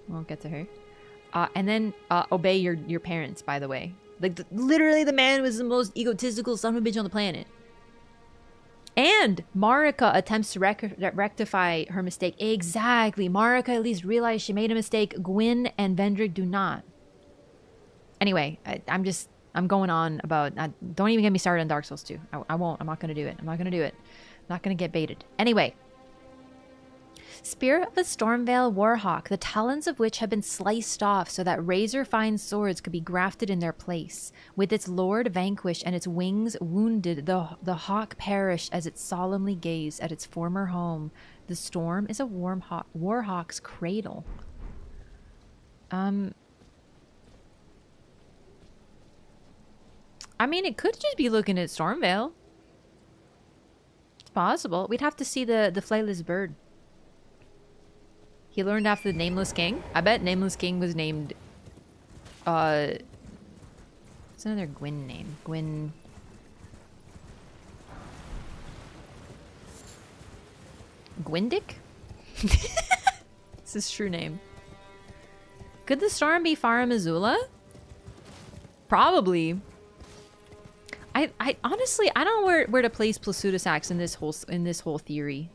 Won't get to her. And then Obey Your Parents, by the way. Like, literally the man was the most egotistical son of a bitch on the planet. And Marika attempts to rectify her mistake. Exactly. Marika at least realized she made a mistake. Gwyn and Vendrick do not. Anyway, I'm going on about... don't even get me started on Dark Souls 2. I won't. I'm not going to do it. I'm not going to do it. I'm not going to get baited. Anyway. Spirit of a Stormvale Warhawk, the talons of which have been sliced off so that razor-fine swords could be grafted in their place. With its lord vanquished and its wings wounded, the hawk perished as it solemnly gazed at its former home. The storm is a warhawk's cradle. I mean, it could just be looking at Stormvale. It's possible. We'd have to see the flightless bird. He learned after the Nameless King. I bet Nameless King was named... what's another Gwyn name? Gwyn... Gwyndick? It's his true name. Could the storm be Farum Azula? Probably. I honestly, I don't know where to place Placidusax in this whole theory.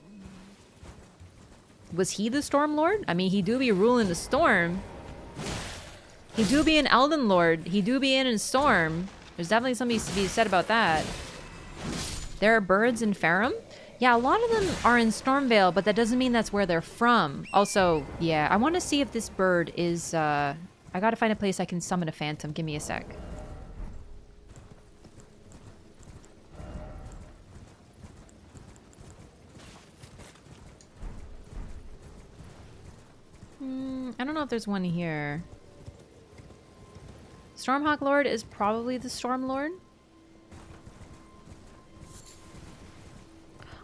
Was he the Storm Lord? I mean, he do be ruling the storm. He do be an Elden Lord. He do be in a storm. There's definitely something to be said about that. There are birds in Farum? Yeah, a lot of them are in Stormvale, but that doesn't mean that's where they're from. Also, yeah, I want to see if this bird is I gotta find a place I can summon a phantom. Give me a sec. I don't know if there's one here. Stormhawk Lord is probably the Storm Lord.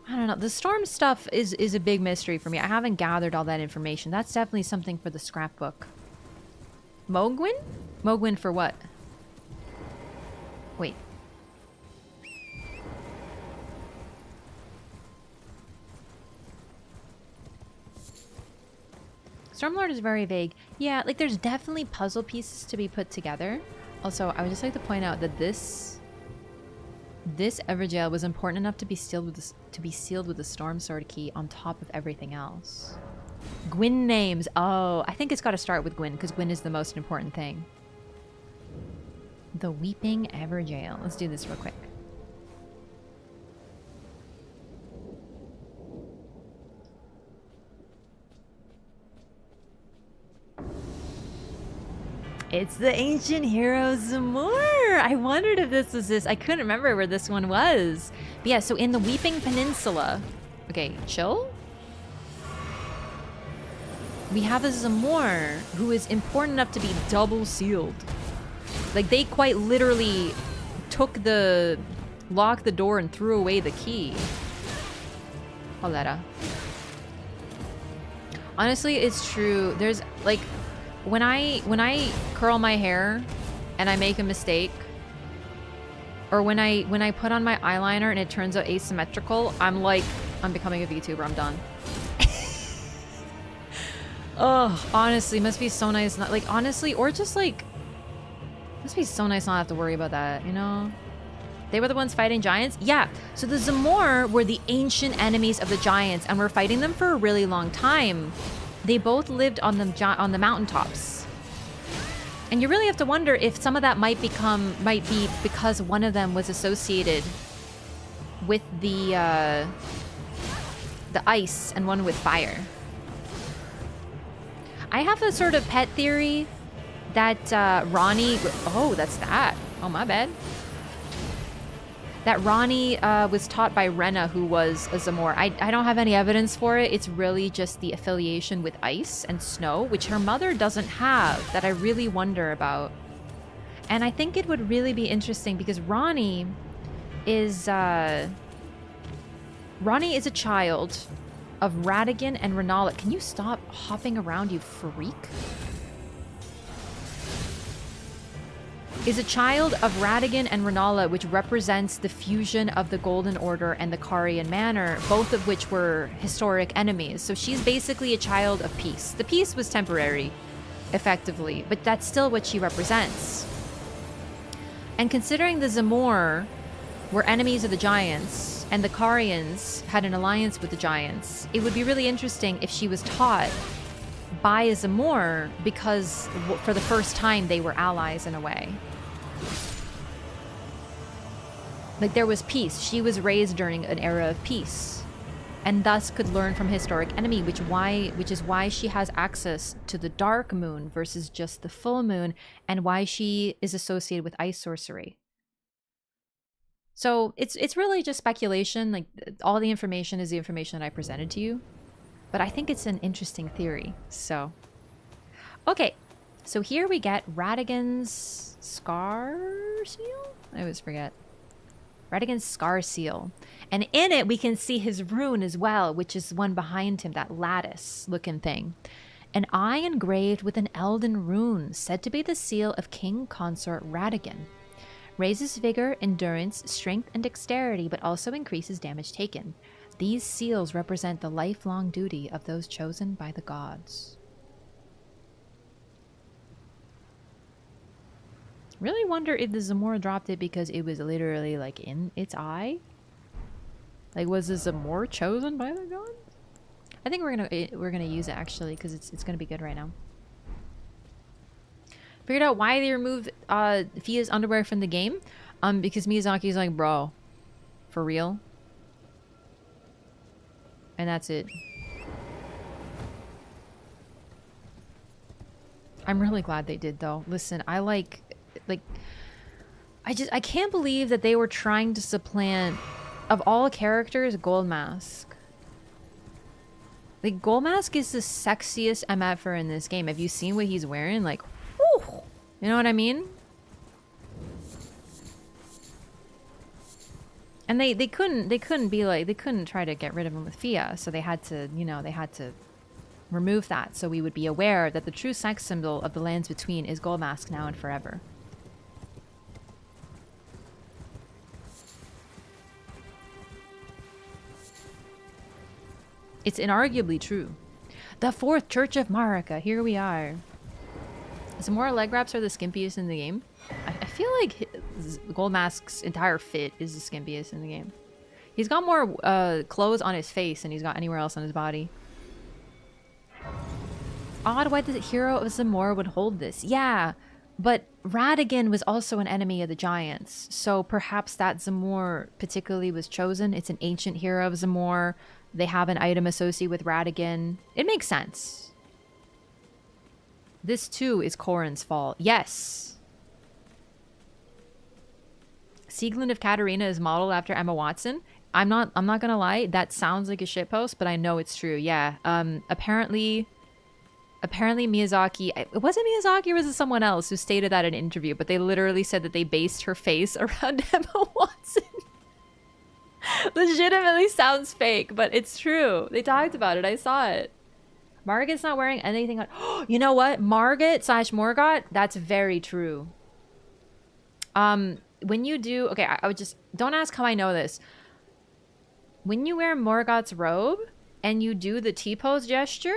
I don't know. The storm stuff is a big mystery for me. I haven't gathered all that information. That's definitely something for the scrapbook. Mogwin? Mogwin for what? Wait. Stormlord is very vague. Yeah, like there's definitely puzzle pieces to be put together. Also, I would just like to point out that this Everjail was important enough to be sealed with the Storm Sword key on top of everything else. Gwyn names. Oh, I think it's got to start with Gwyn because Gwyn is the most important thing. The Weeping Everjail. Let's do this real quick. It's the ancient hero Zamor. I wondered if this was this. I couldn't remember where this one was. But yeah, so in the Weeping Peninsula. Okay, chill. We have a Zamor who is important enough to be double sealed. Like they quite literally locked the door and threw away the key. Holera. Honestly, it's true. There's like when I curl my hair and I make a mistake, or when I put on my eyeliner and it turns out asymmetrical, I'm like, I'm becoming a VTuber, I'm done. Oh, honestly, must be so nice not like honestly, or just like must be so nice not to have to worry about that, you know? They were the ones fighting giants? Yeah. So the Zamor were the ancient enemies of the giants and were fighting them for a really long time. They both lived on the mountaintops. And you really have to wonder if some of that might be because one of them was associated with the ice and one with fire. I have a sort of pet theory that Ronnie... Oh, that's that. Oh, my bad. That Ronnie was taught by Rena, who was a Zamor. I don't have any evidence for it. It's really just the affiliation with ice and snow, which her mother doesn't have, that I really wonder about. And I think it would really be interesting because Ronnie is a child of Radigan and Renala. Can you stop hopping around, you freak? Is a child of Radigan and Renala, which represents the fusion of the Golden Order and the Karian Manor, both of which were historic enemies. So she's basically a child of peace. The peace was temporary, effectively, but that's still what she represents. And considering the Zamor were enemies of the Giants, and the Karians had an alliance with the Giants, it would be really interesting if she was taught by a Zamor because for the first time they were allies in a way. Like there was peace. She was raised during an era of peace and thus could learn from historic enemy, which is why she has access to the dark moon versus just the full moon, and why she is associated with ice sorcery. So it's really just speculation. Like all the information is the information that I presented to you. But I think it's an interesting theory. So, okay. So here we get Radigan's Scar Seal? I always forget. Radigan's Scar Seal. And in it, we can see his rune as well, which is one behind him, that lattice-looking thing. An eye engraved with an Elden rune, said to be the seal of King Consort Radigan. Raises vigor, endurance, strength, and dexterity, but also increases damage taken. These seals represent the lifelong duty of those chosen by the gods. Really wonder if the Zamor dropped it because it was literally like in its eye. Like, was the Zamor chosen by the gods? I think we're gonna use it actually because it's gonna be good right now. Figured out why they removed Fia's underwear from the game. Because Miyazaki's like, bro, for real. And that's it. I'm really glad they did, though. Listen, like, I can't believe that they were trying to supplant, of all characters, Gold Mask. Like, Gold Mask is the sexiest MFer in this game. Have you seen what he's wearing? Like, whew, you know what I mean? And they couldn't be like, they couldn't try to get rid of him with Fia, so they had to, you know, they had to remove that so we would be aware that the true sex symbol of the lands between is Gold Mask now and forever. It's inarguably true. The Fourth Church of Marika, here we are. Zamora leg wraps are the skimpiest in the game. I feel like Gold Mask's entire fit is the skimpiest in the game. He's got more clothes on his face than he's got anywhere else on his body. Odd why the hero of Zamora would hold this. Yeah, but Radigan was also an enemy of the Giants, so perhaps that Zamor particularly was chosen. It's an ancient hero of Zamor. They have an item associated with Radigan. It makes sense. This too is Corrin's fault. Yes. Sieglinde of Katarina is modeled after Emma Watson. I'm not gonna lie, that sounds like a shitpost, but I know it's true. Yeah. Apparently Miyazaki, it wasn't Miyazaki or was it someone else who stated that in an interview, but they literally said that they based her face around Emma Watson. Legitimately sounds fake, but it's true. They talked about it. I saw it. Margot's not wearing anything on... You know what? Margot / Morgott, that's very true. When you do... Okay, I would just... Don't ask how I know this. When you wear Morgott's robe and you do the T-pose gesture,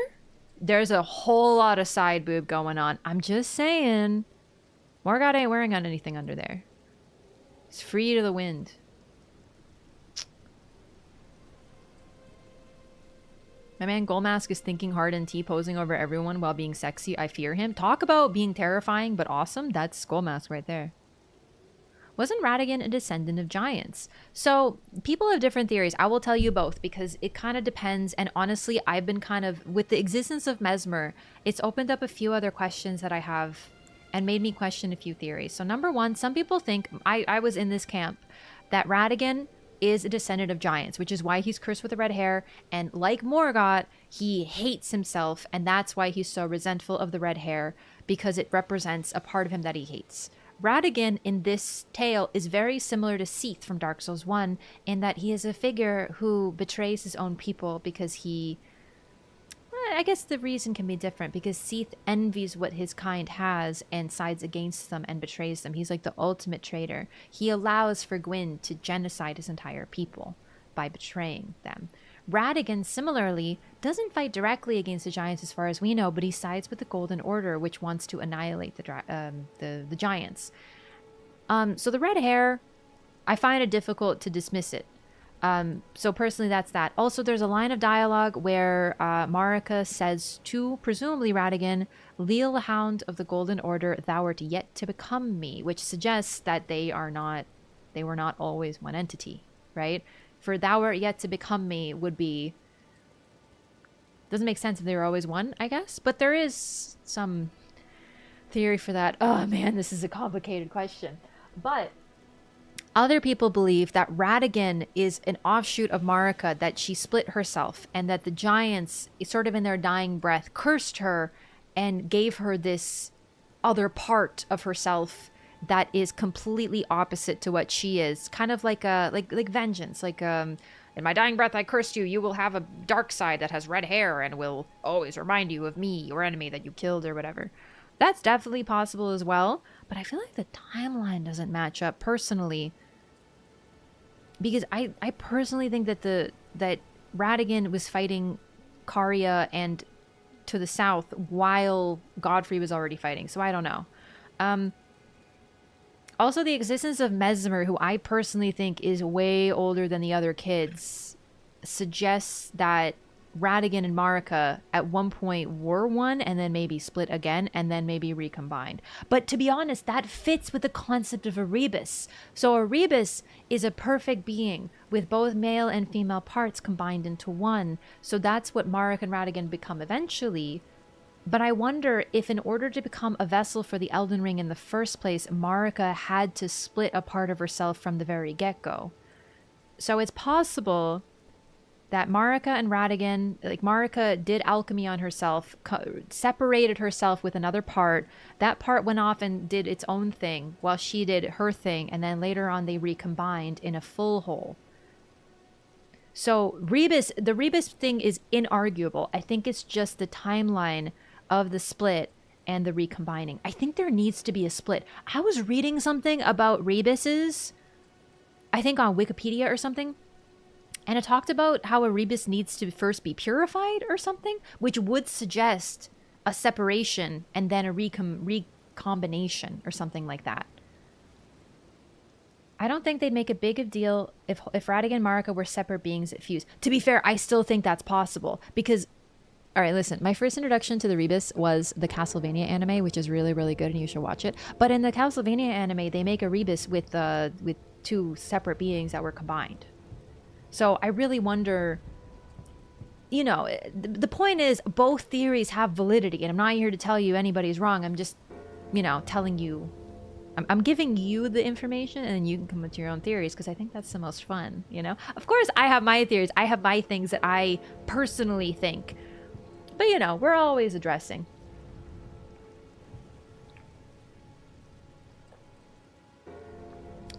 there's a whole lot of side boob going on. I'm just saying. Morgott ain't wearing on anything under there. It's free to the wind. My man Goldmask is thinking hard and T-posing over everyone while being sexy. I fear him. Talk about being terrifying but awesome. That's Goldmask right there. Wasn't Radigan a descendant of giants? So people have different theories. I will tell you both because it kind of depends. And honestly, I've been kind of, with the existence of Mesmer, it's opened up a few other questions that I have and made me question a few theories. So number one, some people think, I was in this camp, that Radigan is a descendant of giants, which is why he's cursed with the red hair. And like Morgott, he hates himself. And that's why he's so resentful of the red hair, because it represents a part of him that he hates. Radigan in this tale is very similar to Seath from Dark Souls 1 in that he is a figure who betrays his own people because he... I guess the reason can be different because Seath envies what his kind has and sides against them and betrays them. He's like the ultimate traitor. He allows for Gwyn to genocide his entire people by betraying them. Radigan, similarly, doesn't fight directly against the giants as far as we know, but he sides with the Golden Order, which wants to annihilate the giants. So the red hair, I find it difficult to dismiss it. So personally, that's that. Also, there's a line of dialogue where Marika says to, presumably Radigan, Leal, the Hound of the Golden Order, thou art yet to become me, which suggests that they were not always one entity, right? For thou art yet to become me would be... Doesn't make sense if they were always one, I guess. But there is some theory for that. Oh man, this is a complicated question. But other people believe that Radigan is an offshoot of Marika, that she split herself, and that the giants, sort of in their dying breath, cursed her and gave her this other part of herself that is completely opposite to what she is, kind of like vengeance, like in my dying breath I cursed you, you will have a dark side that has red hair and will always remind you of me, your enemy that you killed or whatever. That's definitely possible as well, but I feel like the timeline doesn't match up personally, because I personally think that Radigan was fighting Karya and to the south while Godfrey was already fighting, so I don't know. Also, the existence of Mesmer, who I personally think is way older than the other kids, suggests that Radigan and Marika at one point were one and then maybe split again and then maybe recombined. But to be honest, that fits with the concept of Erebus. So Erebus is a perfect being with both male and female parts combined into one. So that's what Marika and Radigan become eventually. But I wonder if in order to become a vessel for the Elden Ring in the first place, Marika had to split a part of herself from the very get-go. So it's possible that Marika and Radigan, like Marika did alchemy on herself, separated herself with another part. That part went off and did its own thing while she did her thing. And then later on they recombined in a full whole. So the Rebus thing is inarguable. I think it's just the timeline of the split and the recombining. I think there needs to be a split. I was reading something about Rebuses, I think on Wikipedia or something, and it talked about how a Rebus needs to first be purified or something, which would suggest a separation and then a recombination or something like that. I don't think they'd make a big of deal if Radigan and Marika were separate beings that fuse. To be fair, I still think that's possible because, all right, listen, my first introduction to the Rebus was the Castlevania anime, which is really, really good and you should watch it. But in the Castlevania anime, they make a Rebus with two separate beings that were combined. So I really wonder, you know, the point is both theories have validity, and I'm not here to tell you anybody's wrong. I'm just, you know, telling you, I'm giving you the information and then you can come with your own theories because I think that's the most fun, you know? Of course, I have my theories. I have my things that I personally think. But, you know, we're always addressing.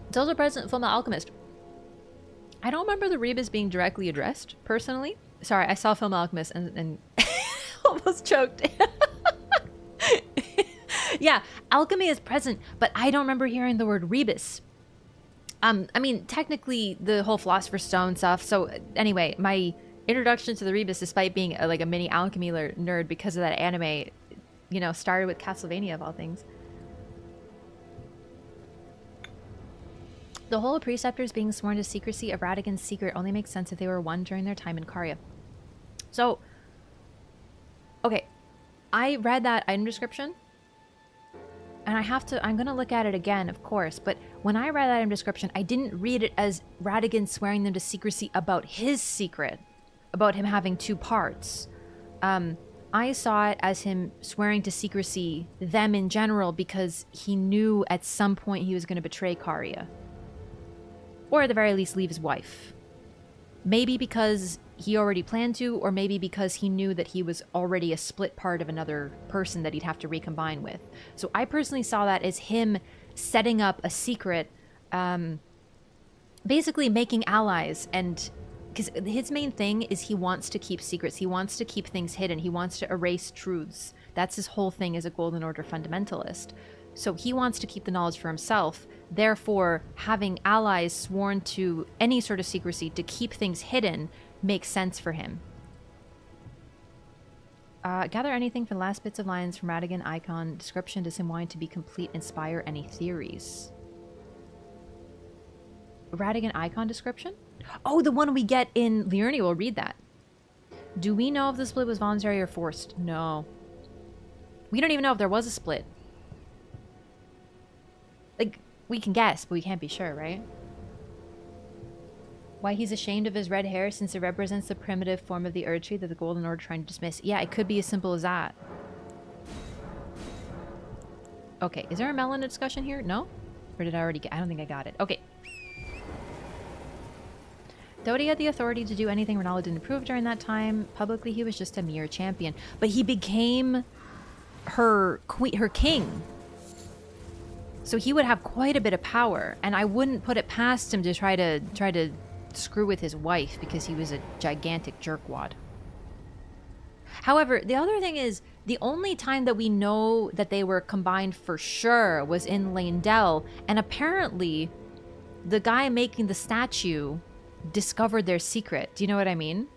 It's also present in Fullmetal Alchemist. I don't remember the Rebus being directly addressed, personally. Sorry, I saw Fullmetal Alchemist and almost choked. Yeah, alchemy is present, but I don't remember hearing the word Rebus. I mean, technically, the whole Philosopher's Stone stuff. So, anyway, my introduction to the Rebus, despite being like a mini alchemy nerd because of that anime, you know, started with Castlevania of all things. The whole preceptors being sworn to secrecy of Radigan's secret only makes sense if they were one during their time in Karya. So, okay, I read that item description, and I'm going to look at it again, of course, but when I read that item description, I didn't read it as Radigan swearing them to secrecy about his secret, about him having two parts. I saw it as him swearing to secrecy, them in general, because he knew at some point he was going to betray Karya. Or at the very least, leave his wife. Maybe because he already planned to, or maybe because he knew that he was already a split part of another person that he'd have to recombine with. So I personally saw that as him setting up a secret, basically making allies, and because his main thing is he wants to keep secrets. He wants to keep things hidden. He wants to erase truths. That's his whole thing as a Golden Order fundamentalist. So he wants to keep the knowledge for himself. Therefore, having allies sworn to any sort of secrecy to keep things hidden makes sense for him. Gather anything from the last bits of lines from Radigan icon. Description, does him wanting to be complete inspire any theories? Radigan icon description? Oh, the one we get in Liurnia. We'll read that. Do we know if the split was voluntary or forced? No. We don't even know if there was a split. Like, we can guess, but we can't be sure, right? Why he's ashamed of his red hair since it represents the primitive form of the Erd tree that the Golden Order trying to dismiss. Yeah, it could be as simple as that. Okay, is there a Melon discussion here? No? Or did I already get... I don't think I got it. Okay. Though he had the authority to do anything Ronaldo didn't approve during that time, publicly he was just a mere champion. But he became her queen, her king. So he would have quite a bit of power, and I wouldn't put it past him to try to screw with his wife because he was a gigantic jerkwad. However, the other thing is, the only time that we know that they were combined for sure was in Leyndell, and apparently the guy making the statue discovered their secret. Do you know what I mean?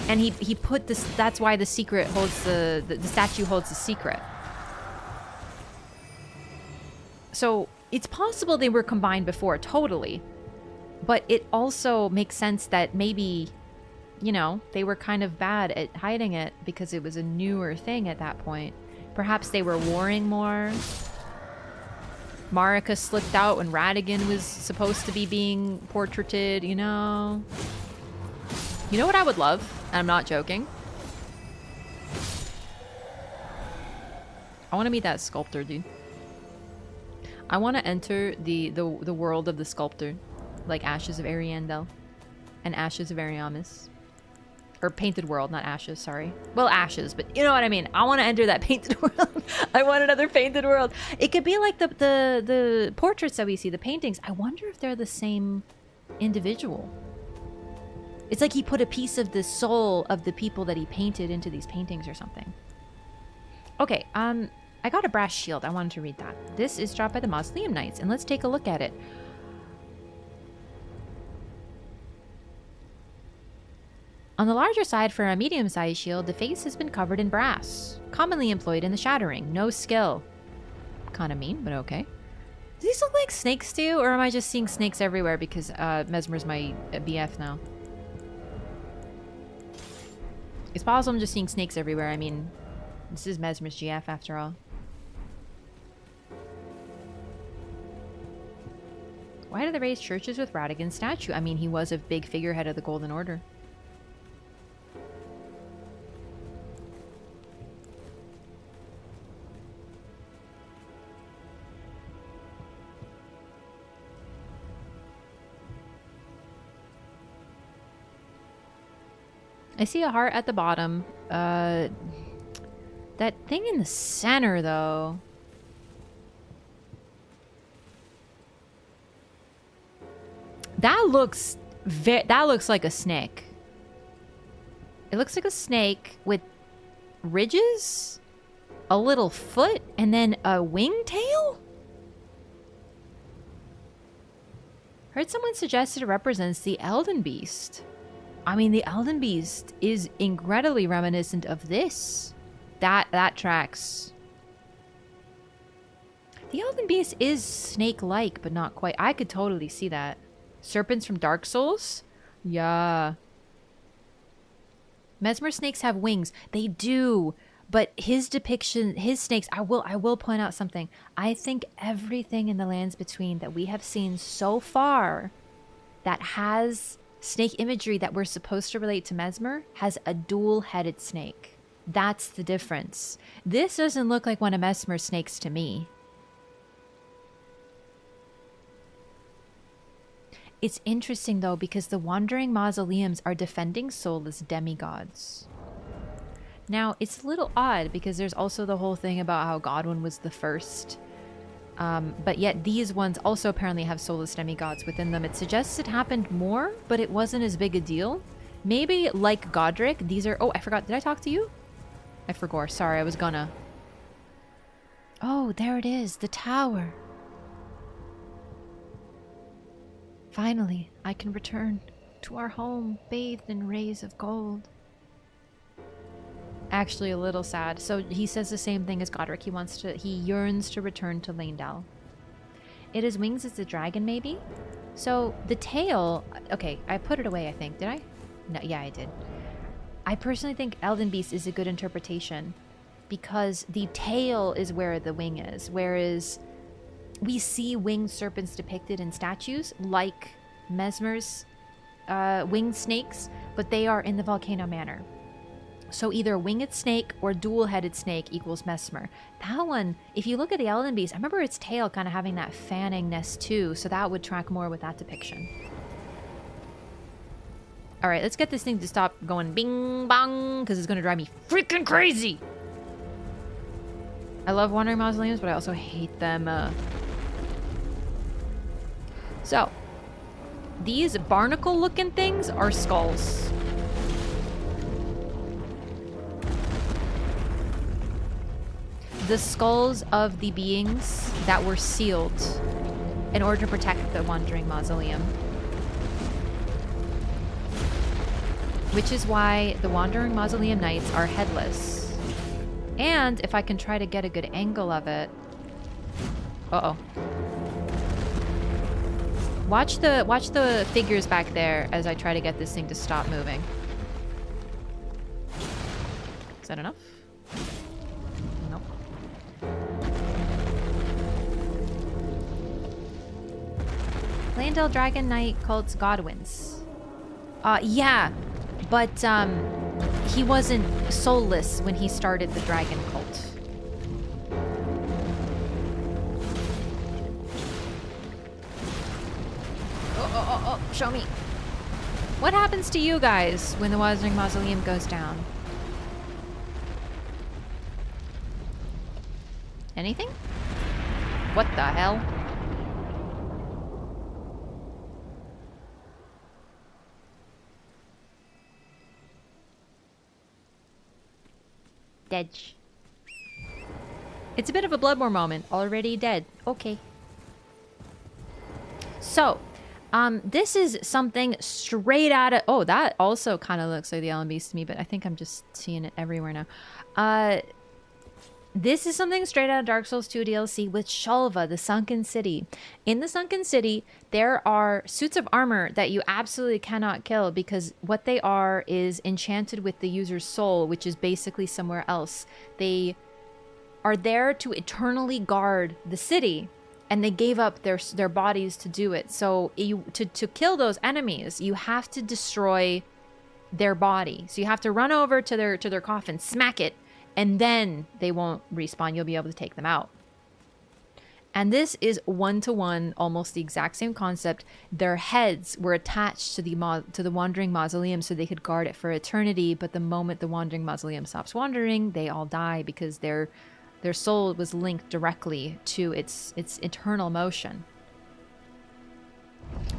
And he put this, that's why the secret holds the statue holds the secret. So it's possible they were combined before, totally. But it also makes sense that maybe, you know, they were kind of bad at hiding it because it was a newer thing at that point. Perhaps they were warring more. Marika slipped out when Radigan was supposed to be being portraited, you know? You know what I would love? And I'm not joking. I want to meet that sculptor, dude. I want to enter the world of the sculptor, like Ashes of Ariandel and Ashes of Ariamis. Or Painted World, not Ashes, sorry. Well, Ashes, but you know what I mean. I want to enter that Painted World. I want another Painted World. It could be like the portraits that we see, the paintings. I wonder if they're the same individual. It's like he put a piece of the soul of the people that he painted into these paintings or something. Okay, I got a brass shield. I wanted to read that. This is dropped by the Mausoleum Knights, and let's take a look at it. On the larger side for a medium-sized shield, the face has been covered in brass, commonly employed in the shattering. No skill. Kind of mean, but okay. Do these look like snakes too, or am I just seeing snakes everywhere because Mesmer's my BF now? It's possible I'm just seeing snakes everywhere. I mean, this is Mesmer's GF after all. Why do they raise churches with Radigan's statue? I mean, he was a big figurehead of the Golden Order. I see a heart at the bottom. That thing in the center, though. That looks like a snake. It looks like a snake with ridges, a little foot, and then a wingtail? Heard someone suggested it represents the Elden Beast. I mean, the Elden Beast is incredibly reminiscent of this. That tracks. The Elden Beast is snake-like, but not quite. I could totally see that. Serpents from Dark Souls? Yeah. Mesmer snakes have wings. They do. But his depiction, his snakes, I will point out something. I think everything in the Lands Between that we have seen so far that has snake imagery that we're supposed to relate to Mesmer has a dual-headed snake. That's the difference. This doesn't look like one of Mesmer's snakes to me. It's interesting, though, because the Wandering Mausoleums are defending soulless demigods. Now, it's a little odd because there's also the whole thing about how Godwyn was the first. But yet these ones also apparently have soulless demigods within them. It suggests it happened more, but it wasn't as big a deal. Maybe like Godric, these are... Oh, I forgot. Did I talk to you? I forgot. Sorry, I was gonna. Oh, there it is. The tower. Finally, I can return to our home, bathed in rays of gold. Actually, a little sad. So he says the same thing as Godric. He yearns to return to Landau. It has wings as a dragon, maybe? So the tail... Okay, I put it away, I think. Did I? No, yeah, I did. I personally think Elden Beast is a good interpretation because the tail is where the wing is, whereas we see winged serpents depicted in statues like Mesmer's winged snakes, but they are in the volcano manner. So either winged snake or dual-headed snake equals Mesmer. That one, if you look at the Elden Beast, I remember its tail kind of having that fanningness too, so that would track more with that depiction. Alright, let's get this thing to stop going bing bong, because it's going to drive me freaking crazy! I love Wandering Mausoleums, but I also hate them. So, these barnacle-looking things are skulls. The skulls of the beings that were sealed in order to protect the Wandering Mausoleum. Which is why the Wandering Mausoleum Knights are headless. And if I can try to get a good angle of it... Uh-oh. Watch the figures back there as I try to get this thing to stop moving. Is that enough? Nope. Landell Dragon Knight cults Godwyn's. Yeah, but he wasn't soulless when he started the dragon cult. Show me. What happens to you guys when the Wandering Mausoleum goes down? Anything? What the hell? Dead. It's a bit of a Bloodborne moment. Already dead. Okay. So, this is something straight out of... Oh, that also kind of looks like the Allen Beast to me, but I think I'm just seeing it everywhere now. This is something straight out of Dark Souls 2 DLC with Shulva, the Sunken City. In the Sunken City, there are suits of armor that you absolutely cannot kill because what they are is enchanted with the user's soul, which is basically somewhere else. They are there to eternally guard the city, and they gave up their bodies to do it. So to kill those enemies, you have to destroy their body. So you have to run over to their coffin, smack it, and then they won't respawn. You'll be able to take them out. And this is one-to-one, almost the exact same concept. Their heads were attached to the Wandering Mausoleum so they could guard it for eternity. But the moment the Wandering Mausoleum stops wandering, they all die because their soul was linked directly to its eternal motion.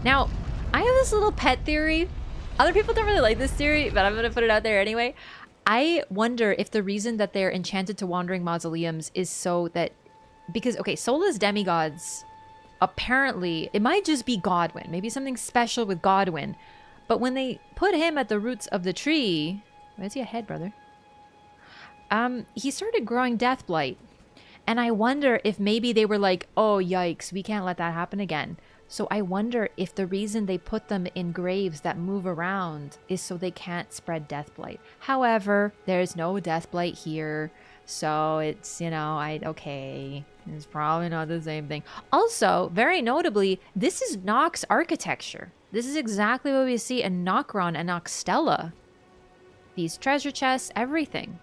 Now, I have this little pet theory. Other people don't really like this theory, but I'm going to put it out there anyway. I wonder if the reason that they're enchanted to Wandering Mausoleums is so that... Because, okay, soulless demigods, apparently, it might just be Godwyn. Maybe something special with Godwyn. But when they put him at the roots of the tree... Where's he ahead, brother? He started growing death blight. And I wonder if maybe they were like, oh, yikes, we can't let that happen again. So I wonder if the reason they put them in graves that move around is so they can't spread death blight. However, there's no death blight here. So it's, you know, okay, it's probably not the same thing. Also, very notably, this is Nox architecture. This is exactly what we see in Nokron and Noxtella. These treasure chests, everything.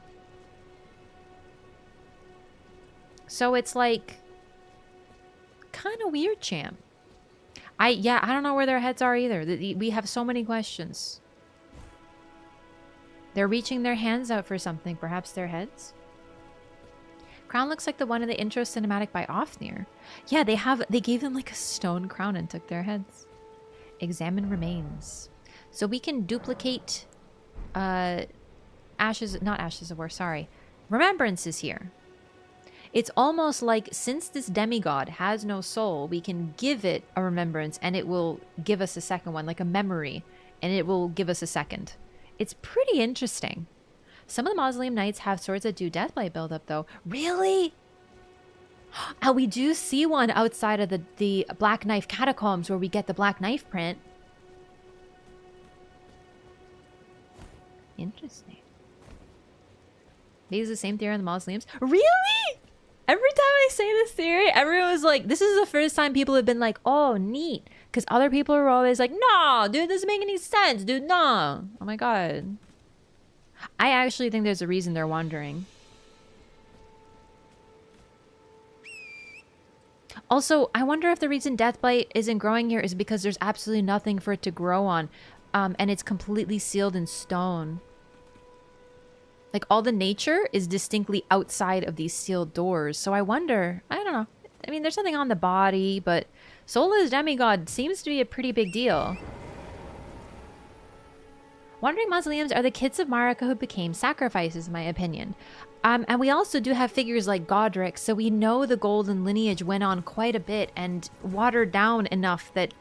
So it's like kind of weird, champ. I don't know where their heads are either. We have so many questions. They're reaching their hands out for something. Perhaps their heads? Crown looks like the one in the intro cinematic by Ofnir. Yeah, they gave them like a stone crown and took their heads. Examine remains. So we can duplicate not Ashes of War, sorry. Remembrances here. It's almost like since this demigod has no soul, we can give it a remembrance and it will give us a second one, like a memory, and it will give us a second. It's pretty interesting. Some of the Mausoleum Knights have swords that do Deathblight buildup, though. Really? Oh, we do see one outside of the Black Knife Catacombs where we get the Black Knife print. Interesting. Maybe it's the same theory on the Mausoleums. Really? Every time I say this theory, everyone was like, this is the first time people have been like, oh, neat. Because other people are always like, no, dude, this doesn't make any sense, dude, no. Oh my god. I actually think there's a reason they're wandering. Also, I wonder if the reason Deathblight isn't growing here is because there's absolutely nothing for it to grow on. And it's completely sealed in stone. Like, all the nature is distinctly outside of these sealed doors. So I wonder, I don't know. I mean, there's something on the body, but Soulless Demigod seems to be a pretty big deal. Wandering Mausoleums are the kids of Marika who became sacrifices, in my opinion. And we also do have figures like Godric, so we know the golden lineage went on quite a bit and watered down enough that...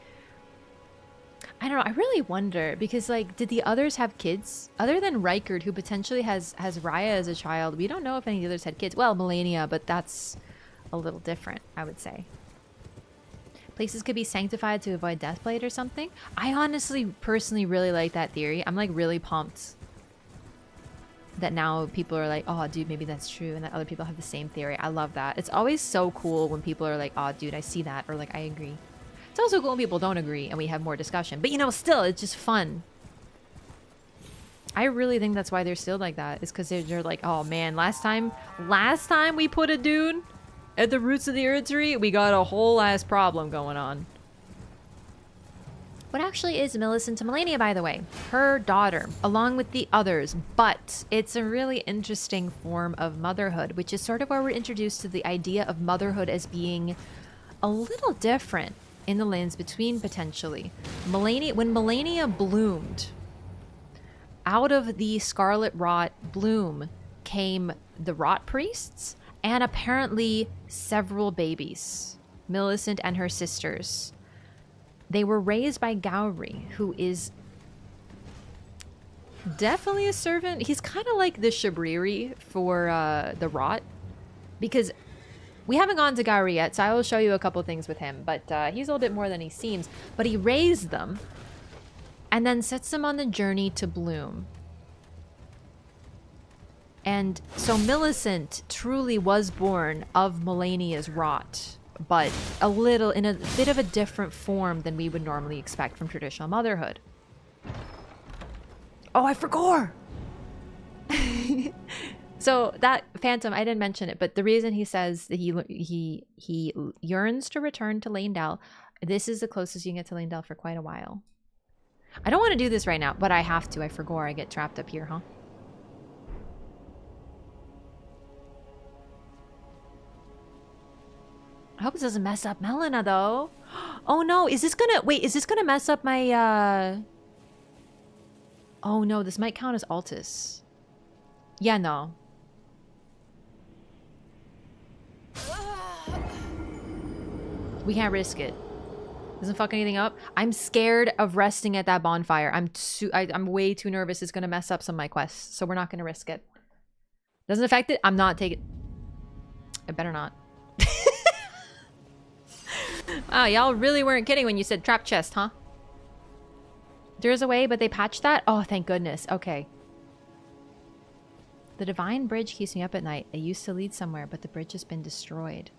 I don't know, I really wonder, because, like, did the others have kids? Other than Rykard, who potentially has Raya as a child, we don't know if any of the others had kids. Well, Melania, but that's a little different, I would say. Places could be sanctified to avoid Deathblade or something. I honestly, personally really like that theory. I'm, like, really pumped that now people are like, oh, dude, maybe that's true, and that other people have the same theory. I love that. It's always so cool when people are like, oh, dude, I see that, or, like, I agree. It's also cool when people don't agree and we have more discussion. But, you know, still, it's just fun. I really think that's why they're still like that. It's because they're like, oh, man, last time we put a dude at the roots of the Erd tree, we got a whole ass problem going on. What actually is Millicent to Melania, by the way? Her daughter, along with the others, but it's a really interesting form of motherhood, which is sort of where we're introduced to the idea of motherhood as being a little different in the lands between, potentially. When Melania bloomed, out of the Scarlet Rot bloom came the Rot Priests and apparently several babies, Millicent and her sisters. They were raised by Gowry, who is definitely a servant. He's kind of like the Shabriri for the Rot, because we haven't gone to Gowry yet, so I will show you a couple things with him, but he's a little bit more than he seems. But he raised them and then sets them on the journey to bloom. And so Millicent truly was born of Melania's Rot, but in a bit of a different form than we would normally expect from traditional motherhood. Oh, I forgot! So that Phantom, I didn't mention it, but the reason he says that he yearns to return to Lanedale, this is the closest you can get to Lanedale for quite a while. I don't want to do this right now, but I have to. I forgot I get trapped up here, huh? I hope this doesn't mess up Melina, though. Oh no, is this gonna mess up my, Oh no, this might count as Altus. Yeah, no. We can't risk it. Doesn't fuck anything up. I'm scared of resting at that bonfire. I'm way too nervous it's gonna mess up some of my quests, so we're not gonna risk it. Doesn't affect it, I'm not taking... I better not. Oh, y'all really weren't kidding when you said trap chest, huh? There's a way, but they patched that? Oh, thank goodness. Okay. The Divine Bridge keeps me up at night. I used to lead somewhere, but the bridge has been destroyed.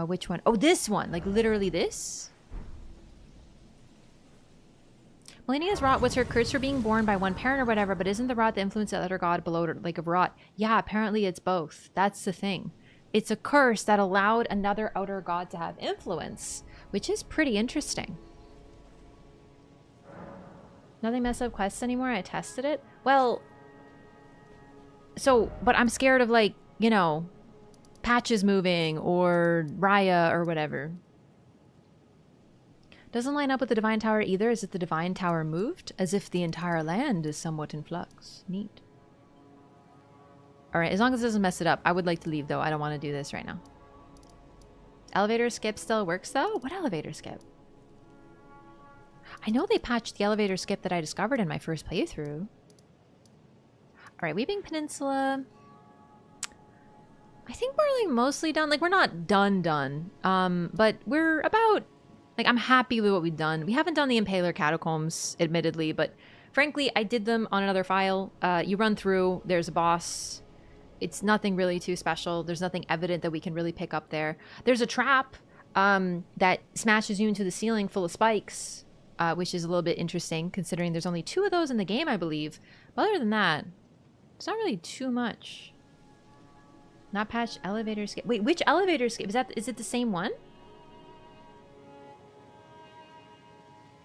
Which one? Oh, this one! Like, literally this? Melania's Rot was her curse for being born by one parent or whatever, but isn't the Rot the influence of the other god below her, like a Rot? Yeah, apparently it's both. That's the thing. It's a curse that allowed another outer god to have influence, which is pretty interesting. Nothing mess up quests anymore? I tested it. Well, so, but I'm scared of, like, you know, patches moving or Raya or whatever. Doesn't line up with the Divine Tower either. Is it the Divine Tower moved? As if the entire land is somewhat in flux. Neat. Alright, as long as it doesn't mess it up. I would like to leave, though. I don't want to do this right now. Elevator skip still works, though? What elevator skip? I know they patched the elevator skip that I discovered in my first playthrough. Alright, Weeping Peninsula. I think we're, like, mostly done. Like, we're not done. But we're about... Like, I'm happy with what we've done. We haven't done the Impaler Catacombs, admittedly, but frankly, I did them on another file. You run through, there's a boss. It's nothing really too special. There's nothing evident that we can really pick up there. There's a trap that smashes you into the ceiling full of spikes, which is a little bit interesting, considering there's only 2 of those in the game, I believe. But other than that, it's not really too much. Not patched elevator skip. Wait, which elevator skip? Is it the same one?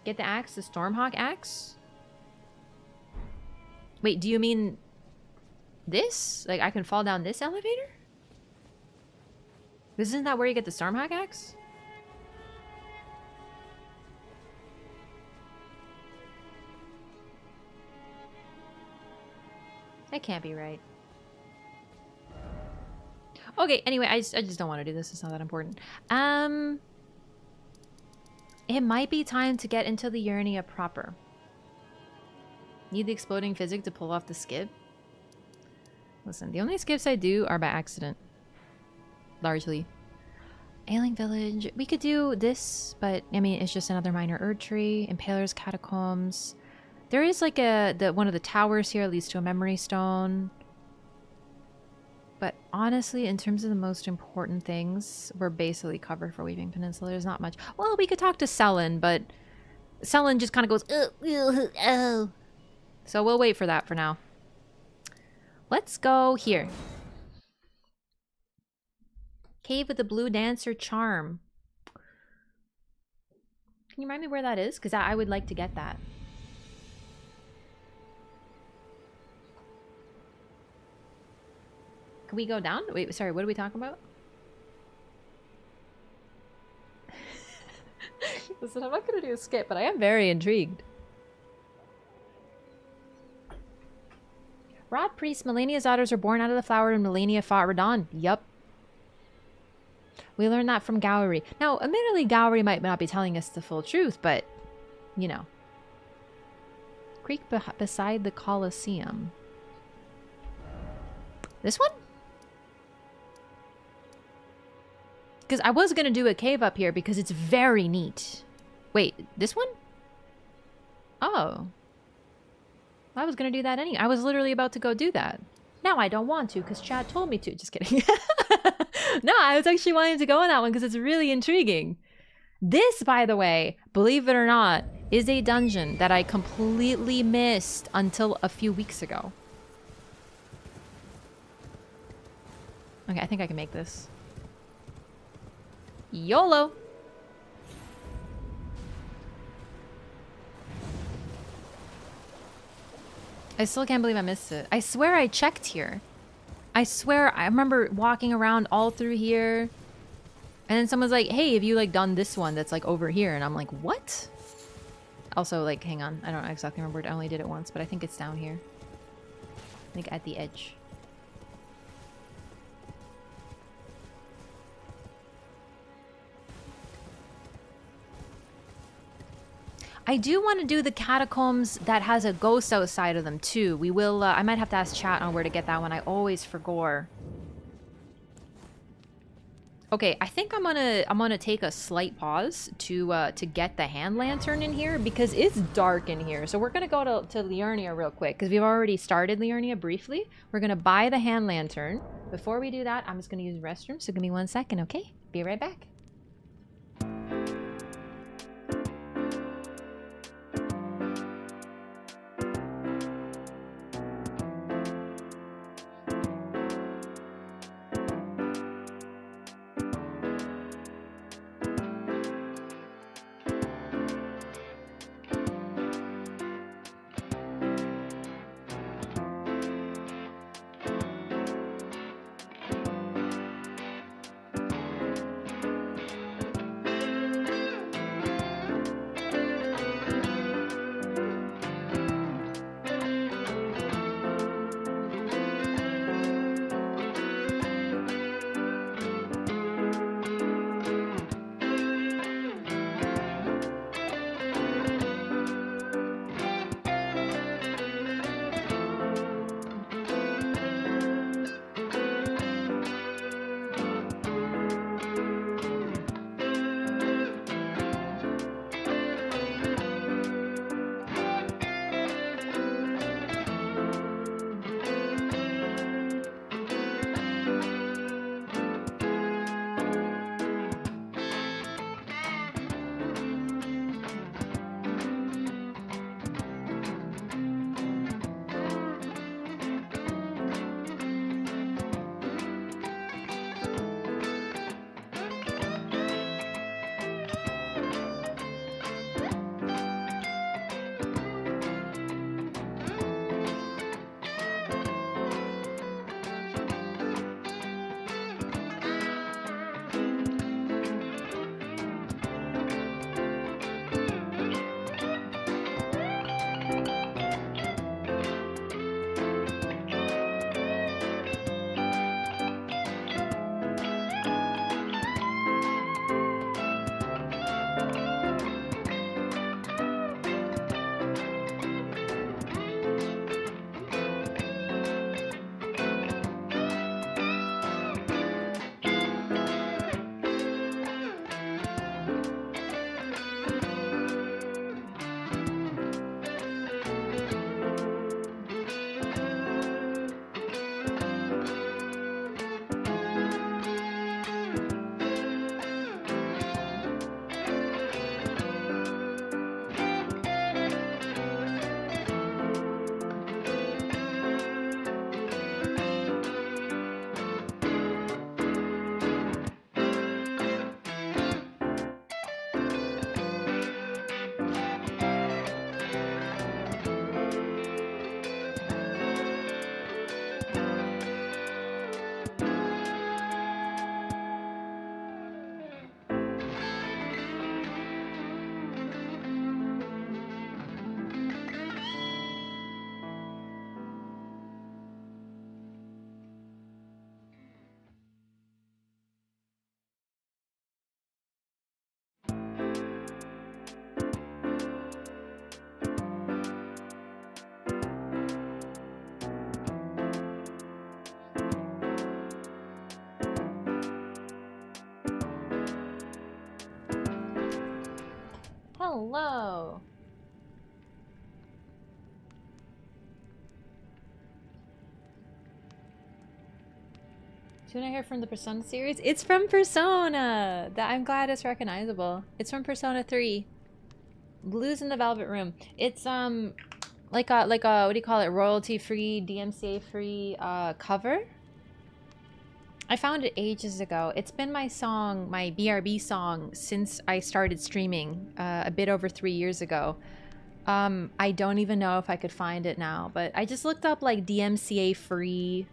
Get the axe, the Stormhawk axe? Wait, do you mean this? Like, I can fall down this elevator? Isn't that where you get the Stormhawk axe? That can't be right. Okay, anyway, I just don't want to do this. It's not that important. It might be time to get into the Urania proper. Need the exploding physic to pull off the skip? Listen, the only skips I do are by accident. Largely. Ailing Village. We could do this, but I mean, it's just another minor Erd tree. Impaler's Catacombs. There is like one of the towers here leads to a memory stone. But honestly, in terms of the most important things, we're basically covered for Weeping Peninsula. There's not much. Well, we could talk to Selen, but Selen just kind of goes, oh. So we'll wait for that for now. Let's go here. Cave with the Blue Dancer Charm. Can you remind me where that is? Because I would like to get that. Can we go down? Wait, sorry, what are we talking about? Listen, I'm not going to do a skip, but I am very intrigued. Rod Priest, Melania's daughters were born out of the flower and Melania fought Radon. Yup. We learned that from Gowry. Now, admittedly, Gowry might not be telling us the full truth, but, you know. Creek beside the Colosseum. This one? Because I was going to do a cave up here because it's very neat. Wait, this one? Oh. I was going to do that anyway. I was literally about to go do that. Now I don't want to because Chad told me to. Just kidding. No, I was actually wanting to go on that one because it's really intriguing. This, by the way, believe it or not, is a dungeon that I completely missed until a few weeks ago. Okay, I think I can make this. YOLO! I still can't believe I missed it. I swear I checked here. I swear I remember walking around all through here. And then someone's like, hey, have you like done this one that's like over here? And I'm like, what? Also, like, hang on. I don't exactly remember. I only did it once, but I think it's down here. I think at the edge. I do want to do the catacombs that has a ghost outside of them too. We will, I might have to ask chat on where to get that one. I always forgot. Okay, I think I'm gonna take a slight pause to get the hand lantern in here because it's dark in here. So we're gonna go to Liurnia real quick because we've already started Liurnia briefly. We're gonna buy the hand lantern. Before we do that, I'm just gonna use the restroom. So give me 1 second, okay? Be right back. Hello. Tune I hear from the Persona series? It's from Persona! I'm glad it's recognizable. It's from Persona 3. Blues in the Velvet Room. It's like a what do you call it? Royalty free, DMCA free cover. I found it ages ago. It's been my song, my BRB song, since I started streaming a bit over 3 years ago. I don't even know if I could find it now, but I just looked up like DMCA free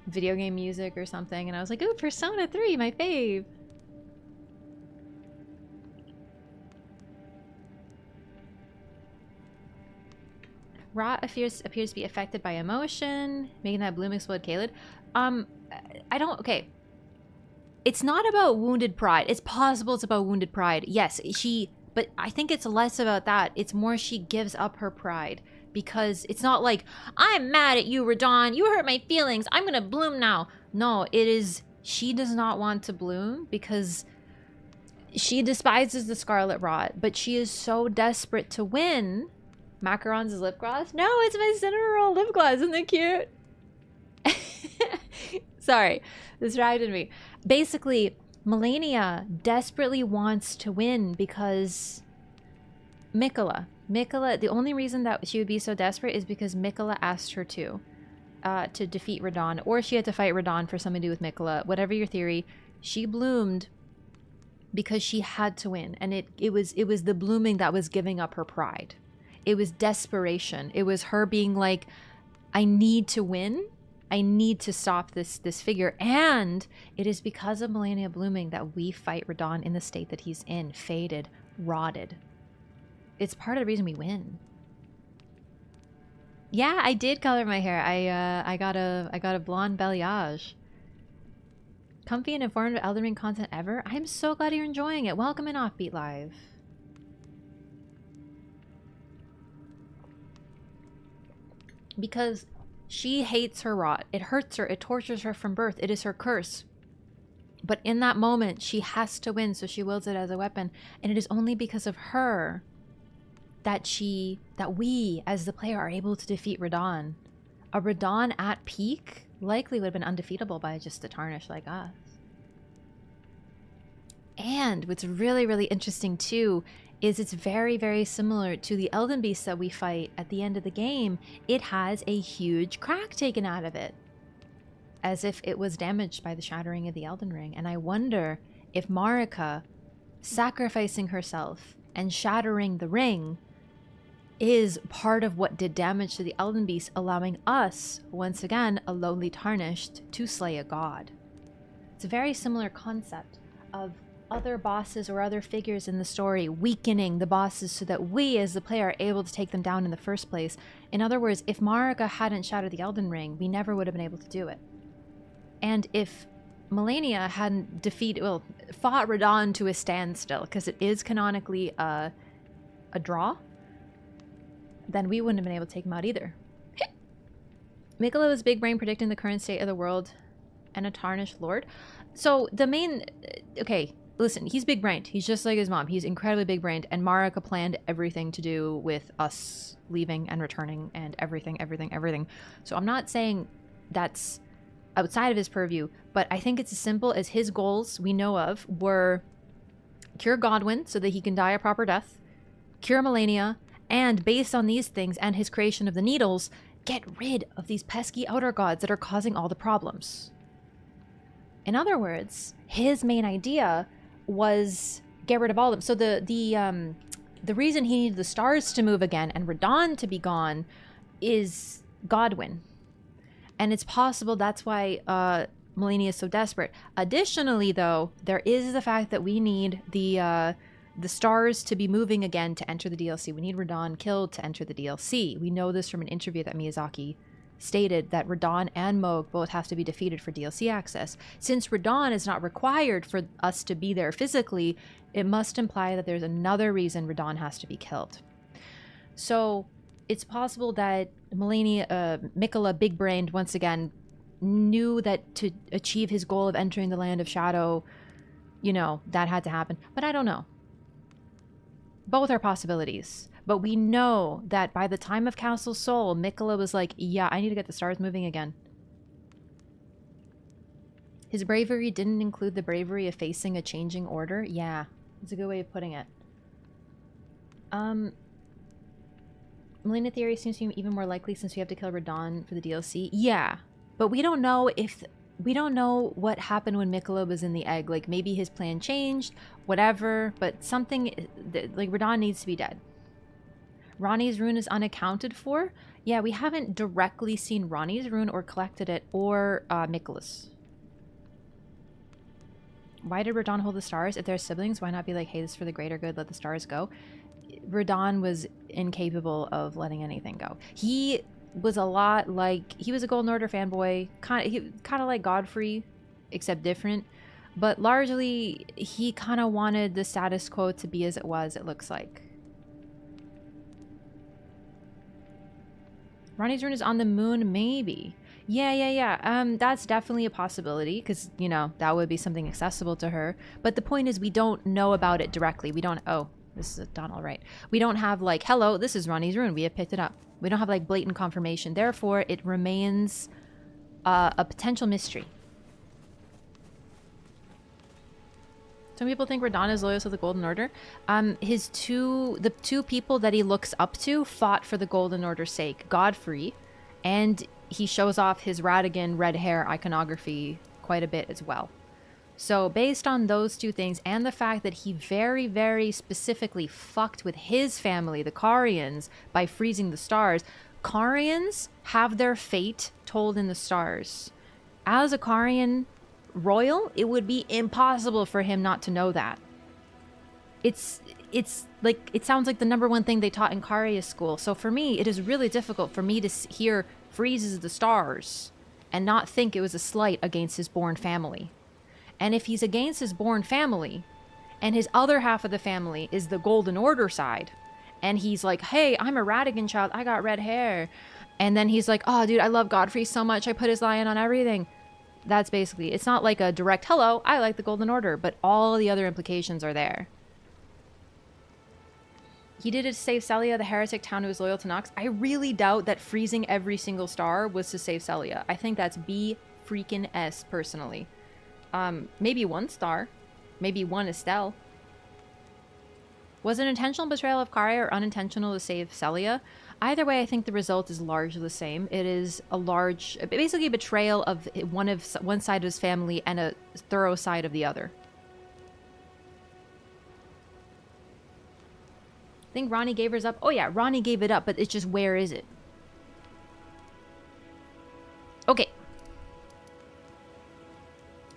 video game music or something, and I was like, ooh, Persona 3, my fave. Rot appears to be affected by emotion, making that bloom explode Caled. I don't, okay. It's not about wounded pride. It's possible it's about wounded pride. Yes, but I think it's less about that. It's more she gives up her pride. Because it's not like, I'm mad at you, Radon. You hurt my feelings. I'm gonna bloom now. No, it is, she does not want to bloom because she despises the Scarlet Rot. But she is so desperate to win. Macaron's lip gloss? No, it's my Cinnamoroll lip gloss. Isn't it cute? Sorry, distracted me. Basically, Melania desperately wants to win because Mikola, the only reason that she would be so desperate is because Mikola asked her to defeat Radon, or she had to fight Radon for something to do with Mikola. Whatever your theory, she bloomed because she had to win, and it was the blooming that was giving up her pride. It was desperation. It was her being like, I need to win. I need to stop this figure. And it is because of Melania blooming that we fight Radon in the state that he's in, faded, rotted. It's part of the reason we win. Yeah, I did color my hair. I got a blonde balayage. Comfy and informative Elden Ring content ever. I'm so glad you're enjoying it. Welcome in Offbeat Live. Because she hates her rot. It hurts her. It tortures her from birth. It is her curse. But in that moment, she has to win, so she wields it as a weapon. And it is only because of her that we, as the player, are able to defeat Radon. A Radon at peak likely would have been undefeatable by just a Tarnish like us. And what's really, really interesting too is it's very, very similar to the Elden Beast that we fight at the end of the game. It has a huge crack taken out of it, as if it was damaged by the shattering of the Elden Ring. And I wonder if Marika sacrificing herself and shattering the ring is part of what did damage to the Elden Beast, allowing us, once again, a lowly Tarnished, to slay a god. It's a very similar concept of other bosses or other figures in the story weakening the bosses so that we as the player are able to take them down in the first place. In other words, if Marika hadn't shattered the Elden Ring, we never would have been able to do it. And if Melania hadn't fought Radon to a standstill, because it is canonically a draw, then we wouldn't have been able to take him out either. Mikola was big brain predicting the current state of the world and a Tarnished Lord. So the main... Okay, listen, he's big brained. He's just like his mom. He's incredibly big brained, and Marika planned everything to do with us leaving and returning and everything. So I'm not saying that's outside of his purview, but I think it's as simple as his goals we know of were cure Godwyn so that he can die a proper death, cure Melania, and based on these things and his creation of the needles, get rid of these pesky outer gods that are causing all the problems. In other words, his main idea was get rid of all of them. So the reason he needed the stars to move again and Radon to be gone is Godwyn. And it's possible that's why Melania is so desperate. Additionally, though, there is the fact that we need the stars to be moving again to enter the DLC. We need Radon killed to enter the DLC. We know this from an interview that Miyazaki stated, that Radon and Moog both have to be defeated for DLC access. Since Radon is not required for us to be there physically, it must imply that there's another reason Radon has to be killed. So it's possible that Mikola, big-brained once again, knew that to achieve his goal of entering the Land of Shadow, that had to happen. But I don't know. Both are possibilities. But we know that by the time of Castle Sol, Mikola was like, yeah, I need to get the stars moving again. His bravery didn't include the bravery of facing a changing order. Yeah, that's a good way of putting it. Melina theory seems to be even more likely since we have to kill Radon for the DLC. Yeah, but we don't know if... We don't know what happened when Mikola was in the egg. Like, maybe his plan changed, whatever, but something... Like, Radon needs to be dead. Ronnie's rune is unaccounted for. Yeah, we haven't directly seen Ronnie's rune or collected it, or Mikola's. Why did Radon hold the stars? If they're siblings, why not be like, hey, this is for the greater good, let the stars go? Radon was incapable of letting anything go. He was a lot like... He was a Golden Order fanboy, kind of like Godfrey, except different. But largely, he kind of wanted the status quo to be as it was, it looks like. Ronnie's rune is on the moon, maybe. Yeah. That's definitely a possibility, because, you know, that would be something accessible to her. But the point is, we don't know about it directly. We don't... Oh, this is done all right. We don't have, like, hello, this is Ronnie's rune. We have picked it up. We don't have, like, blatant confirmation. Therefore, it remains a potential mystery. Some people think Radon is loyal to the Golden Order. The two people that he looks up to fought for the Golden Order's sake. Godfrey, and he shows off his Radigan red hair iconography quite a bit as well. So based on those two things, and the fact that he very, very specifically fucked with his family, the Carians, by freezing the stars, Carians have their fate told in the stars. As a Carian royal, it would be impossible for him not to know that. It's like, it sounds like the #1 thing they taught in Karia school. So for me, it is really difficult for me to hear freezes the stars and not think it was a slight against his born family. And if he's against his born family, and his other half of the family is the Golden Order side, and he's like, hey, I'm a Radigan child, I got red hair, and then he's like, oh dude, I love Godfrey so much, I put his lion on everything. That's basically, it's not like a direct, hello, I like the Golden Order, but all the other implications are there. He did it to save Celia, the heretic town who was loyal to Nox. I really doubt that freezing every single star was to save Celia. I think that's B freaking S, personally. Maybe 1 star. Maybe 1 Estelle. Was it intentional betrayal of Karia or unintentional to save Celia? Either way, I think the result is largely the same. It is basically a betrayal of one side of his family and a thorough side of the other. I think Ronnie gave hers up. Oh yeah, Ronnie gave it up, but it's just, where is it? Okay.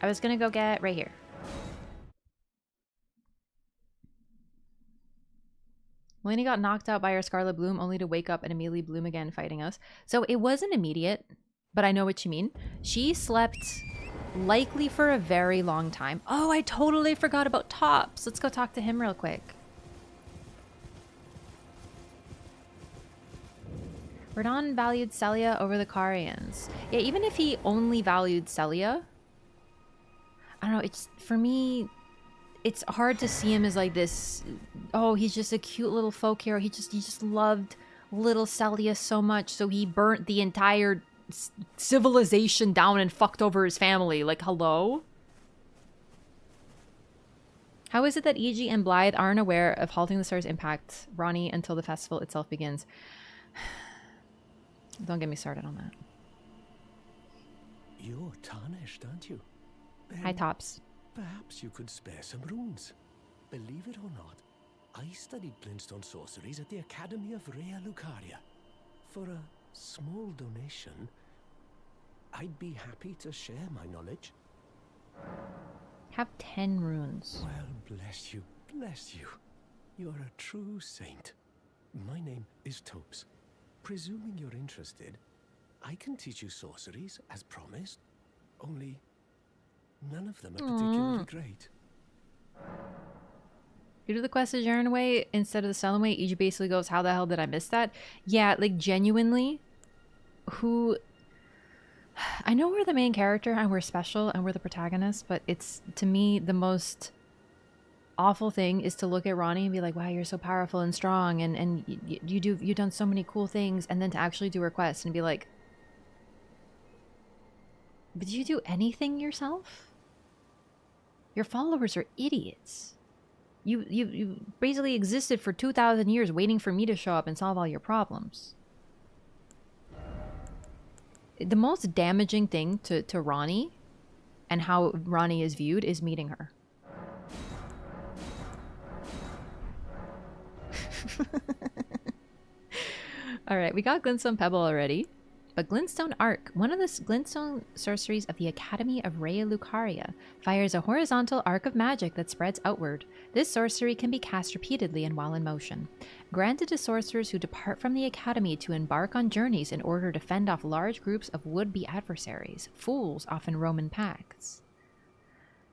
I was gonna go get right here. Melanie got knocked out by her Scarlet Bloom only to wake up and immediately bloom again fighting us. So it wasn't immediate, but I know what you mean. She slept likely for a very long time. Oh, I totally forgot about Tops. Let's go talk to him real quick. Radon valued Celia over the Carians. Yeah, even if he only valued Celia, I don't know, it's, for me, it's hard to see him as like this, oh, he's just a cute little folk hero. He just loved little Celia so much, so he burnt the entire civilization down and fucked over his family. Like, hello? How is it that E.G. and Blythe aren't aware of halting the star's impact, Ronnie, until the festival itself begins? Don't get me started on that. You're tarnished, aren't you? Hi, Tops. Perhaps you could spare some runes. Believe it or not, I studied glintstone sorceries at the Academy of Rea Lucaria. For a small donation, I'd be happy to share my knowledge. Have 10 runes. Well, bless you, bless you. You're a true saint. My name is Topes. Presuming you're interested, I can teach you sorceries as promised. Only none of them are particularly great. You do the quest as Jaren way instead of the Stellan way. EG basically goes, how the hell did I miss that? Yeah, like genuinely, I know we're the main character and we're special and we're the protagonist, but it's, to me, the most awful thing is to look at Ronnie and be like, wow, you're so powerful and strong, and you've done so many cool things, and then to actually do requests and be like, but did you do anything yourself? Your followers are idiots. You basically existed for 2,000 years waiting for me to show up and solve all your problems. The most damaging thing to Ronnie and how Ronnie is viewed is meeting her. Alright, we got Glintstone Pebble already. But Glintstone Arc, one of the Glintstone sorceries of the Academy of Raya Lucaria, fires a horizontal arc of magic that spreads outward. This sorcery can be cast repeatedly and while in motion. Granted to sorcerers who depart from the Academy to embark on journeys in order to fend off large groups of would-be adversaries. Fools often roam in packs.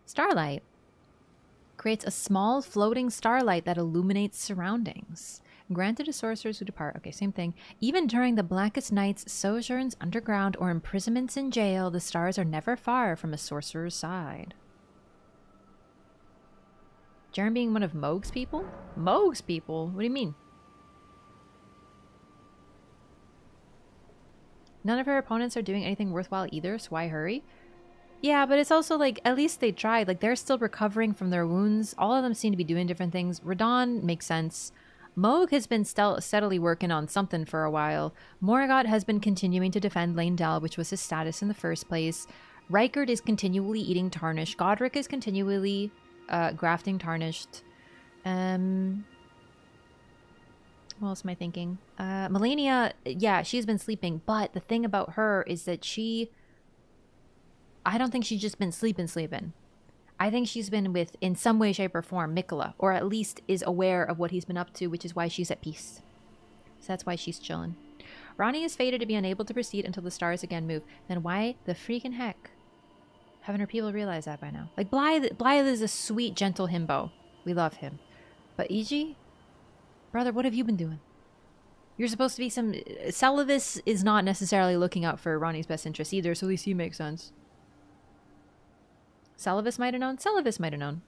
Starlight creates a small floating starlight that illuminates surroundings. Granted to sorcerers who depart. Okay, same thing. Even during the blackest nights, sojourns underground, or imprisonments in jail, the stars are never far from a sorcerer's side. Jaren being one of Moog's people? Moog's people? What do you mean? None of her opponents are doing anything worthwhile either, so why hurry? Yeah, but it's also like, at least they tried. Like, they're still recovering from their wounds. All of them seem to be doing different things. Radon makes sense. Moog has been steadily working on something for a while. Morgott has been continuing to defend Lane-Del, which was his status in the first place. Rykard is continually eating Tarnished. Godric is continually grafting Tarnished. What else am I thinking? Melania, yeah, she's been sleeping. But the thing about her is that I don't think she's just been sleeping. I think she's been with, in some way, shape, or form, Mikola, or at least is aware of what he's been up to, which is why she's at peace. So that's why she's chilling. Ronnie is fated to be unable to proceed until the stars again move. Then why the freaking heck haven't her people realized that by now? Like, Blythe is a sweet, gentle himbo. We love him. But Iji? Brother, what have you been doing? You're supposed to be some... Celavis is not necessarily looking out for Ronnie's best interests either, so at least he makes sense. Celavis might have known. Celavis might have known.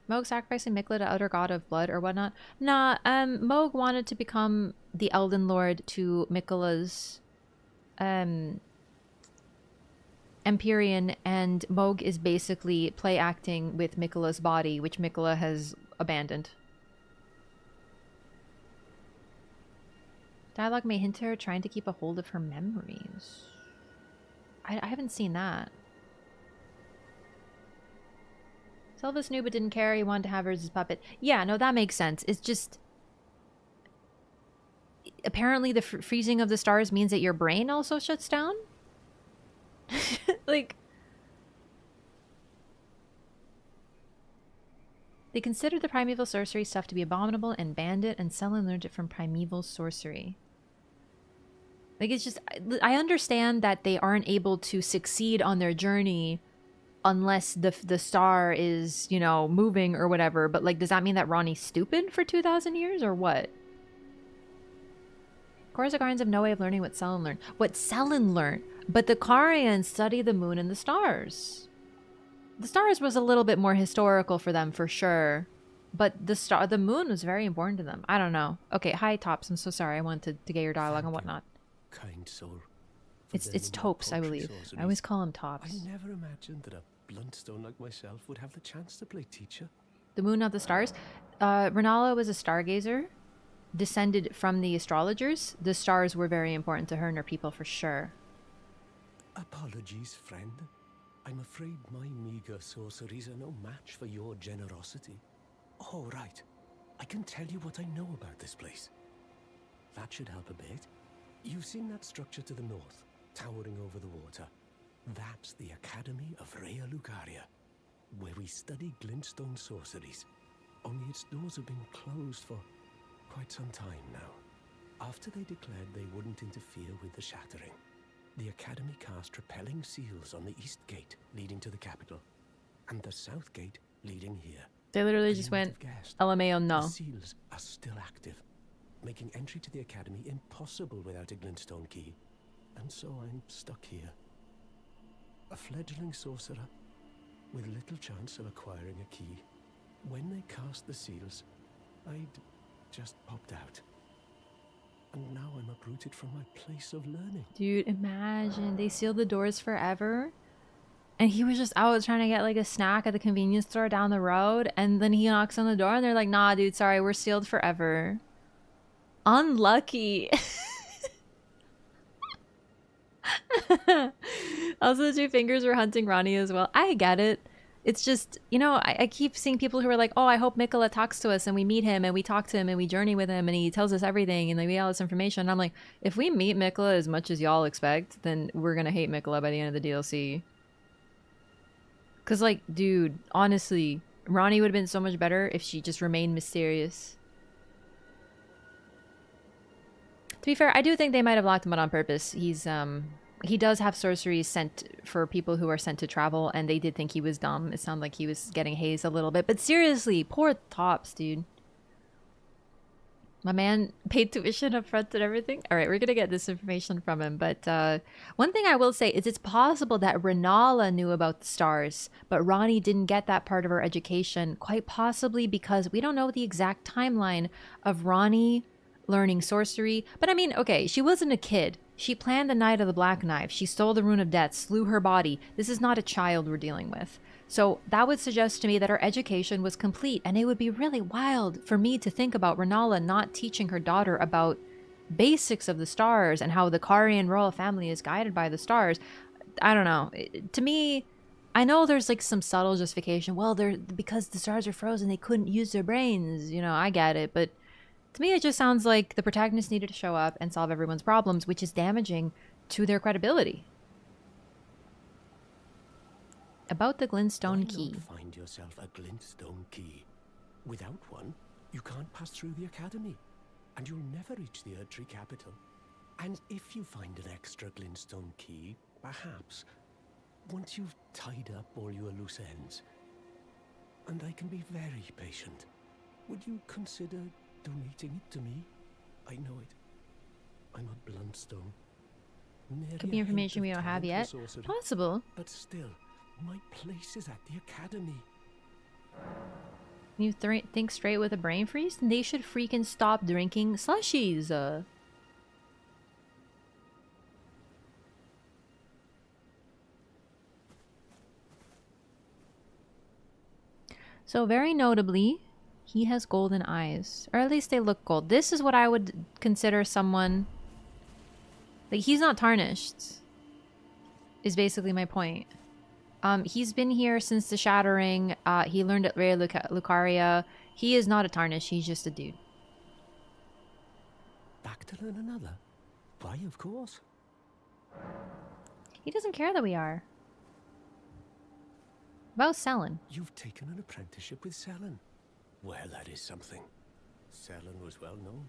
Moog sacrificing Mikla to Outer God of Blood or whatnot. Nah, Moog wanted to become the Elden Lord to Mikola's Empyrean, and Moog is basically play acting with Mikola's body, which Mikola has abandoned. Dialogue may hint her trying to keep a hold of her memories. I haven't seen that. Sylvis knew but didn't care. He wanted to have her as his puppet. Yeah, no, that makes sense. It's just... Apparently the freezing of the stars means that your brain also shuts down? Like... They considered the primeval sorcery stuff to be abominable and banned it, and Selin learned it from primeval sorcery. Like, it's just... I understand that they aren't able to succeed on their journey unless the star is, you know, moving or whatever. But, like, does that mean that Ronnie's stupid for 2,000 years or what? Korzagarians have no way of learning what Selin learned. What Selin learned. But the Karians study the moon and the stars. The stars was a little bit more historical for them, for sure. But the moon was very important to them. I don't know. Okay, hi, Tops. I'm so sorry. I wanted to get your dialogue and whatnot. Kind soul. It's Topes, I believe. I always call him Tops. I never imagined that a bluntstone like myself would have the chance to play teacher. The moon, not the stars. Renala was a stargazer, descended from the astrologers. The stars were very important to her and her people for sure. Apologies, friend. I'm afraid my meager sorceries are no match for your generosity. Oh, right. I can tell you what I know about this place. That should help a bit. You've seen that structure to the north, towering over the water. That's the Academy of Raya Lucaria, where we study glintstone sorceries. Only its doors have been closed for quite some time now. After they declared they wouldn't interfere with the shattering, the Academy cast repelling seals on the east gate leading to the capital, and the south gate leading here. They literally just went, LMAO, no. The seals are still active, making entry to the Academy impossible without a glintstone key. And so I'm stuck here. A fledgling sorcerer, with little chance of acquiring a key. When they cast the seals, I'd just popped out. And now I'm uprooted from my place of learning. Dude, imagine they sealed the doors forever. And he was just out trying to get like a snack at the convenience store down the road. And then he knocks on the door and they're like, nah, dude, sorry, we're sealed forever. Unlucky. Also, the two fingers were hunting Ronnie as well. I get it. It's just, you know, I keep seeing people who are like, oh, I hope Mikola talks to us and we meet him and we talk to him and we journey with him and he tells us everything and like, we get all this information. And I'm like, if we meet Mikola as much as y'all expect, then we're going to hate Mikola by the end of the DLC. Because, like, dude, honestly, Ronnie would have been so much better if she just remained mysterious. To be fair, I do think they might have locked him out on purpose. He does have sorceries sent for people who are sent to travel, and they did think he was dumb. It sounded like he was getting hazed a little bit. But seriously, poor Tops, dude. My man paid tuition up front and everything. All right, we're going to get this information from him. But one thing I will say is it's possible that Renala knew about the stars, but Ronnie didn't get that part of her education, quite possibly because we don't know the exact timeline of Ronnie learning sorcery. But I mean, okay, she wasn't a kid. She planned the Night of the Black Knife. She stole the Rune of Death, slew her body. This is not a child we're dealing with. So that would suggest to me that her education was complete, and it would be really wild for me to think about Renala not teaching her daughter about basics of the stars and how the Karian royal family is guided by the stars. I don't know. To me, I know there's like some subtle justification. Well, they're because the stars are frozen, they couldn't use their brains. You know, I get it, but to me, it just sounds like the protagonist needed to show up and solve everyone's problems, which is damaging to their credibility. About the glintstone key. Why not find yourself a glintstone key? Without one, you can't pass through the academy, and you'll never reach the Erdtree capital. And if you find an extra glintstone key, perhaps, once you've tied up all your loose ends, and I can be very patient, would you consider donating it to me? I know it. I'm a bluntstone. Could be information we don't have yet. Possible. But still, my place is at the academy. You think straight with a brain freeze? Then they should freaking stop drinking slushies. So very notably, he has golden eyes. Or at least they look gold. This is what I would consider someone... Like, he's not tarnished. Is basically my point. He's been here since the Shattering. He learned at Raya Lucaria. He is not a tarnish. He's just a dude. Back to learn another? Why, of course. He doesn't care that we are. About Selen. You've taken an apprenticeship with Selen. Well, that is something. Selen was well known.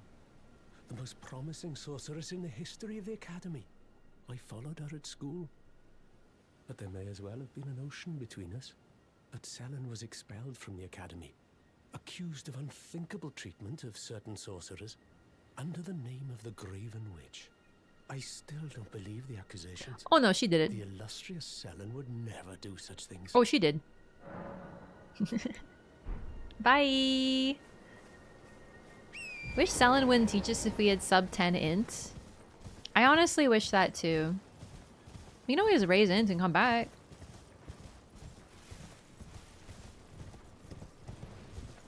The most promising sorceress in the history of the Academy. I followed her at school. But there may as well have been an ocean between us. But Selen was expelled from the Academy, accused of unthinkable treatment of certain sorcerers, under the name of the Graven Witch. I still don't believe the accusations. Oh no, she did it. The illustrious Selen would never do such things. Oh, she did. Bye! Wish Selen wouldn't teach us if we had sub 10 int. I honestly wish that too. We can always raise int and come back.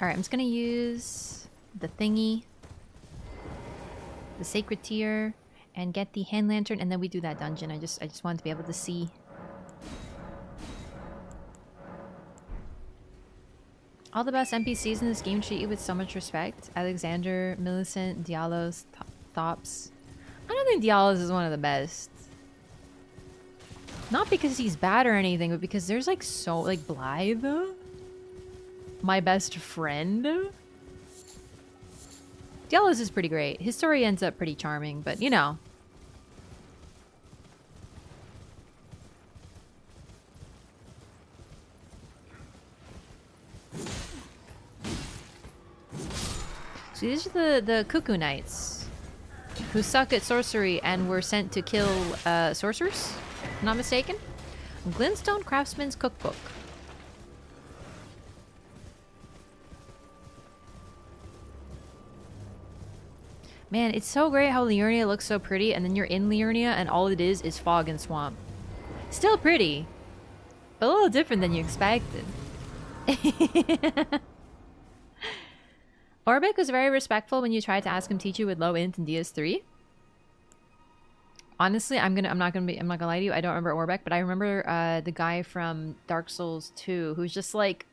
Alright, I'm just gonna use the thingy. The sacred tier. And get the hand lantern, and then we do that dungeon. I just wanted to be able to see. All the best NPCs in this game treat you with so much respect. Alexander, Millicent, Diallos, Thops. I don't think Diallos is one of the best. Not because he's bad or anything, but because there's like so, like Blythe, my best friend. Diallos is pretty great. His story ends up pretty charming, but you know. So these are the Cuckoo Knights, who suck at sorcery and were sent to kill sorcerers, if I'm not mistaken. Glintstone Craftsman's Cookbook. Man, it's so great how Liurnia looks so pretty, and then you're in Liurnia, and all it is fog and swamp. Still pretty, but a little different than you expected. Orbeck was very respectful when you tried to ask him teach you with low int in DS3. Honestly, I'm not gonna lie to you. I don't remember Orbeck, but I remember the guy from Dark Souls 2 who's just like,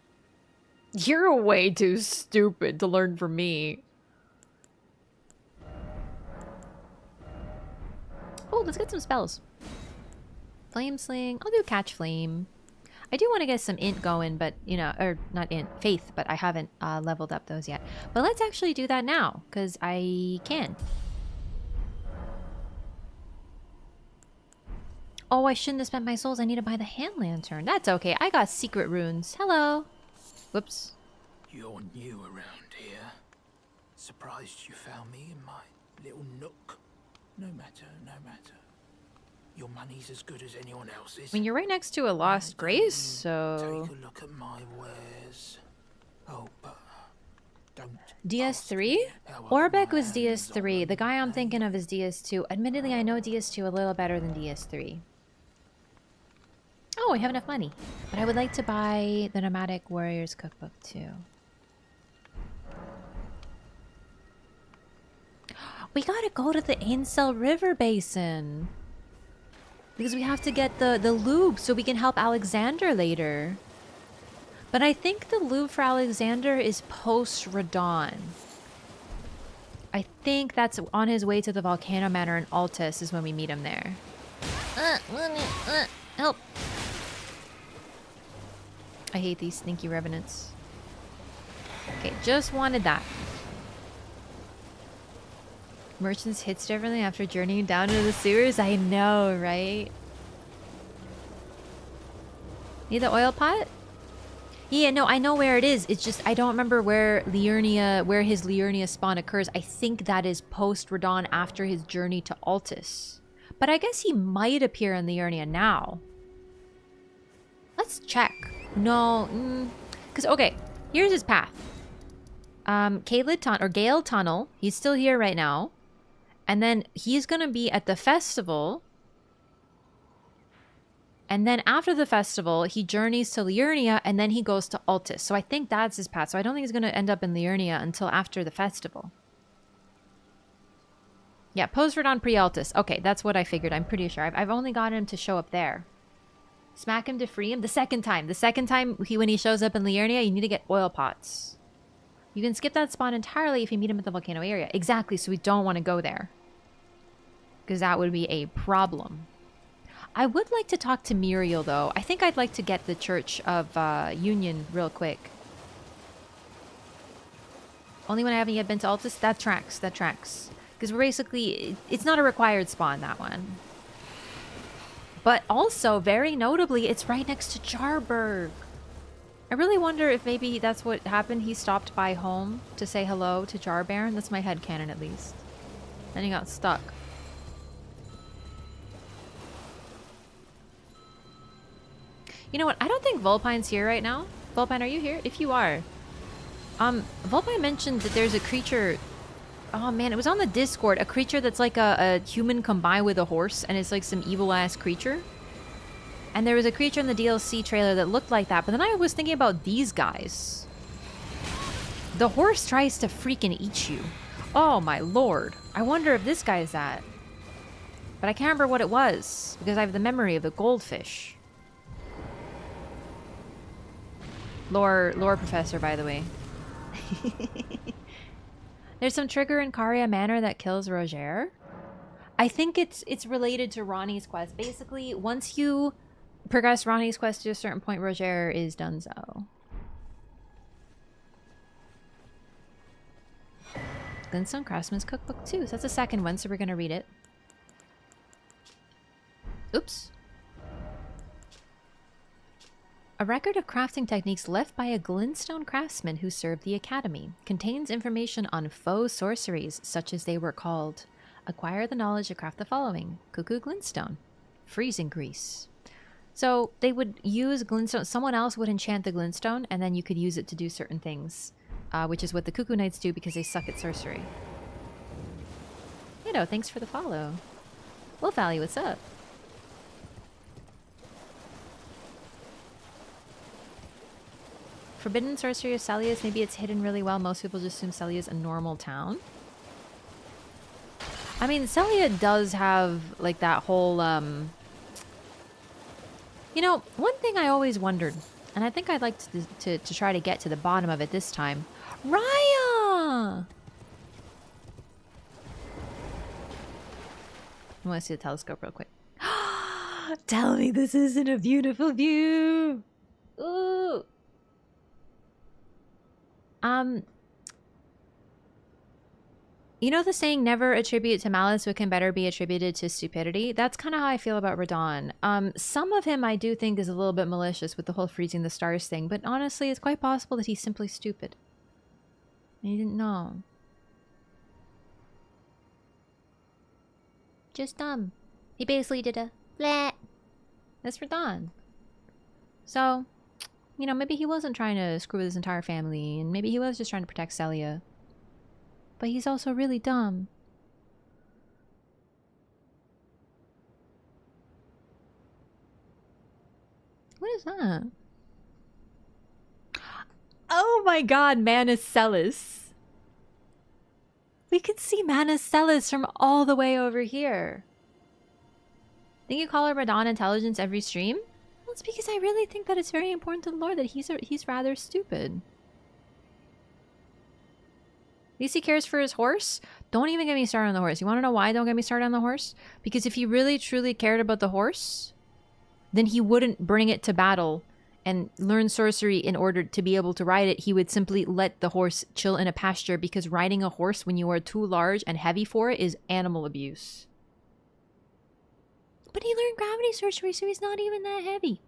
"You're way too stupid to learn from me." Oh, let's get some spells. Flame Sling. I'll do Catch Flame. I do want to get some int going, but, you know, or not int, faith, but I haven't leveled up those yet. But let's actually do that now, because I can. Oh, I shouldn't have spent my souls. I need to buy the hand lantern. That's okay. I got secret runes. Hello. Whoops. You're new around here. Surprised you found me in my little nook. No matter, no matter. Your money's as good as anyone else's. I mean, you're right next to a lost grace, so... Take a look at my wares. Oh, but... Don't... DS3? Orbeck was DS3. The guy I'm thinking of is DS2. Admittedly, I know DS2 a little better than DS3. Oh, I have enough money. But I would like to buy the Nomadic Warriors Cookbook too. We gotta go to the Ainsel River Basin. Because we have to get the lube so we can help Alexander later. But I think the lube for Alexander is post-Radon. I think that's on his way to the Volcano Manor in Altus is when we meet him there. Help! I hate these stinky revenants. Okay, just wanted that. Merchants hits differently after journeying down into the sewers? I know, right? Need the oil pot? Yeah, no, I know where it is. It's just I don't remember where his Liurnia spawn occurs. I think that is post-Radon after his journey to Altus. But I guess he might appear in Liurnia now. Let's check. No, because, okay, here's his path. Gale Tunnel. He's still here right now. And then he's going to be at the festival. And then after the festival, he journeys to Liurnia and then he goes to Altus. So I think that's his path. So I don't think he's going to end up in Liurnia until after the festival. Yeah, post-Radon pre-Altus. Okay, that's what I figured. I'm pretty sure. I've only got him to show up there. Smack him to free him the second time. The second time when he shows up in Liurnia, you need to get oil pots. You can skip that spawn entirely if you meet him at the volcano area. Exactly, so we don't want to go there. Because that would be a problem. I would like to talk to Muriel, though. I think I'd like to get the Church of Union real quick. Only when I haven't yet been to Altus? That tracks, that tracks. Because we're basically... It's not a required spawn, that one. But also, very notably, it's right next to Jarburg. I really wonder if maybe that's what happened. He stopped by home to say hello to Jarbaron. That's my headcanon, at least. Then he got stuck. You know what? I don't think Vulpine's here right now. Vulpine, are you here? If you are. Vulpine mentioned that there's a creature... Oh man, it was on the Discord. A creature that's like a human combined with a horse. And it's like some evil-ass creature. And there was a creature in the DLC trailer that looked like that. But then I was thinking about these guys. The horse tries to freaking eat you. Oh my lord. I wonder if this guy is that. But I can't remember what it was. Because I have the memory of the goldfish. Lore professor, by the way. There's some trigger in Caria Manor that kills Roger. I think it's related to Ronnie's quest. Basically, once you progress Ronnie's quest to a certain point, Roger is done so. Glintstone Craftsman's Cookbook 2. So that's the second one, so we're going to read it. Oops. A record of crafting techniques left by a glintstone craftsman who served the academy. Contains information on faux sorceries, such as they were called. Acquire the knowledge to craft the following. Cuckoo glintstone. Freezing grease. So they would use glintstone. Someone else would enchant the glintstone, and then you could use it to do certain things. Which is what the Cuckoo Knights do because they suck at sorcery. Tomato, thanks for the follow. Wolf Valley, what's up? Forbidden sorcery of Celius, maybe it's hidden really well. Most people just assume Celia is a normal town. I mean, Celia does have, like, that whole, You know, one thing I always wondered, and I think I'd like to try to get to the bottom of it this time. Raya! I want to see the telescope real quick. Tell me this isn't a beautiful view! Ooh! You know the saying, never attribute to malice what can better be attributed to stupidity? That's kind of how I feel about Radon. Some of him I do think is a little bit malicious with the whole freezing the stars thing, but honestly, it's quite possible that he's simply stupid. And he didn't know. Just dumb. He basically did a flat. That's Radon. So, you know, maybe he wasn't trying to screw with his entire family, and maybe he was just trying to protect Celia. But he's also really dumb. What is that? Oh my god, Manus Celis. We can see Manus Celis from all the way over here. Think you call her Radon Intelligence every stream? Well, it's because I really think that it's very important to the lore that he's rather stupid. At least he cares for his horse. Don't even get me started on the horse. You want to know why don't get me started on the horse? Because if he really truly cared about the horse, then he wouldn't bring it to battle and learn sorcery in order to be able to ride it. He would simply let the horse chill in a pasture, because riding a horse when you are too large and heavy for it is animal abuse. But he learned gravity sorcery, so he's not even that heavy.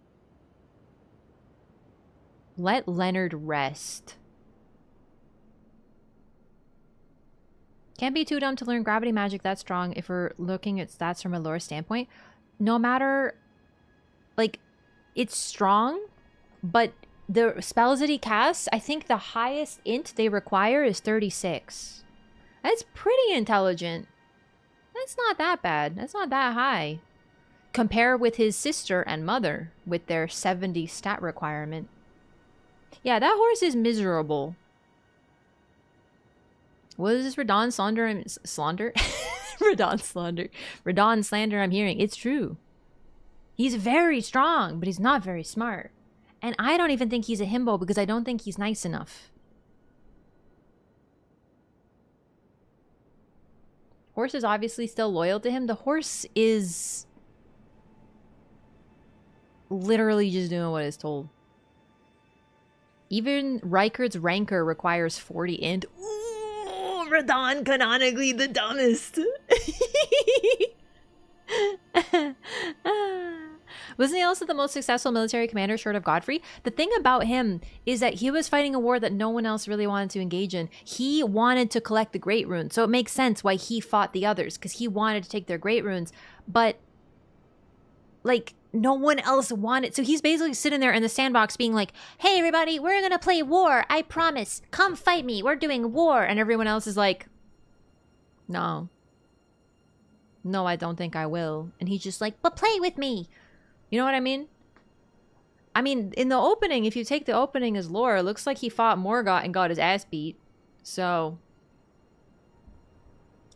Let Leonard rest. Can't be too dumb to learn gravity magic that strong if we're looking at stats from a lore standpoint. No matter, like, it's strong, but the spells that he casts, I think the highest int they require is 36. That's pretty intelligent. That's not that bad. That's not that high. Compare with his sister and mother with their 70 stat requirement. Yeah, that horse is miserable. What is this Radon slander? Radon slander. Radon slander I'm hearing. It's true. He's very strong, but he's not very smart. And I don't even think he's a himbo because I don't think he's nice enough. Horse is obviously still loyal to him. The horse is literally just doing what it's told. Even Reichard's Rancor requires 40 int. Ooh, Radon canonically the dumbest. Wasn't he also the most successful military commander short of Godfrey? The thing about him is that he was fighting a war that no one else really wanted to engage in. He wanted to collect the Great Runes, so it makes sense why he fought the others, because he wanted to take their Great Runes, but like no one else wanted. So he's basically sitting there in the sandbox being like, hey everybody, we're gonna play war, I promise, come fight me, we're doing war. And everyone else is like, no, I don't think I will. And he's just like, but play with me. You know what I mean? I mean, in the opening, if you take the opening as lore, it looks like he fought Morgoth and got his ass beat. So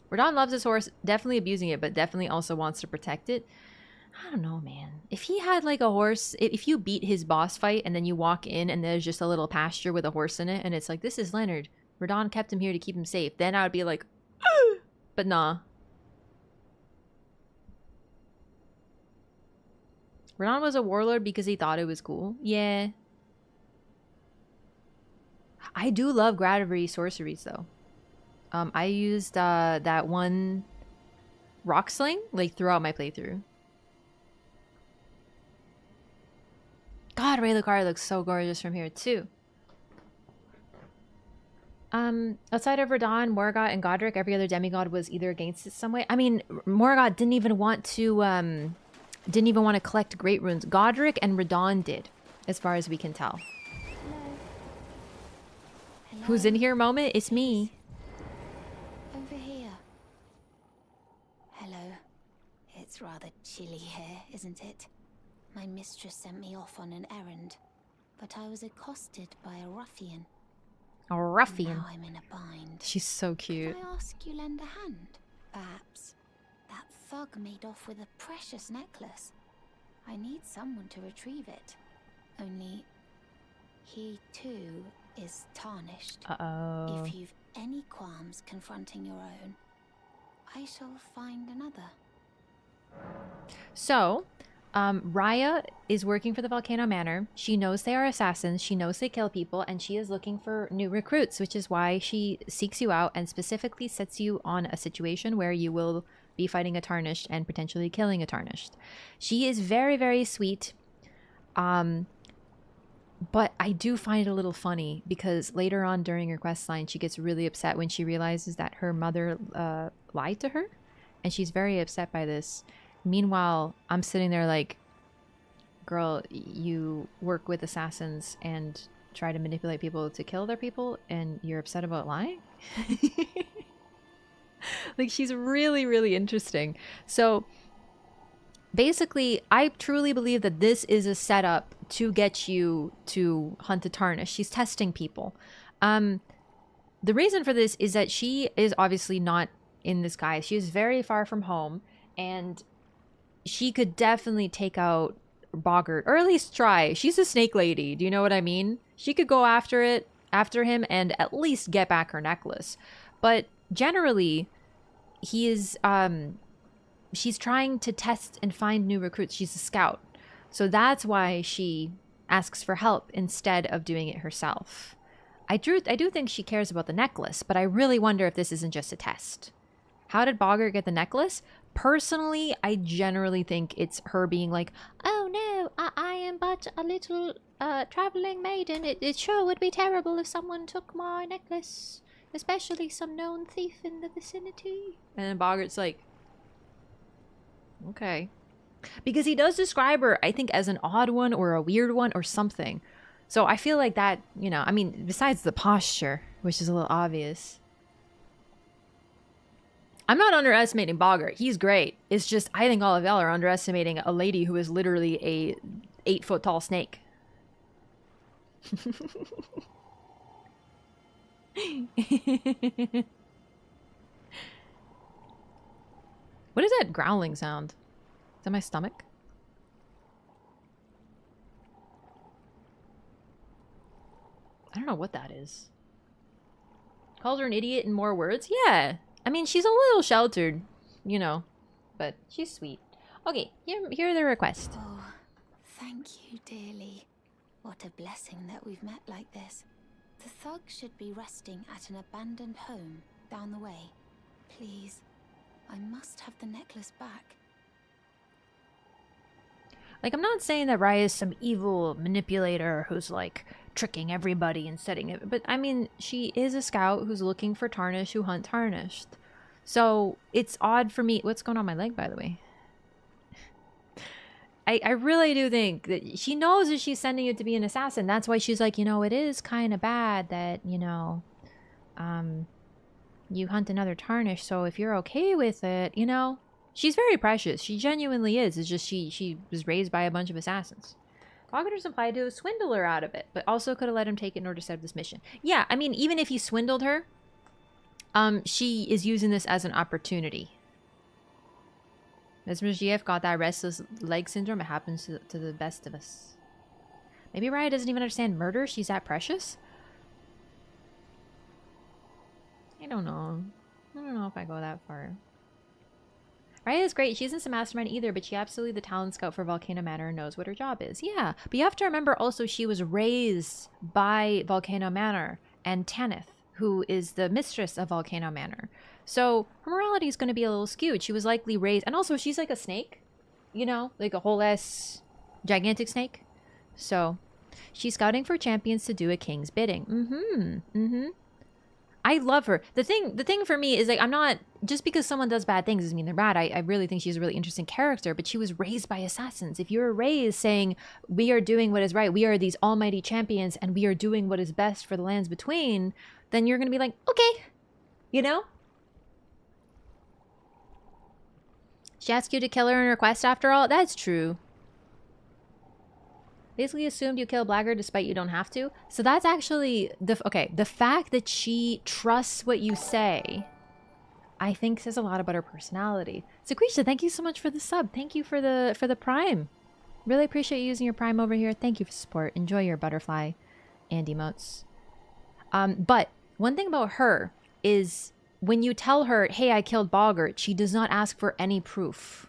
Radon loves his horse, definitely abusing it, but definitely also wants to protect it. I don't know, man. If he had like a horse, if you beat his boss fight and then you walk in and there's just a little pasture with a horse in it and it's like, this is Leonard, Radon kept him here to keep him safe, then I would be like, but nah. Radon was a warlord because he thought it was cool. Yeah. I do love gravity sorceries though. I used that one rock sling like throughout my playthrough. God, Ray Lucario looks so gorgeous from here too. Outside of Radon, Morgoth, and Godric, every other demigod was either against it some way. I mean, Morgoth didn't even want to collect Great Runes. Godric and Radon did, as far as we can tell. Hello. Who's in here moment? It's me. Over here. It's rather chilly here, isn't it? My mistress sent me off on an errand, but I was accosted by a ruffian. A ruffian. Now I'm in a bind. She's so cute. Could I ask you lend a hand? Perhaps. That thug made off with a precious necklace. I need someone to retrieve it. Only, he too is tarnished. Uh-oh. If you've any qualms confronting your own, I shall find another. So, Raya is working for the Volcano Manor. She knows they are assassins. She knows they kill people, and she is looking for new recruits, which is why she seeks you out and specifically sets you on a situation where you will be fighting a Tarnished and potentially killing a Tarnished. She is very, very sweet. But I do find it a little funny because later on during her quest line, she gets really upset when she realizes that her mother lied to her, and she's very upset by this. Meanwhile, I'm sitting there like, girl, you work with assassins and try to manipulate people to kill their people, and you're upset about lying? Like, she's really, really interesting. So basically, I truly believe that this is a setup to get you to hunt the Tarnish. She's testing people. The reason for this is that she is obviously not in this guise. She is very far from home, and she could definitely take out Boggart, or at least try. She's a snake lady. Do you know what I mean? She could go after him, and at least get back her necklace. But generally, he is, she's trying to test and find new recruits. She's a scout. So that's why she asks for help instead of doing it herself. I do think she cares about the necklace, but I really wonder if this isn't just a test. How did Boggart get the necklace? Personally, I generally think it's her being like, oh no, I am but a little traveling maiden. It sure would be terrible if someone took my necklace, especially some known thief in the vicinity. And then Boggart's like, okay. Because he does describe her, I think, as an odd one or a weird one or something. So I feel like that, you know, I mean, besides the posture, which is a little obvious. I'm not underestimating Boggart. He's great. It's just, I think all of y'all are underestimating a lady who is literally a 8-foot tall snake. What is that growling sound? Is that my stomach? I don't know what that is. Calls her an idiot in more words? Yeah. I mean, she's a little sheltered, you know, but she's sweet. Okay, here are the requests. Oh, thank you dearly. What a blessing that we've met like this. The thug should be resting at an abandoned home down the way. Please, I must have the necklace back. Like, I'm not saying that Raya is some evil manipulator who's, like, tricking everybody and setting it. But, I mean, she is a scout who's looking for Tarnished who hunt Tarnished. So, it's odd for me. What's going on my leg, by the way? I really do think that she knows that she's sending you to be an assassin. That's why she's like, you know, it is kind of bad that, you know, you hunt another Tarnished. So, if you're okay with it, you know... She's very precious. She genuinely is. It's just she was raised by a bunch of assassins. Boggart's implied to have swindled her out of it, but also could have let him take it in order to set up this mission. Yeah, I mean, even if he swindled her, she is using this as an opportunity. As GF got that restless leg syndrome, it happens to the best of us. Maybe Raya doesn't even understand murder. She's that precious. I don't know. I don't know if I go that far. Raya is great. She isn't some mastermind either, but she absolutely the talent scout for Volcano Manor and knows what her job is. Yeah, but you have to remember also she was raised by Volcano Manor and Tanith, who is the mistress of Volcano Manor. So her morality is going to be a little skewed. She was likely raised, and also she's like a snake, you know, like a whole ass gigantic snake. So she's scouting for champions to do a king's bidding. I love her. The thing for me is, like, I'm not, just because someone does bad things doesn't mean they're bad. I really think she's a really interesting character, but she was raised by assassins. If you're raised saying, we are doing what is right, we are these almighty champions, and we are doing what is best for the lands between, then you're going to be like, okay, you know? She asked you to kill her in her quest after all? That's true. Basically assumed you kill Blagger despite you don't have to. So that's actually the fact that she trusts what you say, I think says a lot about her personality. So Grisha, thank you so much for the sub. Thank you for the Prime. Really appreciate you using your Prime over here. Thank you for support. Enjoy your butterfly and emotes. But one thing about her is when you tell her, hey, I killed Boggart, she does not ask for any proof.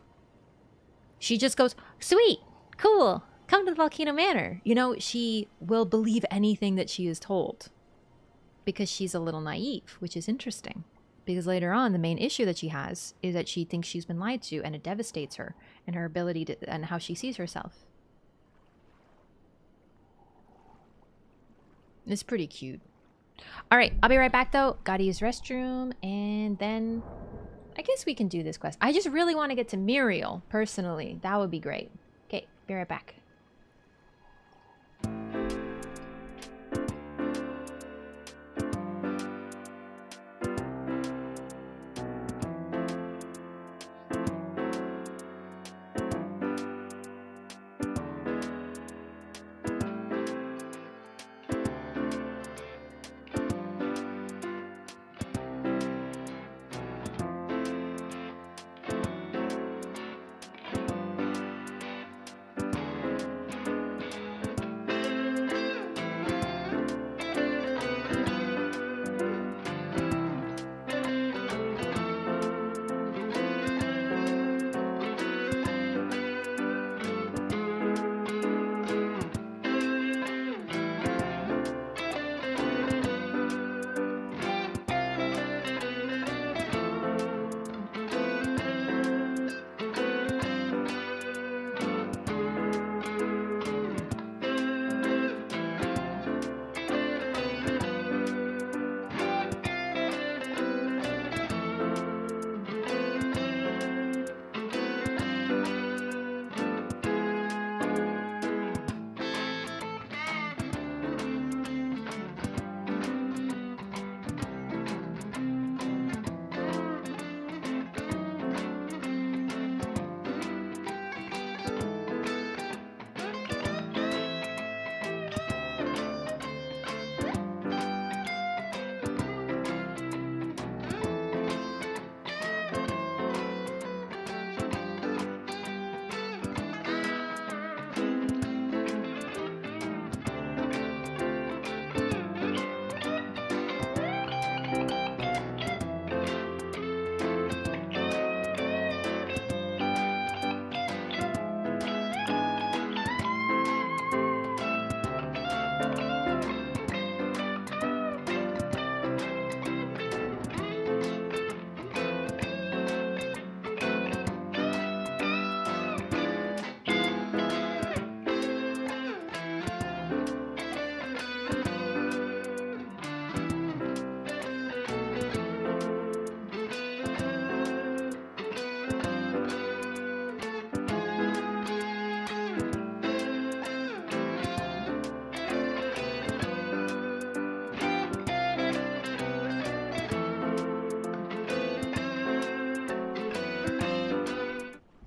She just goes, sweet, cool. Come to the Volcano Manor. You know, she will believe anything that she is told because she's a little naive, which is interesting. Because later on, the main issue that she has is that she thinks she's been lied to, and it devastates her and her ability to, and how she sees herself. It's pretty cute. All right, I'll be right back though. Gotta use restroom, and then I guess we can do this quest. I just really want to get to Muriel personally. That would be great. Okay, be right back.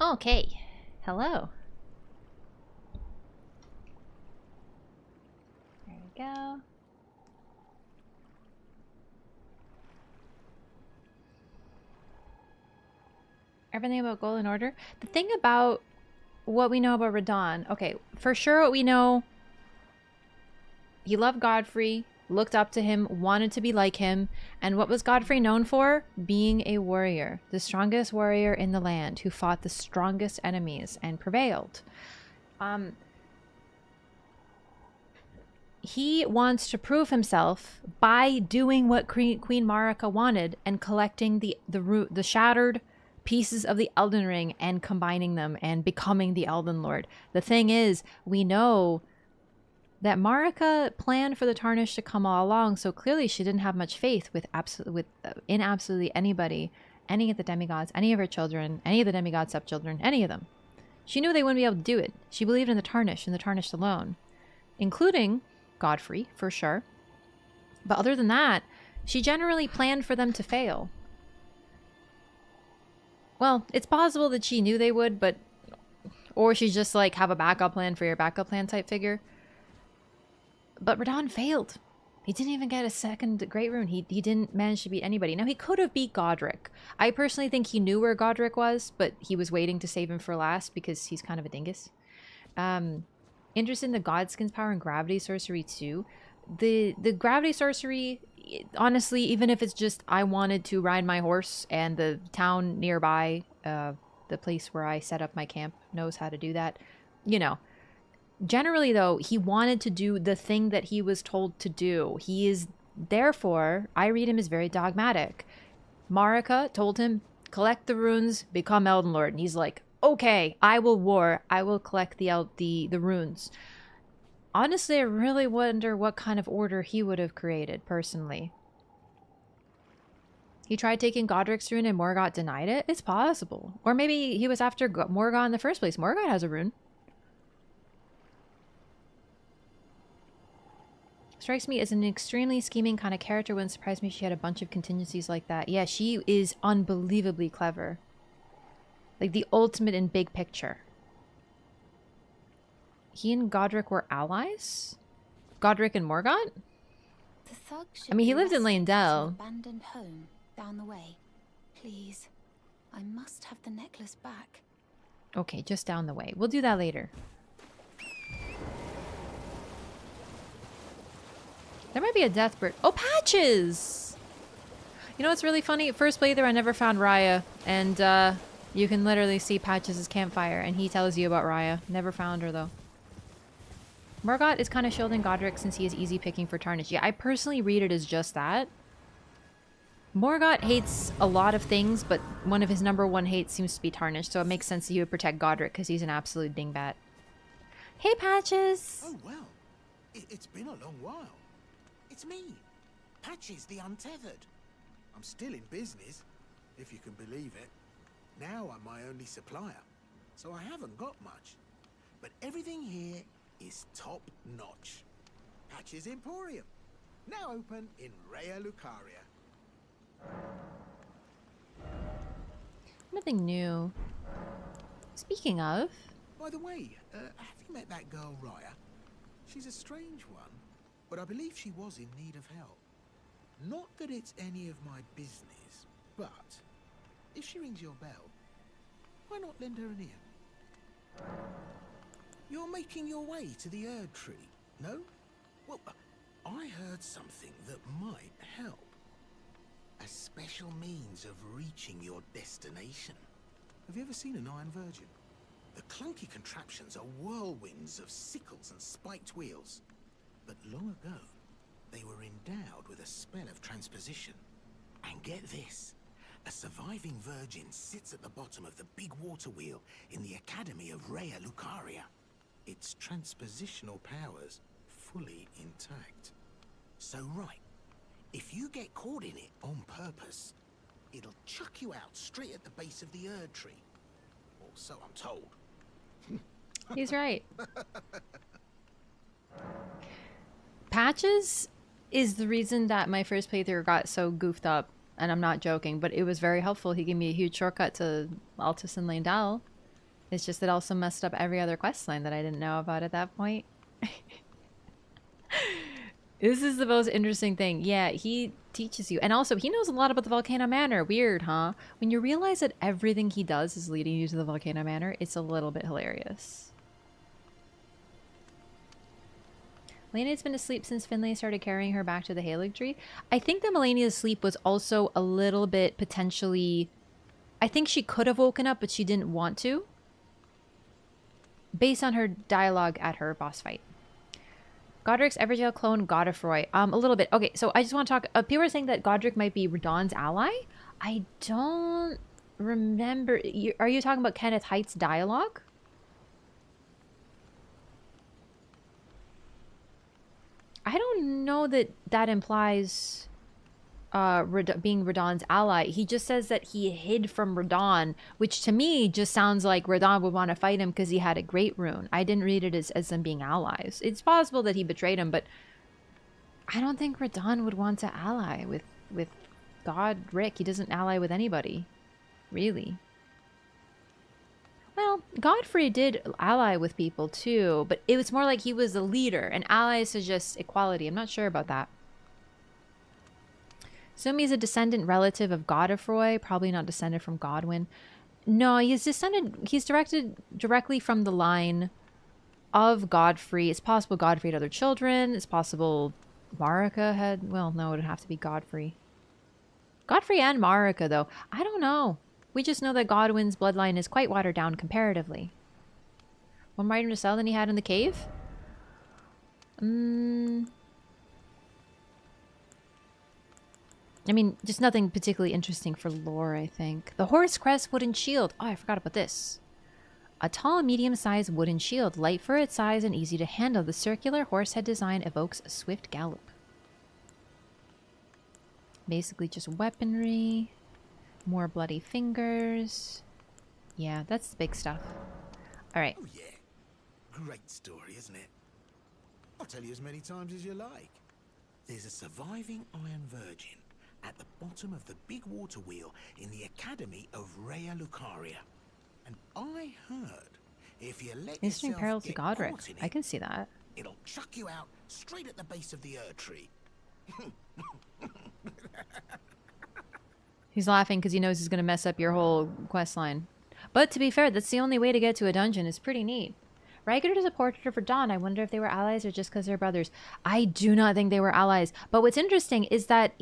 Okay, hello. There we go. Everything about goal in order. The thing about what we know about Radon, okay, for sure what we know, he loved Godfrey, looked up to him, wanted to be like him. And what was Godfrey known for? Being a warrior, the strongest warrior in the land who fought the strongest enemies and prevailed. He wants to prove himself by doing what Queen Marika wanted and collecting the shattered pieces of the Elden Ring and combining them and becoming the Elden Lord. The thing is, we know that Marika planned for the Tarnished to come all along, so clearly she didn't have much faith in absolutely anybody, any of the demigods, any of her children, any of the demigod stepchildren, any of them. She knew they wouldn't be able to do it. She believed in the Tarnished and the Tarnished alone, including Godfrey, for sure. But other than that, she generally planned for them to fail. Well, it's possible that she knew they would, but... Or she's just like, have a backup plan for your backup plan type figure. But Radon failed. He didn't even get a second Great Rune. He didn't manage to beat anybody. Now, he could have beat Godric. I personally think he knew where Godric was, but he was waiting to save him for last because he's kind of a dingus. Interested in the Godskin's power and gravity sorcery too. The gravity sorcery, honestly, even if it's just I wanted to ride my horse and the town nearby, the place where I set up my camp knows how to do that, you know. Generally, though, he wanted to do the thing that he was told to do. He is, therefore, I read him as very dogmatic. Marika told him, collect the runes, become Elden Lord. And he's like, okay, I will war. I will collect the runes. Honestly, I really wonder what kind of order he would have created, personally. He tried taking Godric's rune and Morgott denied it? It's possible. Or maybe he was after Morgott in the first place. Morgott has a rune. Strikes me as an extremely scheming kind of character. Wouldn't surprise me if she had a bunch of contingencies like that. Yeah, she is unbelievably clever. Like the ultimate in big picture. He and Godric were allies? Godric and Morgott? The thug I mean, he lived in resting at an Landell. abandoned home down the way. Please, I must have the necklace back. Okay, just down the way. We'll do that later. There might be a death bird. Oh, Patches! You know what's really funny? First playthrough, I never found Raya. And you can literally see Patches' campfire. And he tells you about Raya. Never found her, though. Morgott is kind of shielding Godric since he is easy picking for Tarnish. Yeah, I personally read it as just that. Morgott hates a lot of things, but one of his #1 hates seems to be Tarnish. So it makes sense that he would protect Godric because he's an absolute dingbat. Hey, Patches! Oh, well. It's been a long while. It's me, Patches the Untethered. I'm still in business, if you can believe it. Now I'm my only supplier, so I haven't got much. But everything here is top-notch. Patches Emporium, now open in Raya Lucaria. Nothing new. Speaking of... By the way, have you met that girl Raya? She's a strange one, but I believe she was in need of help. Not that it's any of my business, but if she rings your bell, why not lend her an ear? You're making your way to the Erd Tree, no? Well, I heard something that might help. A special means of reaching your destination. Have you ever seen an Iron Virgin? The clunky contraptions are whirlwinds of sickles and spiked wheels. But long ago, they were endowed with a spell of transposition. And get this, a surviving virgin sits at the bottom of the big water wheel in the Academy of Raya Lucaria. Its transpositional powers fully intact. So right, if you get caught in it on purpose, it'll chuck you out straight at the base of the Erd Tree. Or so I'm told. He's right. Patches is the reason that my first playthrough got so goofed up, and I'm not joking, but it was very helpful. He gave me a huge shortcut to Altus and Landau. It's just that also messed up every other quest line that I didn't know about at that point. This is the most interesting thing. Yeah, he teaches you. And also, he knows a lot about the Volcano Manor. Weird, huh? When you realize that everything he does is leading you to the Volcano Manor, it's a little bit hilarious. Melania's been asleep since Finlay started carrying her back to the Halig tree. I think that Melania's sleep was also a little bit potentially... I think she could have woken up, but she didn't want to. Based on her dialogue at her boss fight. Godric's Everjail clone Godefroy. A little bit. Okay, so I just want to talk... people are saying that Godric might be Radon's ally. I don't remember... Are you talking about Kenneth Height's dialogue? I don't know that that implies being Radon's ally. He just says that he hid from Radon, which to me just sounds like Radon would want to fight him because he had a great rune. I didn't read it as them being allies. It's possible that he betrayed him, but I don't think Radon would want to ally with Godric. He doesn't ally with anybody, really. Well, Godfrey did ally with people too, but it was more like he was the leader, and allies is just equality. I'm not sure about that. Assume he's a descendant relative of Godefroy, probably not descended from Godwin. No, he's directed directly from the line of Godfrey. It's possible Godfrey had other children. It's possible Marika had, well, no, it would have to be Godfrey. Godfrey and Marika, though. I don't know. We just know that Godwin's bloodline is quite watered down comparatively. One writer to sell than he had in the cave? I mean, just nothing particularly interesting for lore, I think. The horse crest wooden shield. Oh, I forgot about this. A tall, medium-sized wooden shield, light for its size and easy to handle. The circular horsehead design evokes a swift gallop. Basically just weaponry. More bloody fingers. Yeah, that's the big stuff. Alright. Oh, yeah. Great story, isn't it? I'll tell you as many times as you like. There's a surviving Iron Virgin at the bottom of the big water wheel in the Academy of Rhea Lucaria. And I heard if you let Mystery yourself peril to get Godric. caught in I it, can see that. it'll chuck you out straight at the base of the Erd tree. He's laughing because he knows he's going to mess up your whole quest line. But to be fair, that's the only way to get to a dungeon. It's pretty neat. Riker is a portraitor for Dawn. I wonder if they were allies or just because they're brothers. I do not think they were allies. But what's interesting is that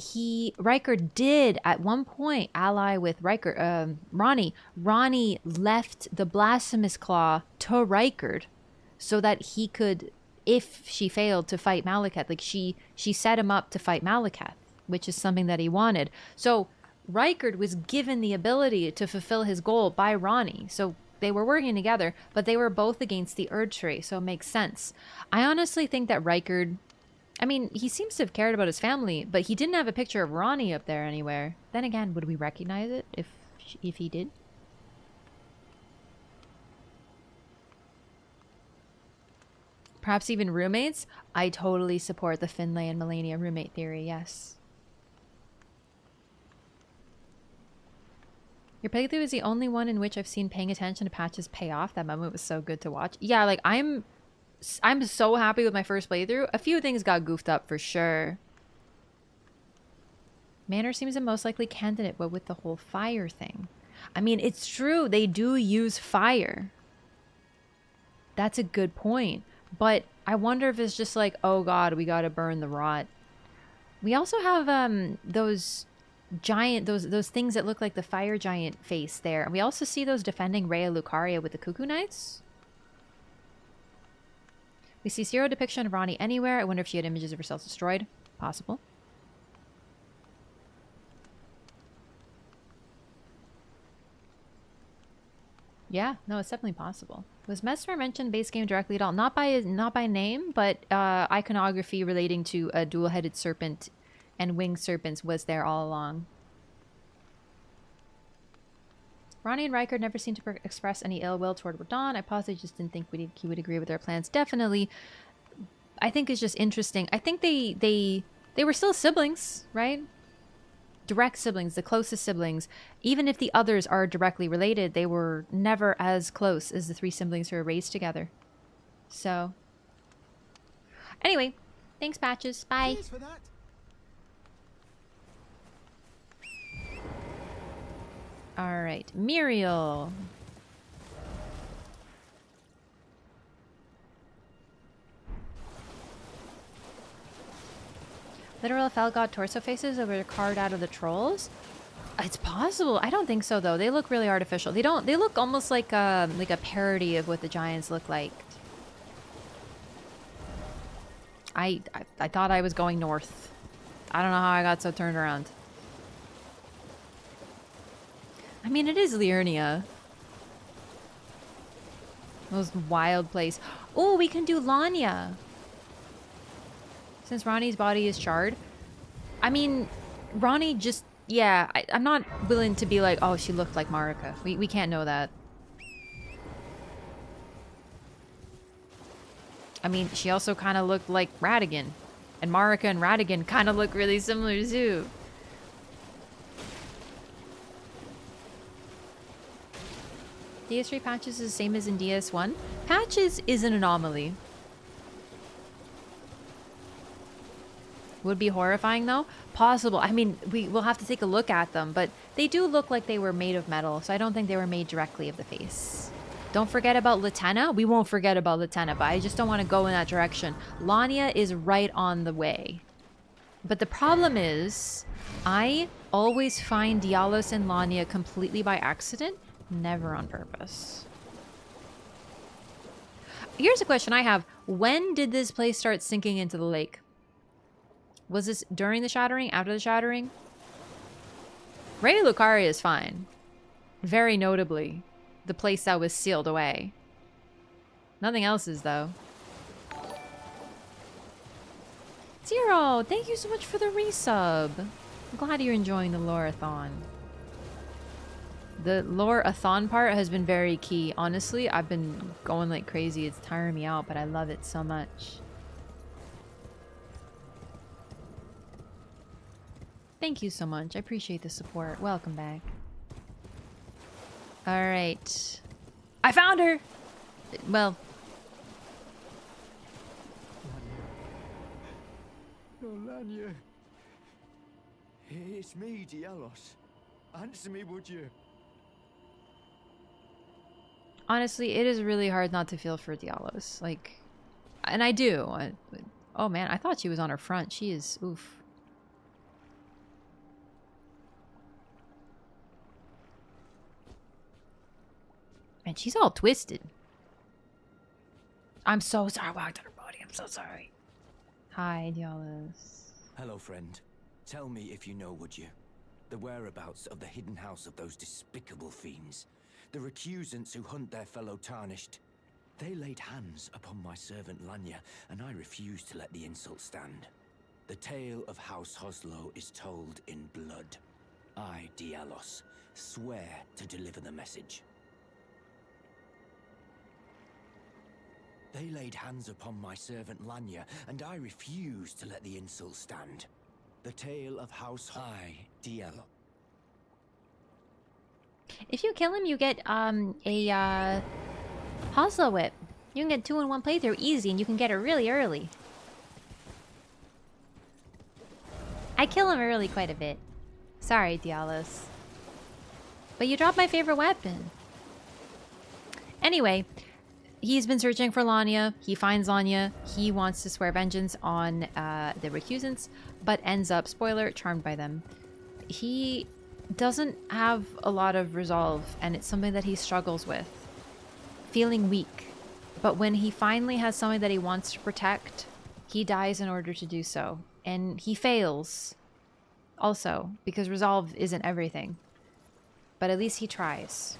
Riker did at one point ally with Ronnie. Ronnie left the Blasphemous Claw to Riker so that he could, if she failed to fight Malekith, like she set him up to fight Malekith, which is something that he wanted. So Riker was given the ability to fulfill his goal by Ronnie. So they were working together, but they were both against the Erd tree, so it makes sense. I honestly think that Riker, I mean, he seems to have cared about his family, but he didn't have a picture of Ronnie up there anywhere. Then again, would we recognize it if he did? Perhaps even roommates? I totally support the Finlay and Melania roommate theory, yes. Your playthrough is the only one in which I've seen paying attention to patches pay off. That moment was so good to watch. Yeah, like I'm so happy with my first playthrough. A few things got goofed up for sure. Manor seems the most likely candidate, but with the whole fire thing. I mean, it's true. They do use fire. That's a good point. But I wonder if it's just like, oh god, we gotta burn the rot. We also have those giant, those things that look like the fire giant face there. And we also see those defending Rhea Lucaria with the Cuckoo Knights. We see zero depiction of Ronnie anywhere. I wonder if she had images of herself destroyed. Possible. Yeah, no, it's definitely possible. Was Mesmer mentioned base game directly at all? Not by name, but iconography relating to a dual-headed serpent and winged serpents was there all along. Ronnie and Riker never seemed to express any ill will toward Radon. I possibly just didn't think he would agree with their plans. Definitely. I think it's just interesting. I think they were still siblings, right? Direct siblings, the closest siblings. Even if the others are directly related, they were never as close as the three siblings who were raised together. So, anyway, thanks, Patches. Bye. Cheers for that. All right, Muriel. Literal Felgod torso faces that were carved out of the trolls? It's possible. I don't think so though. They look really artificial. They look almost like a parody of what the giants look like. I thought I was going north. I don't know how I got so turned around. I mean, it is Liurnia. Most wild place. Oh, we can do Lanya. Since Ronnie's body is charred. I mean, Ronnie just... Yeah, I'm not willing to be like, oh, she looked like Marika. We can't know that. I mean, she also kind of looked like Radigan. And Marika and Radigan kind of look really similar too. DS3 Patches is the same as in DS1. Patches is an anomaly. Would be horrifying though? Possible. I mean, we'll have to take a look at them, but they do look like they were made of metal, so I don't think they were made directly of the face. Don't forget about Latenna. We won't forget about Latenna, but I just don't want to go in that direction. Lania is right on the way. But the problem is, I always find Dialos and Lania completely by accident, never on purpose. Here's a question I have. When did this place start sinking into the lake? Was this during the shattering? After the shattering? Rey Lucaria is fine. Very notably, the place that was sealed away. Nothing else is, though. Zero, thank you so much for the resub. I'm glad you're enjoying the Loreathon. The Loreathon part has been very key. Honestly, I've been going like crazy. It's tiring me out, but I love it so much. Thank you so much. I appreciate the support. Welcome back. Alright. I found her! Well. Oh, Lanya. It's me, Dialos. Answer me, would you? Honestly, it is really hard not to feel for Dialos. Like, and I do. Oh man, I thought she was on her front. She is, oof. Man, she's all twisted. I'm so sorry. I walked on her body. I'm so sorry. Hi, Dialos. Hello, friend. Tell me if you know, would you? The whereabouts of the hidden house of those despicable fiends. The recusants who hunt their fellow tarnished. They laid hands upon my servant Lanya, and I refused to let the insult stand. The tale of House Hoslow is told in blood. I, Dialos, swear to deliver the message. They laid hands upon my servant Lanya, and I refused to let the insult stand. The tale of House Diallo. If you kill him, you get a Hoslow Whip. You can get 2 in 1 playthrough easy, and you can get it really early. I kill him early quite a bit. Sorry, Dialos. But you dropped my favorite weapon. Anyway, he's been searching for Lanya. He finds Lanya. He wants to swear vengeance on the recusants, but ends up, spoiler, charmed by them. He doesn't have a lot of resolve, and it's something that he struggles with. Feeling weak. But when he finally has something that he wants to protect, he dies in order to do so. And he fails. Also, because resolve isn't everything. But at least he tries.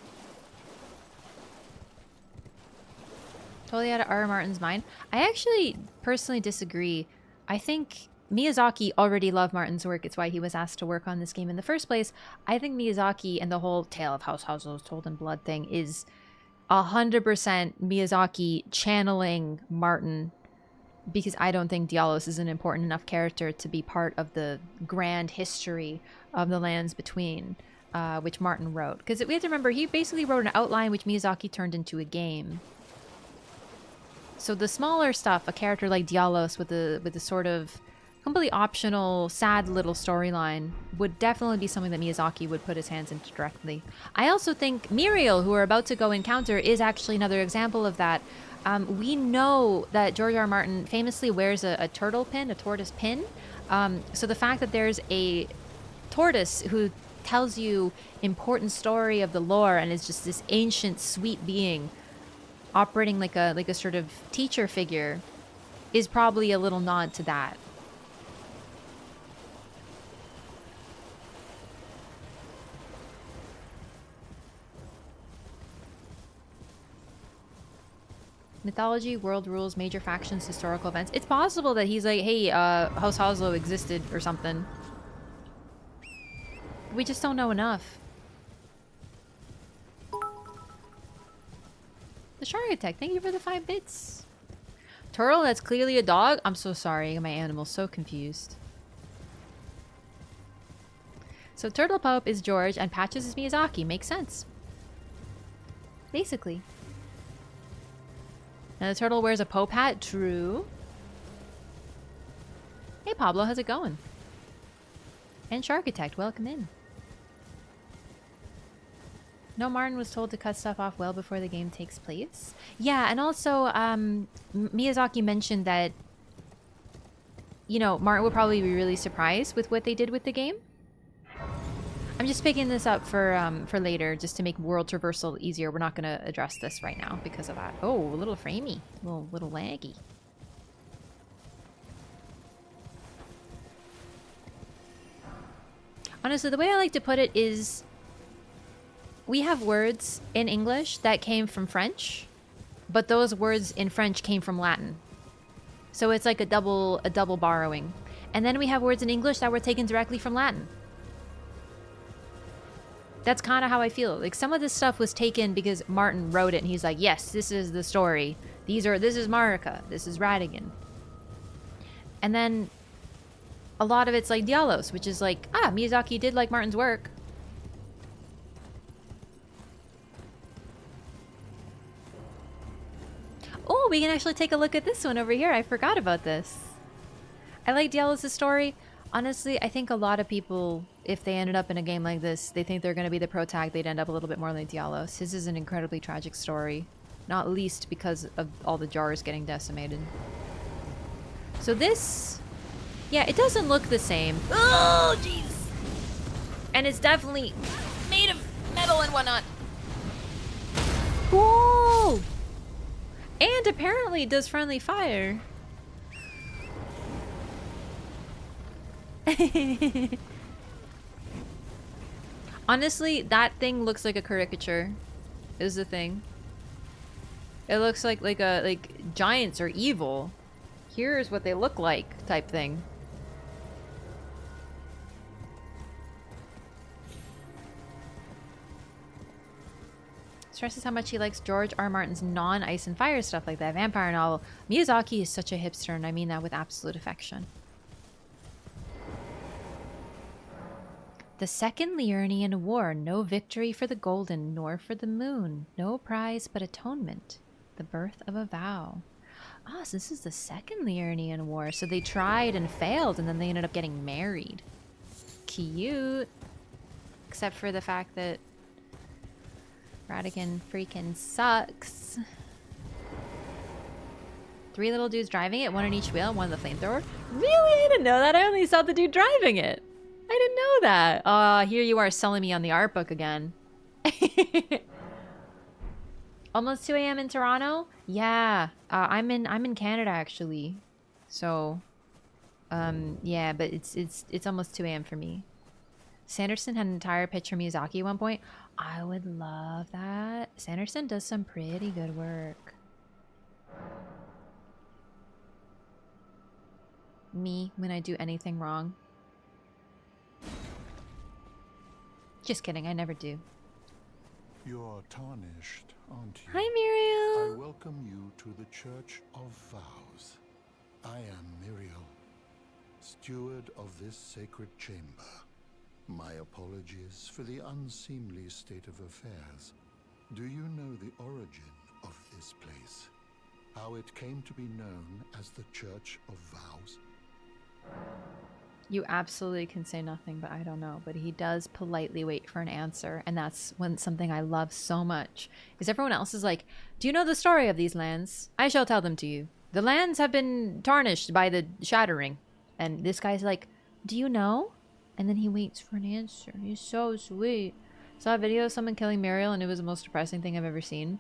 Totally out of R. Martin's mind. I actually personally disagree. I think Miyazaki already loved Martin's work. It's why he was asked to work on this game in the first place. I think Miyazaki and the whole Tale of House Hoslow Told in Blood thing is 100% Miyazaki channeling Martin, because I don't think Dialos is an important enough character to be part of the grand history of the Lands Between, which Martin wrote. Because we have to remember, he basically wrote an outline which Miyazaki turned into a game. So the smaller stuff, a character like Dialos with the sort of completely optional, sad little storyline, would definitely be something that Miyazaki would put his hands into directly. I also think Muriel, who we're about to go encounter, is actually another example of that. We know that George R. R. Martin famously wears a turtle pin, a tortoise pin. So the fact that there's a tortoise who tells you important story of the lore and is just this ancient, sweet being operating like a sort of teacher figure is probably a little nod to that. Mythology, world rules, major factions, historical events. It's possible that he's like, hey, House Hoslow existed or something. We just don't know enough. The Shark Tech, thank you for the 5 bits. Turtle, that's clearly a dog? I'm so sorry, my animal's so confused. So Turtle Pope is George and Patches is Miyazaki. Makes sense. Basically. And the turtle wears a Pope hat. True. Hey, Pablo, how's it going? And Sharkitect, welcome in. No, Martin was told to cut stuff off well before the game takes place. Yeah, and also, Miyazaki mentioned that, you know, Martin would probably be really surprised with what they did with the game. I'm just picking this up for later, just to make world traversal easier. We're not going to address this right now because of that. Oh, a little framey, little laggy. Honestly, the way I like to put it is, we have words in English that came from French, but those words in French came from Latin. So it's like a double borrowing. And then we have words in English that were taken directly from Latin. That's kind of how I feel. Like, some of this stuff was taken because Martin wrote it and he's like, yes, this is the story. This is Marika. This is Radigan. And then a lot of it's like Dialos, which is like, Miyazaki did like Martin's work. Oh, we can actually take a look at this one over here. I forgot about this. I like Dialos' story. Honestly, I think a lot of people, if they ended up in a game like this, they think they're going to be the protag, they'd end up a little bit more like Dialos. His is an incredibly tragic story. Not least because of all the jars getting decimated. So this... yeah, it doesn't look the same. Oh, jeez! And it's definitely made of metal and whatnot. Cool! And apparently it does friendly fire. Honestly, that thing looks like a caricature. Is the thing. It looks like giants are evil. Here's what they look like type thing. Stresses how much he likes George R. Martin's non-ice and fire stuff like that vampire novel. Miyazaki is such a hipster, and I mean that with absolute affection. The Second Liurnian War. No victory for the Golden, nor for the Moon. No prize but atonement. The birth of a vow. Ah, so this is the Second Liurnian War. So they tried and failed, and then they ended up getting married. Cute. Except for the fact that Radigan freaking sucks. 3 little dudes driving it, one on each wheel, one on the flamethrower. Really? I didn't know that. I only saw the dude driving it. I didn't know that. Here you are selling me on the art book again. Almost 2 a.m. in Toronto? Yeah. I'm in Canada actually. So yeah, but it's almost 2 a.m. for me. Sanderson had an entire pitch for Miyazaki at one point. I would love that. Sanderson does some pretty good work. Me, when I do anything wrong. Just kidding, I never do. You're tarnished, aren't you? Hi, Muriel. I welcome you to the Church of Vows. I am Muriel, steward of this sacred chamber. My apologies for the unseemly state of affairs. Do you know the origin of this place? How it came to be known as the Church of Vows? You absolutely can say nothing, but I don't know. But he does politely wait for an answer, and that's when something I love so much. Because everyone else is like, do you know the story of these lands? I shall tell them to you. The lands have been tarnished by the shattering. And this guy's like, do you know? And then he waits for an answer. He's so sweet. Saw a video of someone killing Muriel, and it was the most depressing thing I've ever seen.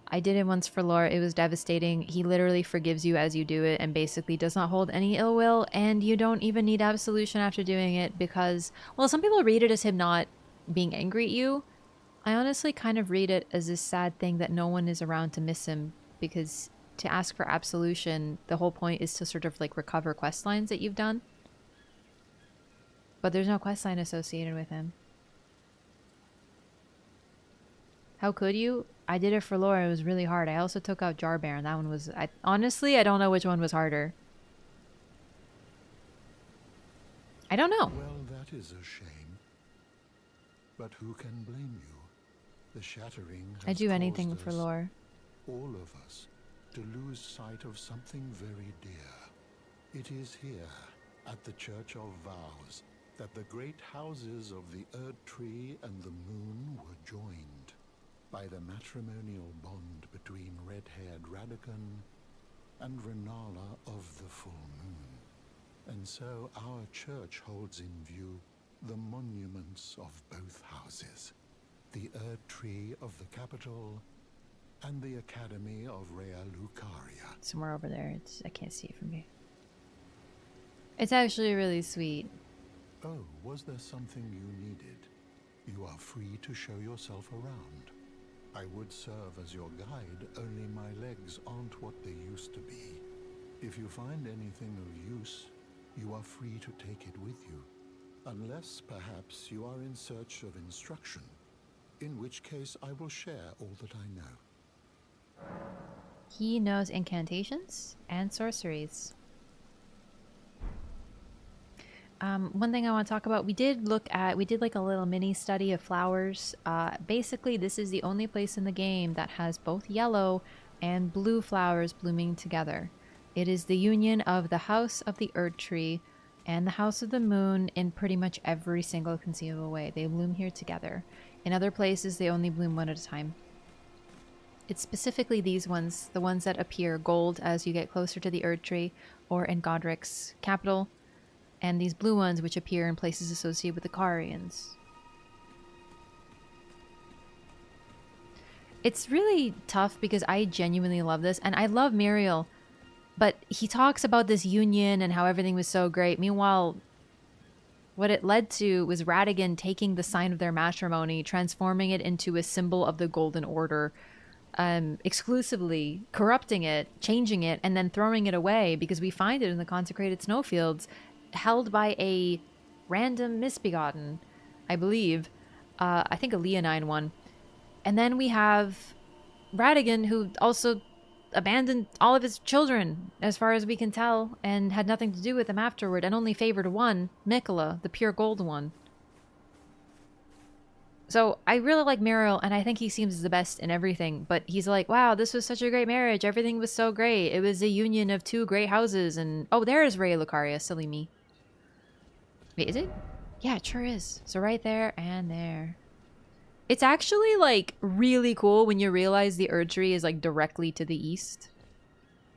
I did it once for Lore. It was devastating. He literally forgives you as you do it and basically does not hold any ill will, and you don't even need absolution after doing it because, well, some people read it as him not being angry at you. I honestly kind of read it as this sad thing that no one is around to miss him, because to ask for absolution, the whole point is to sort of like recover quest lines that you've done. But there's no quest line associated with him. How could you? I did it for Lore. It was really hard. I also took out Jarbear, and that one was... honestly, I don't know which one was harder. I don't know. Well, that is a shame. But who can blame you? The shattering I has do caused anything for us, lore. all of us, to lose sight of something very dear. It is here, at the Church of Vows, that the great houses of the Erd Tree and the Moon were joined by the matrimonial bond between red-haired Radagon and Renala of the Full Moon. And so our church holds in view the monuments of both houses, the Erd Tree of the capital and the Academy of Rea Lucaria. Somewhere over there. I can't see it from here. It's actually really sweet. Oh, was there something you needed? You are free to show yourself around. I would serve as your guide, only my legs aren't what they used to be. If you find anything of use, you are free to take it with you. Unless, perhaps, you are in search of instruction, in which case I will share all that I know. He knows incantations and sorceries. One thing I want to talk about, we did like a little mini study of flowers. Basically, this is the only place in the game that has both yellow and blue flowers blooming together. It is the union of the House of the Erd Tree and the House of the Moon in pretty much every single conceivable way. They bloom here together. In other places, they only bloom one at a time. It's specifically these ones, the ones that appear gold as you get closer to the Erd Tree or in Godric's capital, and these blue ones which appear in places associated with the Carians. It's really tough because I genuinely love this, and I love Muriel, but he talks about this union and how everything was so great. Meanwhile, what it led to was Radagon taking the sign of their matrimony, transforming it into a symbol of the Golden Order, exclusively corrupting it, changing it, and then throwing it away because we find it in the consecrated snowfields, held by a random misbegotten, I believe. I think a Leonine one. And then we have Radagon, who also abandoned all of his children, as far as we can tell, and had nothing to do with them afterward, and only favored one, Mikola, the pure gold one. So I really like Muriel, and I think he seems the best in everything, but he's like, wow, this was such a great marriage. Everything was so great. It was a union of two great houses, and oh, there's Rea Lucaria, silly me. Wait, is it? Yeah, it sure is. So right there and there. It's actually, like, really cool when you realize the Erd Tree is, like, directly to the east.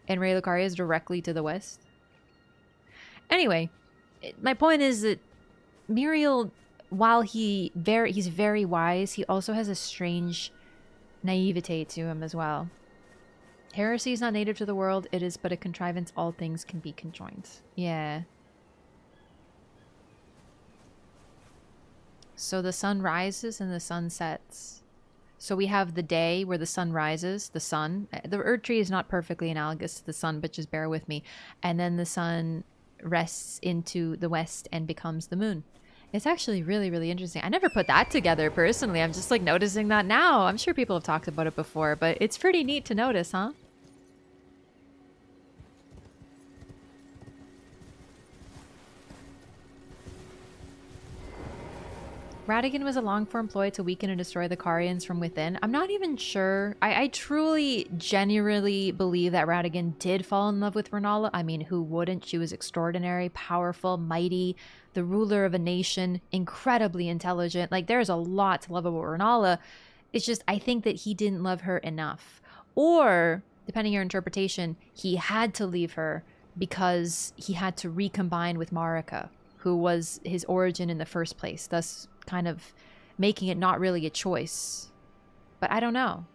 And Rea Lucaria is directly to the west. Anyway, my point is that Muriel, while he's very wise, he also has a strange naivete to him as well. Heresy is not native to the world. It is but a contrivance. All things can be conjoined. Yeah. So the sun rises and the sun sets. So we have the day where the sun rises, the sun. The Erd Tree is not perfectly analogous to the sun, but just bear with me. And then the sun rests into the west and becomes the moon. It's actually really, really interesting. I never put that together personally. I'm just like noticing that now. I'm sure people have talked about it before, but it's pretty neat to notice, huh? Radagon was a long-form ploy to weaken and destroy the Carians from within. I'm not even sure. I truly, genuinely believe that Radagon did fall in love with Renala. I mean, who wouldn't? She was extraordinary, powerful, mighty, the ruler of a nation, incredibly intelligent. Like, there's a lot to love about Renala. It's just, I think that he didn't love her enough. Or, depending on your interpretation, he had to leave her because he had to recombine with Marika, who was his origin in the first place, thus kind of making it not really a choice. But I don't know.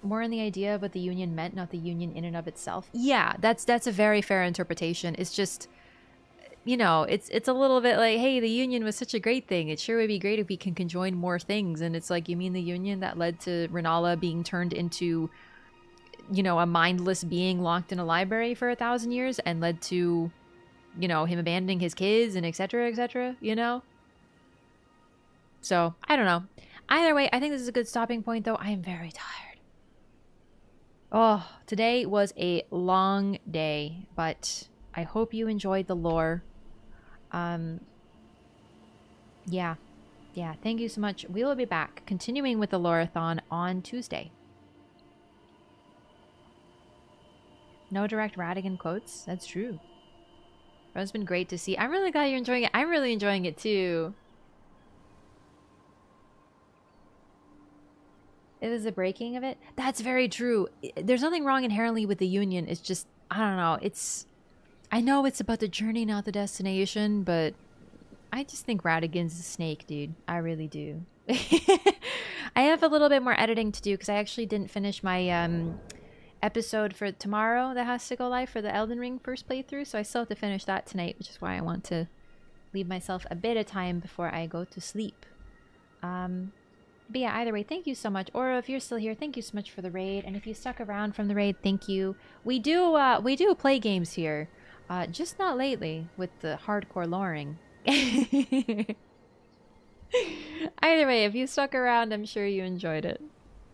More in the idea of what the union meant, not the union in and of itself. Yeah, that's a very fair interpretation. It's just, you know, it's a little bit like, hey, the union was such a great thing. It sure would be great if we can conjoin more things. And it's like, you mean the union that led to Renala being turned into, you know, a mindless being locked in a library for 1,000 years and led to, you know, him abandoning his kids and etc., you know? So, I don't know. Either way, I think this is a good stopping point, though. I am very tired. Oh, today was a long day, but I hope you enjoyed the lore. Yeah. Yeah, thank you so much. We will be back, continuing with the Loreathon on Tuesday. No direct Radigan quotes. That's true. It's been great to see. I'm really glad you're enjoying it. I'm really enjoying it too. It was the breaking of it. That's very true. There's nothing wrong inherently with the union. It's just, I don't know. I know it's about the journey, not the destination, but I just think Radigan's a snake, dude. I really do. I have a little bit more editing to do because I actually didn't finish my episode for tomorrow that has to go live for the Elden Ring first playthrough, so I still have to finish that tonight, which is why I want to leave myself a bit of time before I go to sleep. But yeah, either way, thank you so much. Oro, if you're still here, thank you so much for the raid. And if you stuck around from the raid, thank you. We do play games here. Just not lately with the hardcore loring. Either way, if you stuck around, I'm sure you enjoyed it.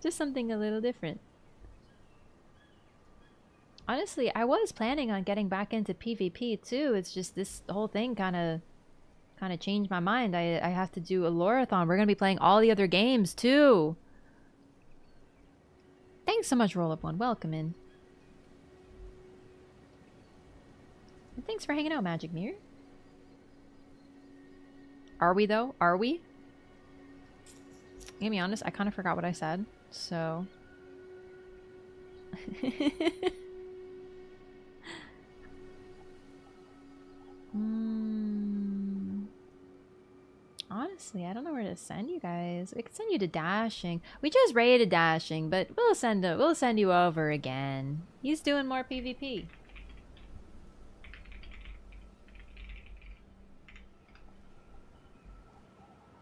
Just something a little different. Honestly, I was planning on getting back into PvP too. It's just this whole thing kind of changed my mind. I have to do a Loreathon. We're going to be playing all the other games too. Thanks so much, Roll Up One. Welcome in. And thanks for hanging out, Magic Mirror. Are we though? Are we? I'm gonna be honest, I kind of forgot what I said, so... Honestly, I don't know where to send you guys. We could send you to Dashing. We just raided Dashing, but we'll send you over again. He's doing more PvP.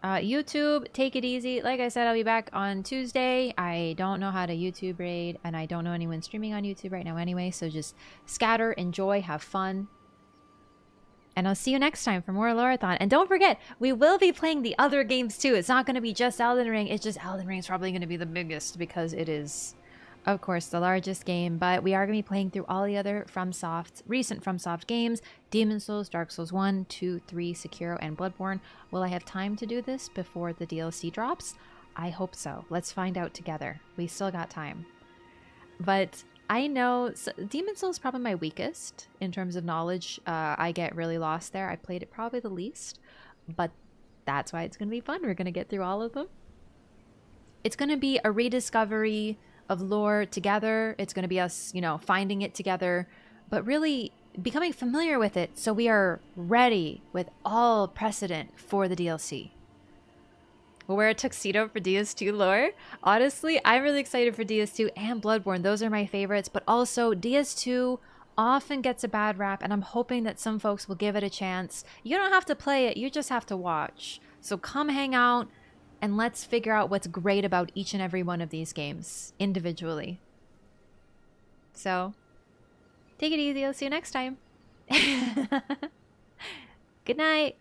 YouTube, take it easy. Like I said, I'll be back on Tuesday. I don't know how to YouTube raid, and I don't know anyone streaming on YouTube right now anyway, so just scatter, enjoy, have fun. And I'll see you next time for more Loreathon. And don't forget, we will be playing the other games too. It's not going to be just Elden Ring. It's just Elden Ring is probably going to be the biggest because it is, of course, the largest game. But we are going to be playing through all the other recent FromSoft games. Demon's Souls, Dark Souls 1, 2, 3, Sekiro, and Bloodborne. Will I have time to do this before the DLC drops? I hope so. Let's find out together. We still got time. But... I know Demon's Souls is probably my weakest in terms of knowledge. I get really lost there. I played it probably the least, but that's why it's going to be fun. We're going to get through all of them. It's going to be a rediscovery of lore together. It's going to be us, you know, finding it together, but really becoming familiar with it so we are ready with all precedent for the DLC. We'll wear a tuxedo for DS2 lore. Honestly, I'm really excited for DS2 and Bloodborne. Those are my favorites, but also DS2 often gets a bad rap, and I'm hoping that some folks will give it a chance. You don't have to play it, you just have to watch. So come hang out, and let's figure out what's great about each and every one of these games, individually. So, take it easy, I'll see you next time. Good night.